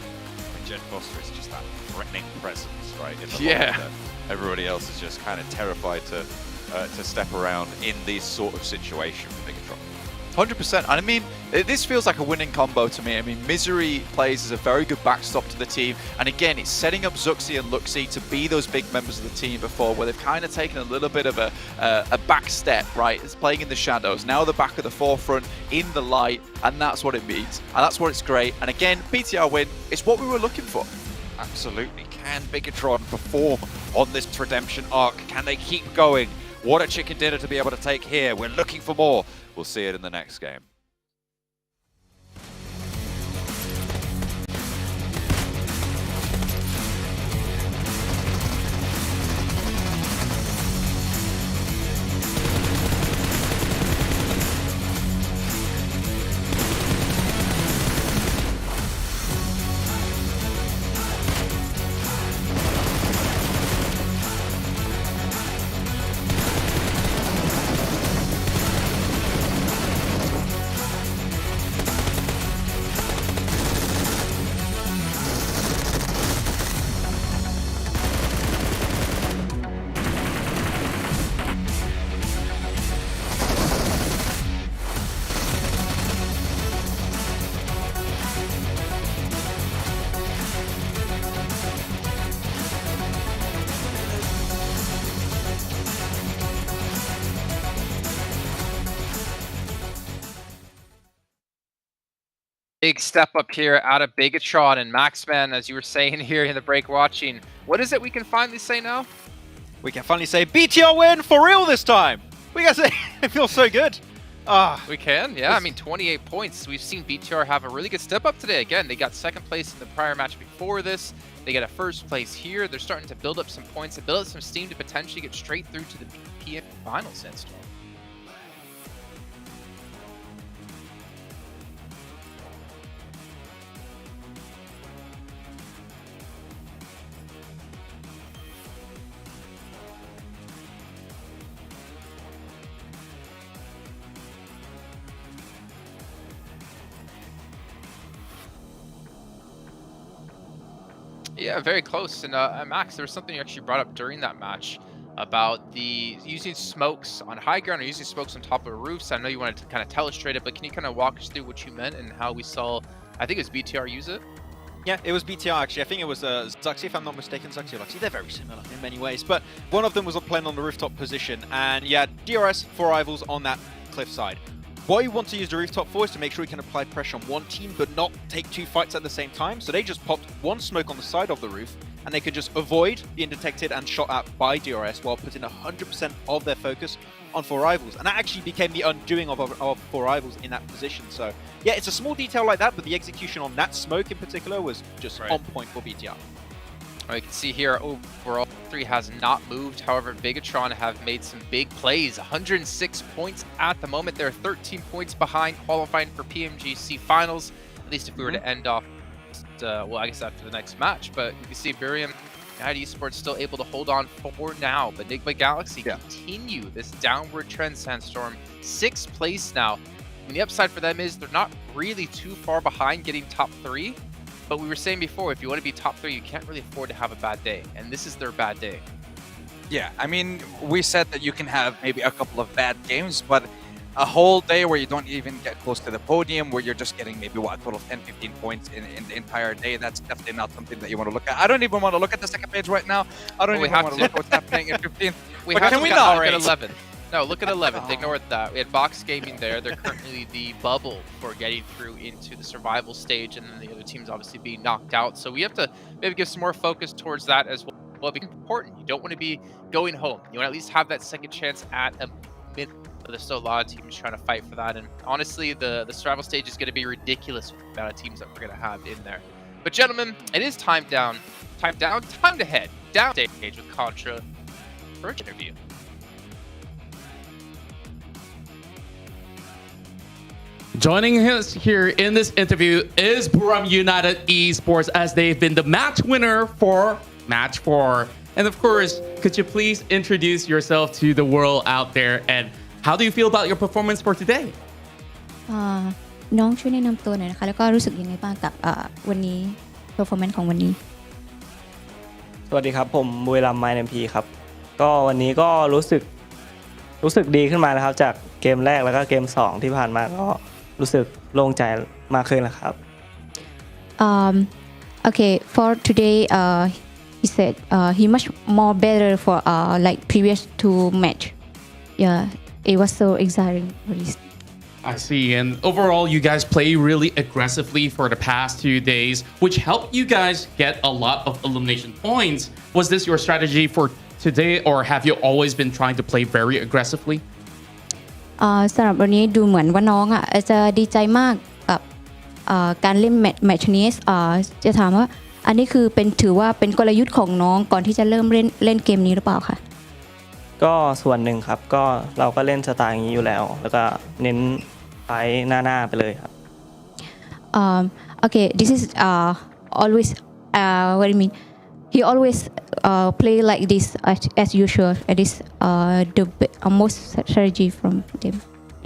Jen Foster is just that threatening presence, right? In the Yeah. line that everybody else is just kind of terrified to step around in this sort of situation for Bigatron. 100%. And I mean, this feels like a winning combo to me. I mean, Misery plays as a very good backstop to the team. And again, it's setting up Zuxi and Luxie to be those big members of the team before, where they've kind of taken a little bit of a back step, right? It's playing in the shadows. Now they're back at the forefront, in the light, and that's what it means. And that's what it's great. And again, BTR win, it's what we were looking for. Absolutely. Can Bigatron perform on this redemption arc? Can they keep going? What a chicken dinner to be able to take here. We're looking for more. We'll see it in the next game. Big step up here out of Bigatron and Maxman, as you were saying here in the break watching. What is it we can finally say now? We can finally say BTR win for real this time. We gotta say, it feels so good. We can, yeah. I mean, 28 points. We've seen BTR have a really good step up today. Again, they got second place in the prior match before this. They get a first place here. They're starting to build up some points and build up some steam to potentially get straight through to the PMGC Finals, Sandstorm. Yeah, very close. And Max, there was something you actually brought up during that match about the using smokes on high ground or using smokes on top of roofs. I know you wanted to kind of illustrate it, but can you kind of walk us through what you meant and how we saw, I think it was BTR use it? Yeah, it was BTR actually. I think it was Zuxi, if I'm not mistaken. Zuxi and Luxie, they're very similar in many ways. But one of them was playing on the rooftop position, and yeah, DRS for rivals on that cliffside. What you want to use the rooftop for is to make sure you can apply pressure on one team, but not take two fights at the same time. So they just popped one smoke on the side of the roof, and they could just avoid being detected and shot at by DRS while putting 100% of their focus on 4Rivals. And that actually became the undoing of 4Rivals in that position. So yeah, it's a small detail like that, but the execution on that smoke in particular was just on point for BTR. You can see here overall 3 has not moved. However, Bigatron have made some big plays. 106 points at the moment. They're 13 points behind qualifying for PMGC Finals. At least if we were to end off, well, I guess after the next match. But you can see Burium United Esports still able to hold on for now. But Enigma Galaxy continue this downward trend, Sandstorm. 6th place now. And the upside for them is they're not really too far behind getting top 3. But we were saying before, if you want to be top 3, you can't really afford to have a bad day. And this is their bad day. Yeah, I mean, we said that you can have maybe a couple of bad games, but a whole day where you don't even get close to the podium, where you're just getting maybe a total of 10, 15 points in the entire day, that's definitely not something that you want to look at. I don't even want to look at the second page right now. I don't even want to look at what's happening in 15th. Can we not look at 11? No, look at 11th. Ignore that. We had Box Gaming there. They're currently the bubble for getting through into the survival stage, and then the other team's obviously being knocked out. So we have to maybe give some more focus towards that as well. Well, it's important. You don't want to be going home. You want to at least have that second chance at a mid. There's still a lot of teams trying to fight for that, and honestly, the survival stage is going to be ridiculous with the amount of teams that we're going to have in there. But gentlemen, it is time to head down stage with Contra for an interview. Joining us here in this interview is Buram United Esports, as they've been the match winner for Match 4. And of course, could you please introduce yourself to the world out there, and how do you feel about your performance for today? น้องช่วยแนะนำตัวหน่อยนะคะแล้วก็รู้สึกยังไงบ้างกับวันนี้ performance ของวันนี้ สวัสดีครับผมบุรีรัมย์ไมน์ MP ครับก็วันนี้ก็รู้สึกดีขึ้นมานะครับจากเกมแรกแล้วก็เกม2ที่ผ่านมาก็รู้สึกโล่งใจมากขึ้นแล้วครับ Okay, for today he said he much more better for like previous 2 match. Yeah, it was so exciting. I see. And overall, you guys play really aggressively for the past 2 days, which helped you guys get a lot of elimination points. Was this your strategy for today, or have you always been trying to play very aggressively? สำหรับวันนี้ดูเหมือนว่าน้องจะดีใจมากกับการเล่นแมตช์นี้จะถามว่าอันนี้คือถือว่าเป็นกลยุทธ์ของน้องก่อนที่จะเริ่มเล่นเกมนี้หรือเปล่าคะก็ส่วนหนึ่งครับก็เราก็เล่นสไตล์อย่างนี้อยู่แล้วแล้วก็เน้นไปหน้าไปเลยครับ Okay, this is always what do you mean? He always play like this as usual. It is the most strategy from them.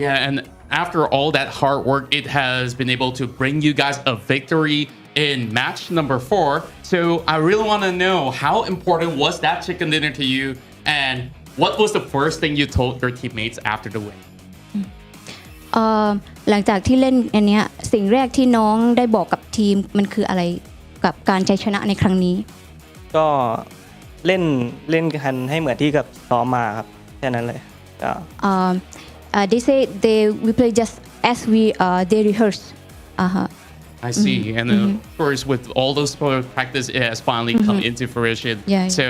Yeah, and after all that hard work, it has been able to bring you guys a victory in match number 4. So I really want to know, how important was that chicken dinner to you, and what was the first thing you told your teammates after the win? หลังจากที่เล่นอันเนี้ยสิ่งแรกที่น้องได้บอกกับทีมมันคืออะไรกับการชัยชนะในครั้งนี้ก็เล่นกันให้เหมือนที่กับซ้อมมาครับแค่นั้นเลยก็they say we play just as they rehearse. I see. And of course, with all those practice, it has finally come into fruition. Yeah. So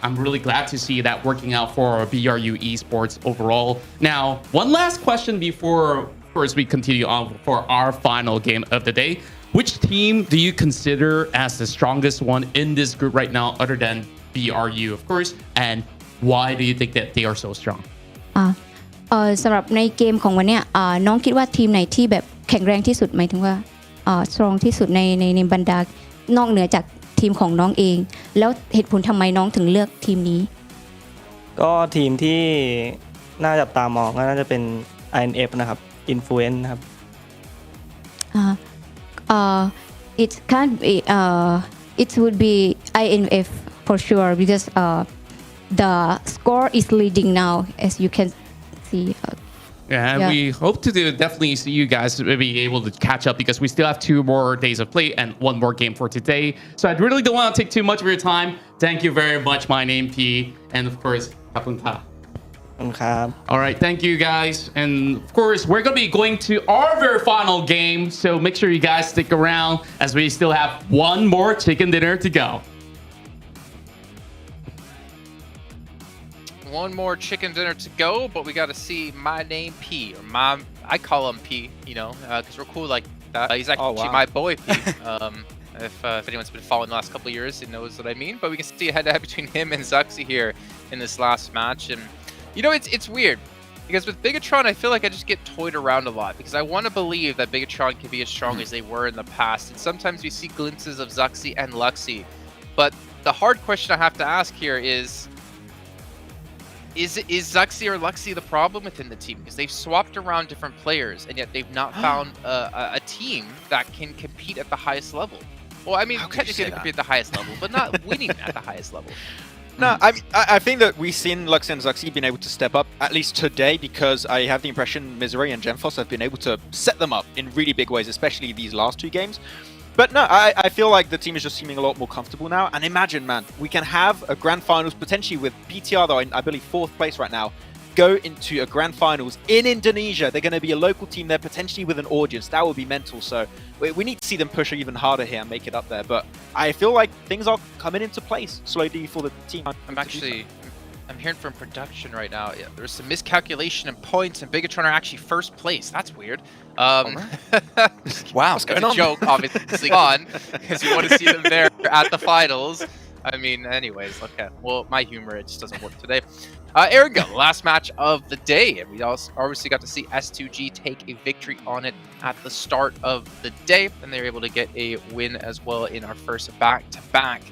I'm really glad to see that working out for BRU Esports overall. Now, one last question before, of course, we continue on for our final game of the day. Which team do you consider as the strongest one in this group right now, other than BRU, of course? And why do you think that they are so strong? สำหรับในเกมของวันนี้น้องคิดว่าทีมไหนที่แบบแข็งแรงที่สุดหมายถึงว่า strong ที่สุดในบรรดานอกเหนือจากทีมของน้องเองแล้วเหตุผลทำไมน้องถึงเลือกทีมนี้ก็ทีมที่น่าจับตามองก็น่าจะเป็น INF นะครับ Influence นะครับ it can't be it would be INF for sure because the score is leading now as you can see. Yeah, we hope to definitely see you guys be able to catch up, because we still have 2 more days of play and 1 more game for today. So I really don't want to take too much of your time. Thank you very much, my name P, and of course, Kapunta. All right, thank you guys. And of course, we're going to be going to our very final game. So make sure you guys stick around, as we still have 1 more chicken dinner to go. 1 more chicken dinner to go, but we got to see my name P, or I call him P, you know, because we're cool like that. He's actually my boy P. If anyone's been following the last couple of years, he knows what I mean. But we can see a head-to-head between him and Zuxi here in this last match. And, you know, it's weird, because with Bigatron, I feel like I just get toyed around a lot, because I want to believe that Bigatron can be as strong as they were in the past. And sometimes we see glimpses of Zuxi and Luxi. But the hard question I have to ask here is, Is Zuxi or Luxi the problem within the team? Because they've swapped around different players, and yet they've not found a team that can compete at the highest level. Well, I mean, technically they compete at the highest level, but not winning at the highest level. No, I think that we've seen Luxi and Zuxi being able to step up, at least today, because I have the impression Misery and Genfos have been able to set them up in really big ways, especially these last 2 games. But no, I feel like the team is just seeming a lot more comfortable now. And imagine, man, we can have a grand finals potentially with BTR, though, I believe 4th place right now, go into a grand finals in Indonesia. They're going to be a local team there, potentially with an audience. That would be mental. So we need to see them push even harder here and make it up there. But I feel like things are coming into place slowly for the team. I'm hearing from production right now. Yeah, there's some miscalculation in points, and Bigatron are actually 1st place. That's weird. Wow, it's a joke, obviously, on because you want to see them there at the finals. I mean, anyways, okay. Well, my humor, it just doesn't work today. Ergo, last match of the day, and we also obviously got to see S2G take a victory on it at the start of the day, and they were able to get a win as well in our first back-to-back.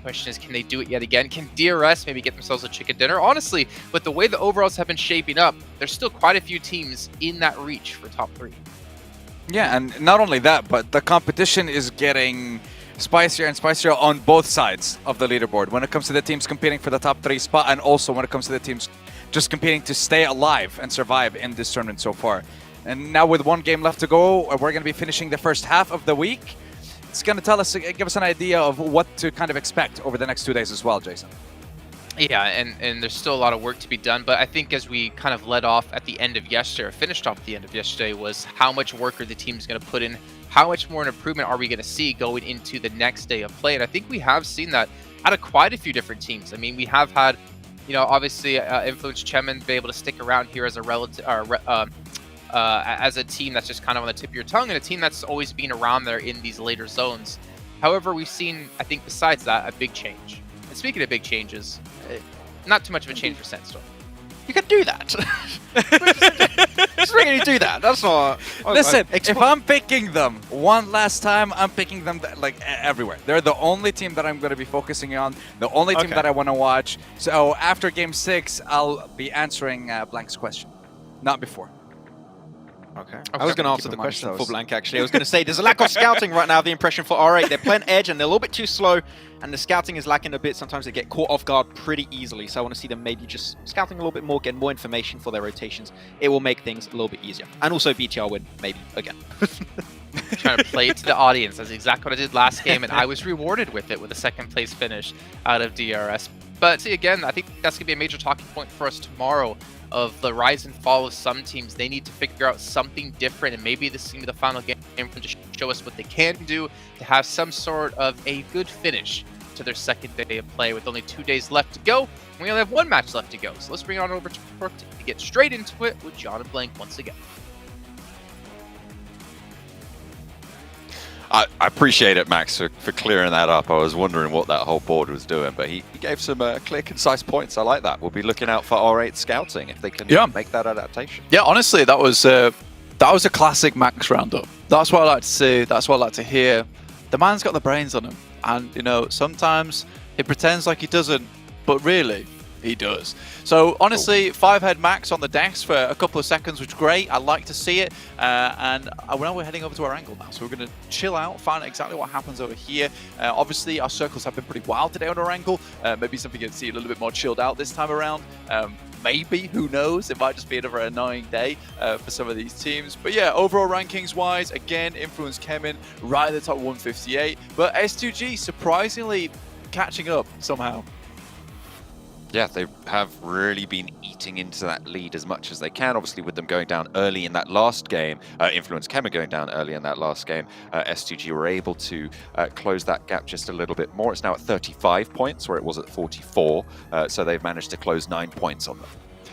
Question is, can they do it yet again? Can DRS maybe get themselves a chicken dinner? Honestly, with the way the overalls have been shaping up, there's still quite a few teams in that reach for top 3. Yeah, and not only that, but the competition is getting spicier and spicier on both sides of the leaderboard when it comes to the teams competing for the top 3 spot, and also when it comes to the teams just competing to stay alive and survive in this tournament so far. And now with 1 game left to go, we're going to be finishing the first half of the week. It's going to give us an idea of what to kind of expect over the next 2 days as well, Jason. Yeah, and there's still a lot of work to be done, but I think as we kind of led off at the end of yesterday, or finished off at the end of yesterday, was how much work are the teams going to put in, how much more an improvement are we going to see going into the next day of play, and I think we have seen that out of quite a few different teams. I mean, we have had, you know, obviously Influence Chemin be able to stick around here as a relative, as a team that's just kind of on the tip of your tongue, and a team that's always been around there in these later zones. However, we've seen, I think, besides that, a big change. And speaking of big changes, not too much of a change for Sandstorm. You can do that. Just really do that. That's not. Listen, if I'm picking them one last time, I'm picking them like everywhere. They're the only team that I'm going to be focusing on, the only team that I want to watch. So after Game 6, I'll be answering Blank's question, not before. Okay. I was going to answer the question for Blank, actually. I was going to say, there's a lack of scouting right now, the impression for R8. They're playing edge, and they're a little bit too slow, and the scouting is lacking a bit. Sometimes they get caught off guard pretty easily, so I want to see them maybe just scouting a little bit more, get more information for their rotations. It will make things a little bit easier. And also BTR win, maybe, again. Trying to play it to the audience. That's exactly what I did last game, and I was rewarded with it with a 2nd place finish out of DRS. But see, again, I think that's going to be a major talking point for us tomorrow, of the rise and fall of some teams. They need to figure out something different, and maybe this is going to be the final game for them to show us what they can do to have some sort of a good finish to their 2nd day of play with only 2 days left to go. We only have 1 match left to go, so let's bring it on over to Perk to get straight into it with John and Blank once again. I appreciate it, Max, for clearing that up. I was wondering what that whole board was doing, but he gave some clear, concise points. I like that. We'll be looking out for R8 scouting if they can make that adaptation. Yeah, honestly, that was a classic Max roundup. That's what I like to see. That's what I like to hear. The man's got the brains on him, and you know, sometimes he pretends like he doesn't, but really, he does. So honestly, 5-head Max on the desk for a couple of seconds, which is great. I like to see it. And now we're heading over to our angle now. So we're going to chill out, find out exactly what happens over here. Obviously, our circles have been pretty wild today on our angle. Maybe something you can see a little bit more chilled out this time around. Maybe, who knows? It might just be another annoying day for some of these teams. But yeah, overall rankings-wise, again, Influence Chemin right at the top 158. But S2G surprisingly catching up somehow. Yeah, they have really been eating into that lead as much as they can. Obviously, with them going down early in that last game, Influence Chemin going down early in that last game, S2G were able to close that gap just a little bit more. It's now at 35 points, where it was at 44. So they've managed to close 9 points on them.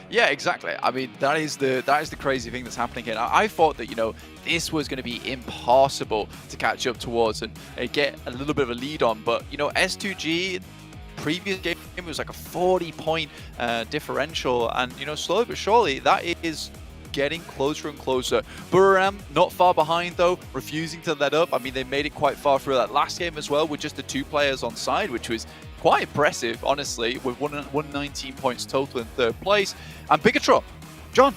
Yeah, exactly. I mean, that is the crazy thing that's happening here. I thought that, you know, this was going to be impossible to catch up towards and get a little bit of a lead on. But, you know, S2G, previous game, it was like a 40-point differential, and you know, slowly but surely that is getting closer and closer. Buram not far behind though, refusing to let up. I mean, they made it quite far through that last game as well with just the 2 players on side, which was quite impressive, honestly, with 119 points total in 3rd place. And Bigatron, John,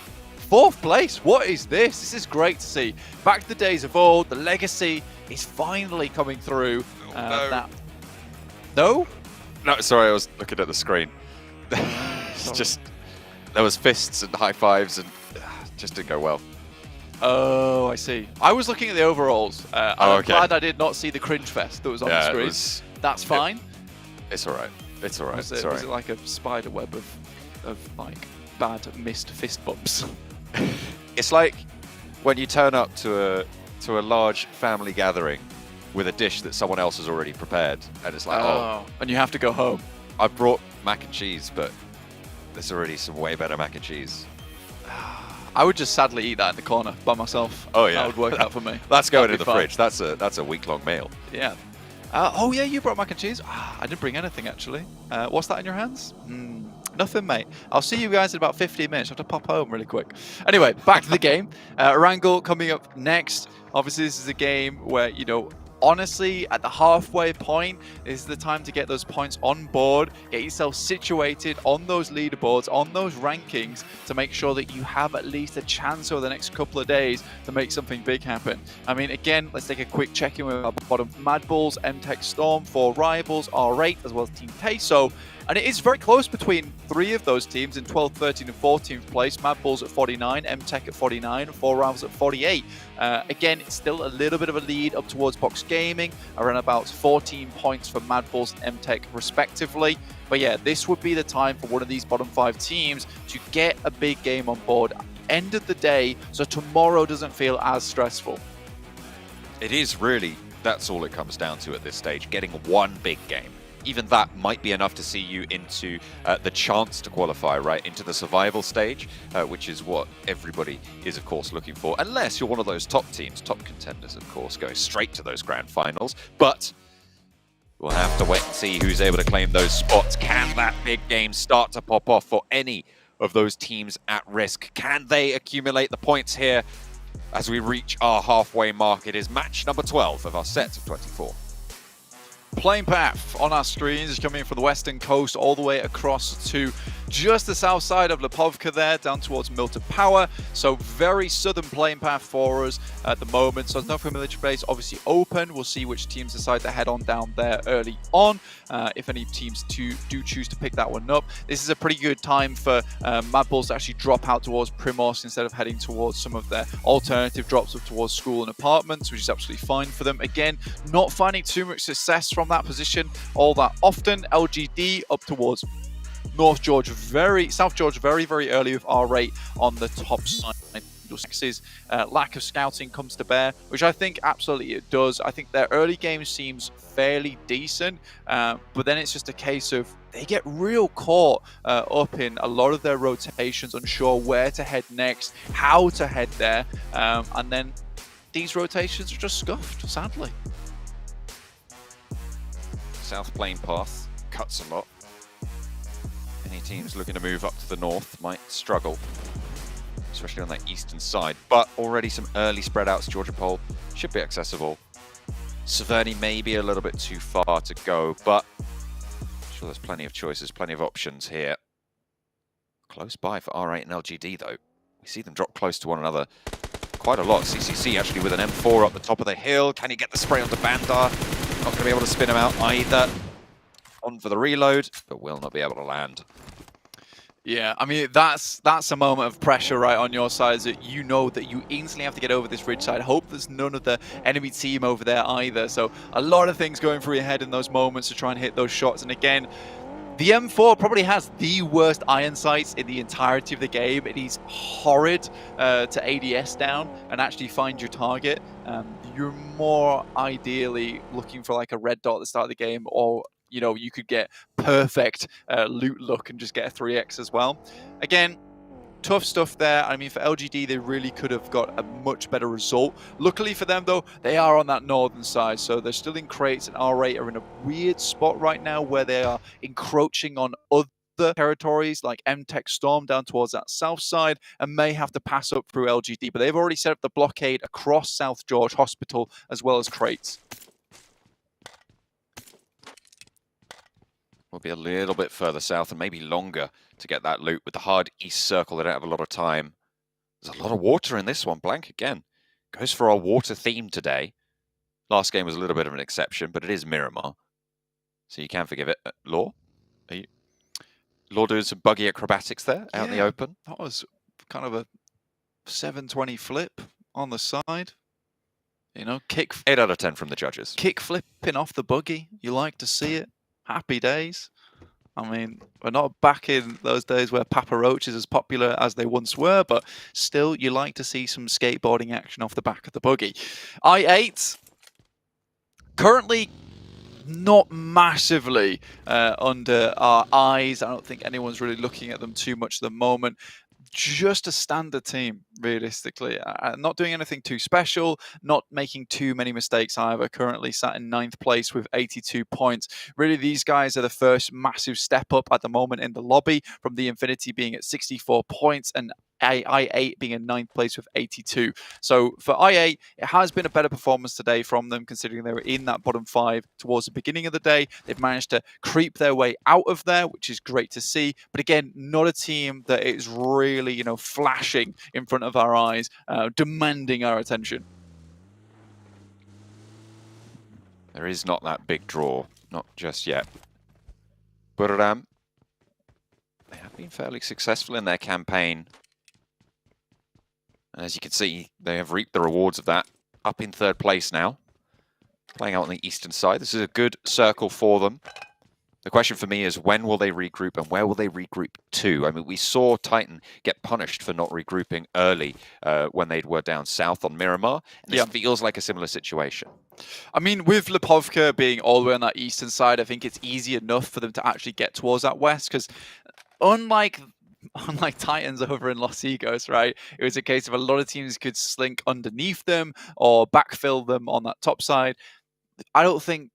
4th place. What is this? This is great to see. Back to the days of old. The legacy is finally coming through. No? No, sorry, I was looking at the screen. It's just, there was fists and high fives and just didn't go well. Oh, I see. I was looking at the overalls. I'm glad I did not see the cringe fest that was on the screen. That's fine. It's all right. It's all right. Was it like a spider web of like bad missed fist bumps? It's like when you turn up to a large family gathering with a dish that someone else has already prepared, and it's like, and you have to go home. I brought mac and cheese, but there's already some way better mac and cheese. I would just sadly eat that in the corner by myself. Oh yeah, that would work out for me. That's going in the fridge. That's a week-long meal. Yeah. Oh yeah, you brought mac and cheese. I didn't bring anything actually. What's that in your hands? Nothing, mate. I'll see you guys in about 15 minutes. I have to pop home really quick. Anyway, back to the game. Wrangle coming up next. Obviously, this is a game where, you know, honestly, at the halfway point is the time to get those points on board, get yourself situated on those leaderboards, on those rankings, to make sure that you have at least a chance over the next couple of days to make something big happen. I mean, again, let's take a quick check-in with our bottom Mad Bulls, MTech Storm, 4 rivals, R8, as well as Team Peso. And it is very close between 3 of those teams in 12th, 13th, and 14th place. Mad Bulls at 49, MTech at 49, and 4 Rivals at 48. Again, it's still a little bit of a lead up towards Box Gaming, around about 14 points for Mad Bulls and MTech respectively. But yeah, this would be the time for one of these bottom 5 teams to get a big game on board at the end of the day, so tomorrow doesn't feel as stressful. It is really, that's all it comes down to at this stage, getting one big game. Even that might be enough to see you into the chance to qualify, right, into the survival stage, which is what everybody is, of course, looking for. Unless you're one of those top teams, top contenders, of course, going straight to those grand finals. But we'll have to wait and see who's able to claim those spots. Can that big game start to pop off for any of those teams at risk? Can they accumulate the points here as we reach our halfway mark? It is match number 12 of our set of 24. Playing path on our screens is coming from the western coast all the way across to just the south side of Lipovka there, down towards Milton Power. So very southern playing path for us at the moment. So there's no military base obviously open. We'll see which teams decide to head on down there early on, if any teams do choose to pick that one up. This is a pretty good time for Mad Bulls to actually drop out towards Primos instead of heading towards some of their alternative drops up towards school and apartments, which is absolutely fine for them. Again, not finding too much success from that position all that often. LGD up towards South George very early with R8 on the top side. Lack of scouting comes to bear, which I think absolutely it does. I think their early game seems fairly decent, but then it's just a case of they get real caught up in a lot of their rotations, unsure where to head next, how to head there, and then these rotations are just scuffed, sadly. South Plain path cuts a lot. Any teams looking to move up to the north might struggle, especially on that eastern side. But already some early spread outs. Georgia Pole should be accessible. Severny may be a little bit too far to go, but I'm sure there's plenty of choices, plenty of options here. Close by for R8 and LGD though. We see them drop close to one another quite a lot. CCC actually with an M4 up the top of the hill. Can he get the spray onto Bandar? Not going to be able to spin him out either. On for the reload, but will not be able to land. Yeah, I mean, that's a moment of pressure right on your side, that you know that you instantly have to get over this ridge side. Hope there's none of the enemy team over there either. So a lot of things going through your head in those moments to try and hit those shots. And again, the M4 probably has the worst iron sights in the entirety of the game. It is horrid to ADS down and actually find your target. You're more ideally looking for like a red dot at the start of the game, or you know, you could get perfect loot luck and just get a 3x as well. Again, tough stuff there. I mean, for LGD, they really could have got a much better result. Luckily for them, though, they are on that northern side, so they're still in crates, and R8 are in a weird spot right now where they are encroaching on other territories like MTech Storm down towards that south side, and may have to pass up through LGD, but they've already set up the blockade across South George Hospital as well as crates. will be a little bit further south and maybe longer to get that loot. With the hard east circle, they don't have a lot of time. There's a lot of water in this one. Blank again goes for our water theme today. Last game was a little bit of an exception, but it is Miramar, so you can forgive it. Law? Are you... Law doing some buggy acrobatics there out in the open? That was kind of a 720 flip on the side. You know, 8 out of 10 from the judges. Kick flipping off the buggy. You like to see it. Happy days. I mean, we're not back in those days where Papa Roach is as popular as they once were, but still, you like to see some skateboarding action off the back of the buggy. I8, currently not massively under our eyes. I don't think anyone's really looking at them too much at the moment. Just a standard team, realistically. Not doing anything too special, not making too many mistakes either. Currently sat in 9th place with 82 points. Really, these guys are the first massive step up at the moment in the lobby, from the Infinity being at 64 points and I8 being in 9th place with 82. So for I8, it has been a better performance today from them, considering they were in that bottom 5 towards the beginning of the day. They've managed to creep their way out of there, which is great to see. But again, not a team that is really, you know, flashing in front of our eyes, demanding our attention. There is not that big draw, not just yet. Buriram, they have been fairly successful in their campaign. As you can see, they have reaped the rewards of that. Up in 3rd place now. Playing out on the eastern side. This is a good circle for them. The question for me is, when will they regroup and where will they regroup to? I mean, we saw Titan get punished for not regrouping early when they were down south on Miramar. And this feels like a similar situation. I mean, with Lipovka being all the way on that eastern side, I think it's easy enough for them to actually get towards that west, because unlike Titans over in Los Egos, right? It was a case of a lot of teams could slink underneath them or backfill them on that top side. I don't think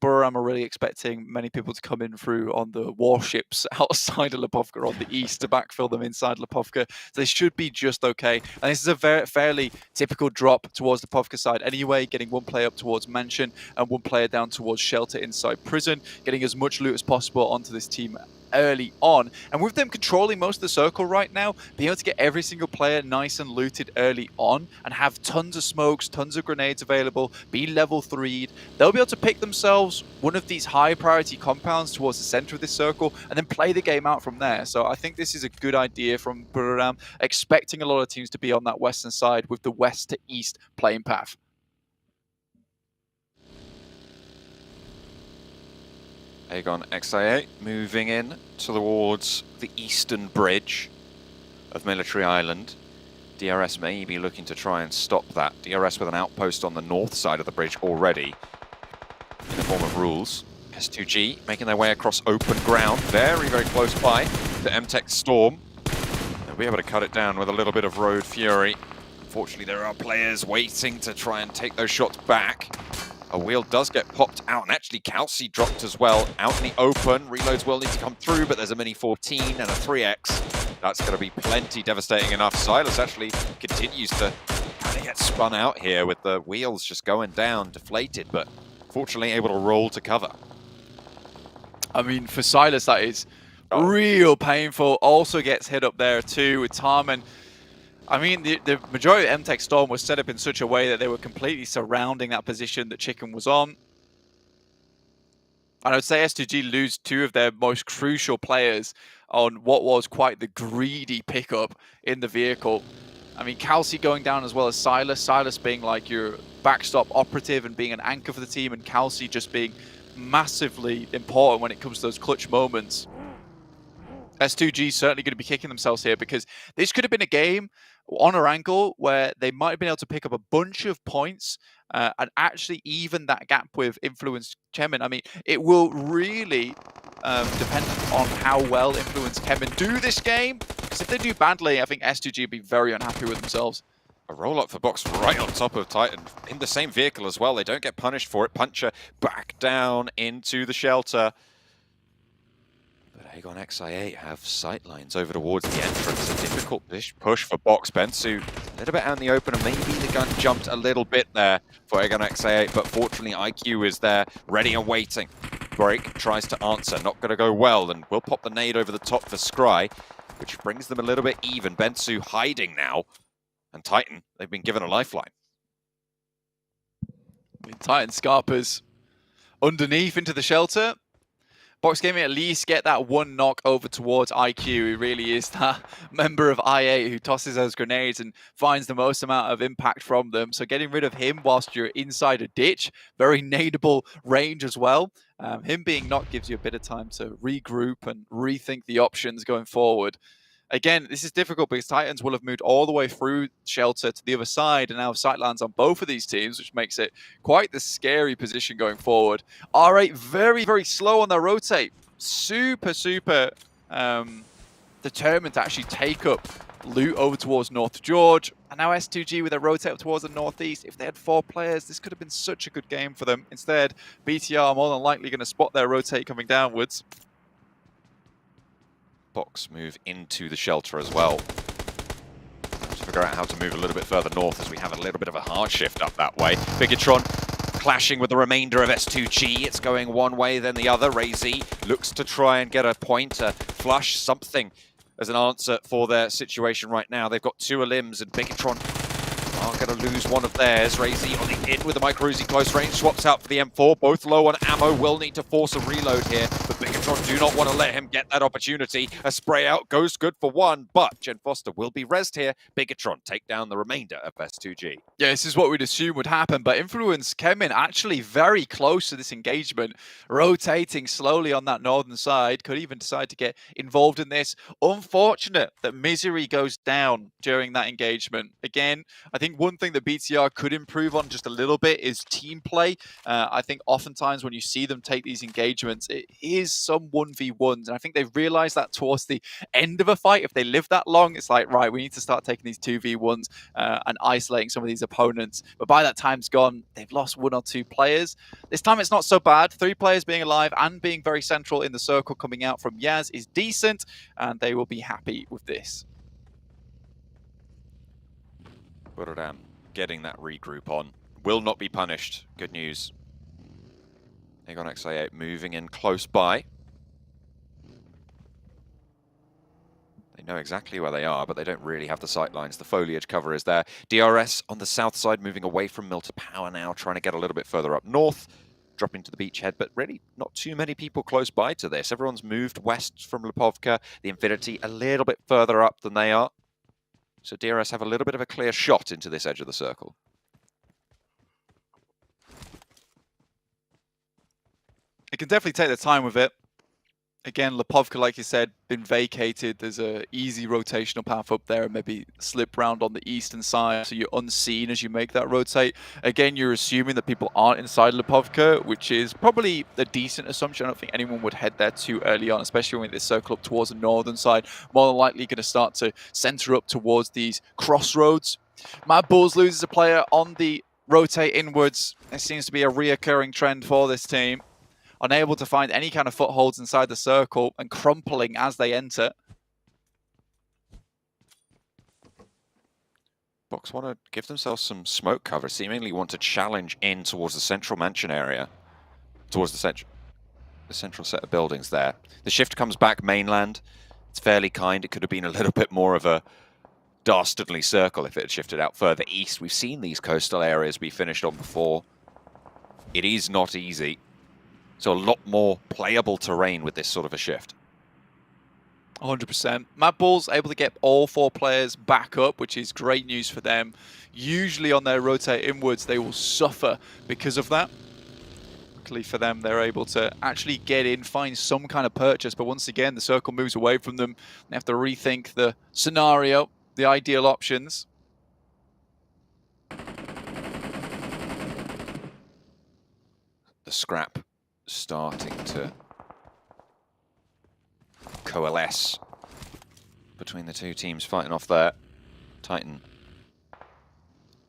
Buriram are really expecting many people to come in through on the warships outside of Lipovka on the east to backfill them inside Lipovka. So they should be just okay. And this is a fairly typical drop towards the Lipovka side anyway, getting one player up towards Mansion and one player down towards Shelter inside Prison, getting as much loot as possible onto this team early on. And with them controlling most of the circle right now, being able to get every single player nice and looted early on and have tons of smokes, tons of grenades available, be level 3'd, they'll be able to pick themselves one of these high priority compounds towards the center of this circle and then play the game out from there. So I think this is a good idea from Buriram, expecting a lot of teams to be on that western side with the west to east playing path. Aegon XIA moving in towards the eastern bridge of Military Island. DRS may be looking to try and stop that. DRS with an outpost on the north side of the bridge already in the form of rules. S2G making their way across open ground, very, very close by to MTech Storm. They'll be able to cut it down with a little bit of Road Fury. Unfortunately, there are players waiting to try and take those shots back. A wheel does get popped out, and actually Kelsey dropped as well out in the open. Reloads will need to come through, but there's a Mini 14 and a 3X. That's going to be plenty devastating enough. Silas actually continues to kind of get spun out here with the wheels just going down, deflated, but fortunately able to roll to cover. I mean, for Silas, that is real painful. Also gets hit up there too with Tarman. I mean, the majority of MTech Storm was set up in such a way that they were completely surrounding that position that Chicken was on. And I would say S2G lose 2 of their most crucial players on what was quite the greedy pickup in the vehicle. I mean, Kelsey going down as well as Silas. Silas being like your backstop operative and being an anchor for the team, and Kelsey just being massively important when it comes to those clutch moments. S2G certainly going to be kicking themselves here, because this could have been a game on a angle where they might have been able to pick up a bunch of points and actually even that gap with Influence Chemin. I mean, it will really depend on how well Influence Chemin do this game, because if they do badly, I think S2G will be very unhappy with themselves. A roll-up for Box right on top of Titan in the same vehicle as well. They don't get punished for it. Puncher back down into the shelter. Aegon XIA have sightlines over towards the entrance. A difficult push for Box. Bensu a little bit out in the open, and maybe the gun jumped a little bit there for Aegon XIA, but fortunately IQ is there, ready and waiting break, tries to answer, not going to go well, and will pop the nade over the top for Scry, which brings them a little bit even. Bensu hiding now, and Titan, they've been given a lifeline. Titan Scarpers underneath into the shelter. Box Gaming at least get that one knock over towards IQ, who really is that member of I8 who tosses those grenades and finds the most amount of impact from them. So getting rid of him whilst you're inside a ditch, very nadeable range as well. Him being knocked gives you a bit of time to regroup and rethink the options going forward. Again, this is difficult because Titans will have moved all the way through shelter to the other side and now have sightlines on both of these teams, which makes it quite the scary position going forward. R8 very, very slow on their rotate. Super determined to actually take up loot over towards North George. And now S2G with a rotate up towards the northeast. If they had 4 players, this could have been such a good game for them. Instead, BTR are more than likely going to spot their rotate coming downwards. Box move into the shelter as well. To figure out how to move a little bit further north as we have a little bit of a hard shift up that way. Bigatron clashing with the remainder of S2G. It's going one way, then the other. Razy looks to try and get a point, flush something as an answer for their situation right now. They've got 2 Elims and Bigatron are going to lose one of theirs. Razy on the in with the micro Uzi close range, swaps out for the M4. Both low on ammo, will need to force a reload here, but Bigatron do not want to let him get that opportunity. A spray out goes good for one, but Jen Foster will be rezzed here. Bigatron take down the remainder of S2G. Yeah, this is what we'd assume would happen, but Influence came in actually very close to this engagement, rotating slowly on that northern side, could even decide to get involved in this. Unfortunate that Misery goes down during that engagement. Again, I think one thing that BTR could improve on just a little bit is team play. I think oftentimes when you see them take these engagements, it is some 1v1s, and I think they've realized that towards the end of a fight, if they live that long, it's like, right, we need to start taking these 2v1s and isolating some of these opponents. But by that time's gone, they've lost 1 or 2 players. This time it's not so bad. 3 players being alive and being very central in the circle coming out from Yaz is decent, and they will be happy with this. Buradam getting that regroup on. Will not be punished. Good news. Aegon XA8 moving in close by. They know exactly where they are, but they don't really have the sight lines. The foliage cover is there. DRS on the south side, moving away from Mill to Power now, trying to get a little bit further up north, dropping to the beachhead, but really not too many people close by to this. Everyone's moved west from Lipovka, the Infinity a little bit further up than they are. So DRS have a little bit of a clear shot into this edge of the circle. They can definitely take their time with it. Again, Lipovka, like you said, been vacated. There's a easy rotational path up there and maybe slip round on the eastern side, so you're unseen as you make that rotate. Again, you're assuming that people aren't inside Lipovka, which is probably a decent assumption. I don't think anyone would head there too early on, especially when they circle up towards the northern side. More than likely going to start to center up towards these crossroads. Mad Bulls loses a player on the rotate inwards. It seems to be a reoccurring trend for this team. Unable to find any kind of footholds inside the circle and crumpling as they enter. Box want to give themselves some smoke cover, seemingly want to challenge in towards the central mansion area, towards the central set of buildings there. The shift comes back mainland. It's fairly kind. It could have been a little bit more of a dastardly circle if it had shifted out further east. We've seen these coastal areas be finished on before. It is not easy. So a lot more playable terrain with this sort of a shift. 100%. Mad Bulls able to get all 4 players back up, which is great news for them. Usually on their rotate inwards, they will suffer because of that. Luckily for them, they're able to actually get in, find some kind of purchase. But once again, the circle moves away from them. They have to rethink the scenario, the ideal options. The scrap starting to coalesce between the 2 teams fighting off there. Titan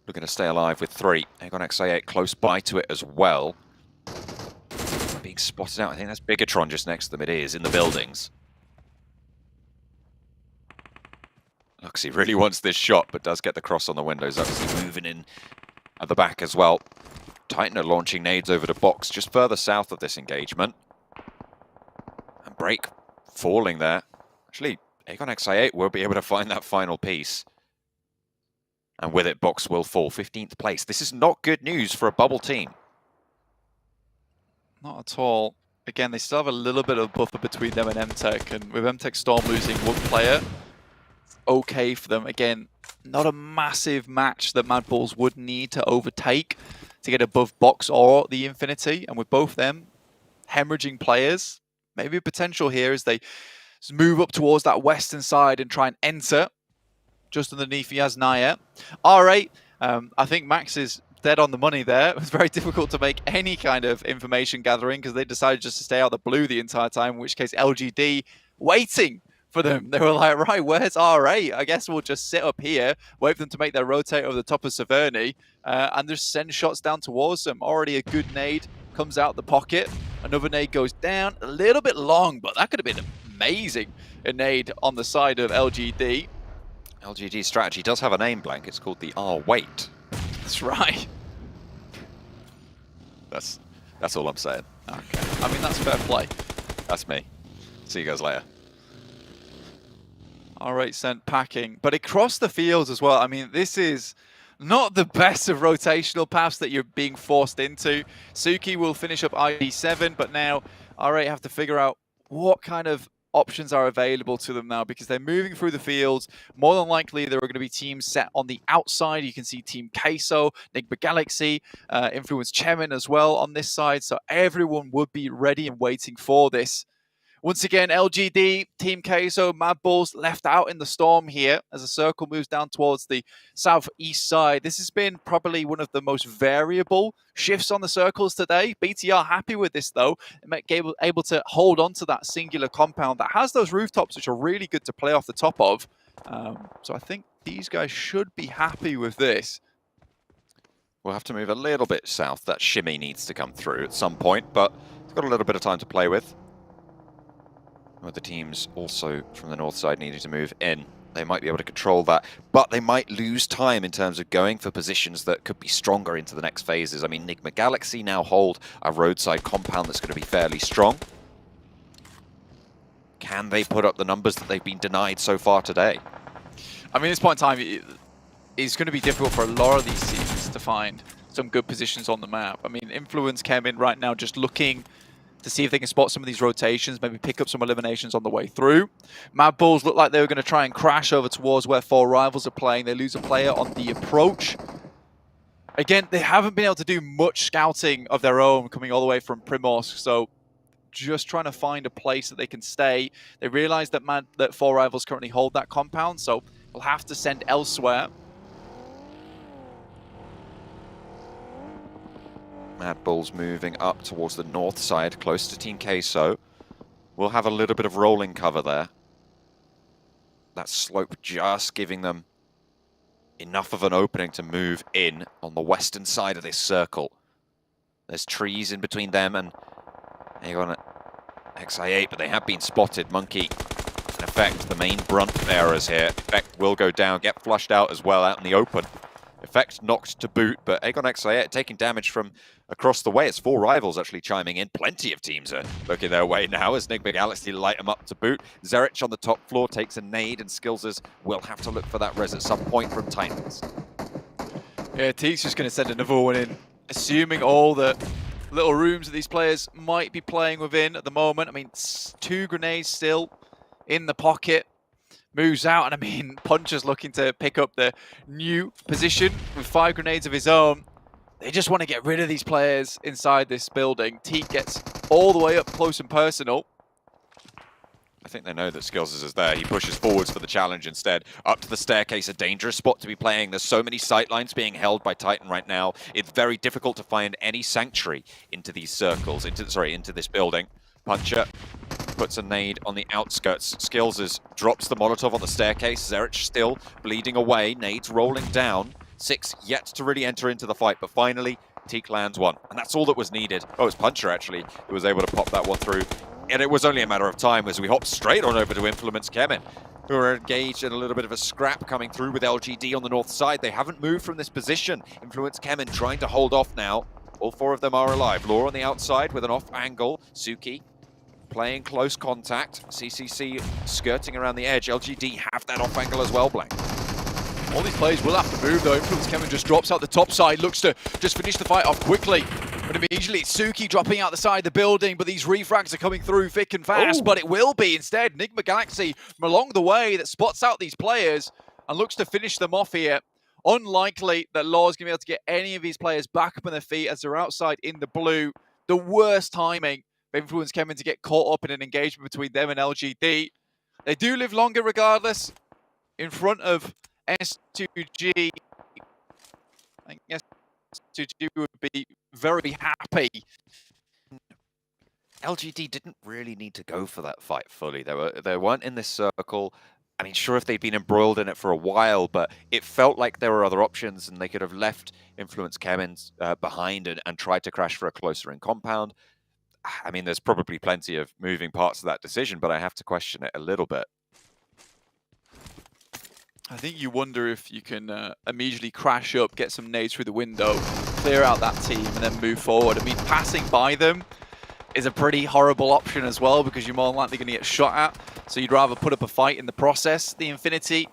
looking to stay alive with 3. Aegon XA8 close by to it as well. Being spotted out. I think that's Bigatron just next to them. It is, in the buildings. Luxie really wants this shot, but does get the cross on the windows. Luxie moving in at the back as well. Titan are launching nades over to Box just further south of this engagement. break falling there. Actually, Aegon XI8 will be able to find that final piece. And with it, Box will fall 15th place. This is not good news for a bubble team. Not at all. Again, they still have a little bit of buffer between them and MTech, and with MTech Storm losing one player, it's okay for them. Again, not a massive match that Mad Bulls would need to overtake to get above Box or the Infinity, and with both them hemorrhaging players, maybe a potential here as they move up towards that western side and try and enter just underneath Yaz Naya. R8, I think Max is dead on the money there. It was very difficult to make any kind of information gathering because they decided just to stay out of the blue the entire time, in which case LGD waiting for them. They were like, right, where's R8? I guess we'll just sit up here, wait for them to make their rotate over the top of Severny, and just send shots down towards them. Already a good nade comes out the pocket. Another nade goes down, a little bit long, but that could have been amazing. A nade on the side of LGD. LGD's strategy does have a name, Blank. It's called the R-Wait. That's right. That's all I'm saying. Okay. I mean, that's fair play. That's me. See you guys later. R8 sent packing, but across the fields as well. I mean, this is not the best of rotational paths that you're being forced into. Suki will finish up ID7, but now R8 have to figure out what kind of options are available to them now, because they're moving through the fields. More than likely, there are going to be teams set on the outside. You can see Team Queso, Nigma Galaxy, Influence Chemin as well on this side. So everyone would be ready and waiting for this. Once again, LGD, Team Queso, Mad Bulls left out in the storm here as the circle moves down towards the southeast side. This has been probably one of the most variable shifts on the circles today. BTR happy with this though, able to hold on to that singular compound that has those rooftops which are really good to play off the top of. So I think these guys should be happy with this. We'll have to move a little bit south. That shimmy needs to come through at some point, but it's got a little bit of time to play with. With the teams also from the north side needing to move in, they might be able to control that, but they might lose time in terms of going for positions that could be stronger into the next phases. I mean, Nigma Galaxy now hold a roadside compound that's going to be fairly strong. Can they put up the numbers that they've been denied so far today? I mean, at this point in time, it's going to be difficult for a lot of these teams to find some good positions on the map. I mean, Influence came in right now just looking to see if they can spot some of these rotations, maybe pick up some eliminations on the way through. Mad Bulls look like they were going to try and crash over towards where four rivals are playing. They lose a player on the approach. Again, they haven't been able to do much scouting of their own coming all the way from Primorsk, so just trying to find a place that they can stay. They realize that four rivals currently hold that compound, so we'll have to send elsewhere. Mad Bulls moving up towards the north side, close to Team Queso. We'll have a little bit of rolling cover there. That slope just giving them enough of an opening to move in on the western side of this circle. There's trees in between them and Aegon XI8, but they have been spotted. Monkey, in effect, the main brunt bearers here. Effect will go down, get flushed out as well out in the open. Effect knocked to boot, but Aegon XI8 taking damage from across the way. It's four rivals actually chiming in. Plenty of teams are looking their way now as Nigma Galaxy light them up to boot. Zerich on the top floor takes a nade, and Skillsers will have to look for that res at some point from Titans. Yeah, Teek's just going to send another one in, assuming all the little rooms that these players might be playing within at the moment. I mean, 2 grenades still in the pocket. Moves out, and I mean, Puncher's looking to pick up the new position with 5 grenades of his own. They just want to get rid of these players inside this building. Teak gets all the way up close and personal. I think they know that Skillsers is there. He pushes forwards for the challenge instead. Up to the staircase, a dangerous spot to be playing. There's so many sightlines being held by Titan right now. It's very difficult to find any sanctuary into these circles, into this building. Puncher puts a nade on the outskirts. Skillsers drops the Molotov on the staircase. Zerich still bleeding away. Nades rolling down. 6 yet to really enter into the fight, but finally, Teak lands one. And that's all that was needed. Oh, it was Puncher, actually, who was able to pop that one through. And it was only a matter of time as we hop straight on over to Influence Chemin, who are engaged in a little bit of a scrap coming through with LGD on the north side. They haven't moved from this position. Influence Chemin trying to hold off now. All 4 of them are alive. Law on the outside with an off angle. Suki playing close contact. CCC skirting around the edge. LGD have that off angle as well, Blank. All these players will have to move though. Influence Kevin just drops out the top side, looks to just finish the fight off quickly. But immediately it's Suki dropping out the side of the building, but these refrags are coming through thick and fast. But it will be instead Nigma Galaxy from along the way that spots out these players and looks to finish them off here. Unlikely that Law's going to be able to get any of these players back up on their feet as they're outside in the blue. The worst timing for Influence Kevin to get caught up in an engagement between them and LGD. They do live longer regardless. In front of S2G, I guess S2G would be very happy. LGD didn't really need to go for that fight fully. They weren't in this circle. I mean, sure, if they'd been embroiled in it for a while, but it felt like there were other options and they could have left Influence Kemmins behind and tried to crash for a closer in compound. I mean, there's probably plenty of moving parts of that decision, but I have to question it a little bit. I think you wonder if you can immediately crash up, get some nades through the window, clear out that team, and then move forward. I mean, passing by them is a pretty horrible option as well because you're more than likely going to get shot at. So you'd rather put up a fight in the process. The Infinity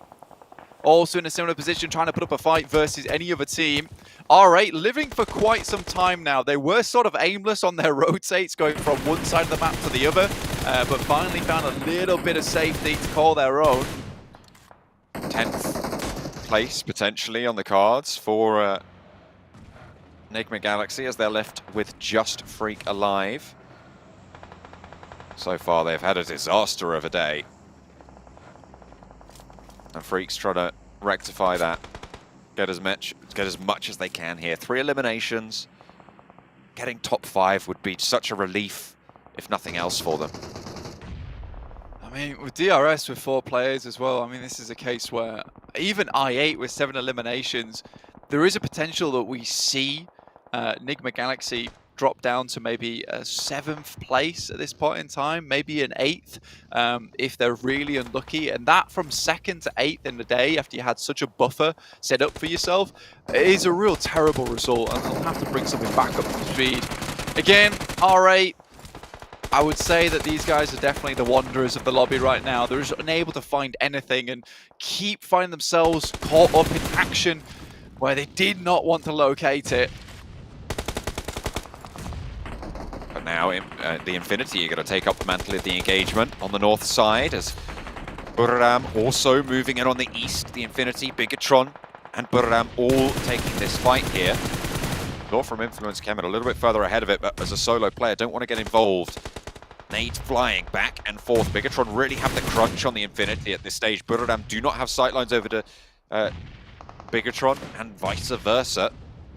also in a similar position, trying to put up a fight versus any other team. R8 living for quite some time now. They were sort of aimless on their rotates, going from one side of the map to the other, but finally found a little bit of safety to call their own. 10th place potentially on the cards for Nigma Galaxy as they're left with just Freak alive. So far they've had a disaster of a day. And Freak's trying to rectify that. Get as much as they can here. 3 eliminations. Getting top 5 would be such a relief, if nothing else, for them. I mean, with DRS with 4 players as well, I mean, this is a case where even I8 with 7 eliminations, there is a potential that we see Nigma Galaxy drop down to maybe a 7th place at this point in time, maybe an 8th if they're really unlucky. And that from 2nd to 8th in the day after you had such a buffer set up for yourself is a real terrible result, and they'll have to bring something back up to speed. Again, R8, I would say that these guys are definitely the wanderers of the lobby right now. They're just unable to find anything and keep finding themselves caught up in action where they did not want to locate it. But now the Infinity are going to take up the mantle of the engagement on the north side as Burram also moving in on the east. The Infinity, Bigatron and Burram all taking this fight here. Law from Influence came in a little bit further ahead of it, but as a solo player, don't want to get involved. Nades flying back and forth. Bigatron really have the crunch on the Infinity at this stage. Burram do not have sightlines over to Bigatron and vice versa.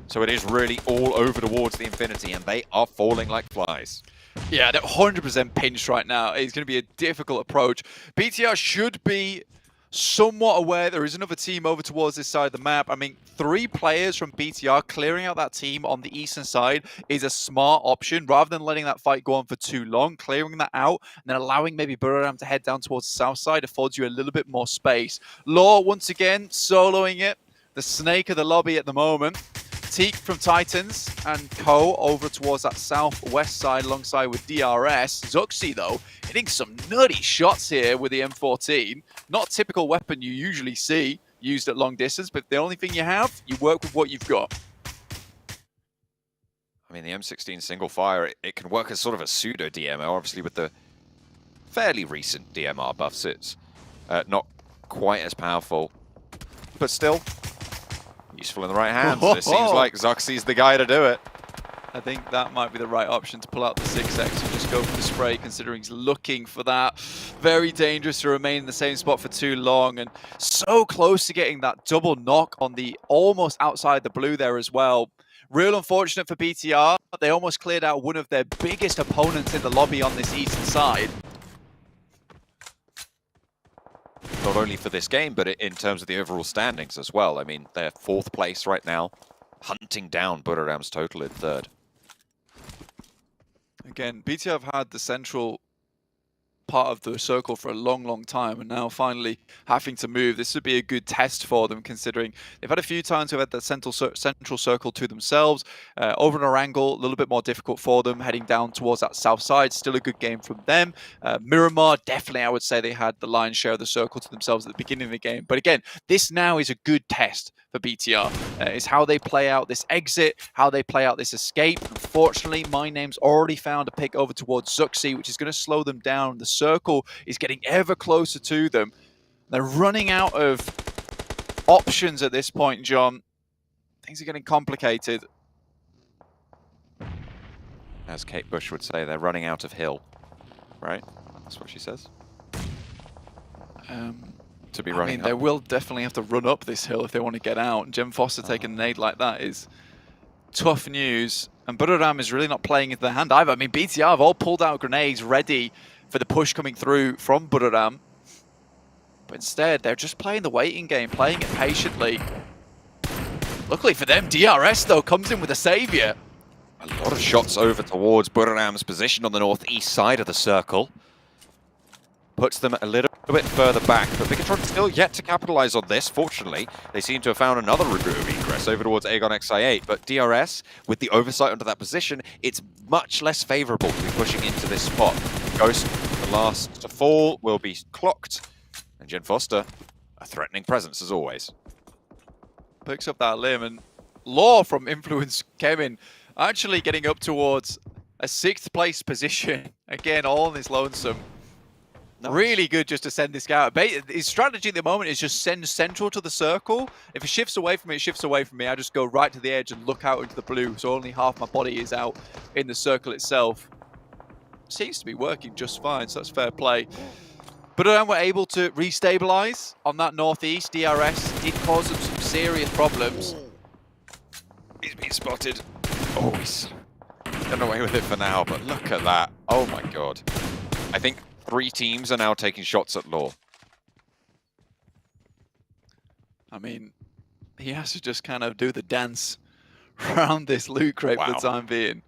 So it is really all over towards the Infinity, and they are falling like flies. Yeah, they're 100% pinched right now. It's going to be a difficult approach. BTR should be somewhat aware there is another team over towards this side of the map. I mean, 3 players from BTR clearing out that team on the eastern side is a smart option rather than letting that fight go on for too long. Clearing that out and then allowing maybe Burram to head down towards the south side affords you a little bit more space. Law, once again, soloing it. The snake of the lobby at the moment. Teak from Titans and Co over towards that southwest side alongside with DRS. Zuxi, though, hitting some nutty shots here with the M14. Not a typical weapon you usually see used at long distance, but the only thing you have, you work with what you've got. I mean, the M16 single fire, it can work as sort of a pseudo DMR, obviously with the fairly recent DMR buffs. It's not quite as powerful, but still useful in the right hands. It seems like Zuxi's the guy to do it. I think that might be the right option to pull out the 6X and just go for the spray, considering he's looking for that. Very dangerous to remain in the same spot for too long, and so close to getting that double knock on the almost outside the blue there as well. Real unfortunate for BTR. They almost cleared out one of their biggest opponents in the lobby on this eastern side. Not only for this game, but in terms of the overall standings as well. I mean, they're 4th place right now, hunting down Burram's total in 3rd. Again, BTR have had the central part of the circle for a long time, and now finally having to move. This would be a good test for them, considering they've had a few times who've had that central circle to themselves. Over an Orangle, a little bit more difficult for them, heading down towards that south side. Still a good game from them. Miramar, definitely, I would say they had the lion's share of the circle to themselves at the beginning of the game. But again, this now is a good test for BTR. Is how they play out this exit, how they play out this escape. Unfortunately, My Name's already found a pick over towards Zuxi, which is going to slow them down. The circle is getting ever closer to them. They're running out of options at this point, John. Things are getting complicated. As Kate Bush would say, they're running out of hill, right? That's what she says. To be running they will definitely have to run up this hill if they want to get out. Gem Foster taking a nade like that is tough news. And Budoram is really not playing into their hand either. I mean, BTR have all pulled out grenades ready for the push coming through from Budoram. But instead, they're just playing the waiting game, playing it patiently. Luckily for them, DRS, though, comes in with a savior. A lot of shots over towards Budoram's position on the northeast side of the circle. Puts them a little bit further back, but Bigatron still yet to capitalize on this. Fortunately, they seem to have found another route of egress over towards Aegon XI8, but DRS, with the oversight onto that position, it's much less favorable to be pushing into this spot. Ghost, the last to fall, will be clocked, and Jen Foster, a threatening presence as always. Picks up that limb, and Law from Influence came in, actually getting up towards a 6th place position. Again, all on this lonesome. Nice. Really good just to send this guy out. His strategy at the moment is just send central to the circle. If it shifts away from me, it shifts away from me. I just go right to the edge and look out into the blue, so only half my body is out in the circle itself. Seems to be working just fine, so that's fair play. But then we're able to restabilize on that northeast. DRS did cause them some serious problems. He's been spotted. Oh, he's got away with it for now, but look at that. Oh my god. I think 3 teams are now taking shots at Law. I mean, he has to just kind of do the dance around this loot crate for the time being.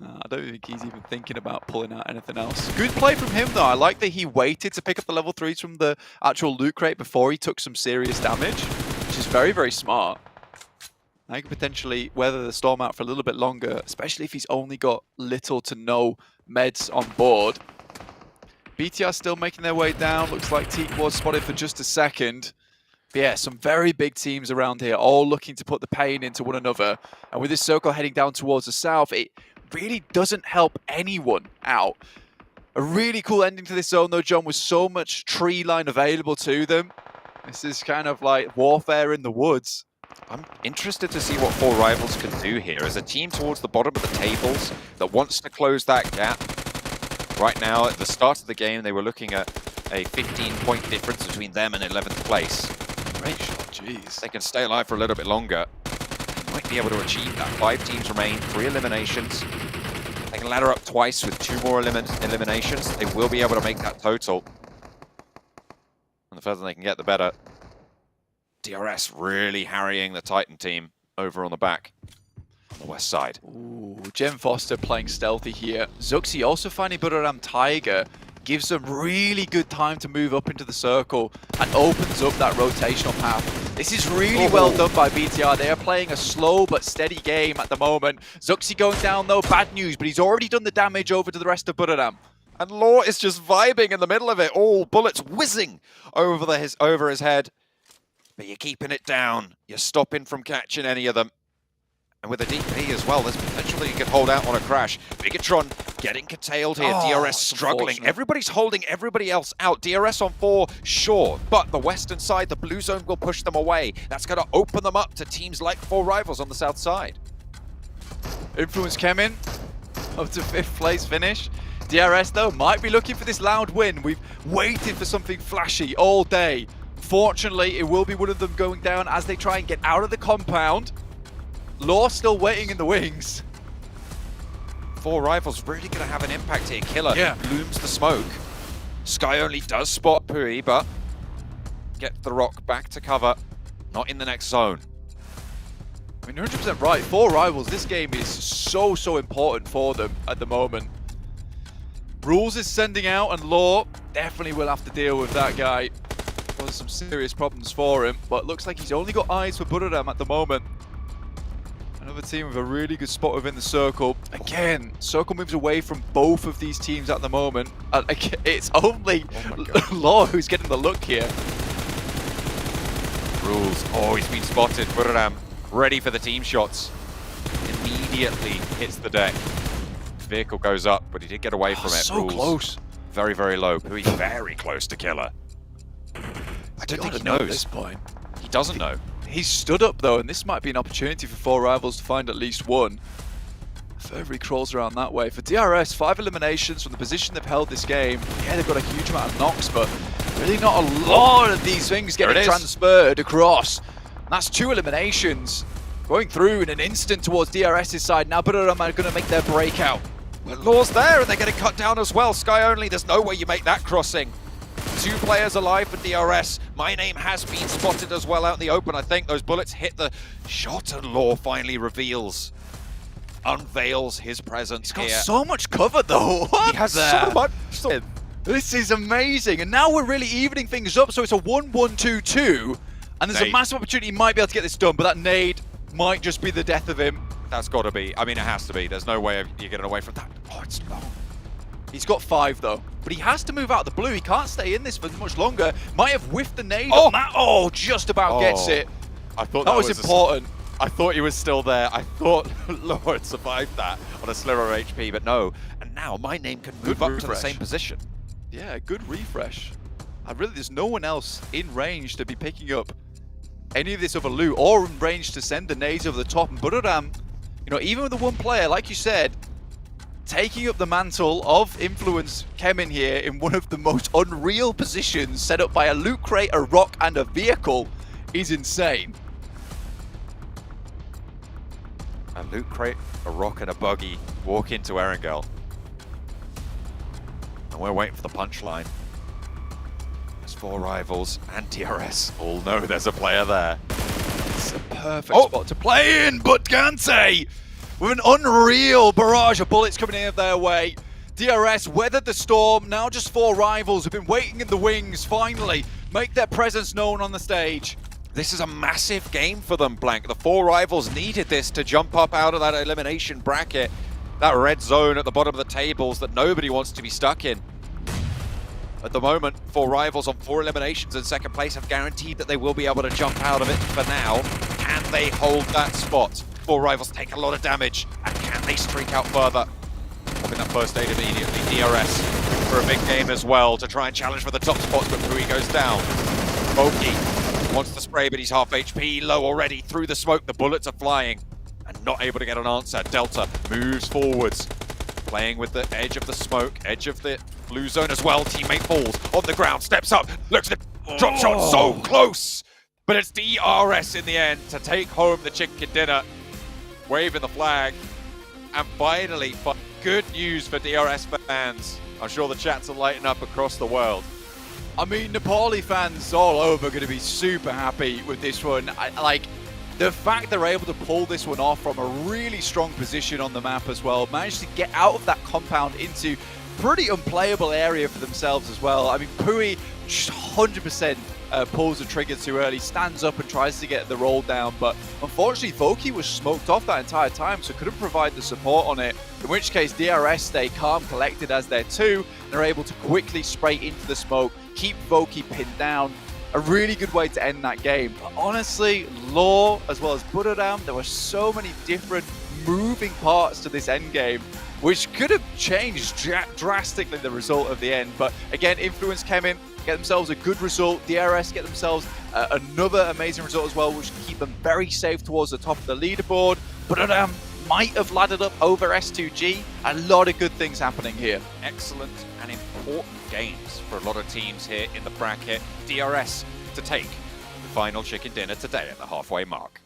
I don't think he's even thinking about pulling out anything else. Good play from him, though. I like that he waited to pick up the level 3s from the actual loot crate before he took some serious damage, which is very, very smart. Now he could potentially weather the storm out for a little bit longer, especially if he's only got little to no meds on board. BTR still making their way down. Looks like Teak was spotted for just a second. But yeah, some very big teams around here, all looking to put the pain into one another. And with this circle heading down towards the south, it really doesn't help anyone out. A really cool ending to this zone, though, John, with so much tree line available to them. This is kind of like warfare in the woods. I'm interested to see what 4 Rivals can do here. As a team towards the bottom of the tables that wants to close that gap. Right now, at the start of the game, they were looking at a 15-point difference between them and 11th place. Great shot, jeez. They can stay alive for a little bit longer. They might be able to achieve that. 5 teams remain, 3 eliminations. They can ladder up twice with 2 more eliminations. They will be able to make that total. And the further they can get, the better. DRS really harrying the Titan team over on the back. On the west side. Ooh, Gem Foster playing stealthy here. Zuxi also finding Budoram Tiger. Gives them really good time to move up into the circle and opens up that rotational path. This is really well done by BTR. They are playing a slow but steady game at the moment. Zuxi going down though, bad news, but he's already done the damage over to the rest of Budoram. And Law is just vibing in the middle of it. All bullets whizzing over his head. But you're keeping it down. You're stopping from catching any of them. And with a DP as well, there's potential that you can hold out on a crash. Bigatron getting curtailed here. DRS struggling. Everybody's holding everybody else out. DRS on 4, sure. But the western side, the blue zone will push them away. That's going to open them up to teams like 4 Rivals on the south side. Influence came in. Up to 5th place finish. DRS, though, might be looking for this loud win. We've waited for something flashy all day. Fortunately, it will be one of them going down as they try and get out of the compound. Law still waiting in the wings. 4 Rivals really going to have an impact here. Killer blooms the smoke. Sky only does spot Pui, but get the rock back to cover. Not in the next zone. I mean, 100% right. 4 Rivals, this game is so important for them at the moment. Rules is sending out, and Law definitely will have to deal with that guy. There's some serious problems for him, but looks like he's only got eyes for Buradam at the moment. Another team with a really good spot within the circle. Again, circle moves away from both of these teams at the moment. And it's only Law who's getting the look here. Rules. Oh, he's been spotted. Buradam ready for the team shots. Immediately hits the deck. Vehicle goes up, but he did get away from it. So Rules. close. Very, very low. Pui very close to killer. I don't think he knows. At this point. He doesn't know. He's stood up though, and this might be an opportunity for 4 rivals to find at least one. Further crawls around that way. For DRS, 5 eliminations from the position they've held this game. Yeah, they've got a huge amount of knocks, but really not a lot of these things getting transferred across. And that's 2 eliminations going through in an instant towards DRS's side. Now Buradam are going to make their breakout. Well, Law's there, and they're getting cut down as well. Sky only, there's no way you make that crossing. 2 players alive for DRS. My name has been spotted as well out in the open. I think those bullets hit the shot, and Law finally unveils his presence here. He's got so much cover though. What? He has so much. This is amazing, and now we're really evening things up. So it's a 1-1-2-2, and there's a massive opportunity. He might be able to get this done, but that nade might just be the death of him. That's got to be. I mean, it has to be. There's no way you're getting away from that. Oh, it's long. He's got 5 though, but he has to move out of the blue. He can't stay in this for much longer. Might have whiffed the nade on that. Oh, just about gets it. I thought that was important. I thought he was still there. I thought Law had survived that on a sliver of HP, but no. And now my name can move up to the same position. Yeah, good refresh. There's no one else in range to be picking up any of this other loot, or in range to send the nades over the top. And Buradam, you know, even with the 1 player, like you said, taking up the mantle of influence, Kemin here in one of the most unreal positions set up by a loot crate, a rock, and a vehicle is insane. A loot crate, a rock, and a buggy walk into Erangel. And we're waiting for the punchline. There's 4 rivals and DRS all know there's a player there. It's a perfect spot to play in, but Gante with an unreal barrage of bullets coming in their way. DRS weathered the storm. Now just 4 rivals have been waiting in the wings, finally make their presence known on the stage. This is a massive game for them, Blank. The 4 rivals needed this to jump up out of that elimination bracket. That red zone at the bottom of the tables that nobody wants to be stuck in. At the moment, 4 rivals on 4 eliminations in second place have guaranteed that they will be able to jump out of it for now. Can they hold that spot? 4 rivals take a lot of damage, and can they streak out further? Popping that first aid immediately. DRS for a big game as well to try and challenge for the top spots, but Pui goes down. Moki wants to spray, but he's half HP, low already through the smoke. The bullets are flying and not able to get an answer. Delta moves forwards, playing with the edge of the smoke, edge of the blue zone as well. Teammate falls on the ground, steps up, looks at the drop shot, so close. But it's DRS in the end to take home the chicken dinner, waving the flag. And finally, good news for DRS fans. I'm sure the chats will lighten up across the world. I mean, Nepali fans all over are going to be super happy with this one. Like, the fact they're able to pull this one off from a really strong position on the map as well, managed to get out of that compound into pretty unplayable area for themselves as well. I mean, Pui just 100% pulls the trigger too early, stands up and tries to get the roll down, but unfortunately Voki was smoked off that entire time, so couldn't provide the support on it, in which case DRS stay calm, collected as they're 2, and are able to quickly spray into the smoke, keep Voki pinned down. A really good way to end that game. But honestly, Law as well as Buradam, there were so many different moving parts to this end game, which could have changed drastically the result of the end. But again, Influence came in, get themselves a good result. DRS get themselves another amazing result as well, which can keep them very safe towards the top of the leaderboard. Buradam might have laddered up over S2G. A lot of good things happening here. Excellent and important games for a lot of teams here in the bracket. DRS to take the final chicken dinner today at the halfway mark.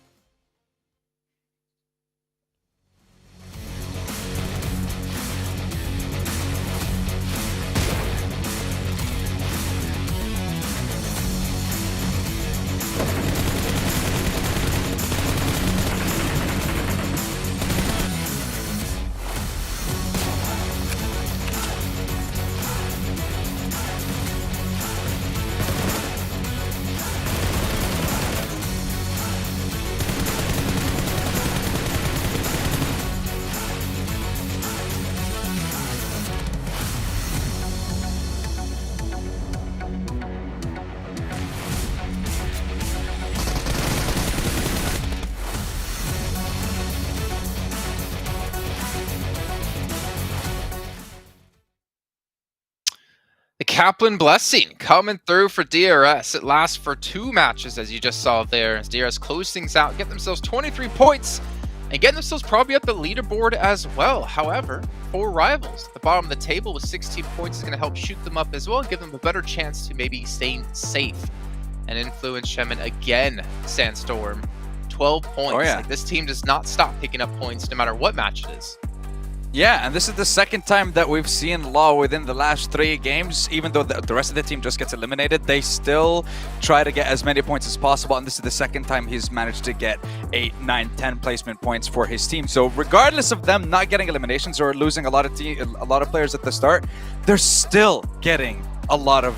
The Kaplan Blessing coming through for DRS. It lasts for 2 matches, as you just saw there. As DRS close things out, get themselves 23 points, and get themselves probably up the leaderboard as well. However, 4 rivals at the bottom of the table with 16 points is going to help shoot them up as well, give them a better chance to maybe stay safe and influence Shemin again. Sandstorm, 12 points. Oh, yeah. Like, this team does not stop picking up points no matter what match it is. Yeah, and this is the second time that we've seen Law within the last 3 games. Even though the rest of the team just gets eliminated, they still try to get as many points as possible. And this is the second time he's managed to get 8, 9, 10 placement points for his team. So regardless of them not getting eliminations or losing a lot of players at the start, they're still getting a lot of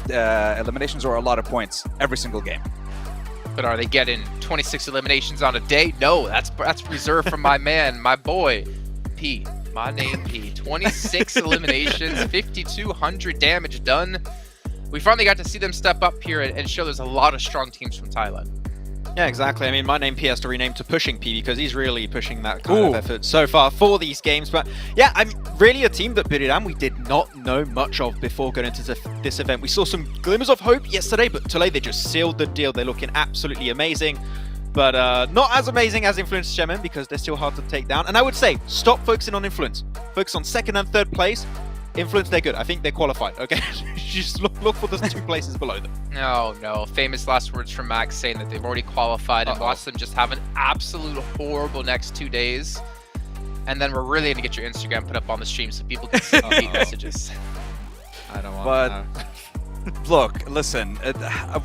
eliminations or a lot of points every single game. But are they getting 26 eliminations on a day? No, that's reserved for my man, my boy, P. My name P. 26 eliminations, 5,200 damage done. We finally got to see them step up here and show there's a lot of strong teams from Thailand. Yeah, exactly. I mean, my name P has to rename to Pushing P because he's really pushing that kind of effort so far for these games. But yeah, I mean, really a team that Biriram we did not know much of before going into this event. We saw some glimmers of hope yesterday, but today they just sealed the deal. They're looking absolutely amazing. But not as amazing as Influence Shemin because they're still hard to take down. And I would say, stop focusing on Influence. Focus on 2nd and 3rd place. Influence, they're good. I think they're qualified, okay? Just look for those 2 places below them. No. Famous last words from Max saying that they've already qualified and watch them just have an absolute horrible next 2 days. And then we're really going to get your Instagram put up on the stream so people can see hate messages. I don't want to. Look, listen,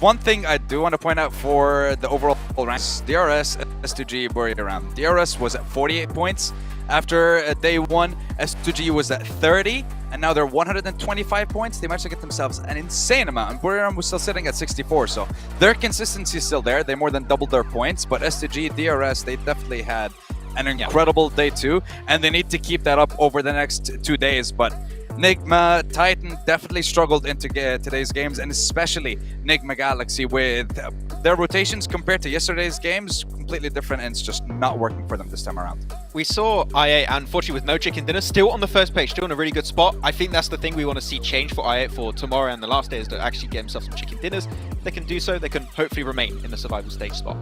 one thing I do want to point out for the overall ranks, DRS, S2G, Buriram. DRS was at 48 points after day 1, S2G was at 30, and now they're 125 points. They managed to get themselves an insane amount, and Buriram was still sitting at 64, so their consistency is still there. They more than doubled their points, but S2G, DRS, they definitely had an incredible day 2, and they need to keep that up over the next 2 days, but Nigma, Titan definitely struggled into today's games, and especially Nigma Galaxy with their rotations compared to yesterday's games, completely different, and it's just not working for them this time around. We saw IA, unfortunately with no chicken dinner, still on the first page, still in a really good spot. I think that's the thing we want to see change for IA for tomorrow and the last day is to actually get themselves some chicken dinners. If they can do so, they can hopefully remain in the survival stage spot.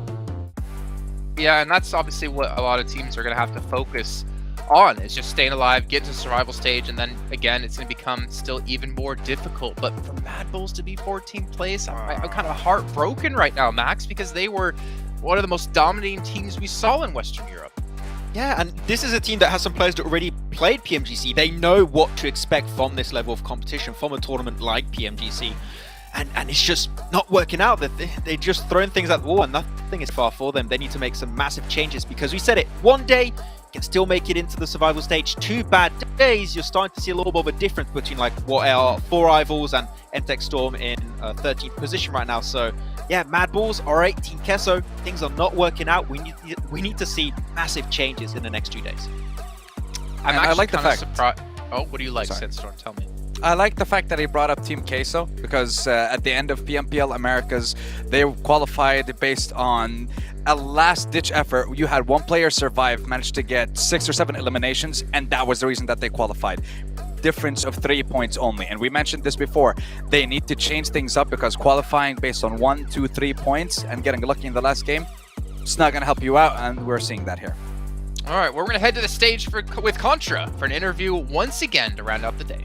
Yeah, and that's obviously what a lot of teams are going to have to focus on, is just staying alive, get to the survival stage, and then again it's going to become still even more difficult. But for Mad Bulls to be 14th place, I'm kind of heartbroken right now, Max, because they were one of the most dominating teams we saw in Western Europe. Yeah, and this is a team that has some players that already played PMGC. They know what to expect from this level of competition, from a tournament like PMGC. And it's just not working out. They're just throwing things at the wall and nothing is far for them. They need to make some massive changes because we said it, one day can still make it into the survival stage. 2 bad days, you're starting to see a little bit of a difference between like what are 4 rivals and MTech Storm in 13th position right now. So yeah, Mad Bulls, R8, Team Kesso, things are not working out. We need to see massive changes in the next 2 days. I like the fact. Oh, what do you like, Sandstorm? Tell me. I like the fact that he brought up Team Queso because at the end of PMPL Americas, they qualified based on a last-ditch effort. You had 1 player survive, managed to get 6 or 7 eliminations, and that was the reason that they qualified. Difference of 3 points only. And we mentioned this before. They need to change things up because qualifying based on 1, 2, 3 points and getting lucky in the last game, it's not going to help you out, and we're seeing that here. All right, we're going to head to the stage with Contra for an interview once again to round out the day.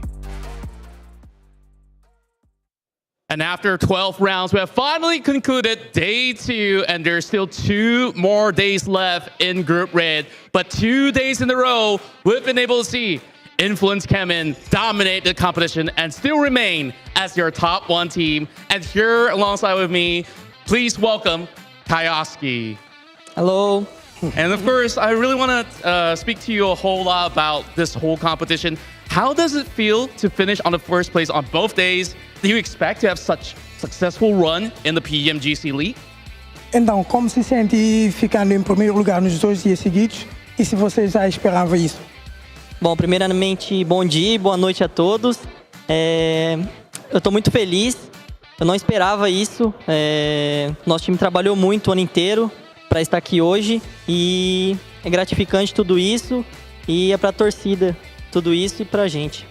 And after 12 rounds, we have finally concluded day 2, and there's still 2 more days left in Group Red. But 2 days in a row, we've been able to see Influence Kemin dominate the competition and still remain as your top 1 team. And here alongside with me, please welcome Kyoski. Hello. And of course, I really want to speak to you a whole lot about this whole competition. How does it feel to finish on the first place on both days? Do you expect to have such successful run in the PMGC League? Então, como se sente ficando em primeiro lugar nos 2 dias seguidos? E se você já esperava isso? Bom, primeiramente, bom dia e boa noite a todos. Eu estou muito feliz. Eu não esperava isso. Nosso time trabalhou muito o ano inteiro para estar aqui hoje. E é gratificante tudo isso. E é para a torcida tudo isso e para a gente.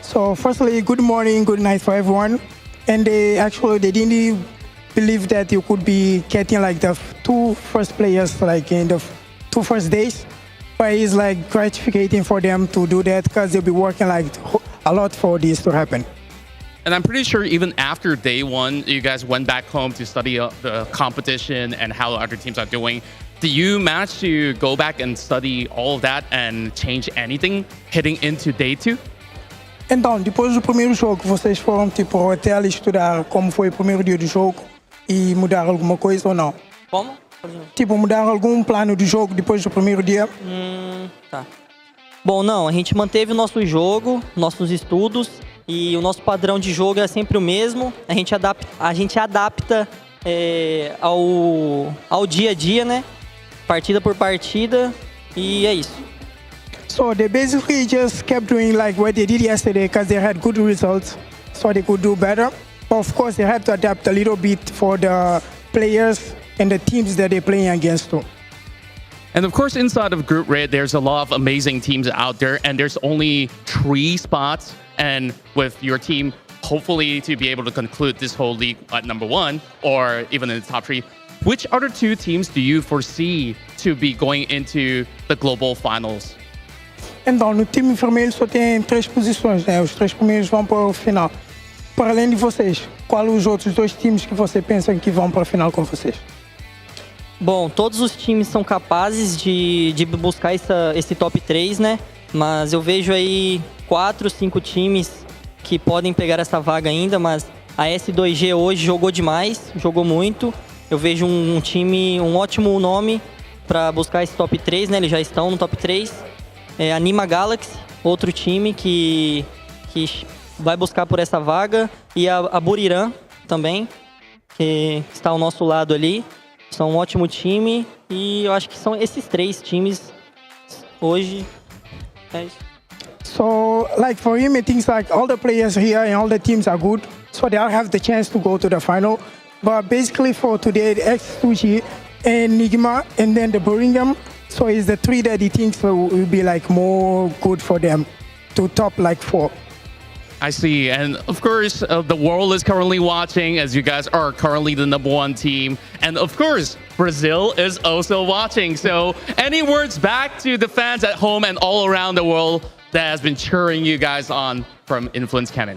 So firstly, good morning, good night for everyone. And they didn't believe that you could be getting like the two first players like in the two first days. But it's like gratificating for them to do that because they'll be working like a lot for this to happen. And I'm pretty sure even after day one, you guys went back home to study the competition and how the other teams are doing. Do you manage to go back and study all of that and change anything heading into day two? Então, depois do primeiro jogo, vocês foram tipo ao hotel estudar como foi o primeiro dia do jogo e mudar alguma coisa ou não? Como? Tipo, mudar algum plano do jogo depois do primeiro dia? Tá. Bom, não, a gente manteve o nosso jogo, nossos estudos e o nosso padrão de jogo é sempre o mesmo. A gente adapta ao dia a dia, né? Partida por partida e é isso. So they basically just kept doing like what they did yesterday because they had good results, so they could do better. But of course, they had to adapt a little bit for the players and the teams that they're playing against too. And of course, inside of Group Red, there's a lot of amazing teams out there, and there's only 3 spots. And with your team, hopefully to be able to conclude this whole league at number 1 or even in the top 3, which other 2 teams do you foresee to be going into the global finals? Então, no time vermelho só tem 3 posições, né? Os 3 primeiros vão para o final. Para além de vocês, quais os outros 2 times que você pensa que vão para a final com vocês? Bom, todos os times são capazes de buscar esse top 3, né? Mas eu vejo aí 4, 5 times que podem pegar essa vaga ainda, mas a S2G hoje jogou demais, jogou muito. Eu vejo um time, um ótimo nome para buscar esse top 3, né? Eles já estão no top 3. Anima Galaxy, outro time que vai buscar por essa vaga. E a Buriram também, que está ao nosso lado ali. São um ótimo time e eu acho que são esses 3 times hoje. É isso. So, like for him, it thinks like all the players here and all the teams are good, so they all have the chance to go to the final. But basically for today, the X2G and Nigma and then the Birmingham, so it's the 3 that he thinks will be like more good for them to top like 4. I see. And of course, the world is currently watching as you guys are currently the number 1 team. And of course, Brazil is also watching. So any words back to the fans at home and all around the world that has been cheering you guys on from Influence Cannon?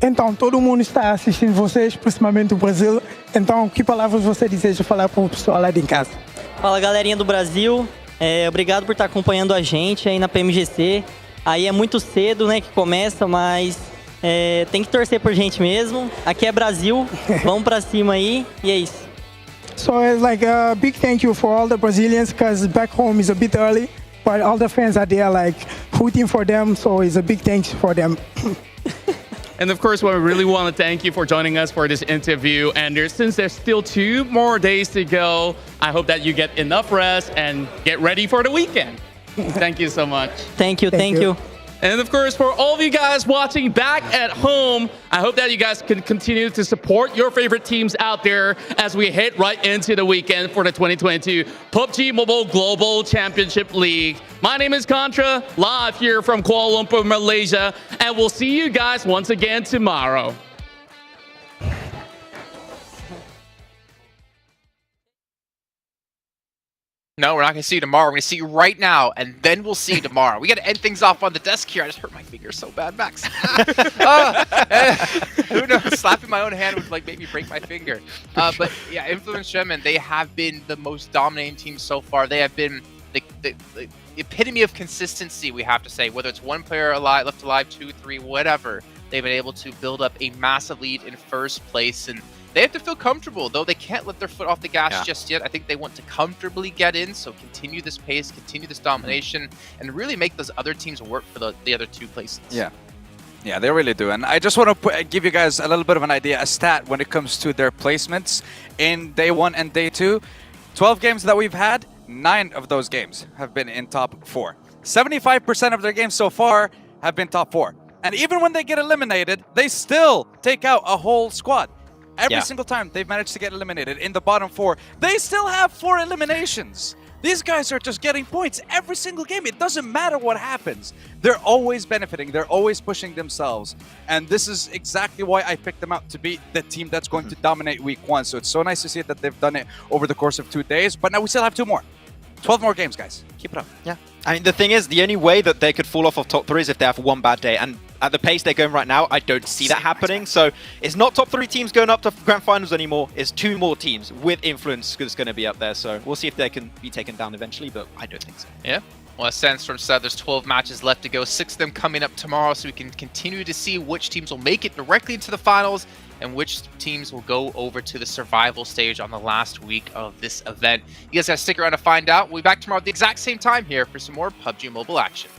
Então, todo mundo está assistindo vocês, principalmente o Brasil. Então, que palavras você deseja falar para o pessoal lá de casa? Fala, galerinha do Brasil. Obrigado por estar acompanhando a gente aí na PMGC. Aí é muito cedo, né, que começa, mas tem que torcer por gente mesmo. Aqui é Brasil, vamos pra cima aí e é isso. So it's like a big thank you for all the Brazilians because back home is a bit early, but all the fans are there like rooting for them, so it's a big thanks for them. And of course, we really want to thank you for joining us for this interview. And since there's still 2 more days to go, I hope that you get enough rest and get ready for the weekend. Thank you so much. Thank you. And of course, for all of you guys watching back at home, I hope that you guys can continue to support your favorite teams out there as we head right into the weekend for the 2022 PUBG Mobile Global Championship League. My name is Contra, live here from Kuala Lumpur, Malaysia, and we'll see you guys once again tomorrow. No, we're not going to see you tomorrow. We're going to see you right now, and then we'll see you tomorrow. We got to end things off on the desk here. I just hurt my finger so bad, Max. Who knows? Slapping my own hand would like make me break my finger. But yeah, Influence German, they have been the most dominating team so far. They have been the epitome of consistency, we have to say. Whether it's 1 player alive, left alive, 2, 3, whatever, they've been able to build up a massive lead in first place. And they have to feel comfortable, though they can't let their foot off the gas just yet. I think they want to comfortably get in, so continue this pace, continue this domination, and really make those other teams work for the other 2 places. Yeah, they really do. And I just want to give you guys a little bit of an idea, a stat when it comes to their placements in day 1 and day 2. 12 games that we've had, 9 of those games have been in top 4. 75% of their games so far have been top 4. And even when they get eliminated, they still take out a whole squad. Every single time they've managed to get eliminated in the bottom 4, they still have 4 eliminations. These guys are just getting points every single game. It doesn't matter what happens. They're always benefiting. They're always pushing themselves. And this is exactly why I picked them out to be the team that's going to dominate week 1. So it's so nice to see that they've done it over the course of 2 days. But now we still have 2 more. 12 more games, guys. Keep it up. Yeah. I mean, the thing is, the only way that they could fall off of top 3 is if they have one bad day. And at the pace they're going right now, I don't see that happening. So it's not top 3 teams going up to grand finals anymore. It's 2 more teams with influence that's going to be up there. So we'll see if they can be taken down eventually, but I don't think so. Yeah. Well, as Sandstorm said, there's 12 matches left to go, 6 of them coming up tomorrow, so we can continue to see which teams will make it directly into the finals and which teams will go over to the survival stage on the last week of this event. You guys gotta stick around to find out. We'll be back tomorrow at the exact same time here for some more PUBG Mobile action.